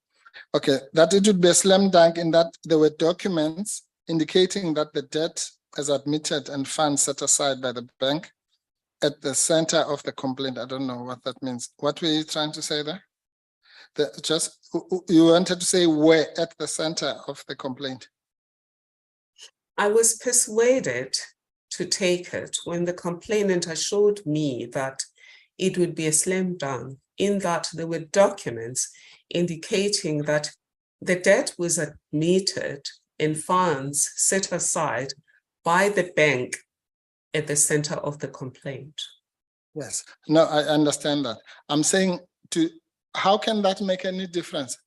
Okay, that it would be a slam dunk in that there were documents indicating that the debt is admitted and funds set aside by the bank at the center of the complaint. I don't know what that means. What were you trying to say there? You wanted to say where at the center of the complaint? I was persuaded to take it when the complainant assured me that it would be a slam dunk in that there were documents indicating that the debt was admitted and funds set aside by the bank at the center of the complaint. Yes, no, I understand that. I'm saying how can that make any difference?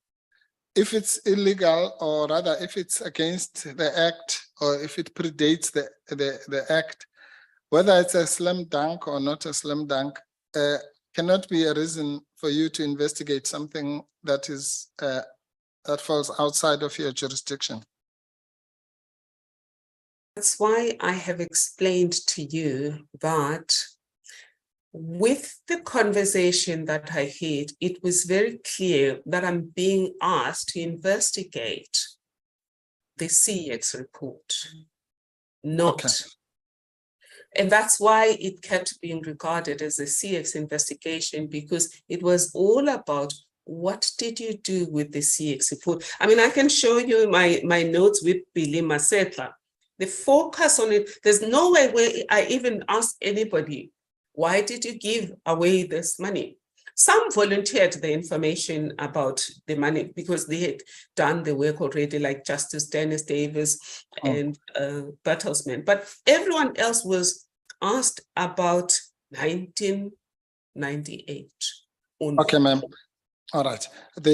If it's illegal, or rather if it's against the act, or if it predates the act, whether it's a slam dunk or not a slam dunk, cannot be a reason for you to investigate something that is that falls outside of your jurisdiction. That's why I have explained to you that with the conversation that I had, it was very clear that I'm being asked to investigate the CX report, not. Okay. And that's why it kept being regarded as a CX investigation, because it was all about what did you do with the CX report? I mean, I can show you my notes with Billy Masetla. The focus on it, there's no way where I even asked anybody, why did you give away this money? Some volunteered the information about the money because they had done the work already, like Justice Dennis Davis and Bertelsmann. But everyone else was asked about 1998. Only. Okay, ma'am. All right. And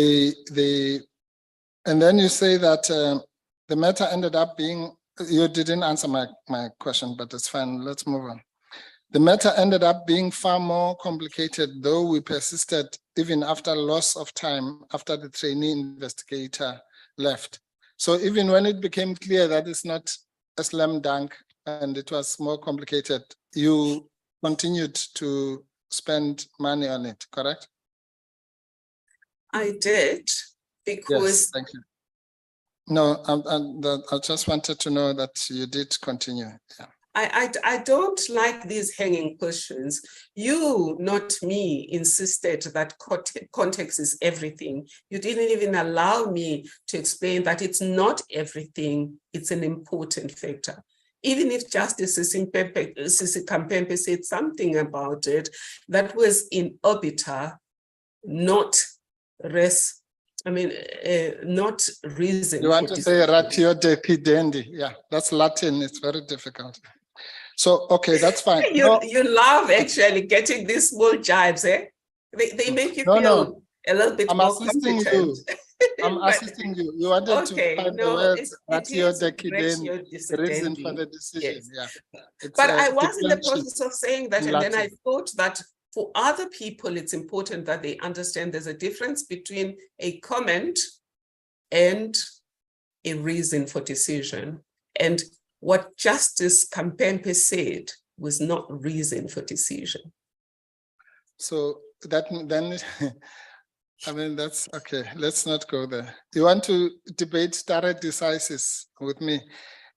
then you say that the matter ended up being, you didn't answer my question, but it's fine. Let's move on. The matter ended up being far more complicated, though we persisted even after loss of time, after the trainee investigator left. So even when it became clear that it's not a slam dunk and it was more complicated, you continued to spend money on it, correct? I did, because... Yes, thank you. No, I just wanted to know that you did continue, yeah. I don't like these hanging questions. You, not me, insisted that context is everything. You didn't even allow me to explain that it's not everything, it's an important factor. Even if Justice Kampempe said something about it, that was in obiter, not res. I mean, not reason. You want to say ratio decidendi? Yeah, that's Latin. It's very difficult. So, okay, that's fine. You love actually getting these small jibes, eh? They make you feel a little bit more assisting competent. You. I'm assisting you. You wanted to find the words ratio decidendi, the reason for the decision. Yes. Yeah. But I was in the process of saying that, and then I thought that for other people, it's important that they understand there's a difference between a comment and a reason for decision. And what Justice Kampempe said was not reason for decision. So that then, I mean, that's okay. Let's not go there. You want to debate stare decisis with me?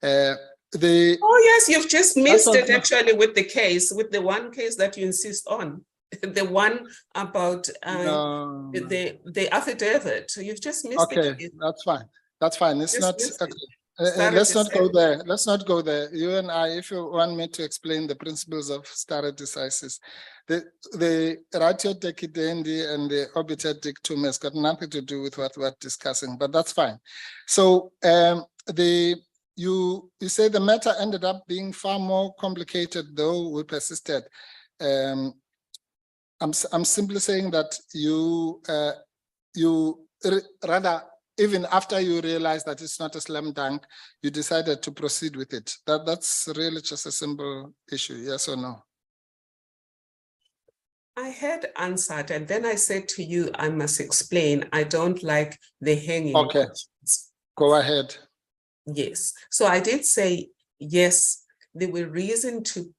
Oh yes, you've just missed it actually with the case, with the one case that you insist on. The one about the affidavit. So you've just missed it. Okay, that's fine. That's fine. It's not okay. Let's not go there. Let's not go there. You and I, if you want me to explain the principles of stare decisis, the ratio decidendi and the obiter dictum has got nothing to do with what we're discussing, but that's fine. So you say the matter ended up being far more complicated, though we persisted. I'm simply saying that you rather, even after you realized that it's not a slam dunk, you decided to proceed with it. That's really just a simple issue, yes or no? I had answered, and then I said to you, I must explain. I don't like the hanging. Okay, go ahead. Yes. So I did say, yes, there were reason to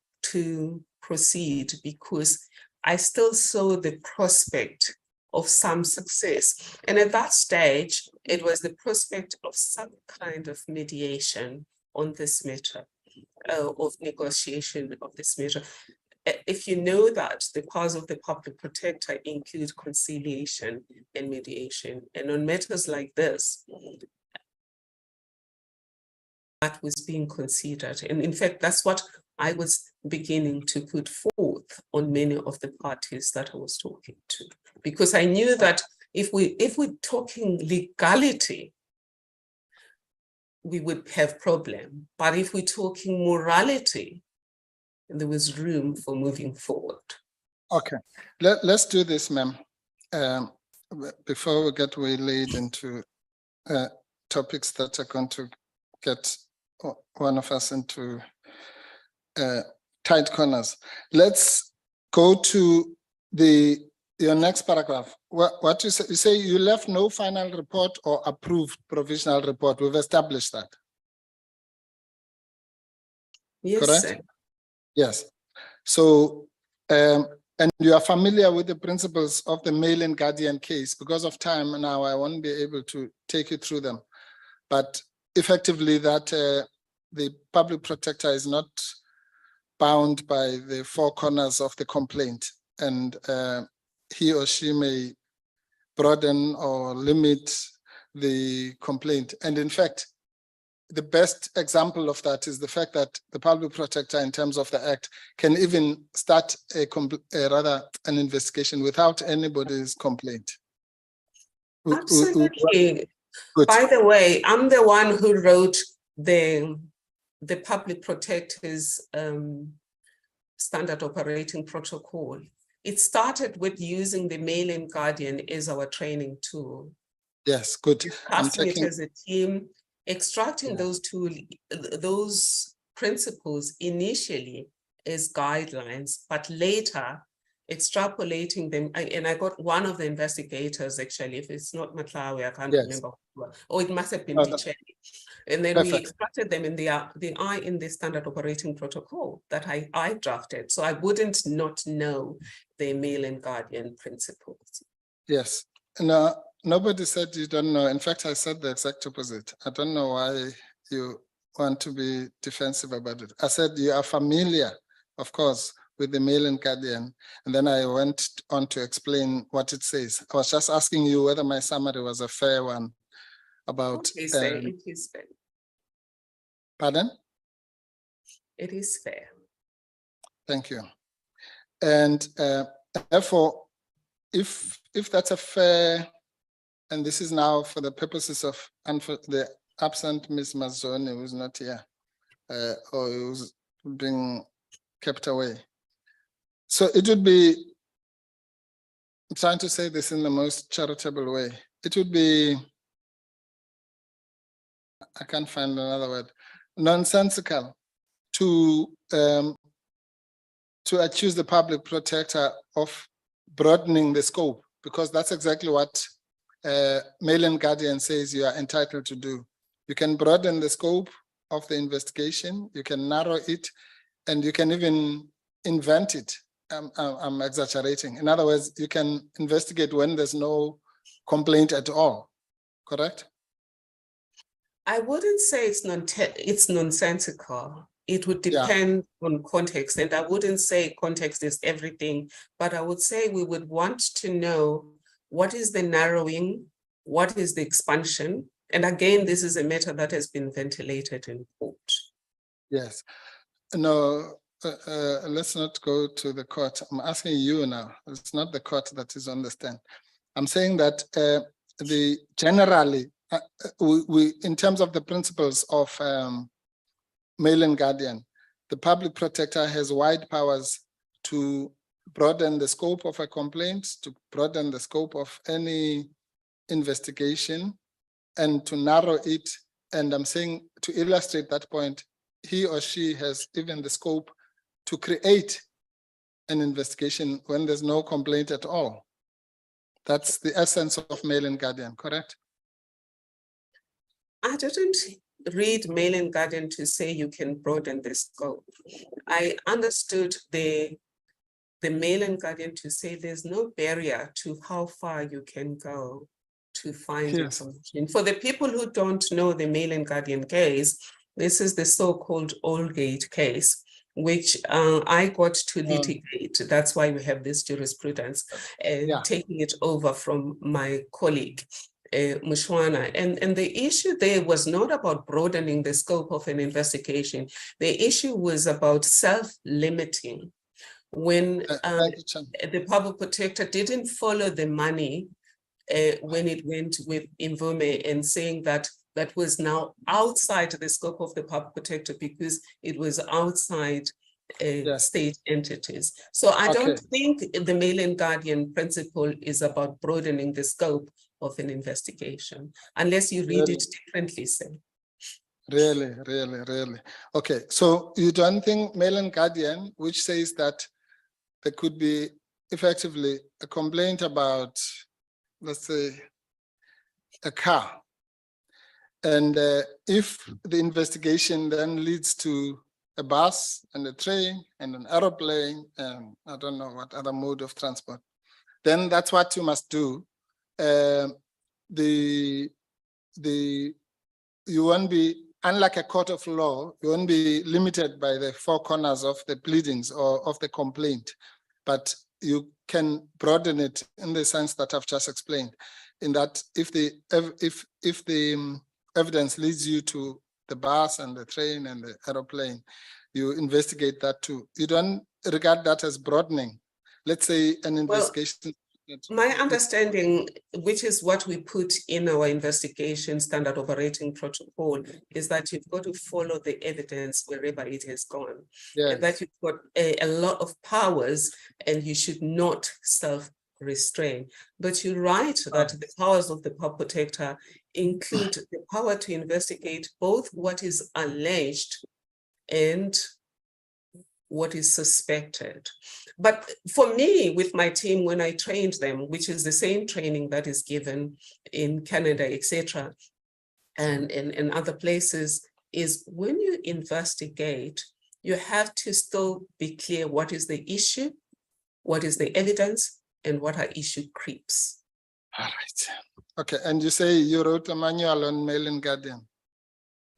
proceed because I still saw the prospect of some success. And at that stage, it was the prospect of some kind of mediation on this matter, of negotiation of this matter. If you know that the powers of the public protector include conciliation and mediation, and on matters like this, that was being considered. And in fact, that's what I was beginning to put forth on many of the parties that I was talking to, because I knew that if we're talking legality, we would have problem. But if we're talking morality, there was room for moving forward. Okay, let's do this, ma'am. Before we get way laid into topics that are going to get one of us into tight corners. Let's go to your next paragraph. What you say you left no final report or approved provisional report. We've established that. Yes, correct? sir. Yes. So, and you are familiar with the principles of the male and guardian case. Because of time now, I won't be able to take you through them. But effectively that the public protector is not bound by the four corners of the complaint, and he or she may broaden or limit the complaint. And in fact, the best example of that is the fact that the public protector, in terms of the act, can even start an investigation without anybody's complaint. Absolutely. Good. By the way, I'm the one who wrote the public protector's standard operating protocol. It started with using the male and guardian as our training tool. Yes, good. Discussing it as a team, extracting those principles initially as guidelines, but later extrapolating them. And I got one of the investigators, actually, if it's not Matlawi, I can't remember. Or it must have been Picheli. And then we extracted them, and they are in the standard operating protocol that I drafted. So I wouldn't not know the male and guardian principles. Yes. No, nobody said you don't know. In fact, I said the exact opposite. I don't know why you want to be defensive about it. I said you are familiar, of course, with the male and guardian. And then I went on to explain what it says. I was just asking you whether my summary was a fair one about. It is fair. Pardon? It is fair. Thank you. And therefore, if that's a fair, and this is now for the purposes of the absent Ms. Mazoni, who's not here, or who's being kept away. So it would be, I'm trying to say this in the most charitable way, it would be, I can't find another word, nonsensical to accuse the public protector of broadening the scope, because that's exactly what male and guardian says you are entitled to do. You can broaden the scope of the investigation, you can narrow it, and you can even invent it. I'm exaggerating. In other words, you can investigate when there's no complaint at all, correct? I wouldn't say it's nonsensical. It would depend on context, and I wouldn't say context is everything, but I would say we would want to know what is the narrowing, what is the expansion, And again, this is a matter that has been ventilated in court. Yes. No, let's not go to the court. I'm asking you now. It's not the court that is on the stand. I'm saying that generally, we in terms of the principles of male and guardian, the public protector has wide powers to broaden the scope of a complaint, to broaden the scope of any investigation, and to narrow it. And I'm saying, to illustrate that point, he or she has even the scope to create an investigation when there's no complaint at all. That's the essence of male and guardian, correct? I didn't read male and guardian to say you can broaden the scope. I understood the male and guardian to say there's no barrier to how far you can go to find information. For the people who don't know the male and guardian case, this is the so-called Oldgate case, which I got to litigate. That's why we have this jurisprudence, taking it over from my colleague, Mushwana. And the issue there was not about broadening the scope of an investigation. The issue was about self-limiting. When the public protector didn't follow the money when it went with Imvume, and saying that that was now outside the scope of the public protector because it was outside state entities. So I don't think the male and guardian principle is about broadening the scope of an investigation, unless you read it differently, sir. Really. Okay, so you don't think male and guardian, which says that there could be effectively a complaint about, let's say, a car. And if the investigation then leads to a bus and a train and an aeroplane, and I don't know what other mode of transport, then that's what you must do. You won't be, unlike a court of law, you won't be limited by the four corners of the pleadings or of the complaint, but you can broaden it in the sense that I've just explained, in that if the evidence leads you to the bus and the train and the aeroplane, you investigate that too. You don't regard that as broadening. Let's say an investigation. My understanding, which is what we put in our investigation standard operating protocol, is that you've got to follow the evidence wherever it has gone. Yes. And that you've got a lot of powers and you should not self-restrain. But you're right that the powers of the public protector include the power to investigate both what is alleged and what is suspected. But for me, with my team, when I trained them, which is the same training that is given in Canada, etc., and in other places, is when you investigate, you have to still be clear what is the issue, what is the evidence, and what are issue creeps. All right. Okay, and you say you wrote a manual on male and guardian.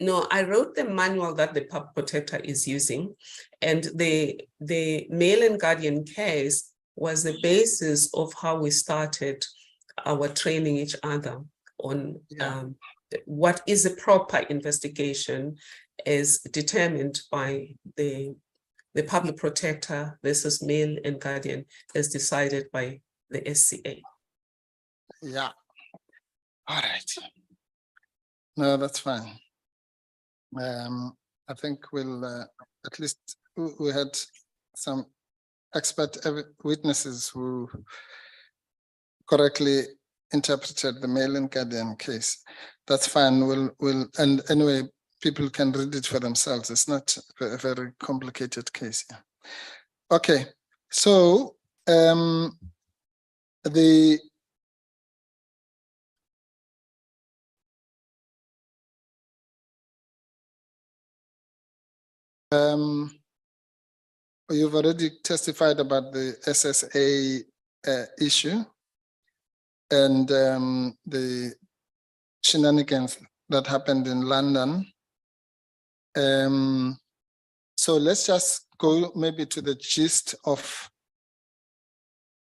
No, I wrote the manual that the public protector is using, and the male and guardian case was the basis of how we started our training each other on what is a proper investigation as determined by the public protector versus male and guardian as decided by the SCA. Yeah. All right. No, that's fine. I think we'll at least we had some expert witnesses who correctly interpreted the male and guardian case. That's fine. And anyway, people can read it for themselves. It's not a very complicated case. Yeah. Okay, so you've already testified about the SSA issue and the shenanigans that happened in London. So let's just go maybe to the gist of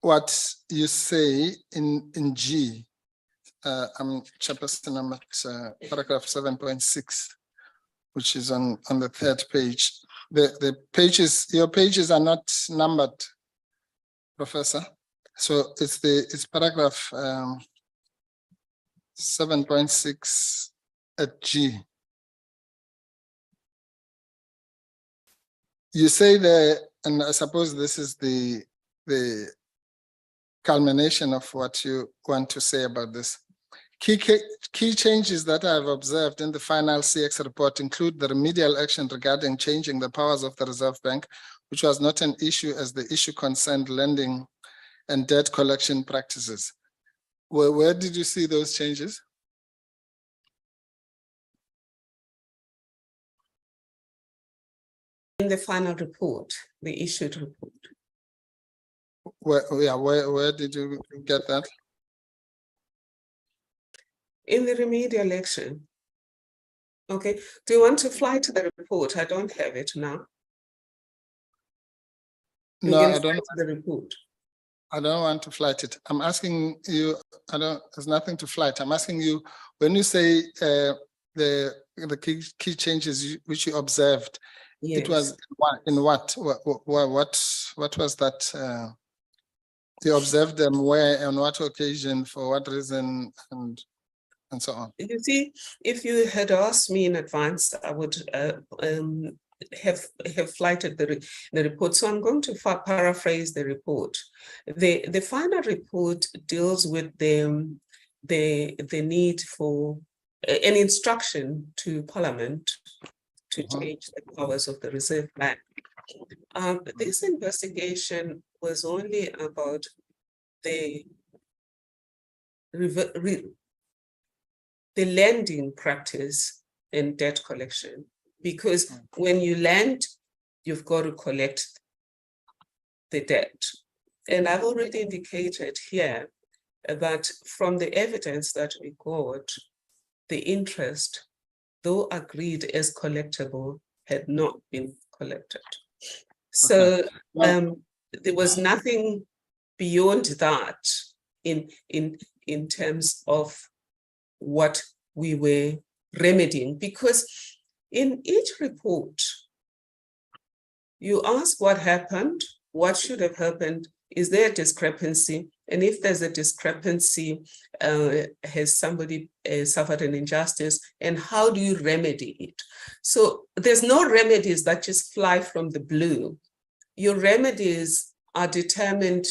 what you say in G. I'm chairperson, I'm at paragraph 7.6, which is on the third page. The pages, your pages are not numbered, Professor. So it's paragraph 7.6 at G. You say there, and I suppose this is the culmination of what you want to say about this. Key changes that I have observed in the final CX report include the remedial action regarding changing the powers of the Reserve Bank, which was not an issue as the issue concerned lending and debt collection practices. Where did you see those changes? In the final report, the issued report. Where did you get that? In the remedial action. Okay, do you want to fly to the report? I don't have it now. You No, can I fly don't. to the report. I don't want to flight it. I'm asking you, there's nothing to flight. I'm asking you, when you say the key changes which you observed, Yes. it was in what was that? You observed them where, on what occasion, for what reason, and so on. You see, if you had asked me in advance, I would have flighted the report. So I'm going to paraphrase the report. The final report deals with the need for an instruction to Parliament to change the powers of the Reserve Bank. This investigation was only about the lending practice and debt collection, because when you lend, you've got to collect the debt. And I've already indicated here that from the evidence that we got, the interest, though agreed as collectible, had not been collected. So there was nothing beyond that in terms of what we were remedying, because in each report, you ask what happened, what should have happened, is there a discrepancy? And if there's a discrepancy, has somebody suffered an injustice, and how do you remedy it? So there's no remedies that just fly from the blue. Your remedies are determined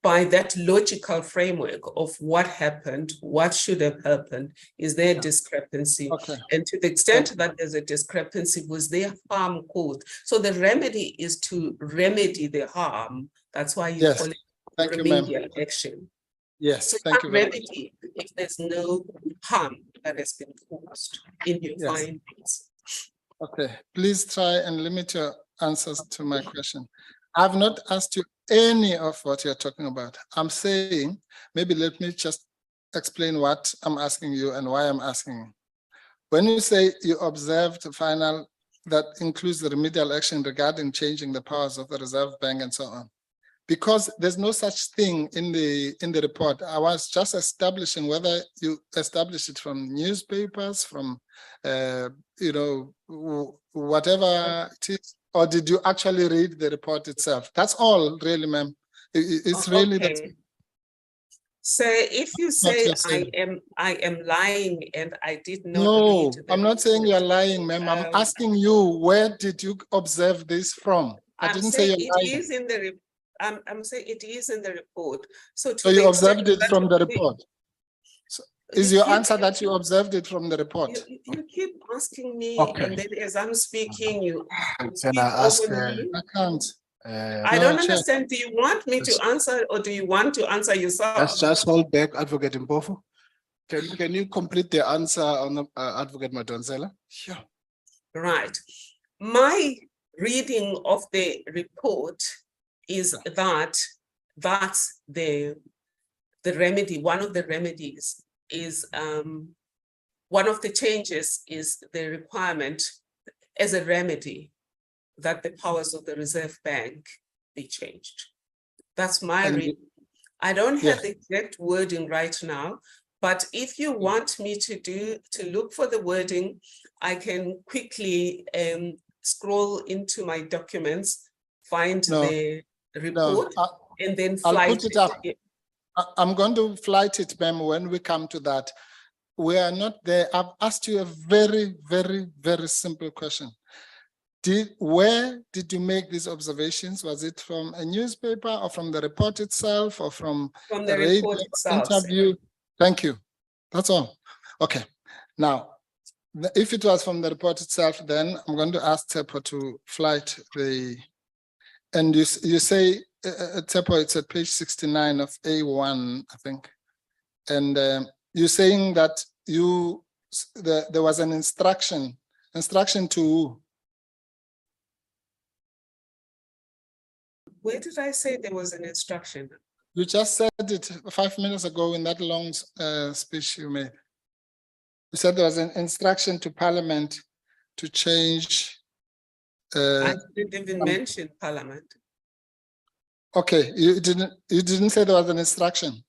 by that logical framework of what happened, what should have happened, is there a discrepancy? Okay. And to the extent that there's a discrepancy, was there harm caused? So the remedy is to remedy the harm. That's why you call it remedial action. Yes, So thank you very much. remedy if there's no harm that has been caused in your findings. Okay, please try and limit your answers to my question. I've not asked you any of what you're talking about. I'm saying, maybe let me just explain what I'm asking you and why I'm asking you. When you say you observed the final, that includes the remedial action regarding changing the powers of the Reserve Bank and so on. Because there's no such thing in the report. I was just establishing whether you established it from newspapers, from whatever it is, or did you actually read the report itself? That's all, really, ma'am. It's really that. So if you say I am lying and I did not. No, I'm not saying you're lying, ma'am. I'm asking you, where did you observe this from? I didn't say you're lying. It is in the report. I'm saying it is in the report. So you observed it from the report. So is your answer that you observed it from the report? You keep asking me, Okay. and then as I'm speaking, you Can I ask? I can't. I don't understand. Do you want me to answer, or do you want to answer yourself? Let's just hold back, Advocate Mpofu. Can you complete the answer on Advocate Madonsela? Sure. Right. My reading of the report is that that's the remedy. One of the remedies is one of the changes is the requirement as a remedy that the powers of the Reserve Bank be changed. That's my reading. I don't have the exact wording right now, But if you want me to look for the wording, I can quickly scroll into my documents, find No, the report, and then I'll flight put it up. it. I'm going to flight it, ma'am, when we come to that. We are not there. I've asked you a very, very, very simple question. Where did you make these observations? Was it from a newspaper or from the report itself or from the a radio report itself, interview? Thank you. That's all. Okay. Now, if it was from the report itself, then I'm going to ask Tepo to flight the, and you say, Tepo, it's at page 69 of A1, I think. And you're saying that there was an instruction to who? Where did I say there was an instruction? You just said it 5 minutes ago in that long speech you made. You said there was an instruction to Parliament to change. I didn't even mention Parliament. Okay, you didn't say there was an instruction.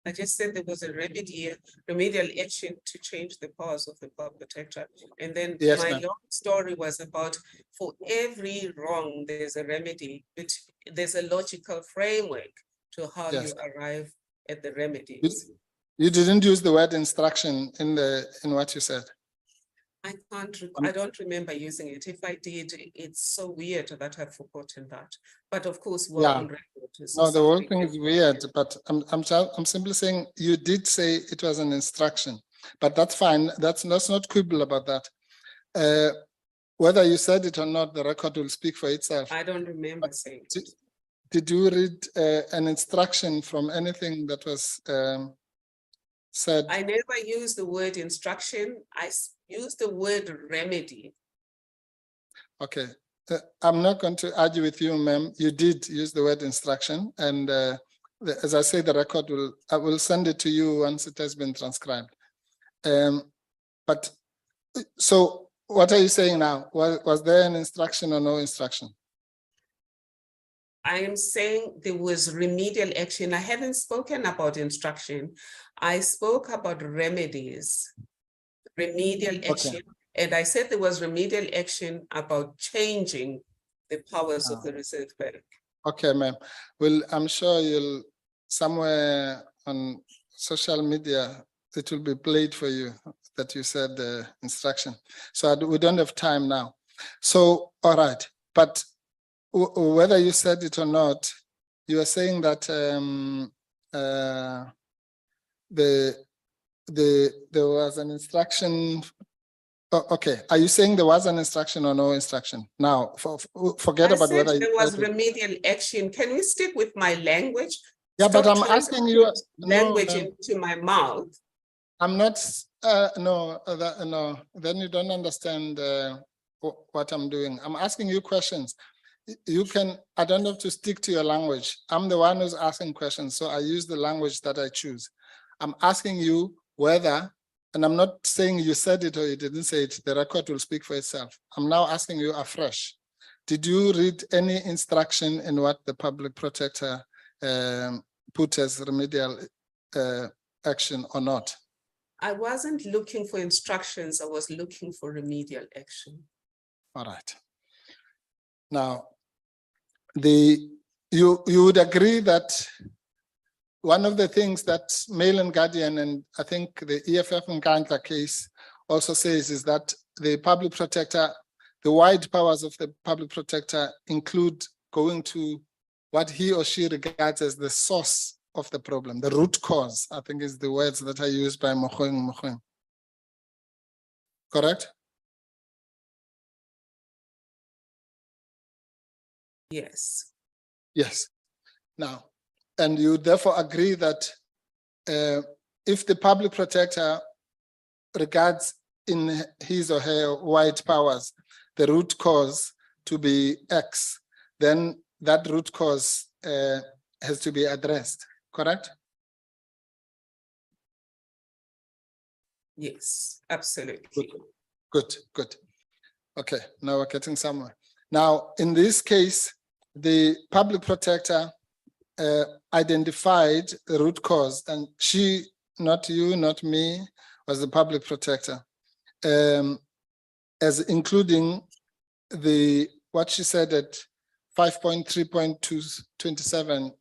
I just said there was a remedial action to change the powers of the power protector. And then Yes, my ma'am. long story was about, for every wrong, there's a remedy, but there's a logical framework to how Yes. you arrive at the remedies. You didn't use the word instruction in what you said. I don't remember using it. If I did, it's so weird that I've forgotten that. But of course, we're on record. So No, the whole thing something- is weird, but I'm simply saying you did say it was an instruction, but that's fine. Let's not quibble about that. Whether you said it or not, the record will speak for itself. I don't remember saying it. Did you read an instruction from anything that was said? I never used the word instruction. I used the word remedy. Okay, I'm not going to argue with you, ma'am. You did use the word instruction, and as I say, the record I will send it to you once it has been transcribed. But so, what are you saying now? Was there an instruction or no instruction? I am saying there was remedial action. I haven't spoken about instruction. I spoke about remedies, remedial action. And I said there was remedial action about changing the powers of the Reserve Bank. Okay, ma'am. Well, I'm sure you'll somewhere on social media, it will be played for you that you said the instruction. So we don't have time now. So, all right. But whether you said it or not, you are saying that there was an instruction. Oh, okay, are you saying there was an instruction or no instruction? Now, forget about whether there was remedial action. Can we stick with my language? Yeah, but I'm Stop asking you language into my mouth. I'm not. No. Then you don't understand what I'm doing. I'm asking you questions. You can. I don't have to stick to your language. I'm the one who's asking questions, so I use the language that I choose. I'm asking you whether. And I'm not saying you said it or you didn't say it, the record will speak for itself. I'm now asking you afresh. Did you read any instruction in what the public protector put as remedial action or not? I wasn't looking for instructions, I was looking for remedial action. All right. Now, you would agree that one of the things that Mail and Guardian and I think the EFF and Nkandla case also says is that the public protector, the wide powers of the public protector include going to what he or she regards as the source of the problem, the root cause, I think is the words that are used by Mogoeng. Correct? Yes. Yes. Now, and you therefore agree that if the public protector regards in his or her wide powers the root cause to be X, then that root cause has to be addressed, correct? Yes, absolutely. Good. Okay, now we're getting somewhere. Now, in this case, the public protector identified the root cause, and she, not you, not me, was the public protector, as including what she said at 5.3.227,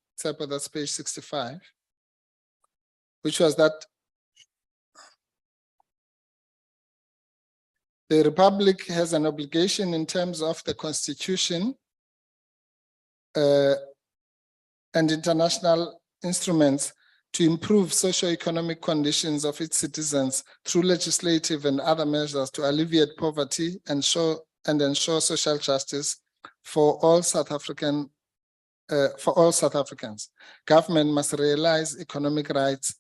that's page 65, which was that the Republic has an obligation in terms of the Constitution and international instruments to improve socio-economic conditions of its citizens through legislative and other measures to alleviate poverty and ensure social justice for all South Africans. Government must realize economic rights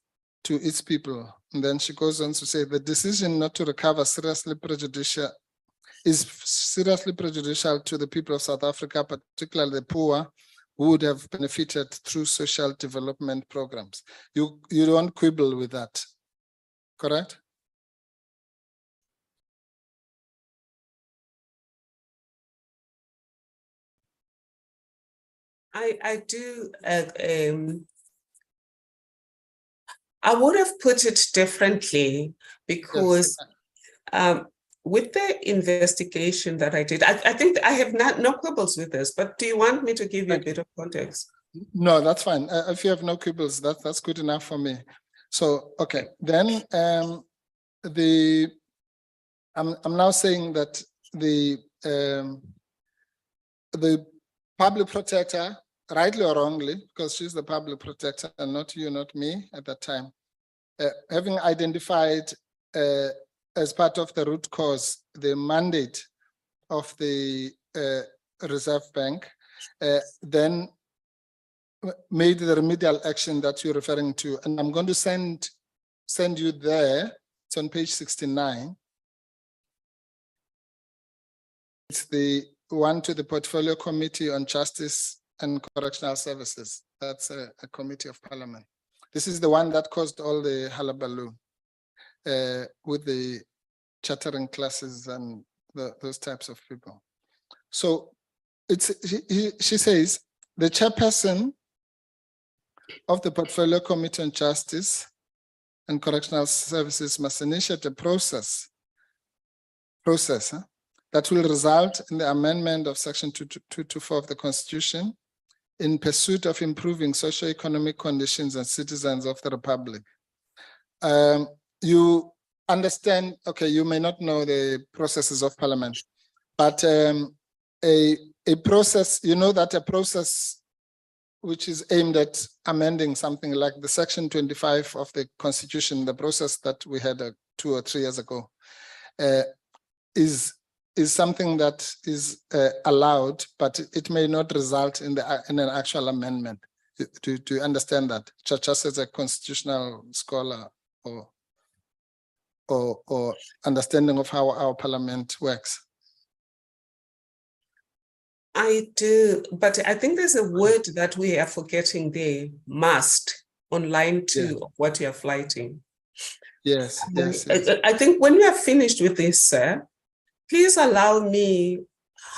to its people. And then she goes on to say the decision not to recover is seriously prejudicial to the people of South Africa, particularly the poor, who would have benefited through social development programs. You don't quibble with that, correct? I do. I would have put it differently because with the investigation that I did, I think I have no quibbles with this, but do you want me to give you a bit of context? No, that's fine. If you have no quibbles, that's good enough for me. So, okay, then I'm now saying that the public protector, rightly or wrongly, because she's the public protector and not you, not me at that time, having identified as part of the root cause the mandate of the Reserve Bank, then made the remedial action that you're referring to. And I'm going to send you there. It's on page 69. It's the one to the Portfolio Committee on Justice and Correctional Services. That's a committee of parliament. This is the one that caused all the hullabaloo with the chattering classes and those types of people. So she says, the chairperson of the Portfolio Committee on Justice and Correctional Services must initiate a process that will result in the amendment of Section 224 of the Constitution in pursuit of improving socio-economic conditions and citizens of the Republic. You understand, okay, you may not know the processes of Parliament, but a process, you know that a process which is aimed at amending something like the Section 25 of the Constitution, the process that we had 2 or 3 years ago, is something that is allowed, but it may not result in an actual amendment. Do you understand that? Just as a constitutional scholar or understanding of how our parliament works. I do, but I think there's a word that we are forgetting there, must, on line 2 of what you are flighting. Yes. I think when we are finished with this, sir, please allow me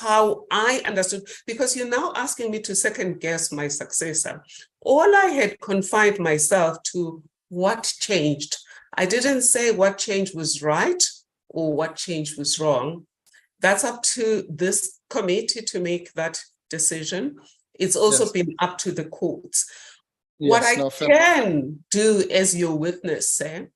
how I understood, because you're now asking me to second guess my successor. All I had confined myself to what changed. I didn't say what change was right or what change was wrong. That's up to this committee to make that decision. It's also been up to the courts. What I can do as your witness, sir,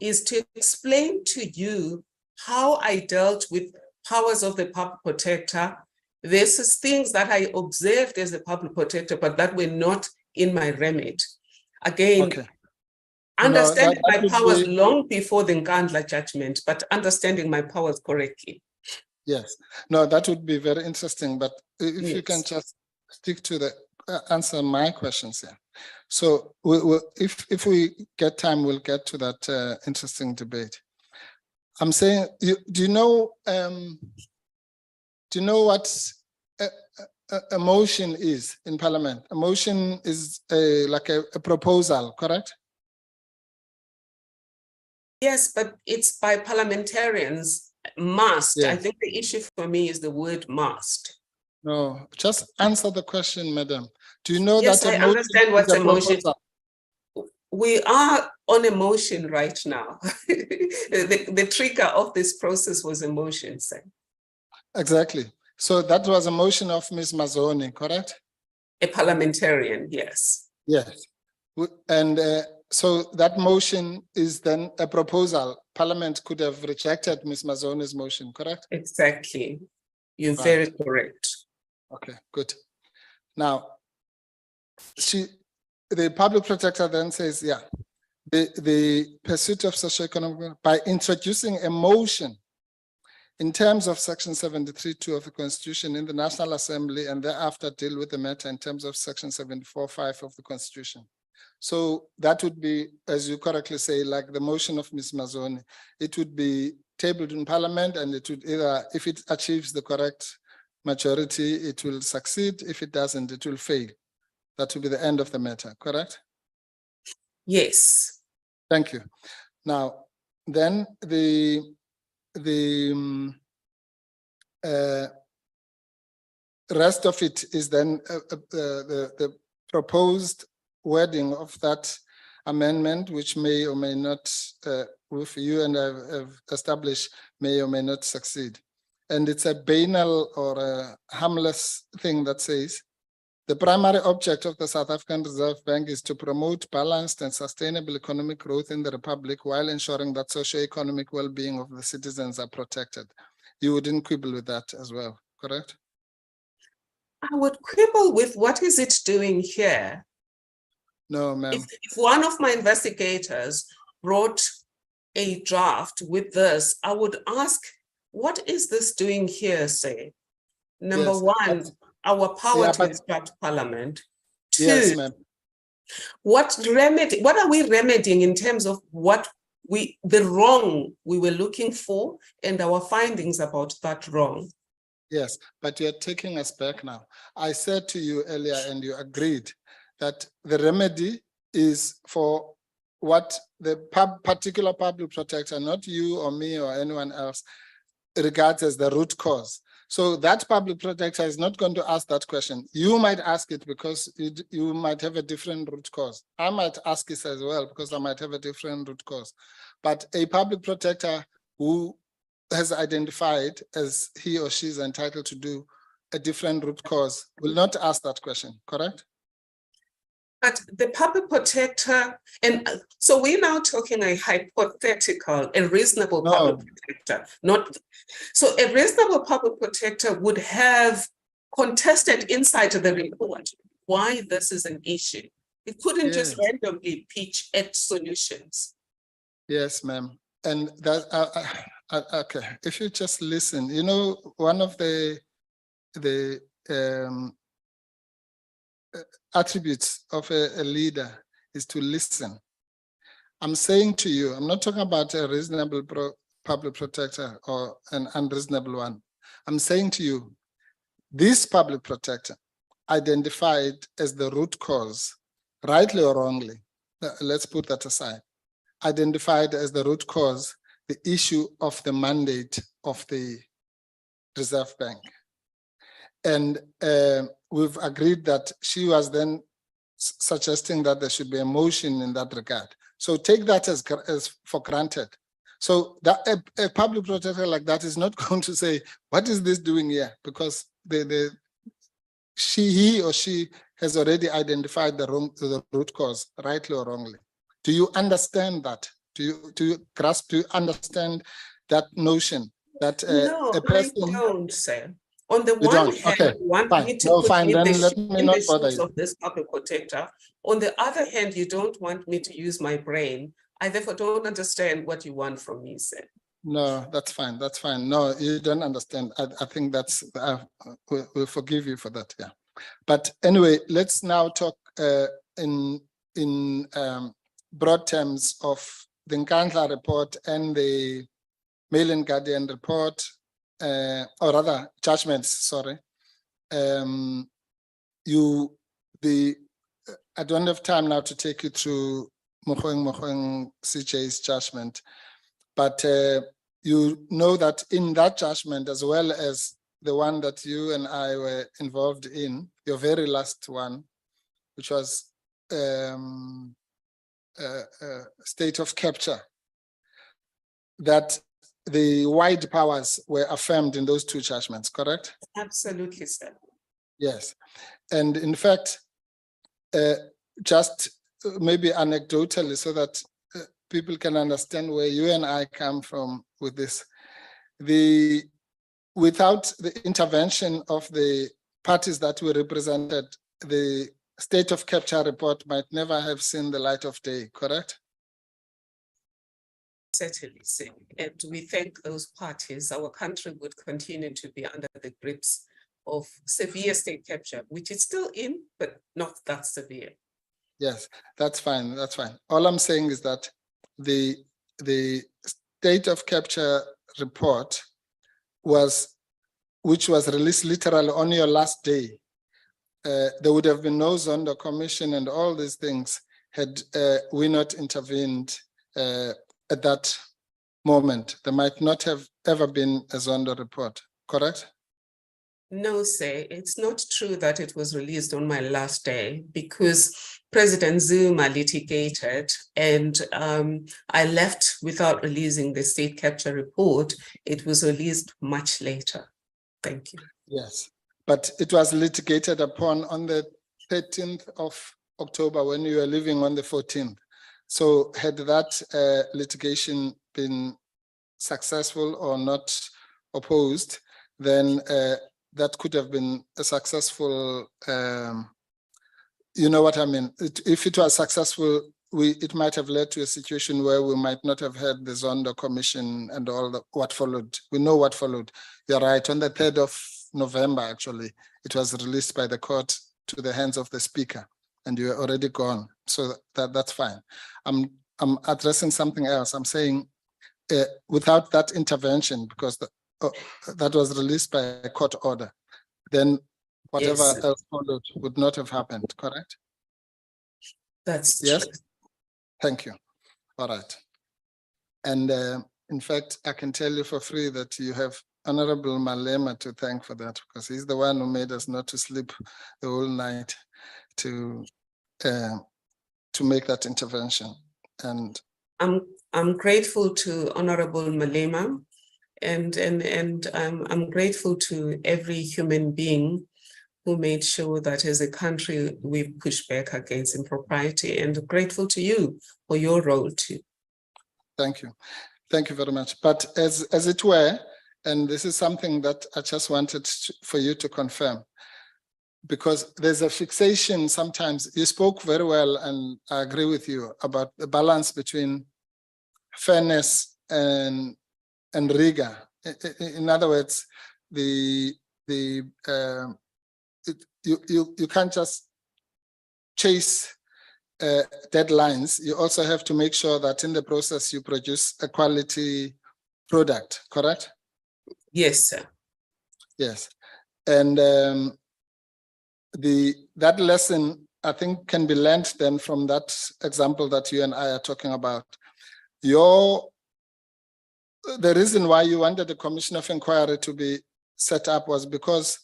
is to explain to you how I dealt with powers of the public protector versus things that I observed as a public protector, but that were not in my remit. Again, understanding my powers long before the Nkandla judgment, but understanding my powers correctly. Yes, no, that would be very interesting, but if you can just stick to the answer my questions here. So if we get time, we'll get to that interesting debate. I'm saying, do you know what a motion is in Parliament? A motion is like a proposal, correct? Yes, but it's by parliamentarians. Must. I think the issue for me is the word must. No, just answer the question, madam. Do you know Yes, that? I understand what's a motion. proposal? We are on a motion right now. The trigger of this process was a motion, sir. Exactly. So that was a motion of Ms. Mazoni, correct? A parliamentarian, yes. Yes. And so that motion is then a proposal. Parliament could have rejected Ms. Mazoni's motion, correct? Exactly. You're Right. very correct. Okay, good. Now, the public protector then says, yeah, the pursuit of socioeconomic by introducing a motion in terms of section 73(2) of the Constitution in the National Assembly, and thereafter deal with the matter in terms of section 74(5) of the Constitution. So that would be, as you correctly say, like the motion of Ms. Mazoni, it would be tabled in Parliament, and it would either, if it achieves the correct majority, it will succeed. If it doesn't, it will fail. That will be the end of the matter, correct? Yes. Thank you. Now, then the rest of it is then the proposed wording of that amendment, which may or may not, with you and I have established, may or may not succeed. And it's a banal or a harmless thing that says, the primary object of the South African Reserve Bank is to promote balanced and sustainable economic growth in the Republic while ensuring that socio-economic well-being of the citizens are protected. You wouldn't quibble with that as well, correct? I would quibble with what is it doing here? No, ma'am. If one of my investigators wrote a draft with this, I would ask, what is this doing here, say? Number Yes, one, our power to instruct Parliament. Two, yes, ma'am. what are we remedying in terms of what the wrong we were looking for and our findings about that wrong? Yes, but you're taking us back now. I said to you earlier, and you agreed, that the remedy is for what the particular public protector, not you or me or anyone else, regards as the root cause. So that public protector is not going to ask that question. You might ask it because you might have a different root cause. I might ask it as well because I might have a different root cause. But a public protector who has identified as he or she is entitled to do a different root cause will not ask that question, correct? But the public protector, and so we're now talking a hypothetical, a reasonable public protector, not, so a reasonable public protector would have contested inside the report why this is an issue. It couldn't just randomly pitch at solutions. Yes, ma'am. And that, okay, if you just listen, you know, one of the attributes of a leader is to listen. I'm saying to you, I'm not talking about a reasonable public protector or an unreasonable one. I'm saying to you, this public protector identified as the root cause, rightly or wrongly, let's put that aside, identified as the root cause, the issue of the mandate of the Reserve Bank. And we've agreed that she was then suggesting that there should be a motion in that regard. So take that as for granted. So that a public protector like that is not going to say, what is this doing here? Because he or she has already identified the root cause, rightly or wrongly. Do you understand that? Do you grasp, do you understand that notion that no, a person— I don't, sir. On the You one don't? hand, Okay, you want fine. me to No, put fine, me then let me not bother shoes you. of this public protector. On the other hand, you don't want me to use my brain. I therefore don't understand what you want from me, sir. No, that's fine. That's fine. No, you don't understand. I think that's, we'll forgive you for that. Yeah. But anyway, let's now talk in broad terms of the Nkandla report and the Mail and Guardian report, or rather judgments, sorry. I don't have time now to take you through Mogoeng CJ's judgment, but you know that in that judgment, as well as the one that you and I were involved in, your very last one, which was state of capture, that the wide powers were affirmed in those two judgments, correct? Absolutely, sir. Yes. And in fact, just maybe anecdotally so that people can understand where you and I come from with this, without the intervention of the parties that were represented, the state of capture report might never have seen the light of day, correct? Certainly, sir. And we thank those parties. Our country would continue to be under the grips of severe state capture, which is still in, but not that severe. Yes, that's fine. That's fine. All I'm saying is that the state of capture report which was released literally on your last day. There would have been no Zondo commission and all these things had we not intervened at that moment. There might not have ever been a Zondo report, correct? No, sir, it's not true that it was released on my last day because President Zuma litigated and I left without releasing the state capture report. It was released much later. Thank you. Yes, but it was litigated upon on the 13th of October when you were leaving on the 14th. So had that litigation been successful or not opposed, then that could have been a successful, you know what I mean? If it was successful, it might have led to a situation where we might not have had the Zondo commission and all what followed. We know what followed. You're right. On the 3rd of November, actually, it was released by the court to the hands of the speaker, and you were already gone. So that's fine. I'm addressing something else. I'm saying without that intervention, because that was released by a court order, then whatever else followed would not have happened, correct? That's yes. true. Thank you. All right. And in fact, I can tell you for free that you have Honorable Malema to thank for that, because he's the one who made us not to sleep the whole night to make that intervention. And I'm grateful to Honorable Malema, and I'm grateful to every human being who made sure that as a country we push back against impropriety, and grateful to you for your role too. Thank you. Thank you very much. But as it were, and this is something that I just wanted for you to confirm, because there's a fixation sometimes. You spoke very well, and I agree with you about the balance between fairness and rigor. In other words, you can't just chase deadlines. You also have to make sure that in the process you produce a quality product, correct? Yes, sir. Yes. And that lesson, I think, can be learned then from that example that you and I are talking about. The reason why you wanted the Commission of Inquiry to be set up was because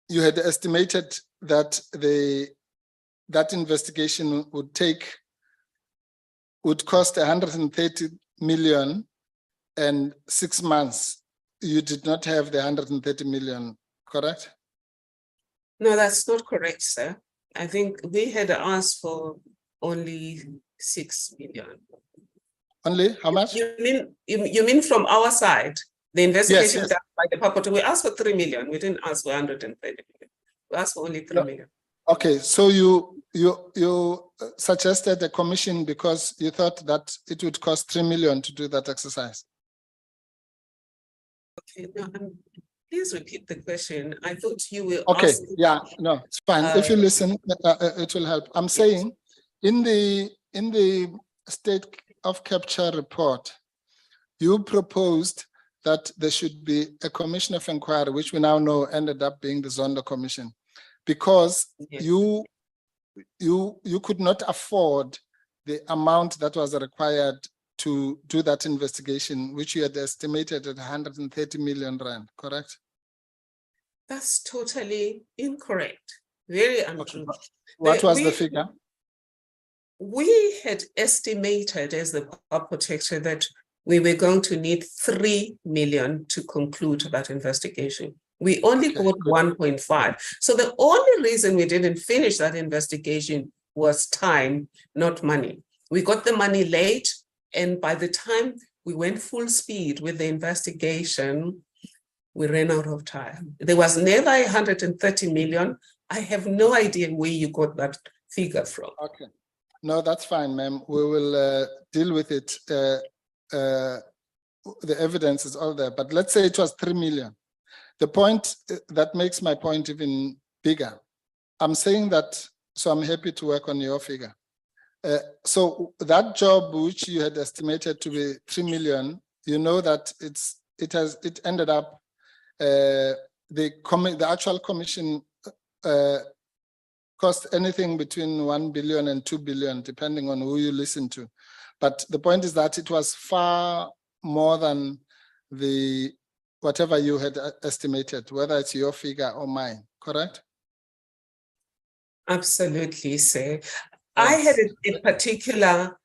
you had estimated that that investigation would cost 130 million and 6 months. You did not have the 130 million, correct? No, that's not correct, sir. I think we had asked for only 6 million. Only how much? You mean from our side? The investigation yes. done by the purport, we asked for 3 million. We didn't ask for 130 million. We asked for only 3 million. Okay, so you suggested a commission because you thought that it would cost 3 million to do that exercise. Okay, no, please repeat the question. I thought you were okay. asking. Yeah, no, it's fine. If you listen, it will help. I'm saying in the state of capture report, you proposed that there should be a commission of inquiry, which we now know ended up being the Zondo Commission, because Yes. you could not afford the amount that was required to do that investigation, which you had estimated at 130 million rand, correct? That's totally incorrect. Very untrue. What was We- the figure? We had estimated as the power protector that we were going to need 3 million to conclude that investigation. We only Okay, got good. 1.5. So the only reason we didn't finish that investigation was time, not money. We got the money late, and by the time we went full speed with the investigation, we ran out of time. There was never 130 million. I have no idea where you got that figure from. Okay. No, that's fine, ma'am. We will deal with it. The evidence is all there, but let's say it was 3 million. The point that makes my point even bigger. I'm saying that, so I'm happy to work on your figure. So that job which you had estimated to be 3 million, you know that it ended up the actual commission cost anything between 1 billion and 2 billion, depending on who you listen to. But the point is that it was far more than whatever you had estimated, whether it's your figure or mine, correct? Absolutely, sir. I had a particular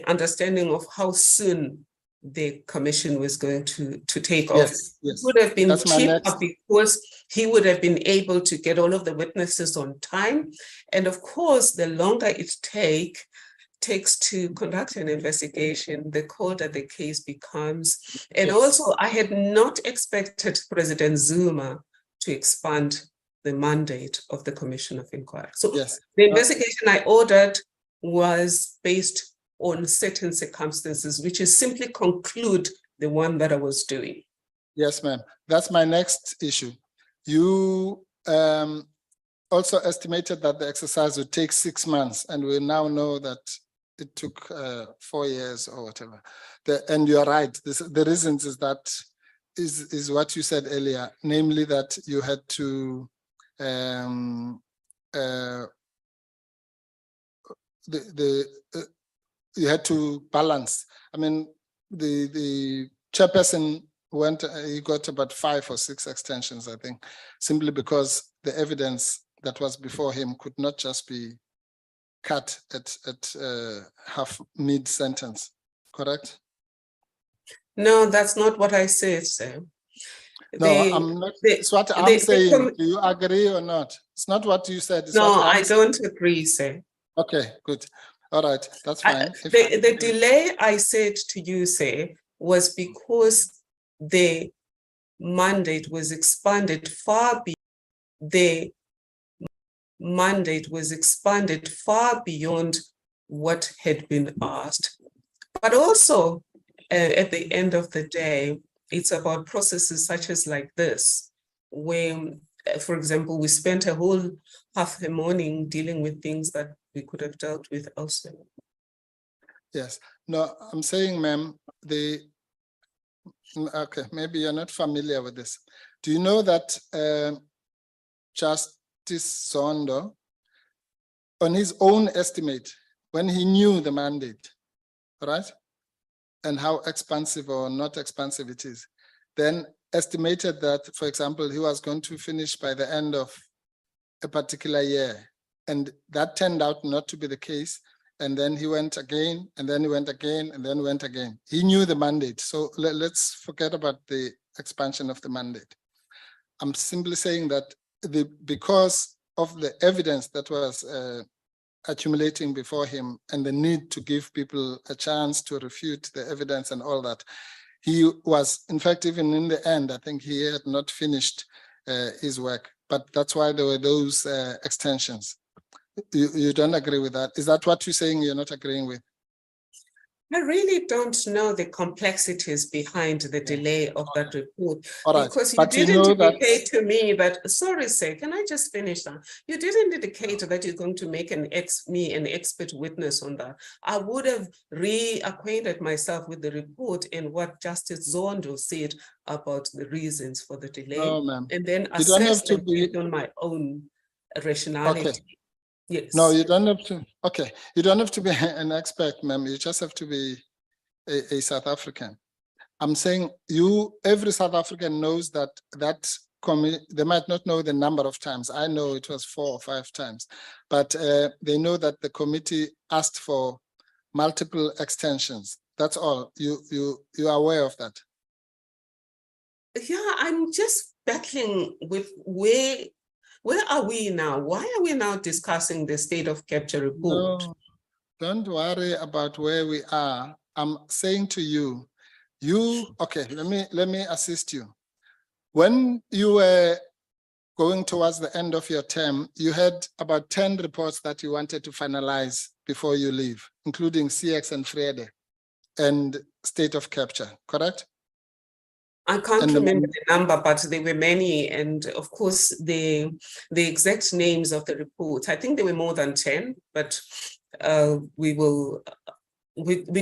understanding of how soon the commission was going to take off. Yes. It would have been That's my cheaper next. because he would have been able to get all of the witnesses on time. And of course, the longer it takes to conduct an investigation, the colder the case becomes. And Yes. also, I had not expected President Zuma to expand the mandate of the Commission of Inquiry. So Yes. the investigation I ordered was based on certain circumstances, which is simply conclude the one that I was doing. Yes, ma'am. That's my next issue. You also estimated that the exercise would take 6 months, and we now know that it took 4 years or whatever. And you are right. The reasons is what you said earlier, namely that you had to you had to balance. I mean, the chairperson he got about 5 or 6 extensions, I think, simply because the evidence that was before him could not just be cut at half mid-sentence, correct? No, that's not what I said, sir. No, I'm not. It's what I'm saying. Do you agree or not? It's not what you said. It's no, what I don't agree, sir. Okay, good. All right, that's fine. The delay I said to you, sir, was because the mandate was expanded far beyond what had been asked. But also, at the end of the day, it's about processes such as like this, where, for example, we spent a whole half a morning dealing with things that we could have dealt with elsewhere. Yes. No, I'm saying, ma'am, okay, maybe you're not familiar with this. Do you know that Justice Zondo, on his own estimate, when he knew the mandate, right, and how expansive or not expansive it is, then estimated that, for example, he was going to finish by the end of a particular year, and that turned out not to be the case. And then he went again, and then he went again, and then went again. He knew the mandate. So let's forget about the expansion of the mandate. I'm simply saying that because of the evidence that was accumulating before him and the need to give people a chance to refute the evidence and all that, he was, in fact, even in the end, I think he had not finished his work. But that's why there were those extensions. You don't agree with that? Is that what you're saying you're not agreeing with? I really don't know the complexities behind the delay of that report. All right. Because you But you didn't know that- indicate to me that, sorry, sir, can I just finish that? You didn't indicate that you're going to make me an expert witness on that. I would have reacquainted myself with the report and what Justice Zondo said about the reasons for the delay. No, ma'am. And then You don't have assess to them be- based on my own rationality. Okay. Yes. No, you don't have to. Okay, you don't have to be an expert, ma'am. You just have to be a South African. I'm saying every South African knows that they might not know the number of times. I know it was 4 or 5 times, but they know that the committee asked for multiple extensions. That's all. You are aware of that? Yeah, I'm just battling with where are we now? Why are we now discussing the state of capture report? No, don't worry about where we are. I'm saying to you, okay, let me assist you. When you were going towards the end of your term, you had about 10 reports that you wanted to finalize before you leave, including CX and Friede and state of capture, correct? I can't remember the number, but there were many. And of course, the exact names of the reports, I think there were more than 10, but we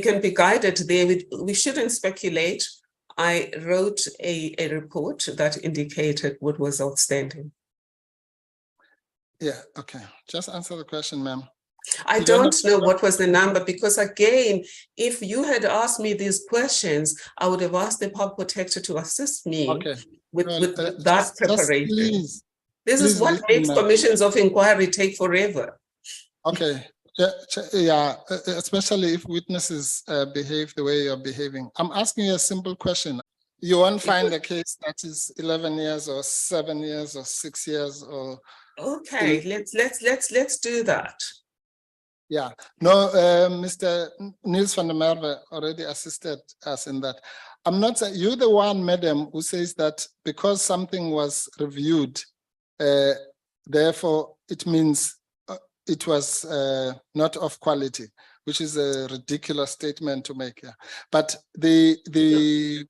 can be guided there. We shouldn't speculate. I wrote a report that indicated what was outstanding. Yeah, okay. Just answer the question, ma'am. I don't know what was the number, because again, if you had asked me these questions, I would have asked the public protector to assist me with that preparation. This is what makes commissions of inquiry take forever. Okay. Yeah, especially if witnesses behave the way you're behaving. I'm asking you a simple question. You won't find a case that is 11 years or 7 years or 6 years or. Okay, let's do that. Yeah, no, Mr. Niels van der Merwe already assisted us in that. I'm not saying you're the one, madam, who says that because something was reviewed, therefore it means it was not of quality, which is a ridiculous statement to make here. But the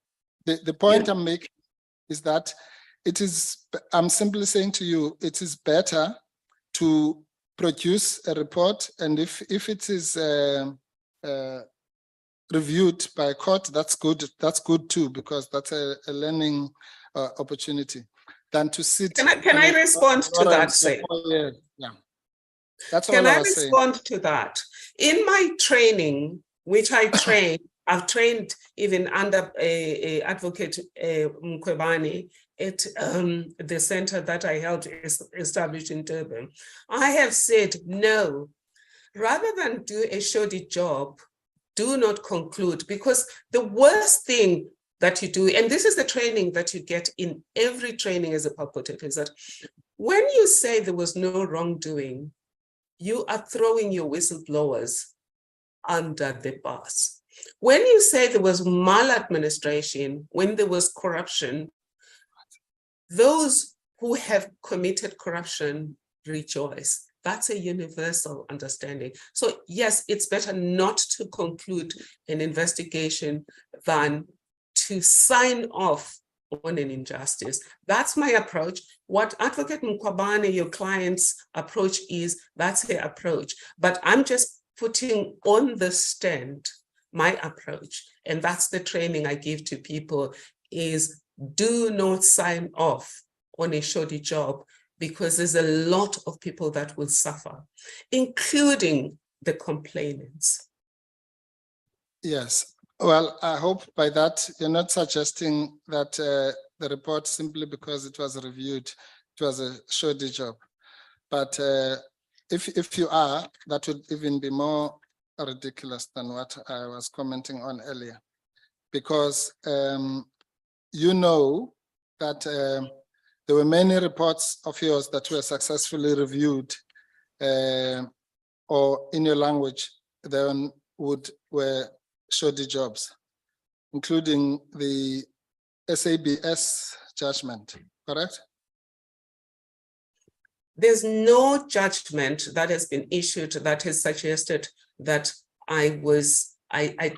point I'm making is that I'm simply saying to you, it is better to produce a report, and if it is reviewed by a court, that's good too, because that's a learning opportunity, than to sit. Can I respond to that, say? Yeah, that's all Can I was saying. Respond to that? In my training, which I've trained even under Advocate Mkhwebane at the center that I helped establish in Durban. I have said, no, rather than do a shoddy job, do not conclude, because the worst thing that you do, and this is the training that you get in every training as a public protector, is that when you say there was no wrongdoing, you are throwing your whistleblowers under the bus. When you say there was maladministration, when there was corruption, those who have committed corruption rejoice. That's a universal understanding. So yes, it's better not to conclude an investigation than to sign off on an injustice. That's my approach. What Advocate Mkhwebane, your client's approach is, that's her approach. But I'm just putting on the stand my approach. And that's the training I give to people, is do not sign off on a shoddy job, because there's a lot of people that will suffer, including the complainants. Yes. Well, I hope by that you're not suggesting that the report, simply because it was reviewed, it was a shoddy job. But if you are, that would even be more ridiculous than what I was commenting on earlier, because you know that there were many reports of yours that were successfully reviewed, or in your language, then were shoddy jobs, including the SABC judgment, correct? There's no judgment that has been issued that has suggested that I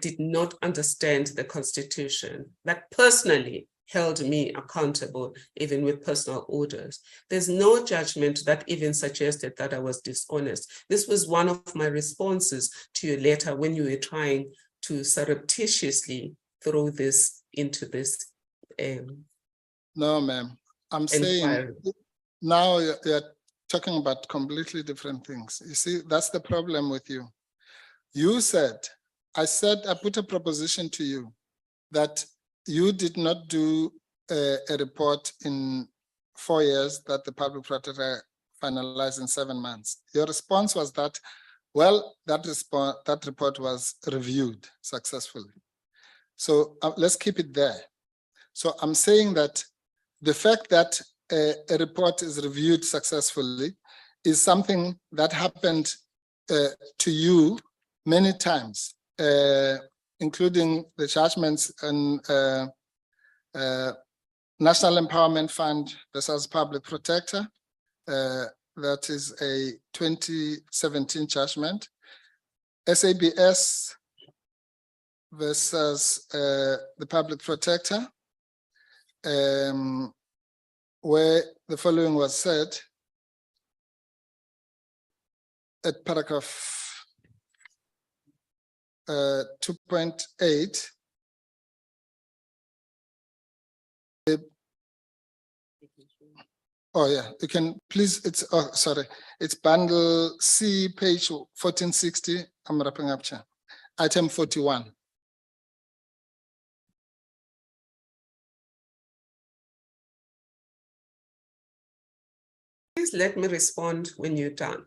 did not understand the Constitution, that personally held me accountable, even with personal orders. There's no judgment that even suggested that I was dishonest. This was one of my responses to your letter when you were trying to surreptitiously throw this into this. No, ma'am. I'm saying now you're talking about completely different things. You see, that's the problem with you. You said, I put a proposition to you that you did not do a report in 4 years that the public protector finalized in 7 months. Your response was that, well, that report was reviewed successfully. So let's keep it there. So I'm saying that the fact that a report is reviewed successfully is something that happened to you many times, including the judgments and National Empowerment Fund versus Public Protector. That is a 2017 judgment. SABC versus the Public Protector, where the following was said at paragraph 2.8. Oh yeah, you can please, it's, oh, sorry, it's bundle C, page 1460. I'm wrapping up, Chair. Item 41. Please let me respond when you're done.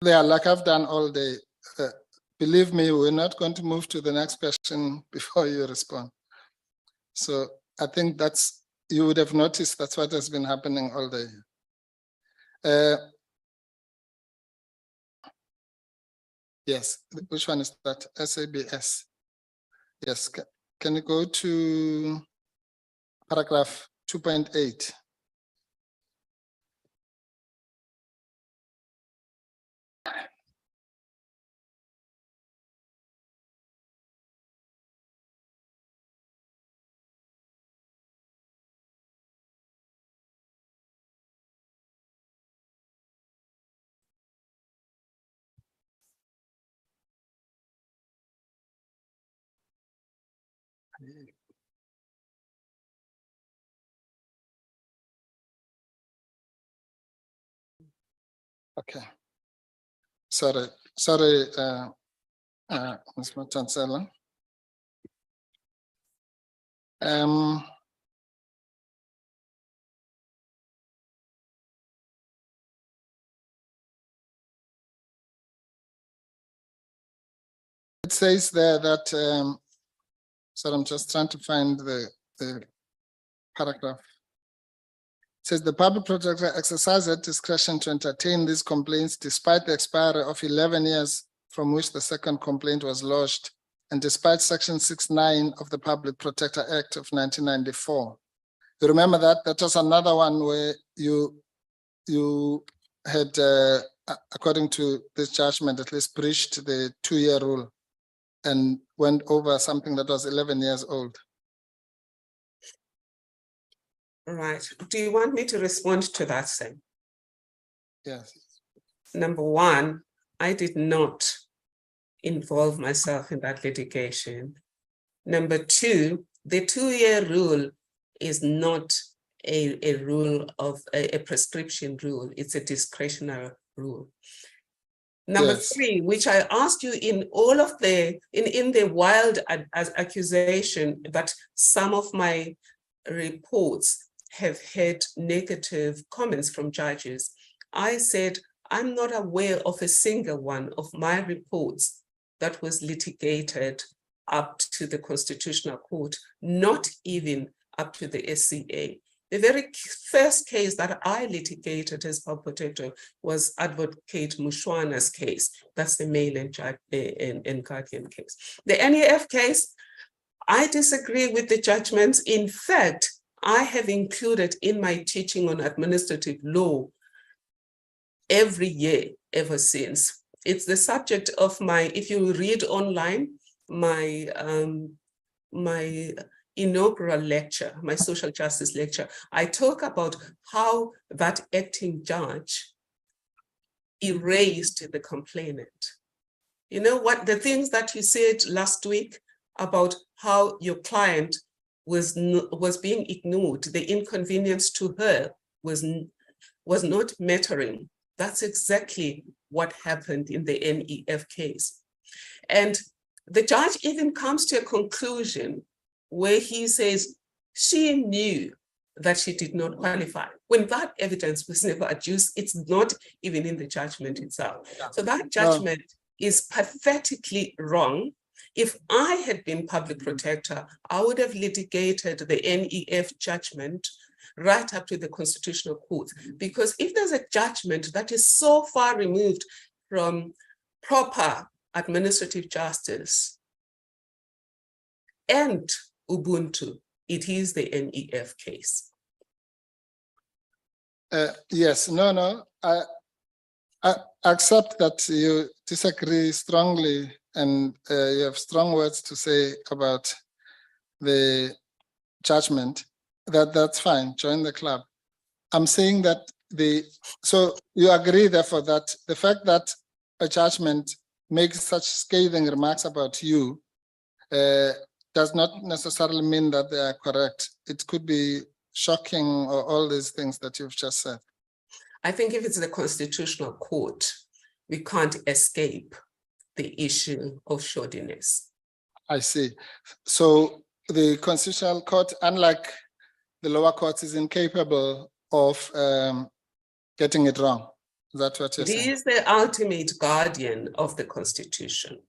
Yeah, like I've done all day. Believe me, we're not going to move to the next question before you respond. So I think that's, you would have noticed that's what has been happening all day. Yes, which one is that? SABC. Yes, can you go to paragraph 2.8? Okay. Sorry, Ms. Madonsela. It says there that, so I'm just trying to find the paragraph. It says the public protector exercises discretion to entertain these complaints despite the expiry of 11 years from which the second complaint was lodged, and despite Section 6(9) of the Public Protector Act of 1994. You remember that? That was another one where you had, according to this judgment, at least breached the 2-year rule and went over something that was 11 years old. Right. Do you want me to respond to that, Sam? Yes. Number one, I did not involve myself in that litigation. Number two, the 2-year rule is not a rule of a prescription rule. It's a discretionary rule. Number Yes. three, which I asked you in all of the, in the wild accusation that some of my reports have had negative comments from judges. I said, I'm not aware of a single one of my reports that was litigated up to the Constitutional Court, not even up to the SCA. The very first case that I litigated as public protector was Advocate Mushwana's case. That's the male and guardian case. The NEF case, I disagree with the judgments. In fact, I have included in my teaching on administrative law every year ever since. It's the subject of my, if you read online, my my inaugural lecture, my social justice lecture, I talk about how that acting judge erased the complainant. You know what, the things that you said last week about how your client was being ignored, the inconvenience to her was not mattering. That's exactly what happened in the NEF case. And the judge even comes to a conclusion where he says she knew that she did not qualify. When that evidence was never adduced, it's not even in the judgment itself. So that judgment is pathetically wrong. If I had been public protector, I would have litigated the NEF judgment right up to the Constitutional Court. Because if there's a judgment that is so far removed from proper administrative justice and Ubuntu, it is the NEF case. Yes, no, I accept that you disagree strongly and you have strong words to say about the judgment. That's fine, join the club. I'm saying that so you agree therefore that the fact that a judgment makes such scathing remarks about you does not necessarily mean that they are correct. It could be shocking or all these things that you've just said. I think if it's the Constitutional Court, we can't escape the issue of shoddiness. I see. So the Constitutional Court, unlike the lower courts, is incapable of getting it wrong. Is that what you're saying? He is the ultimate guardian of the Constitution.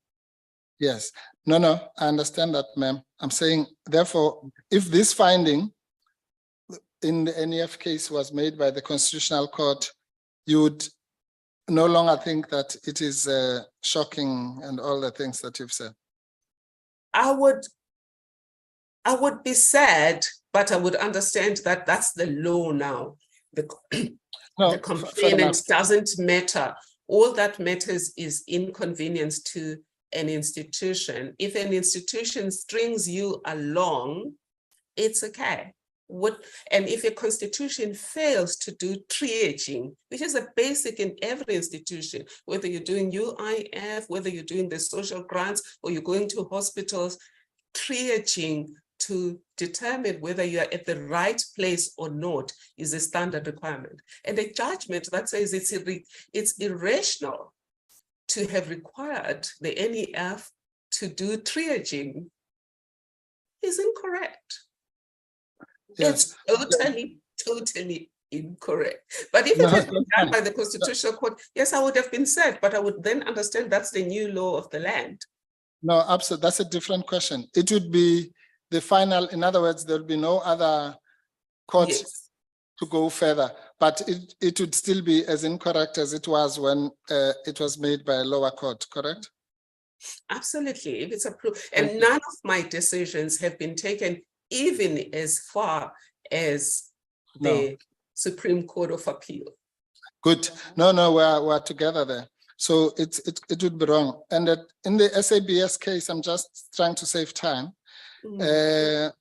Yes. No, I understand that, ma'am. I'm saying, therefore, if this finding in the NEF case was made by the Constitutional Court, you would no longer think that it is shocking and all the things that you've said. I would be sad, but I would understand that that's the law now. The complainant doesn't matter. All that matters is inconvenience to an institution. If an institution strings you along, it's okay. And if a constitution fails to do triaging, which is a basic in every institution, whether you're doing UIF, whether you're doing the social grants, or you're going to hospitals, triaging to determine whether you are at the right place or not is a standard requirement. And a judgment that says it's irrational to have required the NEF to do triaging is incorrect. Yes. It's totally incorrect. But if it had been done by the Constitutional Court, yes, I would have been sad, but I would then understand that's the new law of the land. No, absolutely. That's a different question. It would be the final, in other words, there would be no other court to go further, but it would still be as incorrect as it was when it was made by a lower court, correct? Absolutely, if it's approved. And none of my decisions have been taken even as far as the Supreme Court of Appeal. Good. No, we're together there. So it would be wrong. And that in the SABC case, I'm just trying to save time. It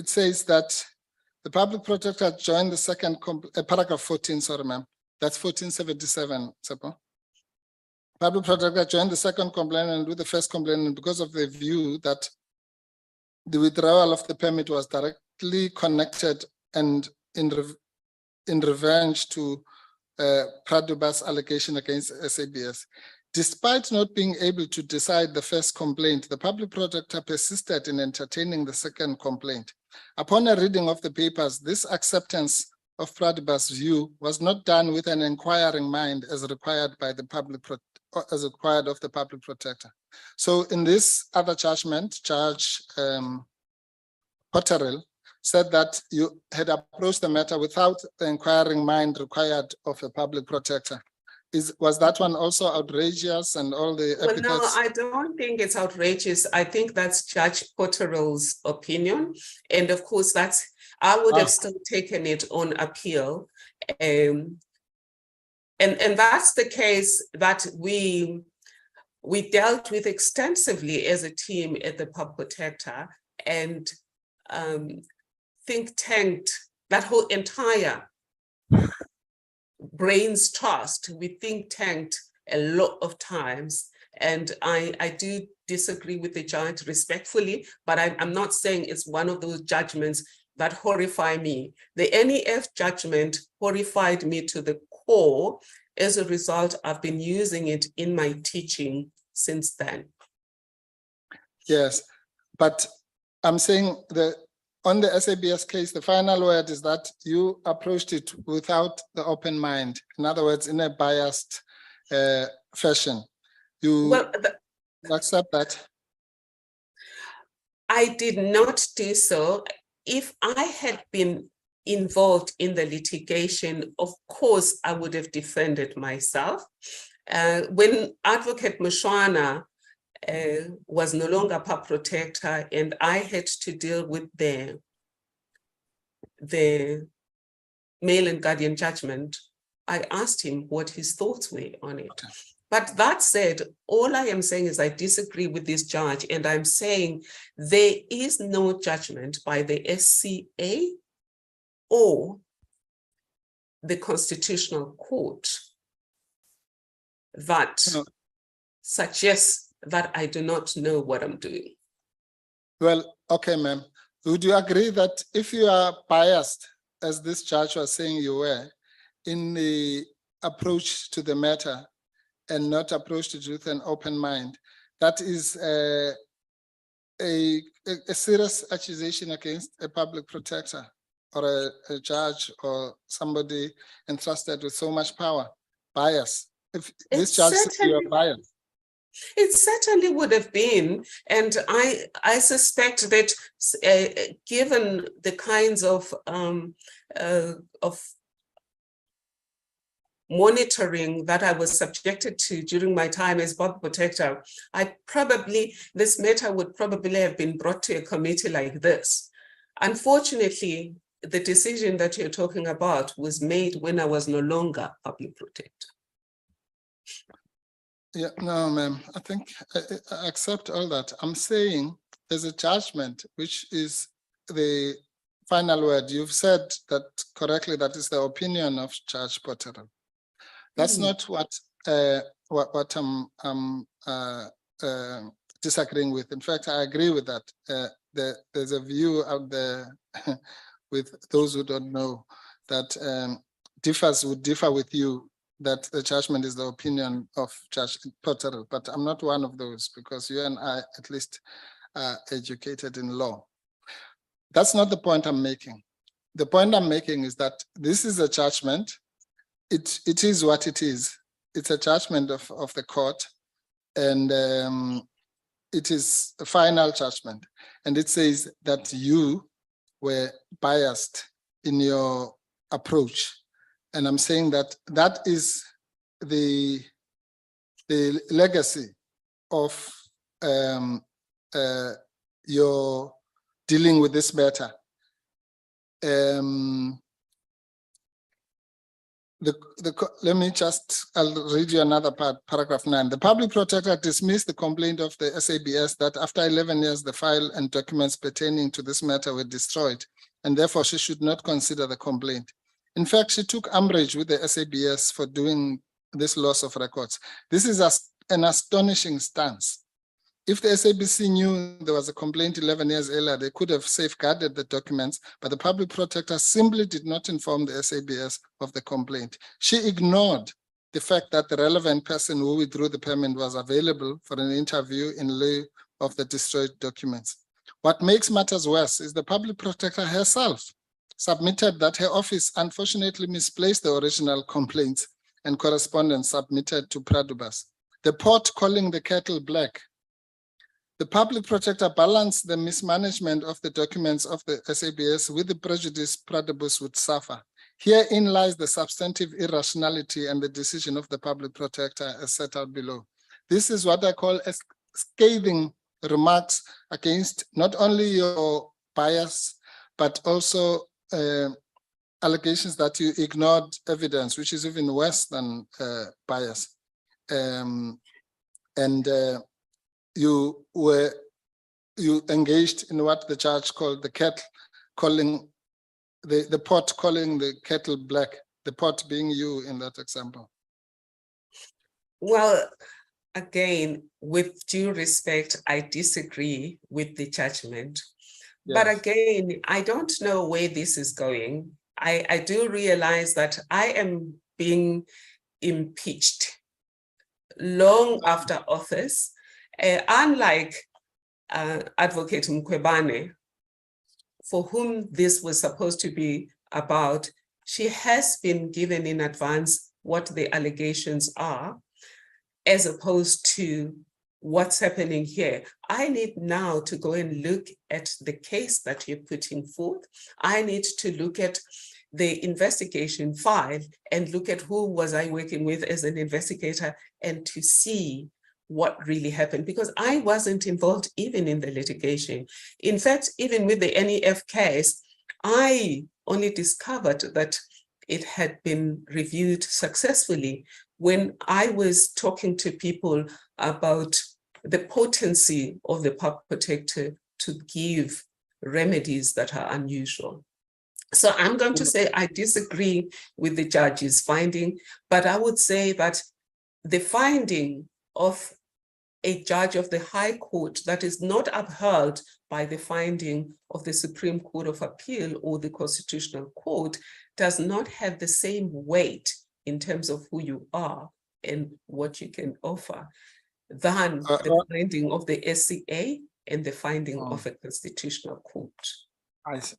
says that the public protector joined the second, paragraph 14, sorry, ma'am. That's 1477, Sepo. Public protector joined the second complainant with the first complainant because of the view that the withdrawal of the permit was directly connected and in revenge to Praduba's allegation against SABC. Despite not being able to decide the first complaint, the public protector persisted in entertaining the second complaint. Upon a reading of the papers, this acceptance of Praduba's view was not done with an inquiring mind as required by the public of the public protector. So in this other judgment, Judge Potterell said that you had approached the matter without the inquiring mind required of a public protector. Was that one also outrageous and all the epithets? Well, no, I don't think it's outrageous. I think that's Judge Potterell's opinion. And of course, I would have still taken it on appeal. And that's the case that we dealt with extensively as a team at the Pub Protector and think tanked that whole entire brains trust. We think tanked a lot of times. And I do disagree with the judge respectfully, but I'm not saying it's one of those judgments that horrify me. The NEF judgment horrified me to the core. As a result, I've been using it in my teaching since then. Yes, but I'm saying that on the SABS case, the final word is that you approached it without the open mind. In other words, in a biased fashion. You Well, accept that? I did not do so. If I had been involved in the litigation, of course, I would have defended myself. When Advocate Mushwana was no longer PAR protector and I had to deal with the mail and guardian judgment, I asked him what his thoughts were on it. But that said, all I am saying is I disagree with this judge, and I'm saying there is no judgment by the SCA or the Constitutional Court that suggests that I do not know what I'm doing. Well, okay, ma'am. Would you agree that if you are biased, as this judge was saying you were, in the approach to the matter and not approached it with an open mind, that is a serious accusation against a public protector or a judge or somebody entrusted with so much power? Bias. If this judge said you are biased. It certainly would have been, and I suspect that given the kinds of monitoring that I was subjected to during my time as PAR protector, this matter would probably have been brought to a committee like this. Unfortunately, the decision that you're talking about was made when I was no longer public protector. Yeah, no, ma'am. I think I accept all that. I'm saying there's a judgment, which is the final word. You've said that correctly. That is the opinion of Judge Potero. That's not what I'm disagreeing with. In fact, I agree with that. There's a view out there with those who don't know that would differ with you, that the judgment is the opinion of Judge Potero, but I'm not one of those because you and I at least are educated in law. That's not the point I'm making. The point I'm making is that this is a judgment. It is what it is. It's a judgment of the court, and it is a final judgment. And it says that you were biased in your approach. And I'm saying that that is the legacy of your dealing with this matter. I'll read you another part, paragraph 9. The public protector dismissed the complaint of the SABS that after 11 years, the file and documents pertaining to this matter were destroyed, and therefore she should not consider the complaint. In fact, she took umbrage with the SABS for doing this loss of records. This is an astonishing stance. If the SABC knew there was a complaint 11 years earlier, they could have safeguarded the documents, but the public protector simply did not inform the SABS of the complaint. She ignored the fact that the relevant person who withdrew the payment was available for an interview in lieu of the destroyed documents. What makes matters worse is the public protector herself submitted that her office unfortunately misplaced the original complaints and correspondence submitted to Pradubas. The pot calling the kettle black. The public protector balanced the mismanagement of the documents of the SABS with the prejudice Pradubas would suffer. Herein lies the substantive irrationality and the decision of the public protector as set out below. This is what I call scathing remarks against not only your bias, but also allegations that you ignored evidence, which is even worse than bias. You engaged in what the judge called the kettle, calling the pot calling the kettle black, the pot being you in that example. Well, again, with due respect, I disagree with the judgment. Yes. But again, I don't know where this is going. I do realize that I am being impeached long after office. Unlike Advocate Mkhwebane, for whom this was supposed to be about, she has been given in advance what the allegations are, as opposed to what's happening here. I need now to go and look at the case that you're putting forth. I need to look at the investigation file and look at who was I working with as an investigator and to see what really happened, because I wasn't involved even in the litigation. In fact, even with the NEF case, I only discovered that it had been reviewed successfully when I was talking to people about the potency of the public protector to give remedies that are unusual. So I'm going to say I disagree with the judge's finding, but I would say that the finding of a judge of the High Court that is not upheld by the finding of the Supreme Court of Appeal or the Constitutional Court does not have the same weight in terms of who you are and what you can offer than the finding of the SCA and the finding of a Constitutional Court.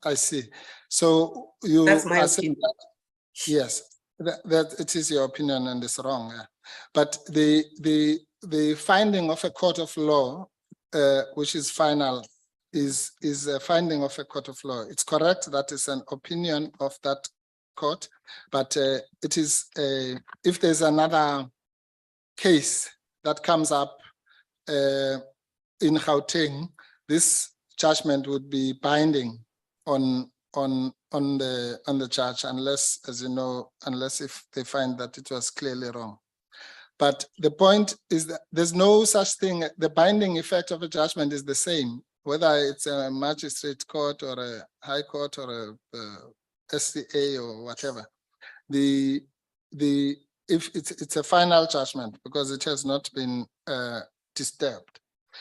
I see. So you That's my are saying opinion. that, yes, that it is your opinion and it's wrong. Yeah. But the finding of a court of law, which is final, is a finding of a court of law. It's correct that is an opinion of that court, but it is if there's another case that comes up in Gauteng, this judgment would be binding on the judge, unless, as you know, unless if they find that it was clearly wrong. But the point is that there's no such thing. The binding effect of a judgment is the same, whether it's a magistrate court or a high court or a SCA or whatever. If it's a final judgment because it has not been disturbed.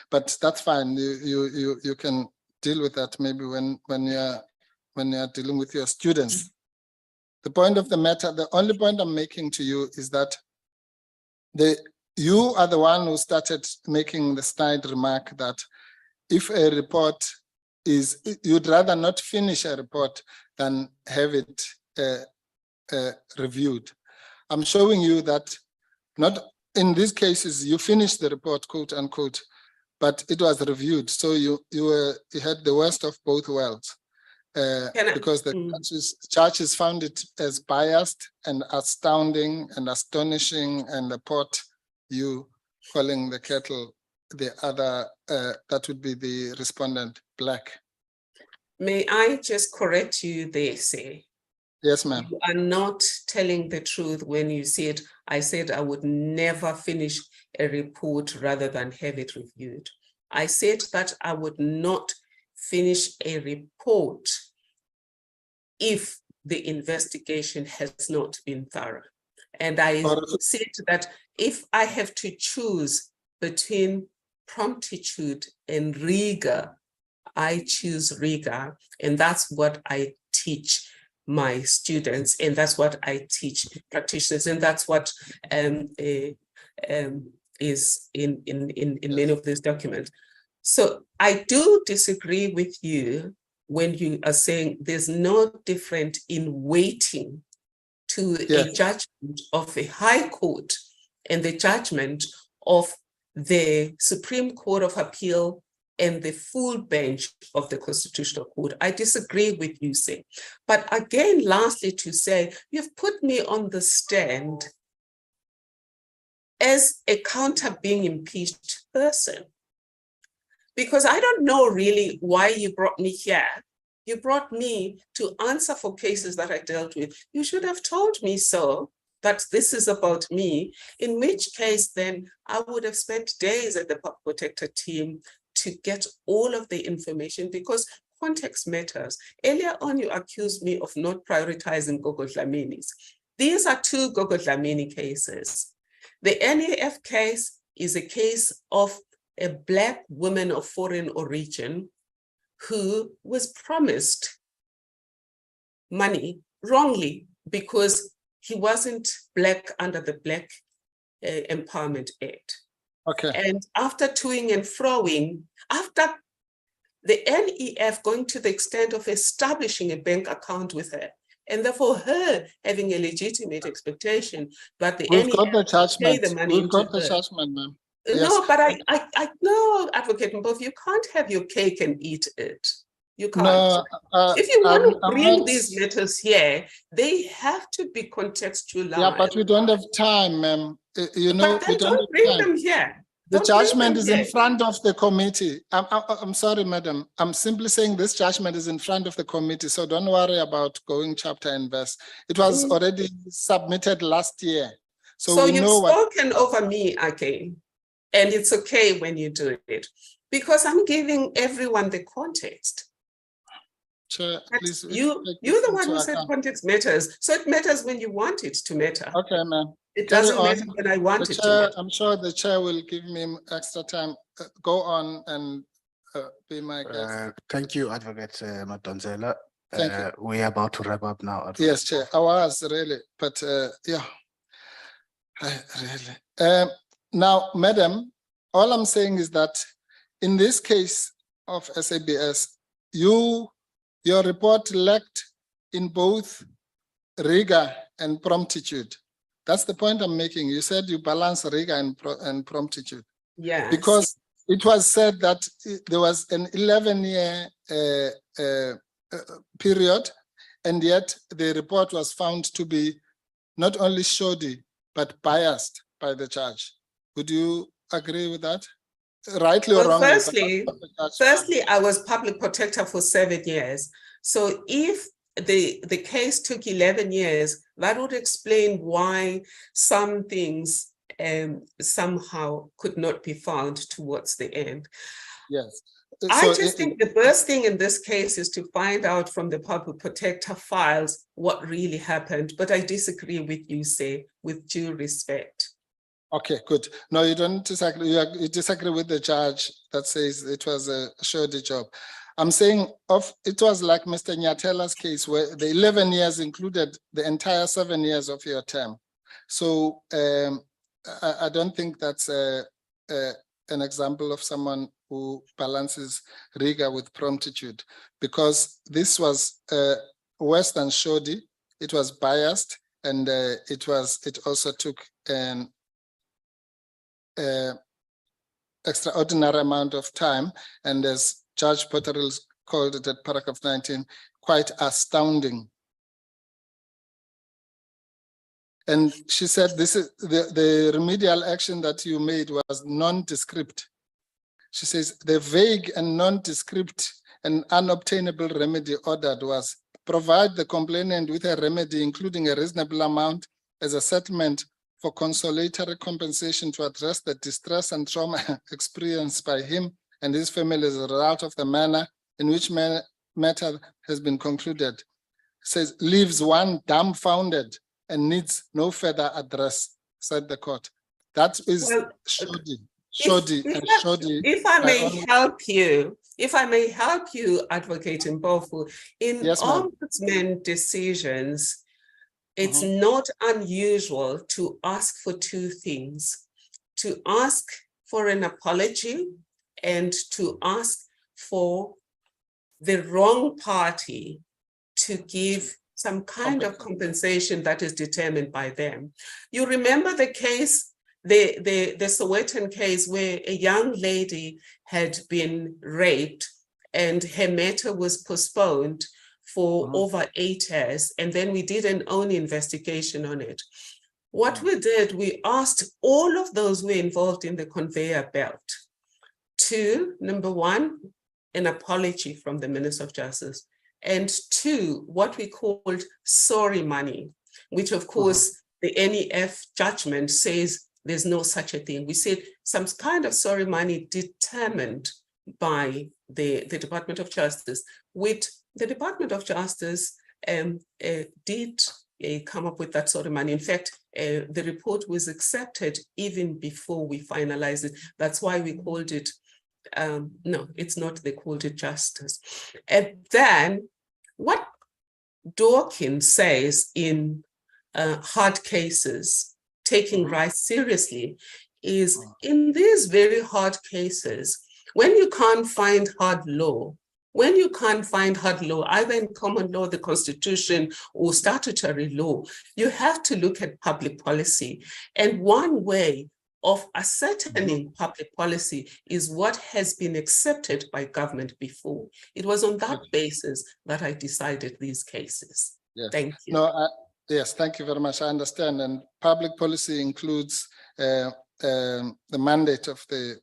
But that's fine. You can deal with that maybe when you're dealing with your students. The point of the matter, the only point I'm making to you is that you are the one who started making the snide remark that if a report is, you'd rather not finish a report than have it reviewed. I'm showing you that not in these cases, you finished the report, quote unquote, but it was reviewed. So you had the worst of both worlds. Because the judges found it as biased and astounding and astonishing, and the pot you calling the kettle the other, that would be the respondent, black. May I just correct you there, say? Yes, ma'am. You are not telling the truth when you said, I said I would never finish a report rather than have it reviewed. I said that I would not finish a report if the investigation has not been thorough. And I said that if I have to choose between promptitude and rigor, I choose rigor. And that's what I teach my students, and that's what I teach practitioners, and that's what is in many of these documents. So I do disagree with you when you are saying there's no different in waiting to a judgment of a high court and the judgment of the Supreme Court of Appeal and the full bench of the Constitutional Court. I disagree with you, say. But again, lastly, to say, you've put me on the stand as a counter being impeached person. Because I don't know really why you brought me here. You brought me to answer for cases that I dealt with. You should have told me so, that this is about me, in which case then I would have spent days at the Public Protector team to get all of the information, because context matters. Earlier on, you accused me of not prioritizing Gogo Dlaminis. These are two Gogo Dlamini cases. The NEF case is a case of a Black woman of foreign origin who was promised money wrongly because he wasn't Black under the Black Empowerment Act. Okay. And after toing and froing, after the NEF going to the extent of establishing a bank account with her, and therefore her having a legitimate expectation that the We've NEF got the will pay judgment. the money We've into got the her. judgment, ma'am. No, Yes. but I know, Advocate Mpofu, you can't have your cake and eat it. You can't. No, If you want to I'm bring not- these matters here, they have to be contextualized. Yeah, but we don't have time, ma'am. You know, But we then don't don't have bring time. them here. The Don't bring judgment them is in here. front of the committee. I'm sorry, madam. I'm simply saying this judgment is in front of the committee, so don't worry about going chapter and verse. It was already submitted last year. So we you've know what. spoken over me again, and it's okay when you do it, because I'm giving everyone the context. Chair, But please. you're take the this one into who said account. context matters, so it matters when you want it to matter. Okay, ma'am. It Carry doesn't matter on. when I want The it to chair, matter. I'm sure the chair will give me extra time. Go on and be my guest. Thank you, Advocate Madonsela. Thank you. We're about to wrap up now. Advocate. Yes, Chair, I was really, but yeah, really. Now, Madam, all I'm saying is that in this case of SABS, your report lacked in both rigor and promptitude. That's the point I'm making. You said you balance rigor and promptitude. Yeah. Because it was said that there was an 11-year period, and yet the report was found to be not only shoddy, but biased by the judge. Would you agree with that? Rightly or Well, wrongly? firstly, I was public protector for 7 years. So if the case took 11 years, that would explain why some things somehow could not be found towards the end. Yes. I just think the first thing in this case is to find out from the public protector files what really happened. But I disagree with you, say, with due respect. Okay, good. No, you don't disagree. You disagree with the judge that says it was a shoddy job. I'm saying it was like Mr. Nyatela's case where the 11 years included the entire 7 years of your term. So I don't think that's an example of someone who balances rigor with promptitude, because this was worse than shoddy. It was biased, and it also took an extraordinary amount of time, and as Judge Potterill called it at paragraph 19, quite astounding. And she said this is the remedial action that you made was nondescript. She says the vague and nondescript and unobtainable remedy ordered was provide the complainant with a remedy, including a reasonable amount as a settlement for consolatory compensation to address the distress and trauma experienced by him and his family as a result of the manner in which matter has been concluded. It says leaves one dumbfounded and needs no further address, said the court. That is shoddy. If I may help you, Advocate Mpofu, in ombudsman decisions, it's not unusual to ask for two things: to ask for an apology and to ask for the wrong party to give some kind of compensation that is determined by them. You remember the case, the Sowetan case, where a young lady had been raped and her matter was postponed for over 8 years, and then we did an own investigation on it. What we did, we asked all of those who were involved in the conveyor belt to, number one, an apology from the Minister of Justice, and two, what we called sorry money, which of course the NEF judgment says there's no such a thing. We said some kind of sorry money determined by the Department of Justice, with the Department of Justice did come up with that sort of money. In fact, the report was accepted even before we finalized it. That's why we called it, no, it's not, they called it justice. And then what Dawkins says in hard cases, taking rights seriously, is in these very hard cases, When you can't find hard law, either in common law, the constitution, or statutory law, you have to look at public policy. And one way of ascertaining public policy is what has been accepted by government before. It was on that basis that I decided these cases. Yes. Thank you. No, yes, thank you very much. I understand. And public policy includes the mandate of the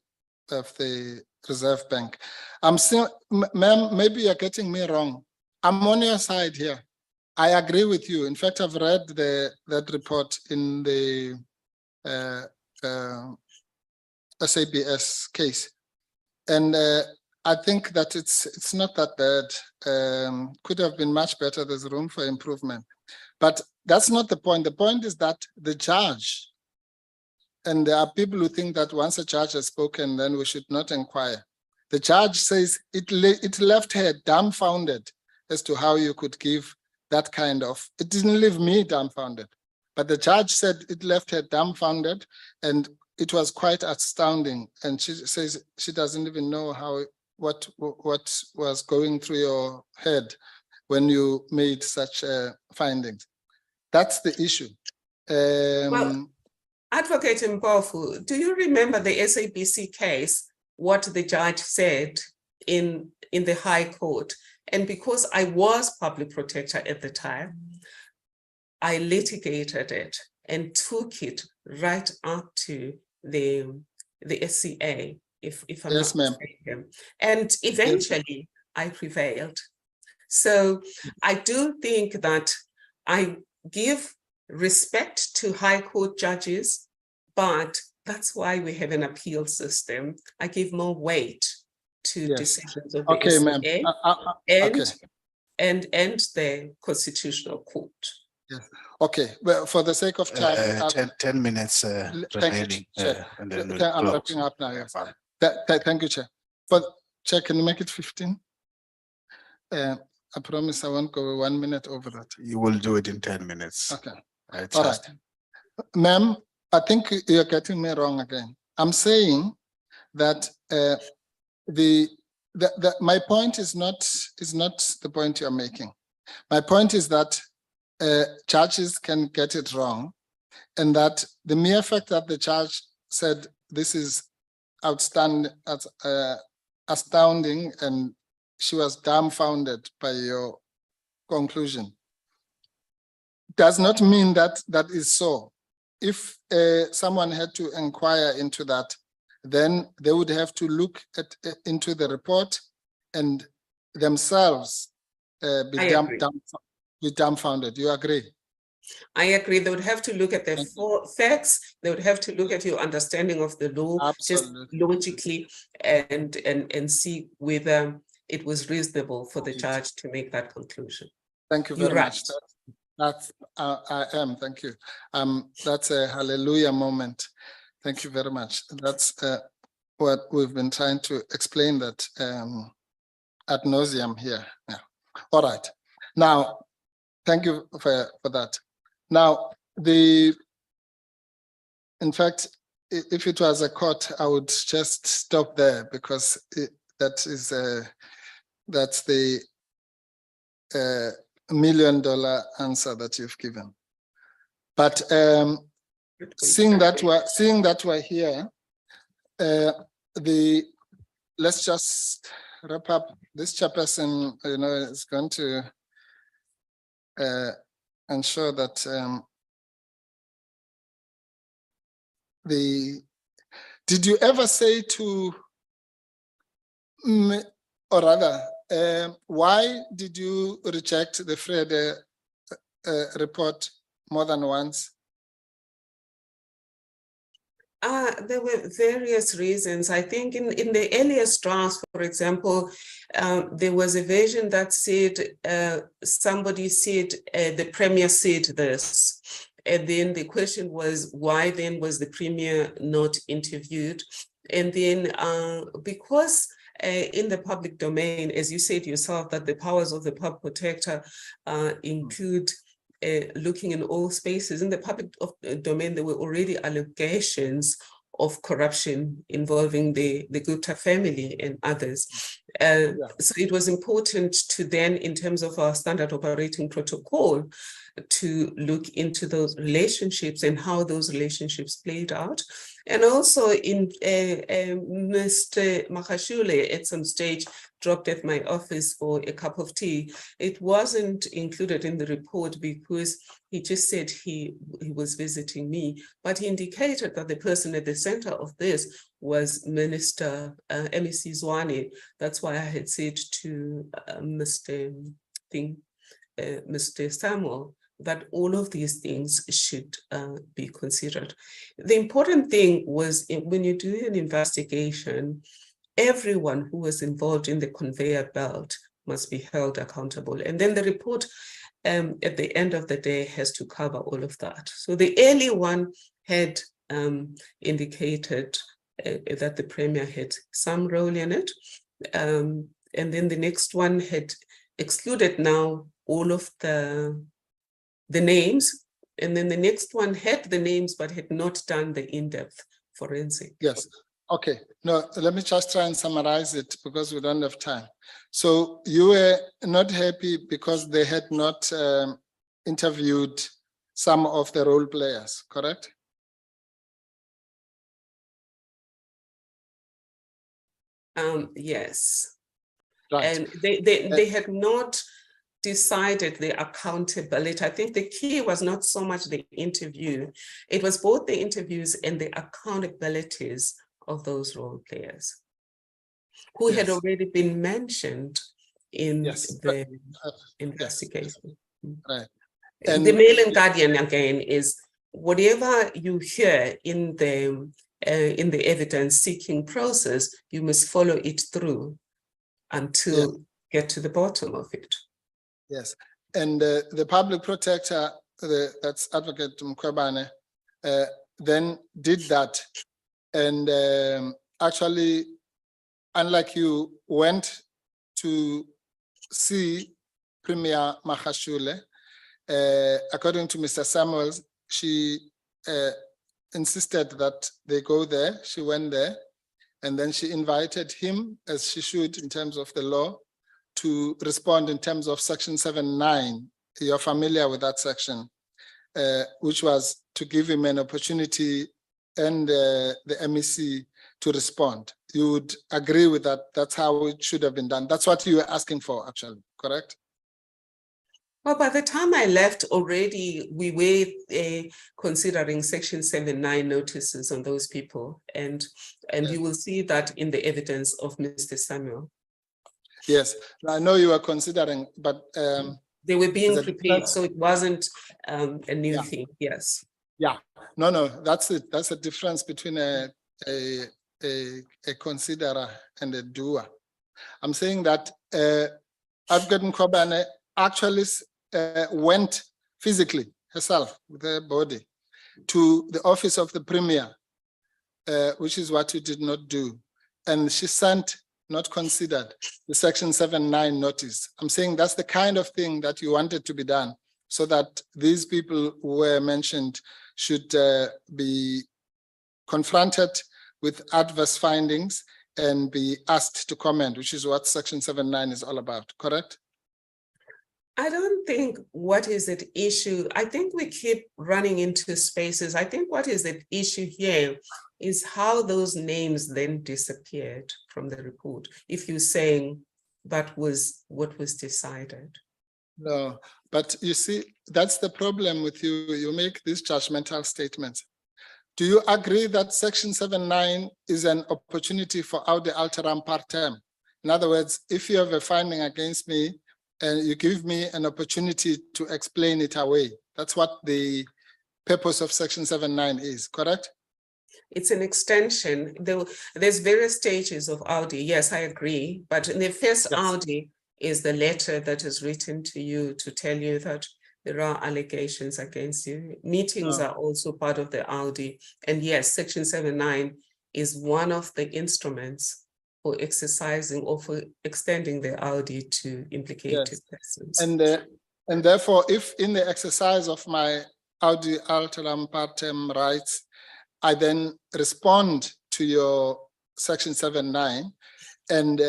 Reserve Bank. I'm still, ma'am, maybe you're getting me wrong. I'm on your side here. I agree with you. In fact, I've read that report in the SABC case, and I think that it's not that bad. Could have been much better. There's room for improvement, but that's not the point. The point is that the judge, and there are people who think that once a judge has spoken, then we should not inquire. The judge says it left her dumbfounded as to how you could give that kind of. It didn't leave me dumbfounded. But the judge said it left her dumbfounded, and it was quite astounding. And she says she doesn't even know what was going through your head when you made such findings. That's the issue. Well, Advocate Mpofu, do you remember the SABC case, what the judge said in the High Court? And because I was public protector at the time, I litigated it and took it right up to the SCA, if I'm yes, not ma'am. mistaken. And eventually I prevailed. So I do think that I give respect to High Court judges, but that's why we have an appeal system. I give more weight to decisions of the SCA and the Constitutional Court. Yes. Okay, well, for the sake of time, 10 minutes remaining, and then we'll I'm wrapping up now. Yes. Thank you, Chair. Chair, can you make it 15? I promise I won't go 1 minute over that. You will do it in 10 minutes. Okay. All right. Ma'am, I think you're getting me wrong again. I'm saying that my point is not the point you're making. My point is that judges can get it wrong, and that the mere fact that the judge said this is astounding, and she was dumbfounded by your conclusion, does not mean that that is so. If someone had to inquire into that, then they would have to look into the report and themselves be dumbfounded. You agree? I agree. They would have to look at the facts. They would have to look at your understanding of the law, absolutely, just logically, and see whether it was reasonable for the judge to make that conclusion. Thank you very much. That's I am. Thank you. That's a hallelujah moment. Thank you very much. That's what we've been trying to explain that ad nauseum here. Yeah. All right. Now, thank you for that. Now, in fact, if it was a court, I would just stop there, because that's the $1 million answer that you've given. But seeing that we're here, let's just wrap up. This chairperson, is going to ensure that did you ever say to, or rather, why did you reject the Fred report more than once? There were various reasons. I think in the earliest drafts, for example, there was a version that said, somebody said, the Premier said this. And then the question was, why then was the Premier not interviewed? And then because in the public domain, as you said yourself, that the powers of the public protector include looking in all spaces. In the public domain, there were already allegations of corruption involving the Gupta family and others. So it was important to then, in terms of our standard operating protocol, to look into those relationships and how those relationships played out. And also in Mr. Makashule at some stage dropped at my office for a cup of tea. It wasn't included in the report because he just said he was visiting me, but he indicated that the person at the center of this was Minister MEC Zwane. That's why I had said to Mr. Samuel that all of these things should be considered. The important thing was when you do an investigation, everyone who was involved in the conveyor belt must be held accountable. And then the report at the end of the day has to cover all of that. So the early one had indicated that the Premier had some role in it. And then the next one had excluded now all of the names. And then the next one had the names, but had not done the in-depth forensic. Yes. Okay. No, let me just try and summarize it because we don't have time. So you were not happy because they had not interviewed some of the role players, correct? Yes. Right. And they had not decided the accountability. I think the key was not so much the interview, it was both the interviews and the accountabilities of those role players who had already been mentioned in the investigation. Right. And the Mail and Guardian again is whatever you hear in the evidence seeking process, you must follow it through until get to the bottom of it. Yes, and the public protector, that's Advocate Mkhwebane, then did that, and actually, unlike you, went to see Premier Makashule. According to Mr. Samuels, she insisted that they go there. She went there, and then she invited him, as she should in terms of the law, to respond in terms of section 7.9. You're familiar with that section, which was to give him an opportunity and the MEC to respond. You would agree with that? That's how it should have been done. That's what you were asking for, actually, correct? Well, by the time I left already, we were considering section 7.9 notices on those people. And you will see that in the evidence of Mr. Samuel. Yes, I know you were considering, but they were being prepared, so it wasn't a new thing. Yes. Yeah. No, that's it. That's the difference between a considerer and a doer. I'm saying that Advocate Mkhwebane actually went physically herself with her body to the office of the Premier, which is what you did not do, and she sent, not considered, the section 7.9 notice. I'm saying that's the kind of thing that you wanted to be done so that these people who were mentioned should be confronted with adverse findings and be asked to comment, which is what section 7.9 is all about, correct? I don't think what is at issue, I think we keep running into spaces. I think what is at issue here is how those names then disappeared from the report, if you're saying that was what was decided. No, but you see, that's the problem with you. You make these judgmental statements. Do you agree that section 7.9 is an opportunity for aude alteram partem? In other words, if you have a finding against me and you give me an opportunity to explain it away, that's what the purpose of section 7.9 is, correct? It's an extension. There's various stages of Audi. Yes, I agree. But in the first Audi is the letter that is written to you to tell you that there are allegations against you. Meetings are also part of the Audi. And yes, section 7.9 is one of the instruments for exercising or for extending the Audi to implicated persons. And therefore, if in the exercise of my Audi alteram partem rights, I then respond to your section 7.9, and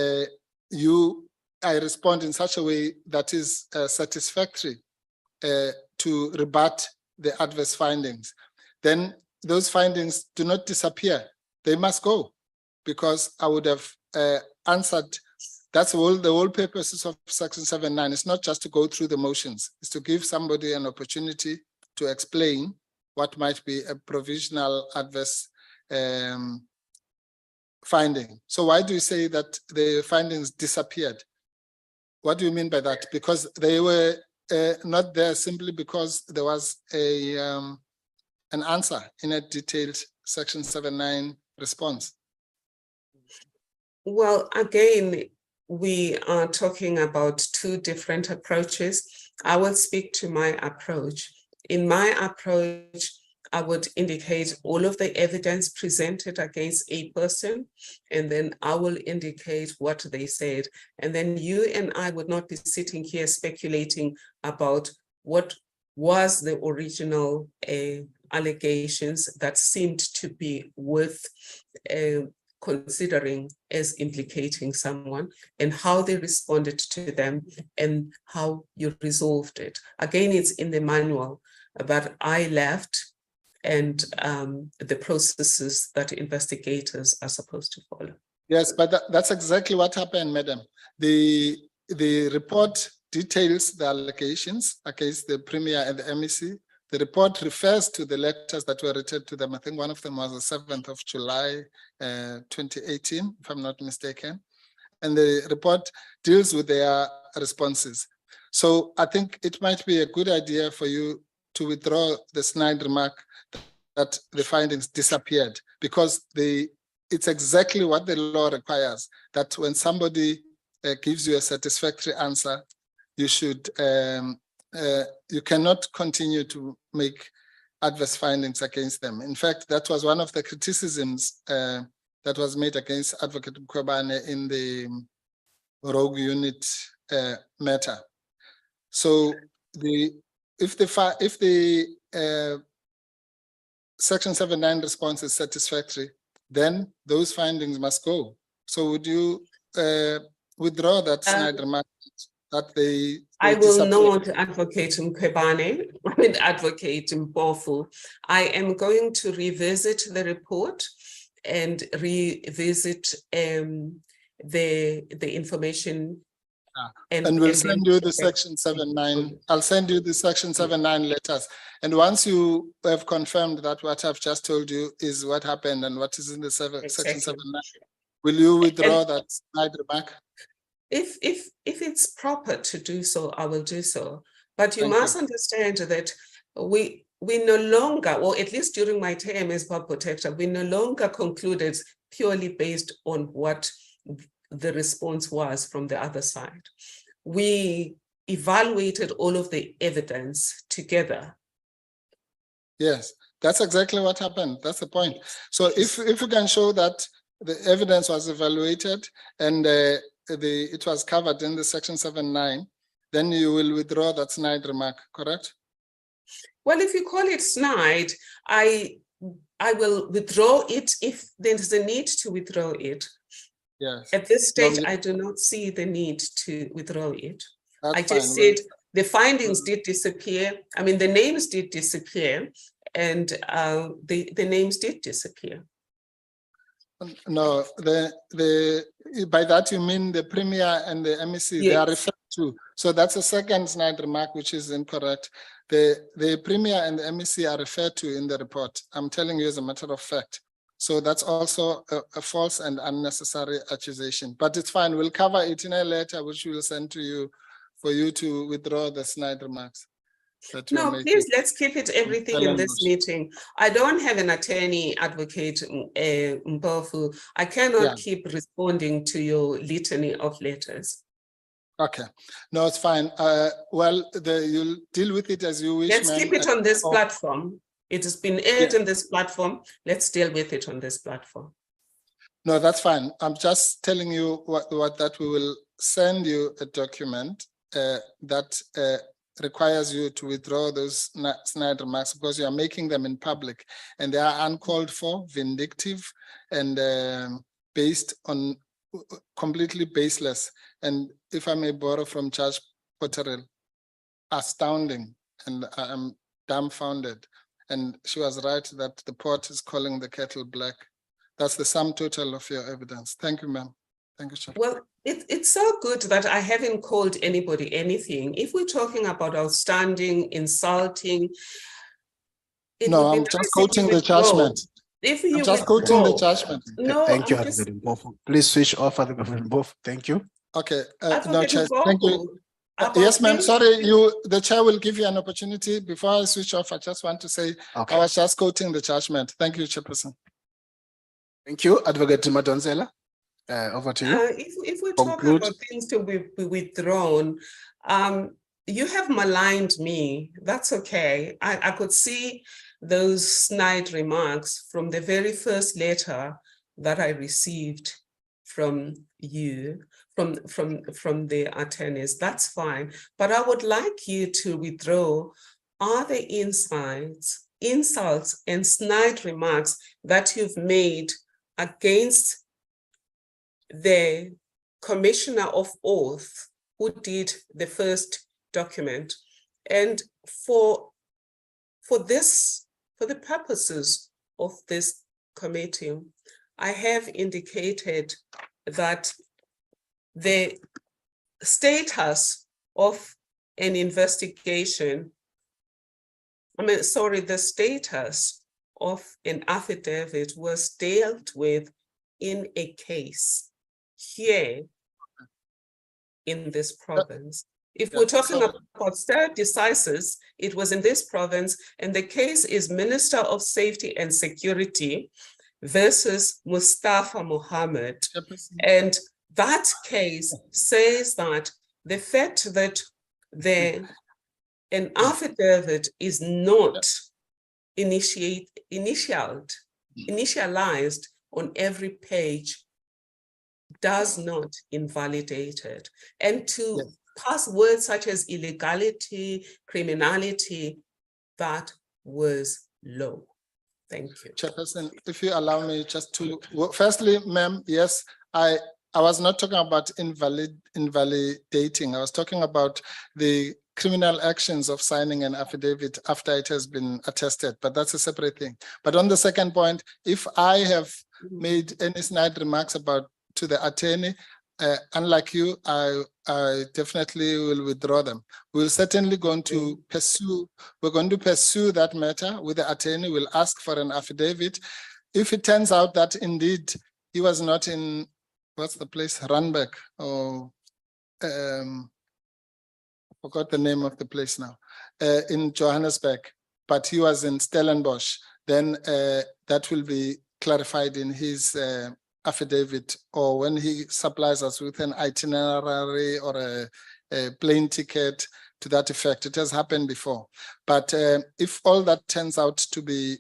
I respond in such a way that is satisfactory to rebut the adverse findings, then those findings do not disappear. They must go, because I would have answered. That's the whole purpose of section 7.9. It's not just to go through the motions. It's to give somebody an opportunity to explain what might be a provisional adverse finding. So why do you say that the findings disappeared? What do you mean by that? Because they were not there simply because there was an answer in a detailed section 7.9 response. Well, again, we are talking about two different approaches. I will speak to my approach. In my approach, I would indicate all of the evidence presented against a person, and then I will indicate what they said. And then you and I would not be sitting here speculating about what was the original allegations that seemed to be worth considering as implicating someone, and how they responded to them and how you resolved it. Again, it's in the manual, but I left and the processes that investigators are supposed to follow. Yes, but that's exactly what happened, madam. The report details the allegations against the Premier and the MEC. The report refers to the letters that were written to them. I think one of them was the 7th of July, 2018, if I'm not mistaken. And the report deals with their responses. So I think it might be a good idea for you to withdraw the snide remark that the findings disappeared, because it's exactly what the law requires, that when somebody gives you a satisfactory answer, you should you cannot continue to make adverse findings against them. In fact, that was one of the criticisms that was made against Advocate Mkhwebane in the rogue unit matter. So if the section 7.9 response is satisfactory, then those findings must go. So would you withdraw that snide remark that they I will not advocate Mkhwebane with advocate Mpofu. I am going to revisit the report and revisit the information. And we'll send you the section 7.9. I'll send you the section 7.9 letters. And once you have confirmed that what I've just told you is what happened and what is in the section 7.9, will you withdraw that snide remark? If it's proper to do so, I will do so. But you must understand that we no longer, or at least during my term as Bob Protector, we no longer concluded purely based on what the response was from the other side. We evaluated all of the evidence together. Yes, that's exactly what happened. That's the point. So if you can show that the evidence was evaluated and it was covered in the section 7.9, then you will withdraw that snide remark, correct? Well, if you call it snide, I will withdraw it if there's a need to withdraw it. Yes. At this stage, I do not see the need to withdraw it. That's I just fine. said the findings did disappear. I mean, the names did disappear, and the names did disappear. No, by that you mean the Premier and the MEC, they are referred to. So that's a second snide remark, which is incorrect. The Premier and the MEC are referred to in the report. I'm telling you as a matter of fact. So that's also a false and unnecessary accusation. But it's fine. We'll cover it in a letter, which we'll send to you for you to withdraw the snide remarks. No, please, let's keep it everything in this meeting. I don't have an attorney advocate, Mpofu. I cannot keep responding to your litany of letters. Okay, no, it's fine. Well, you'll deal with it as you wish. Let's keep it on this platform. It has been aired on this platform. Let's deal with it on this platform. No, that's fine. I'm just telling you that we will send you a document that requires you to withdraw those snide remarks because you are making them in public and they are uncalled for, vindictive, and based on completely baseless. And if I may borrow from Judge Potterell, astounding, and I am dumbfounded. And she was right that the pot is calling the kettle black. That's the sum total of your evidence. Thank you, ma'am. Thank you, Chair. Well, it's so good that I haven't called anybody anything. If we're talking about outstanding, insulting, it No, would be I'm nice just if you quoting the withdraw. judgment. If you I'm just quoting the withdraw. judgment. No, Thank you, I'm just, Advocate Mpofu. Please switch off, Advocate Mpofu. Thank you. Okay, no, Advocate Chair, thank you. Mpofu, about Yes, ma'am. him- Sorry, the chair will give you an opportunity. Before I switch off, I just want to say Okay. I was just quoting the judgment. Thank you, Chairperson. Thank you, Advocate Madonsela. Over to you. If we're talking Conclude. about things to be withdrawn, you have maligned me. That's okay. I could see those snide remarks from the very first letter that I received from you, from the attorneys. That's fine. But I would like you to withdraw all the insults and snide remarks that you've made against the commissioner of oath who did the first document. And for the purposes of this committee, I have indicated that the status of an investigation, the status of an affidavit was dealt with in a case here in this province. If we're talking about stare decisis, it was in this province, and the case is Minister of Safety and Security versus Mustafa Mohammed. And that case says that the fact that an affidavit is not initialized on every page does not invalidate it. And to pass words such as illegality, criminality, that was low. Thank you. Chairperson, if you allow me just to, firstly, ma'am, yes, I was not talking about invalidating. I was talking about the criminal actions of signing an affidavit after it has been attested, but that's a separate thing. But on the second point, if I have made any snide remarks to the attorney, unlike you, I definitely will withdraw them. We're certainly going to pursue that matter with the attorney. We'll ask for an affidavit. If it turns out that indeed he was not in, what's the place, Randburg, or I forgot the name of the place now, in Johannesburg, but he was in Stellenbosch, then that will be clarified in his affidavit, or when he supplies us with an itinerary or a plane ticket to that effect. It has happened before. But if all that turns out to be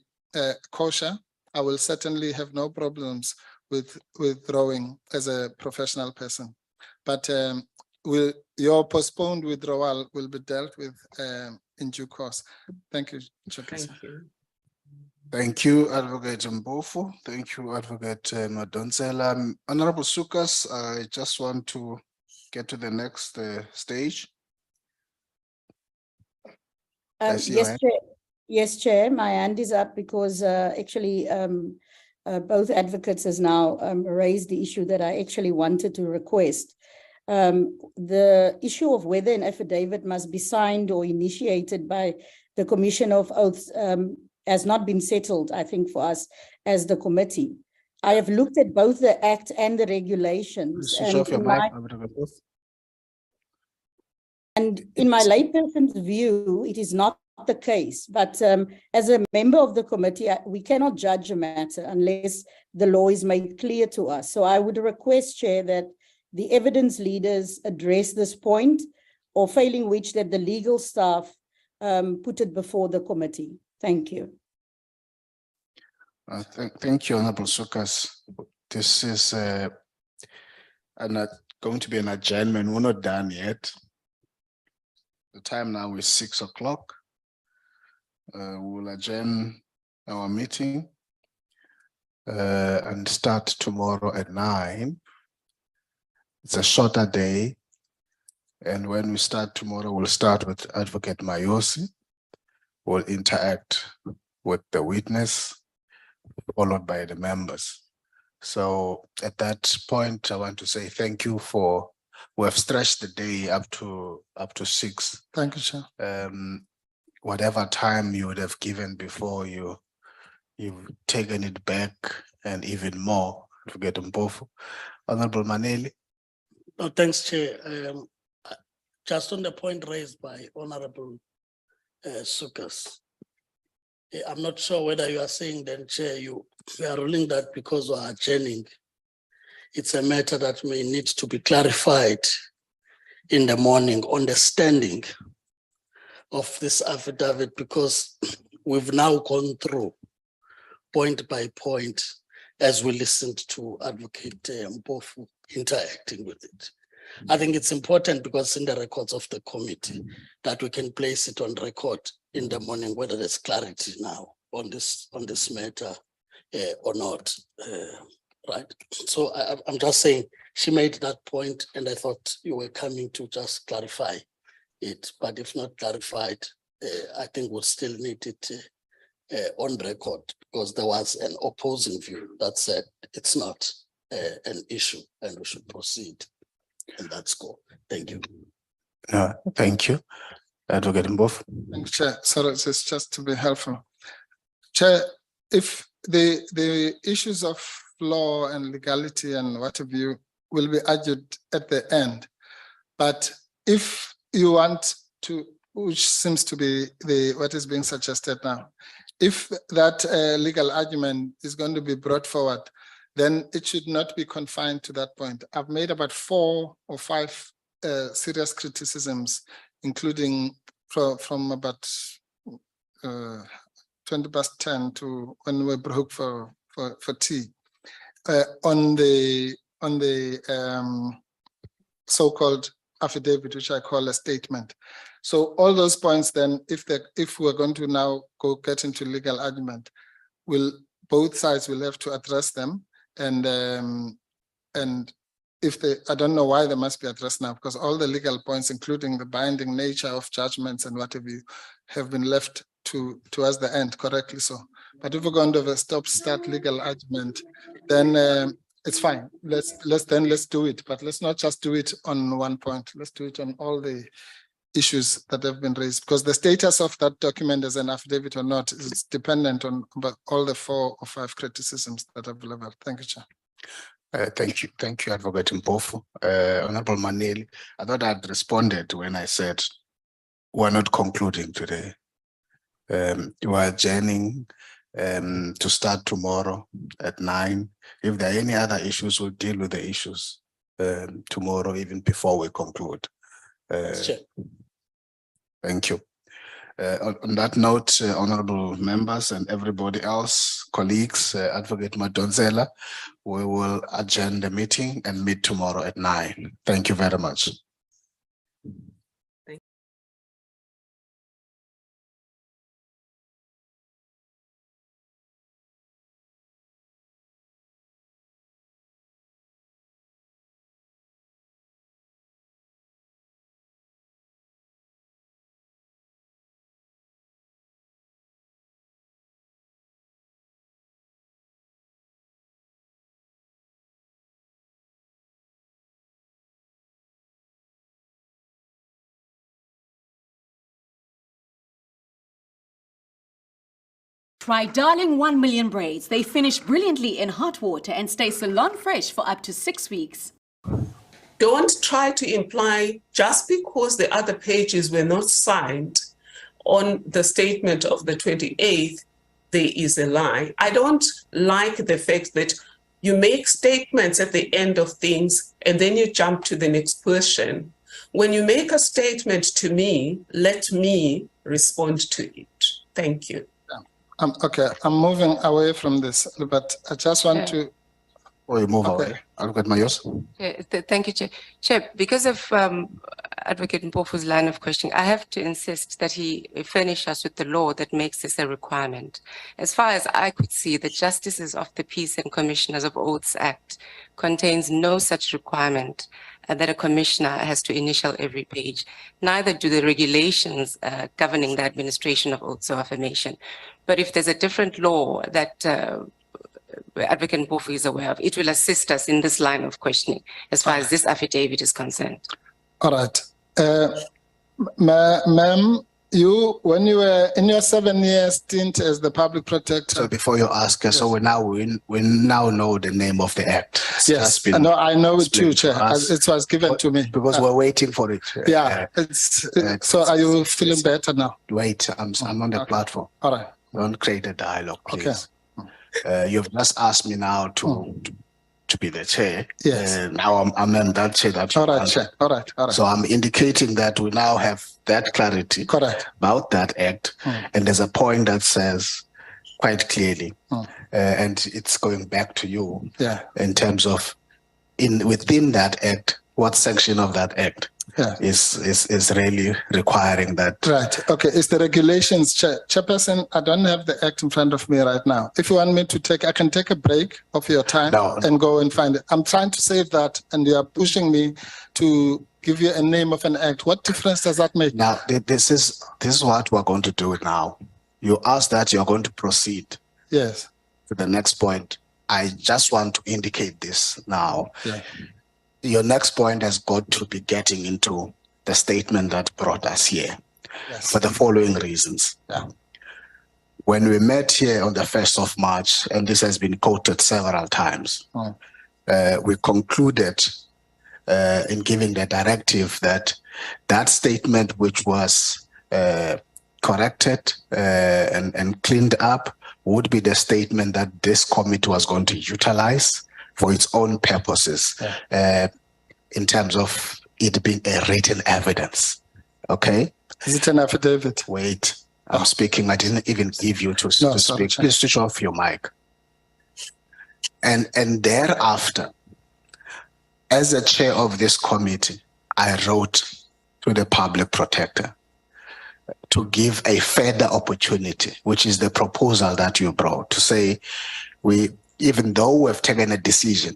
kosher, I will certainly have no problems with withdrawing as a professional person. But your postponed withdrawal will be dealt with in due course. Thank you, Chairperson. Thank you. Thank you, Advocate Mpofu. Thank you, Advocate Madonsela. Honorable Sukas, I just want to get to the next stage. Yes, Chair, my hand is up because actually both advocates has now raised the issue that I actually wanted to request. The issue of whether an affidavit must be signed or initiated by the Commission of Oaths has not been settled, I think, for us as the committee. I have looked at both the Act and the regulations. And in my layperson's view, it is not the case. But as a member of the committee, we cannot judge a matter unless the law is made clear to us. So I would request, Chair, that the evidence leaders address this point, or failing which that the legal staff put it before the committee. Thank you. Thank you, Honorable Sukas. This is going to be an adjournment. We're not done yet. The time now is 6 o'clock. We will adjourn our meeting and start tomorrow at 9. It's a shorter day. And when we start tomorrow, we'll start with Advocate Mayosi. We'll interact with the witness, followed by the members. So at that point, I want to say thank you for, we have stretched the day up to 6. Thank you, Chair. Whatever time you would have given before, you've taken it back and even more. Forget Mpofu. Honorable Maneli. No, thanks, Chair. Just on the point raised by Honorable Sukas, I'm not sure whether you are saying then, Chair, you are ruling that because we are adjourning, it's a matter that may need to be clarified in the morning on the standing of this affidavit, because we've now gone through point by point as we listened to Advocate Mpofu interacting with it. I think it's important because in the records of the committee that we can place it on record in the morning, whether there's clarity now on this matter or not, right? So I'm just saying she made that point and I thought you were coming to just clarify it, but if not clarified, I think we'll still need it on record, because there was an opposing view that said it's not an issue and we should proceed in that score. Thank you. Thank you. Advocate Mpofu. Thank you, Chair. Sorry, it's just to be helpful. Chair, if the issues of law and legality and what have you will be argued at the end, but if you want to, which seems to be what is being suggested now, if that legal argument is going to be brought forward, then it should not be confined to that point. I've made about 4 or 5 serious criticisms, including from about 10 to when we broke for tea, on the so-called affidavit, which I call a statement. So all those points, then, if we're going to now get into legal argument, both sides will have to address them, and if I don't know why they must be addressed now, because all the legal points, including the binding nature of judgments and what have you, have been left towards the end, correctly so. But if we're going to have a stop-start legal argument, then it's fine. Let's do it, but let's not just do it on one point. Let's do it on all the issues that have been raised, because the status of that document as an affidavit or not is dependent on all the 4 or 5 criticisms that I've leveled. Thank you, Chair. Thank you, Advocate Mpofu. Honorable Maneli, I thought I'd responded when I said we're not concluding today. We're adjourning to start tomorrow at 9. If there are any other issues, we'll deal with the issues tomorrow, even before we conclude. Thank you. On that note, honorable members and everybody else, colleagues, Advocate Madonsela, we will adjourn the meeting and meet tomorrow at 9. Thank you very much. Try Darling 1 Million Braids. They finish brilliantly in hot water and stay salon fresh for up to 6 weeks. Don't try to imply just because the other pages were not signed on the statement of the 28th, there is a lie. I don't like the fact that you make statements at the end of things and then you jump to the next question. When you make a statement to me, let me respond to it. Thank you. Okay, I'm moving away from this, but I just want to. Or you move Okay. away. Advocate Mayos. Thank you, Chair. Chair, because of Advocate Mpofu's line of questioning, I have to insist that he furnish us with the law that makes this a requirement. As far as I could see, the Justices of the Peace and Commissioners of Oaths Act contains no such requirement that a commissioner has to initial every page. Neither do the regulations governing the administration of oaths of affirmation. But if there's a different law that Advocate Mpofu is aware of, it will assist us in this line of questioning as far as this affidavit is concerned. All right. Ma'am, you, when you were in your 7-year stint as the public protector. So before you ask, so we now know the name of the act. It's Yes, just been I know it too, explained to Chair. us. It was given to me. Because we're waiting for it. Yeah, so are you feeling better now? Wait, I'm on the platform. All right. Don't create a dialogue, please. Okay. You've just asked me now to be the chair. Yes. Now I'm in that chair. All right, Chair. All right. All right. So I'm indicating that we now have that clarity Correct. about that act. And there's a point that says quite clearly, and it's going back to you Yeah. in terms of within that act, what section of that act is really requiring that. Right. Okay. It's the regulations, Chairperson. I don't have the act in front of me right now. If you want me to I can take a break of your time and go and find it. I'm trying to save that, and you are pushing me to give you a name of an act. What difference does that make? Now, this is what we're going to do now. You asked that you're going to proceed. Yes. To the next point. I just want to indicate this now. Yeah. Your next point has got to be getting into the statement that brought us here for the following reasons. Yeah. When we met here on the 1st of March, and this has been quoted several times, we concluded in giving the directive that that statement which was corrected and cleaned up would be the statement that this committee was going to utilize for its own purposes in terms of it being a written evidence. Okay? Is it an affidavit? Wait, I'm speaking. I didn't even give you to speak. Please switch off your mic. And thereafter, as a chair of this committee, I wrote to the public protector to give a further opportunity, which is the proposal that you brought, to say, even though we've taken a decision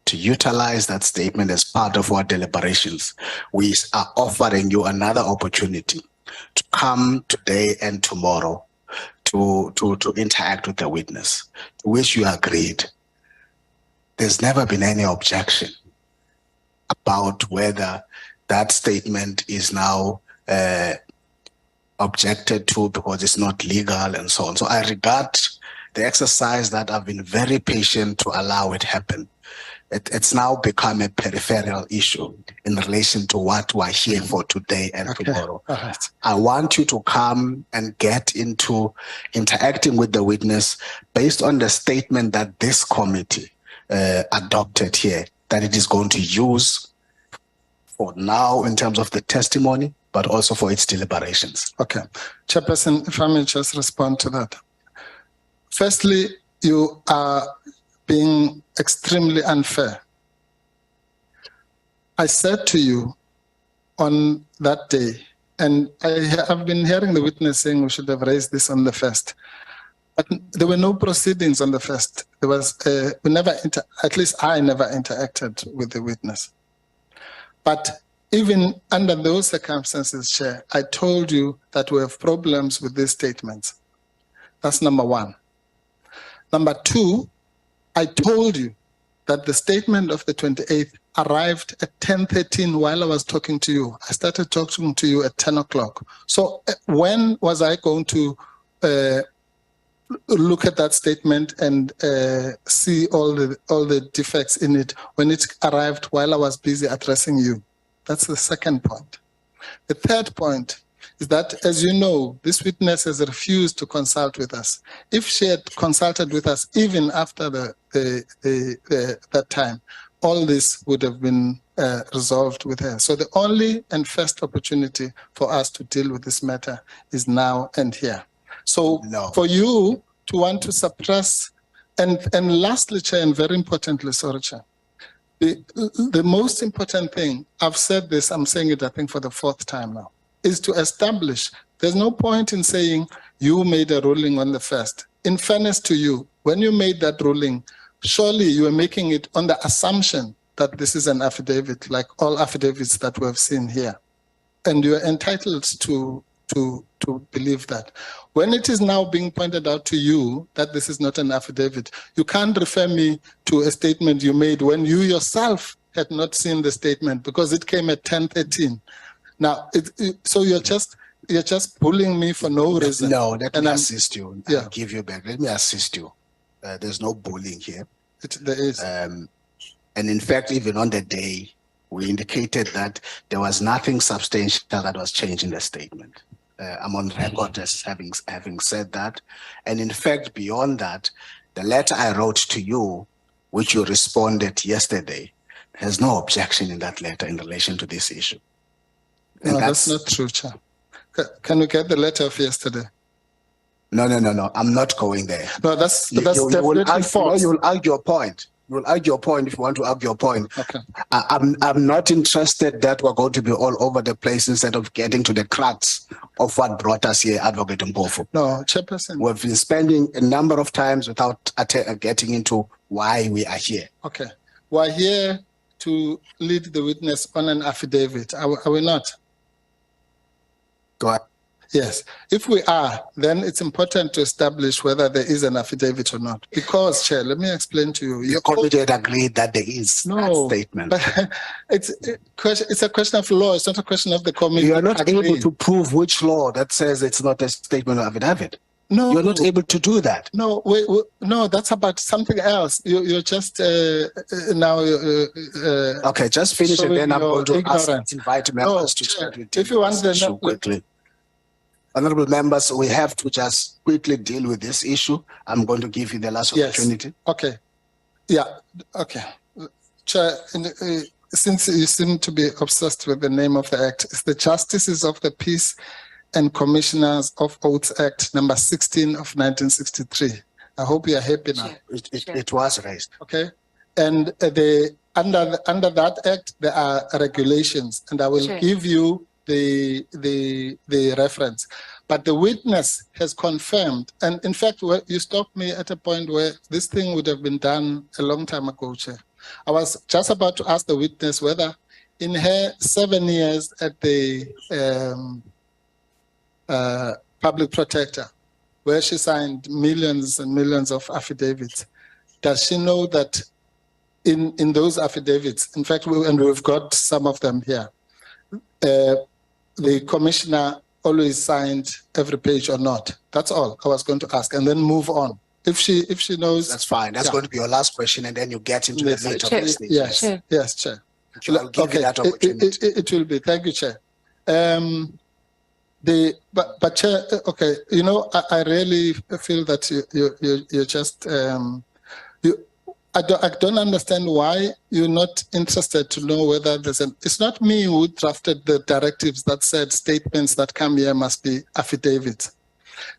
to utilize that statement as part of our deliberations, we are offering you another opportunity to come today and tomorrow to interact with the witness, to which you agreed. There's never been any objection about whether that statement is now objected to because it's not legal and so on. So I regard the exercise that I've been very patient to allow it happen. It's now become a peripheral issue in relation to what we're here for today and tomorrow. Right. I want you to come and get into interacting with the witness based on the statement that this committee adopted here, that it is going to use for now in terms of the testimony, but also for its deliberations. Okay. Chairperson, if I may just respond to that. Firstly, you are being extremely unfair. I said to you on that day, and I've been hearing the witness saying we should have raised this on the 1st, but there were no proceedings on the 1st. There was, at least I never interacted with the witness. But even under those circumstances, Chair, I told you that we have problems with these statements. That's number one. Number two, I told you that the statement of the 28th arrived at 10:13 while I was talking to you. I started talking to you at 10 o'clock. So when was I going to look at that statement and see all the defects in it when it arrived while I was busy addressing you? That's the second point. The third point is that, as you know, this witness has refused to consult with us. If she had consulted with us even after that time, all this would have been resolved with her. So the only and first opportunity for us to deal with this matter is now and here. So for you to want to suppress And lastly, Chair, and very importantly, sorry, Chair, the most important thing, I've said this, I'm saying it, I think, for the fourth time now, is to establish, there's no point in saying you made a ruling on the first. In fairness to you, when you made that ruling, surely you were making it on the assumption that this is an affidavit, like all affidavits that we have seen here. And you're entitled to believe that. When it is now being pointed out to you that this is not an affidavit, you can't refer me to a statement you made when you yourself had not seen the statement because it came at 10:13. Now, so you're just bullying me for no reason. No, let me assist you. Yeah. I'll give you back. Let me assist you. There's no bullying here. There is. And in fact, even on the day, we indicated that there was nothing substantial that was changed in the statement. I'm on record as having said that. And in fact, beyond that, the letter I wrote to you, which you responded yesterday, has no objection in that letter in relation to this issue. And No, that's not true, Chair. Can we get the letter of yesterday? No. I'm not going there. No, that's You definitely will argue, false. you will argue your point. You will argue your point if you want to argue your point. Okay. I'm not interested that we're going to be all over the place instead of getting to the crux of what brought us here, Advocate Mpofu. No, Chairperson. We've been spending a number of times without getting into why we are here. Okay. We're here to lead the witness on an affidavit. Are we not? Go ahead. Yes. If we are, then it's important to establish whether there is an affidavit or not. Because, Chair, let me explain to you. Your committee had agreed that there is that statement. But it's a question of law. It's not a question of the committee. You are not able to prove which law that says it's not a statement of affidavit. No, you're not able to do that. No, wait, no, that's about something else. You're just now. Okay, just finish and then I'm going to invite members to Chair, chat with if you want the issue quickly. Honorable members, we have to just quickly deal with this issue. I'm going to give you the last opportunity. Okay. Yeah. Okay. Chair, since you seem to be obsessed with the name of the act, it's the Justices of the Peace and Commissioners of Oaths Act number 16 of 1963. I hope you are happy now. It was raised. Okay. And under that act, there are regulations, and I will give you the reference. But the witness has confirmed, and in fact, you stopped me at a point where this thing would have been done a long time ago, Chair. I was just about to ask the witness whether in her 7 years at the public protector, where she signed millions and millions of affidavits, does she know that in those affidavits, in fact, and we've got some of them here, the commissioner always signed every page or not? That's all I was going to ask, and then move on. If she knows, that's fine. That's going to be your last question, and then you get into the meat of this. Yes, yes, Chair. I'll give you that opportunity. It will be. Thank you, Chair. But Chair, okay, you know, I really feel that you're just I don't understand why you're not interested to know whether there's it's not me who drafted the directives that said statements that come here must be affidavits.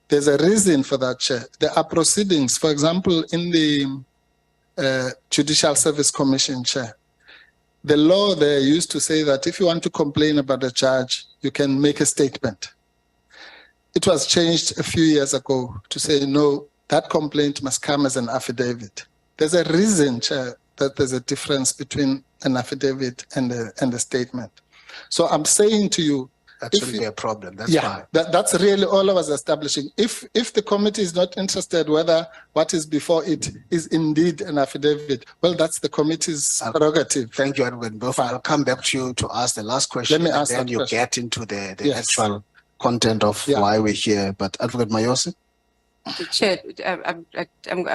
There's a reason for that, Chair. There are proceedings, for example, in the Judicial Service Commission, Chair. The law there used to say that if you want to complain about a judge, you can make a statement. It was changed a few years ago to say, no, that complaint must come as an affidavit. There's a reason, Chair, that there's a difference between an affidavit and a statement. So I'm saying to you, that shouldn't be a problem. That's fine. That's really all I was establishing. If the committee is not interested whether what is before it is indeed an affidavit, well, that's the committee's prerogative. Thank you, Edwin. I'll come back to you to ask the last question. Let me ask and then that you question. get into the actual content of why we're here. But Advocate Mayosi? Chair, I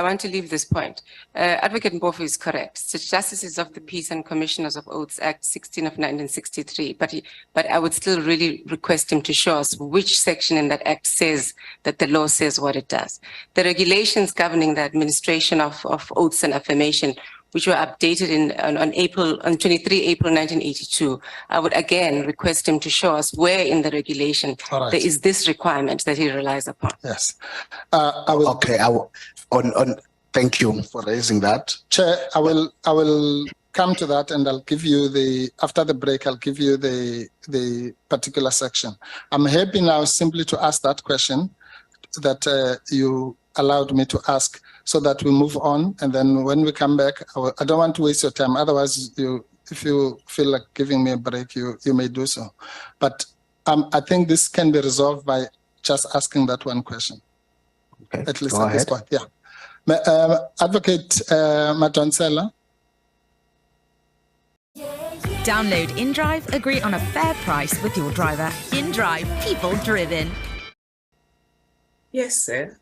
want to leave this point. Advocate Mpofu is correct. So Justices of the Peace and Commissioners of Oaths Act 16 of 1963. But I would still really request him to show us which section in that act says that the law says what it does. The regulations governing the administration of oaths and affirmation, which were updated on 23 April 1982. I would again request him to show us where in the regulation there is this requirement that he relies upon. Yes. Thank you for raising that. Chair, I will come to that, and I'll give you after the break, I'll give you the particular section. I'm happy now simply to ask that question that you allowed me to ask, so that we move on, and then when we come back, I don't want to waste your time. Otherwise, if you feel like giving me a break, you may do so. But I think this can be resolved by just asking that one question. Okay, at least go at this ahead. point. Yeah. Advocate Madonsela. Download InDrive, agree on a fair price with your driver. InDrive, people driven. Yes, sir.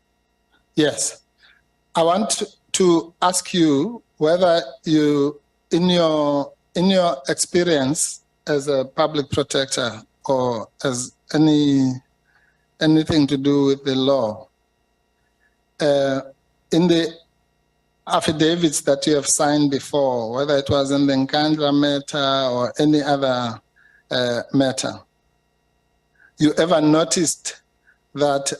Yes. I want to ask you whether you, in your experience as a public protector or as anything to do with the law, in the affidavits that you have signed before, whether it was in the Nkandla matter or any other matter, you ever noticed that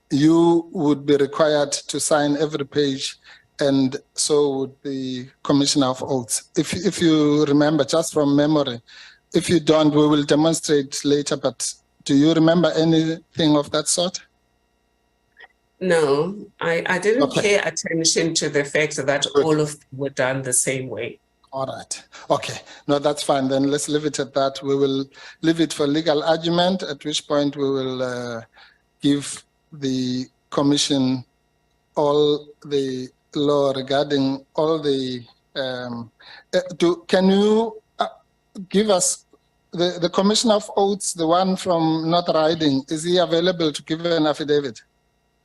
you would be required to sign every page, and so would the Commissioner of Oaths? If you remember, just from memory. If you don't, we will demonstrate later, but do you remember anything of that sort? No, I didn't Okay. pay attention to the fact that all of them were done the same way. All right. Okay. No, that's fine. Then let's leave it at that. We will leave it for legal argument, at which point we will give the Commission all the law regarding all the... can you give us the Commissioner of Oaths, the one from North Riding, is he available to give an affidavit?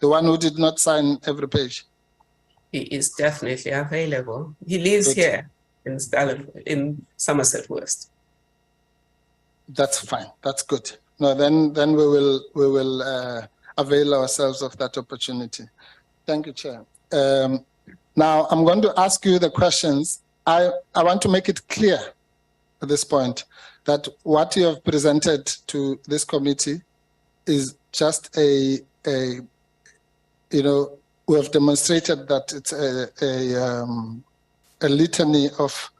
The one who did not sign every page? He is definitely available. He lives here in Somerset West. That's fine. That's good. No, then we will avail ourselves of that opportunity. Thank you, Chair. Now I'm going to ask you the questions. I want to make it clear at this point that what you have presented to this committee is just we have demonstrated that it's a litany of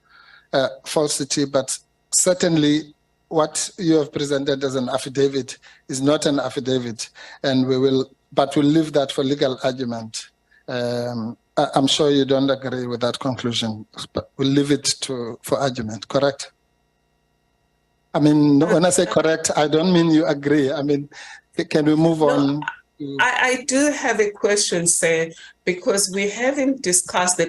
falsity, but certainly what you have presented as an affidavit is not an affidavit, and we'll leave that for legal argument. I'm sure you don't agree with that conclusion, but we'll leave it for argument, correct? I mean, when I say correct, I don't mean you agree. I mean, can we move on? I do have a question, sir, because we haven't discussed the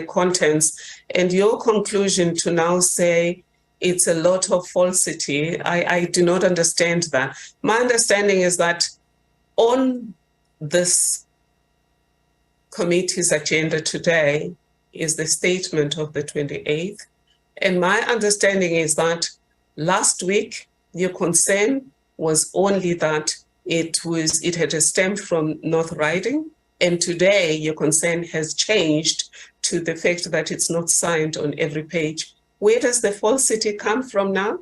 contents, and your conclusion to now say it's a lot of falsity, I do not understand that. My understanding is that on this committee's agenda today is the statement of the 28th, and my understanding is that last week your concern was only that it had stemmed from North Riding, and today your concern has changed to the fact that it's not signed on every page. Where does the falsity come from now?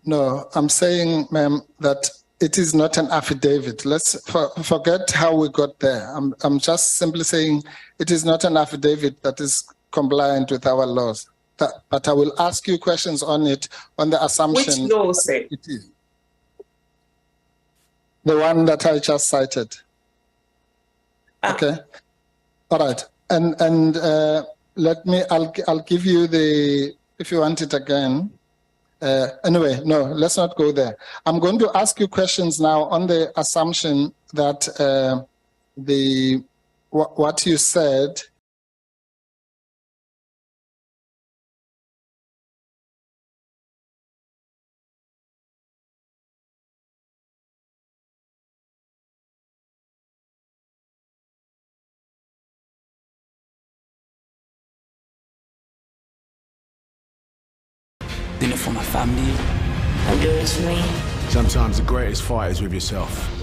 No, I'm saying, ma'am, that it is not an affidavit. Let's forget how we got there. I'm just simply saying it is not an affidavit that is compliant with our laws. But I will ask you questions on it on the assumption. Which law, say? It is the one that I just cited. Okay. All right. And I'll give you if you want it again. Anyway, no, let's not go there. I'm going to ask you questions now on the assumption that what you said Dinner for my family. I'm doing it for me. Sometimes the greatest fight is with yourself.